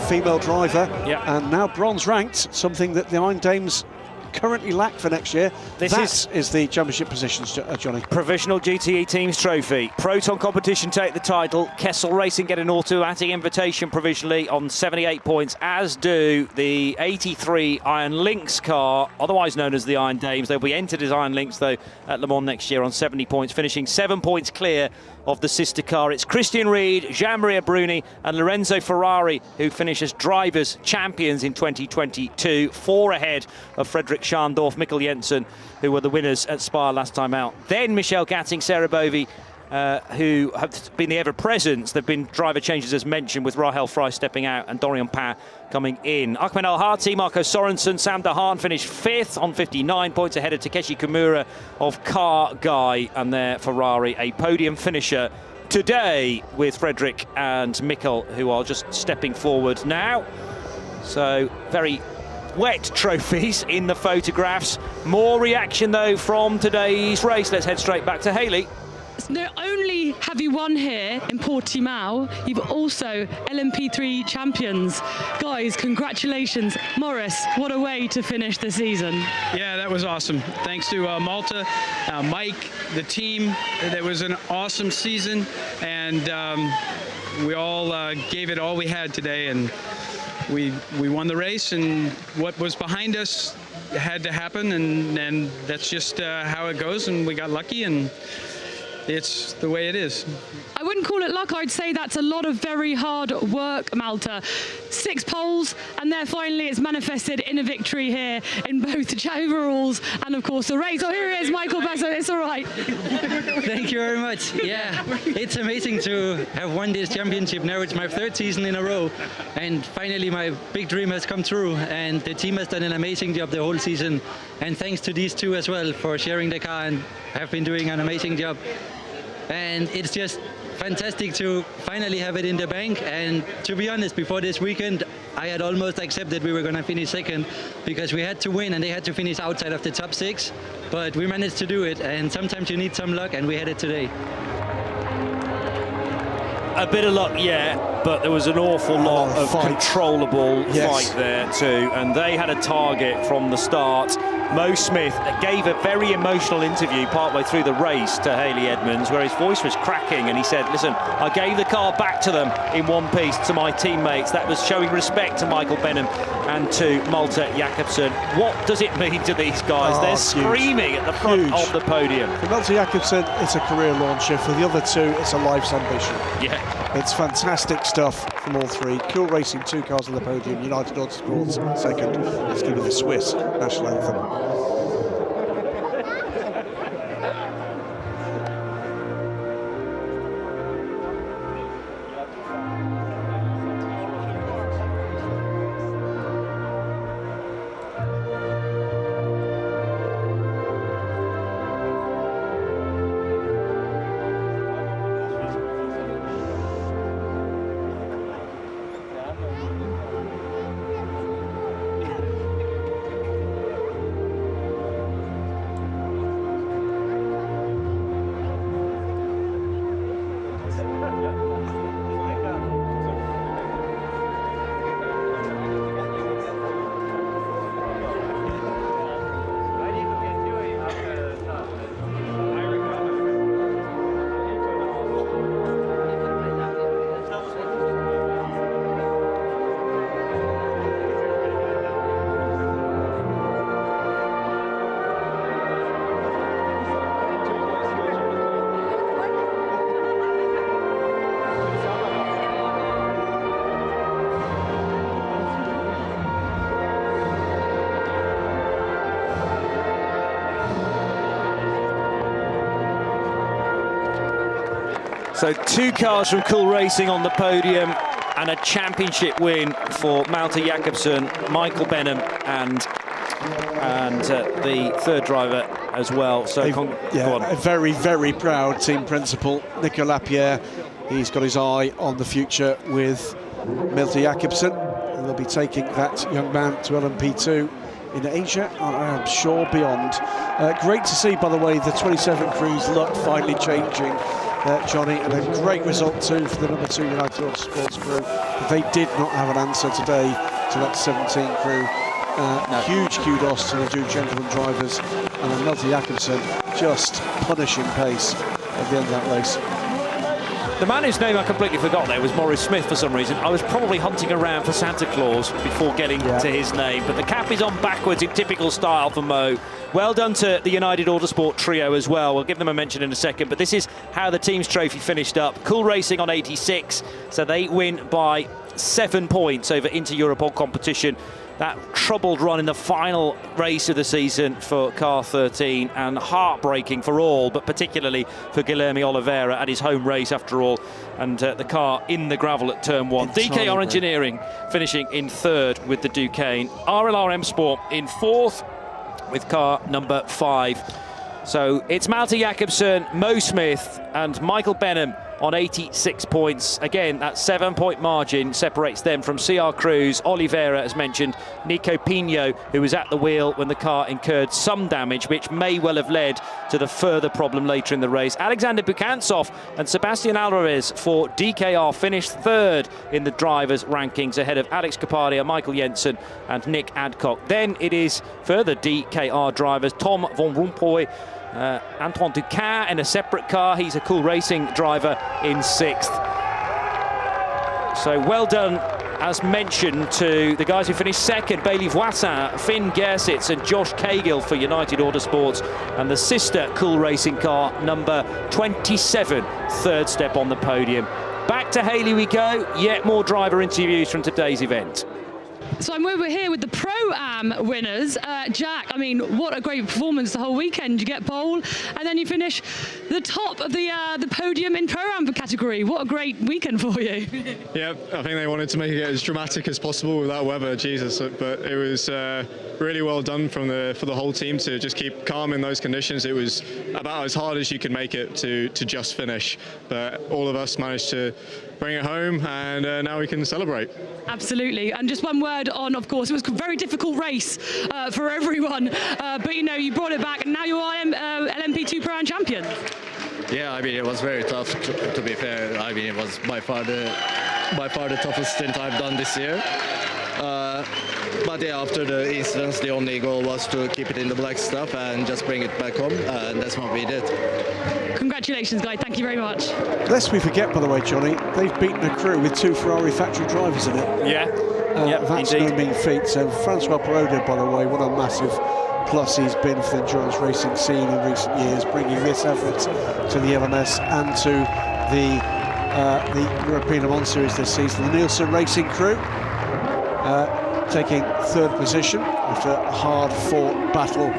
female driver. Yep. And now bronze ranked, something that the Iron Dames currently lack for next year. This is the championship positions, Johnny. Provisional GTE Teams Trophy. Proton Competition take the title. Kessel Racing get an automatic invitation provisionally on 78 points, as do the 83 Iron Lynx car, otherwise known as the Iron Dames. They'll be entered as Iron Lynx, though, at Le Mans next year on 70 points, finishing 7 points clear of the sister car. It's Christian Ried, Jean-Maria Bruni and Lorenzo Ferrari who finish as drivers' champions in 2022, 4 ahead of Fredrik Schandorf, Mikkel Jensen, who were the winners at Spa last time out. Then Michelle Gatting, Sarah Bovey, who have been the ever-present. There have been driver changes, as mentioned, with Rahel Fry stepping out and Dorian Pan coming in. Ahmed Al-Hati, Marco Sorensen, Sam Dahan finished 5th on 59 points ahead of Takeshi Kimura of Car Guy, and their Ferrari, a podium finisher today with Fredrik and Mikkel, who are just stepping forward now. So very wet trophies in the photographs. More reaction, though, from today's race. Let's head straight back to Hayley. Not only have you won here in Portimao, you've also LMP3 champions. Guys, congratulations. Morris, what a way to finish the season. Yeah, that was awesome. Thanks to Malta, Mike, the team. That was an awesome season, and we all gave it all we had today, and we won the race, and what was behind us had to happen, and that's just how it goes, and we got lucky, and it's the way it is. I wouldn't call it luck. I'd say that's a lot of very hard work, Malta. 6 poles, and there finally it's manifested in a victory here in both the overalls and, of course, the race. Oh, here he is, Michael Basso. It's all right. Thank you very much. Yeah, it's amazing to have won this championship. Now it's my 3rd season in a row, and finally my big dream has come true, and the team has done an amazing job the whole season, and thanks to these 2 as well for sharing the car and have been doing an amazing job. And it's just fantastic to finally have it in the bank. And to be honest, before this weekend, I had almost accepted we were going to finish 2nd, because we had to win and they had to finish outside of the top 6. But we managed to do it, and sometimes you need some luck, and we had it today. A bit of luck, yeah, but there was an awful lot of controllable fight there too, and they had a target from the start. Mo Smith gave a very emotional interview partway through the race to Haley Edmonds, where his voice was cracking, and he said, listen, I gave the car back to them in one piece, to my teammates. That was showing respect to Michael Benham and to Malte Jakobsen. What does it mean to these guys? They're screaming at the front of the podium. For Malte Jakobsen, it's a career launcher. For the other two, it's a life's ambition. Yeah. It's fantastic stuff from all three. Cool Racing, 2 cars on the podium. United Autosports second. Let's give you the Swiss national anthem. So 2 cars from Cool Racing on the podium and a championship win for Malte Jakobsen, Michael Benham and the third driver as well. So a very, very proud team principal, Nico Lapierre. He's got his eye on the future with Malte Jakobsen, and they'll be taking that young man to LMP2 in Asia, and I'm sure beyond. Great to see, by the way, the 27 crew's luck finally changing, Johnny, and a great result too for the number 2 United Autosports crew. They did not have an answer today to that 17 crew. Huge kudos to the 2 gentlemen drivers, and Malte Jakobsen just punishing pace at the end of that race. The man whose name I completely forgot there was Maurice Smith for some reason. I was probably hunting around for Santa Claus before getting to his name. But the cap is on backwards in typical style for Mo. Well done to the United Autosport trio as well. We'll give them a mention in a second. But this is how the team's trophy finished up. Cool Racing on 86. So they win by 7 points over Inter-Europol competition. That troubled run in the final race of the season for car 13, and heartbreaking for all, but particularly for Guilherme Oliveira at his home race after all, and the car in the gravel at turn 1. DKR Engineering finishing in 3rd with the Duqueine. RLRM Sport in 4th with car number 5. So it's Malte Jakobsen, Mo Smith and Michael Benham on 86 points. Again, that 7-point margin separates them from CR Cruz, Oliveira, as mentioned, Nico Pino, who was at the wheel when the car incurred some damage, which may well have led to the further problem later in the race. Alexander Bukantsov and Sebastian Alvarez for DKR finished 3rd in the drivers' rankings, ahead of Alex Capadia, Michael Jensen and Nick Adcock. Then it is further DKR drivers, Tom von Rompuy, Antoine Ducas in a separate car. He's a Cool Racing driver in 6th. So well done, as mentioned, to the guys who finished 2nd, Bailey Voisin, Finn Gersitz and Josh Cagill for United Autosports, and the sister Cool Racing car, number 27, 3rd step on the podium. Back to Haley we go, yet more driver interviews from today's event. So I'm over here with the Pro-Am winners. Jack, I mean, what a great performance the whole weekend. You get pole, and then you finish the top of the podium in Pro-Am category. What a great weekend for you. Yeah, I think they wanted to make it as dramatic as possible with that weather, Jesus. But it was really well done for the whole team to just keep calm in those conditions. It was about as hard as you could make it to just finish. But all of us managed to bring it home, and now we can celebrate. Absolutely. And just one word on, of course, it was a very difficult race for everyone, but you know, you brought it back, and now you are LMP2 Pro-Am champion. Yeah, I mean, it was very tough, to be fair. I mean, it was by far the toughest stint I've done this year. But yeah, after the incidents, the only goal was to keep it in the black stuff and just bring it back home, and that's what we did. Congratulations, guys. Thank you very much. Lest we forget, by the way, Johnny, they've beaten a crew with 2 Ferrari factory drivers in it. Yeah, that's indeed. no mean feat. So Francois Perraudin, by the way, what a massive plus he's been for the endurance racing scene in recent years, bringing this effort to the LMS and to the European Le Mans Series this season. The Nielsen Racing crew taking 3rd position after a hard-fought battle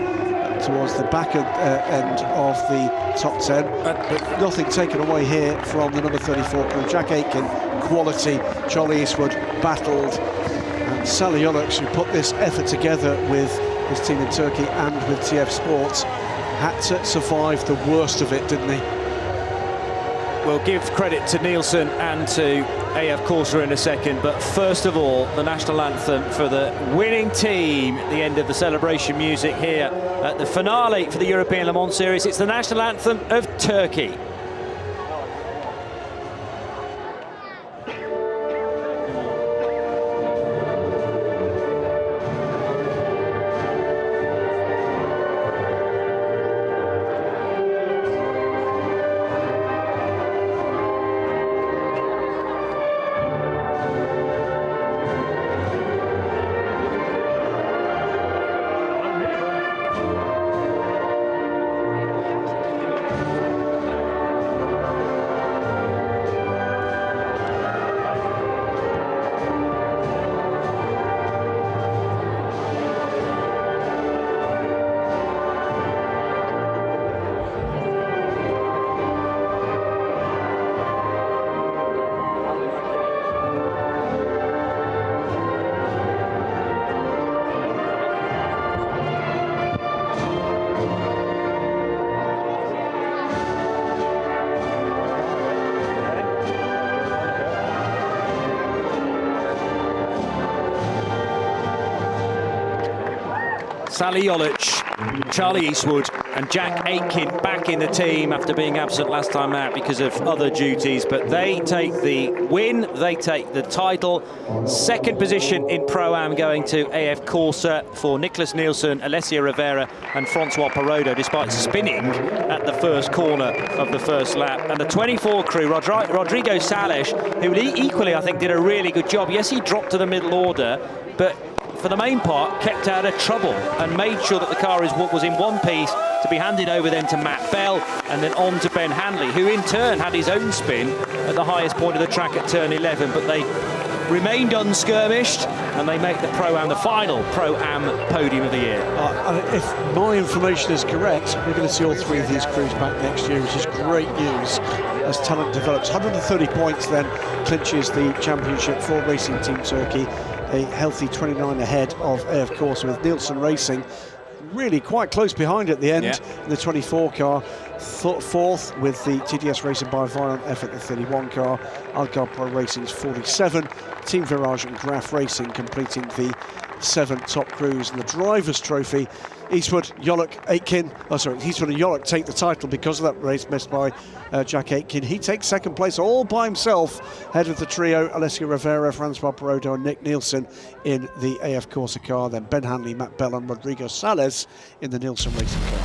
towards the back end of the top 10. But nothing taken away here from the number 34 crew. Jack Aitken, quality. Charlie Eastwood battled. And Sally Yollux, who put this effort together with his team in Turkey and with TF Sports, had to survive the worst of it, didn't he? We'll give credit to Nielsen and to AF Corsa in a second, but first of all, the national anthem for the winning team at the end of the celebration music here at the finale for the European Le Mans Series. It's the national anthem of Turkey. Sally Yollux, Charlie Eastwood and Jack Aitken back in the team after being absent last time out because of other duties, but they take the win, they take the title. 2nd position in Pro-Am going to AF Corsa for Nicholas Nielsen, Alessia Rivera and Francois Perraudin, despite spinning at the first corner of the first lap. And the 24 crew, Rodrigo Sales, who equally I think did a really good job. Yes, he dropped to the middle order, but for the main part, kept out of trouble and made sure that the car was in one piece to be handed over then to Matt Bell and then on to Ben Hanley, who in turn had his own spin at the highest point of the track at turn 11, but they remained unskirmished and they make the Pro-Am the final Pro-Am podium of the year. If my information is correct, we're going to see all 3 of these crews back next year, which is great news as talent develops. 130 points then clinches the championship for Racing Team Turkey, a healthy 29 ahead of AF Corsa, with Nielsen Racing really quite close behind at the end in the 24 car. 4th with the TDS Racing by Violent effort, the 31 car. Algar Pro Racing's 47. Team Virage and Graf Racing completing the 7 top crews. And the Drivers' Trophy, Eastwood, Yollux, Aitken, Eastwood and Yollux take the title because of that race missed by Jack Aitken. He takes 2nd place all by himself, head of the trio, Alessia Rivera, Francois Perraudin and Nick Nielsen in the AF Corsa car, then Ben Hanley, Matt Bell and Rodrigo Sales in the Nielsen Racing car.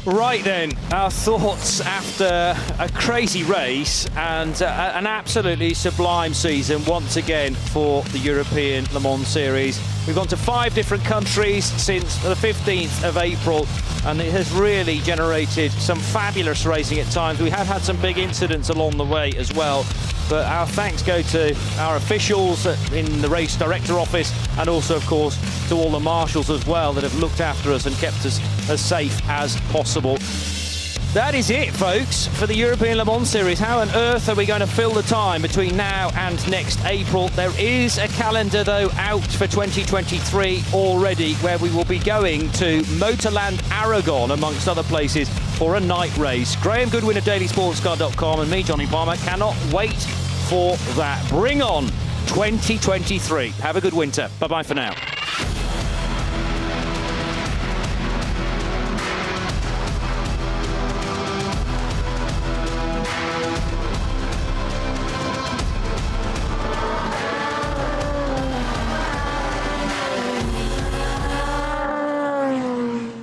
Right then, our thoughts after a crazy race and an absolutely sublime season once again for the European Le Mans Series. We've gone to 5 different countries since the 15th of April and it has really generated some fabulous racing at times. We have had some big incidents along the way as well, but our thanks go to our officials in the race director office and also of course to all the marshals as well that have looked after us and kept us as safe as possible. That is it, folks, for the European Le Mans Series. How on earth are we going to fill the time between now and next April? There is a calendar, though, out for 2023 already, where we will be going to Motorland Aragon, amongst other places, for a night race. Graham Goodwin of dailysportscar.com and me, Johnny Palmer, cannot wait for that. Bring on 2023. Have a good winter. Bye-bye for now.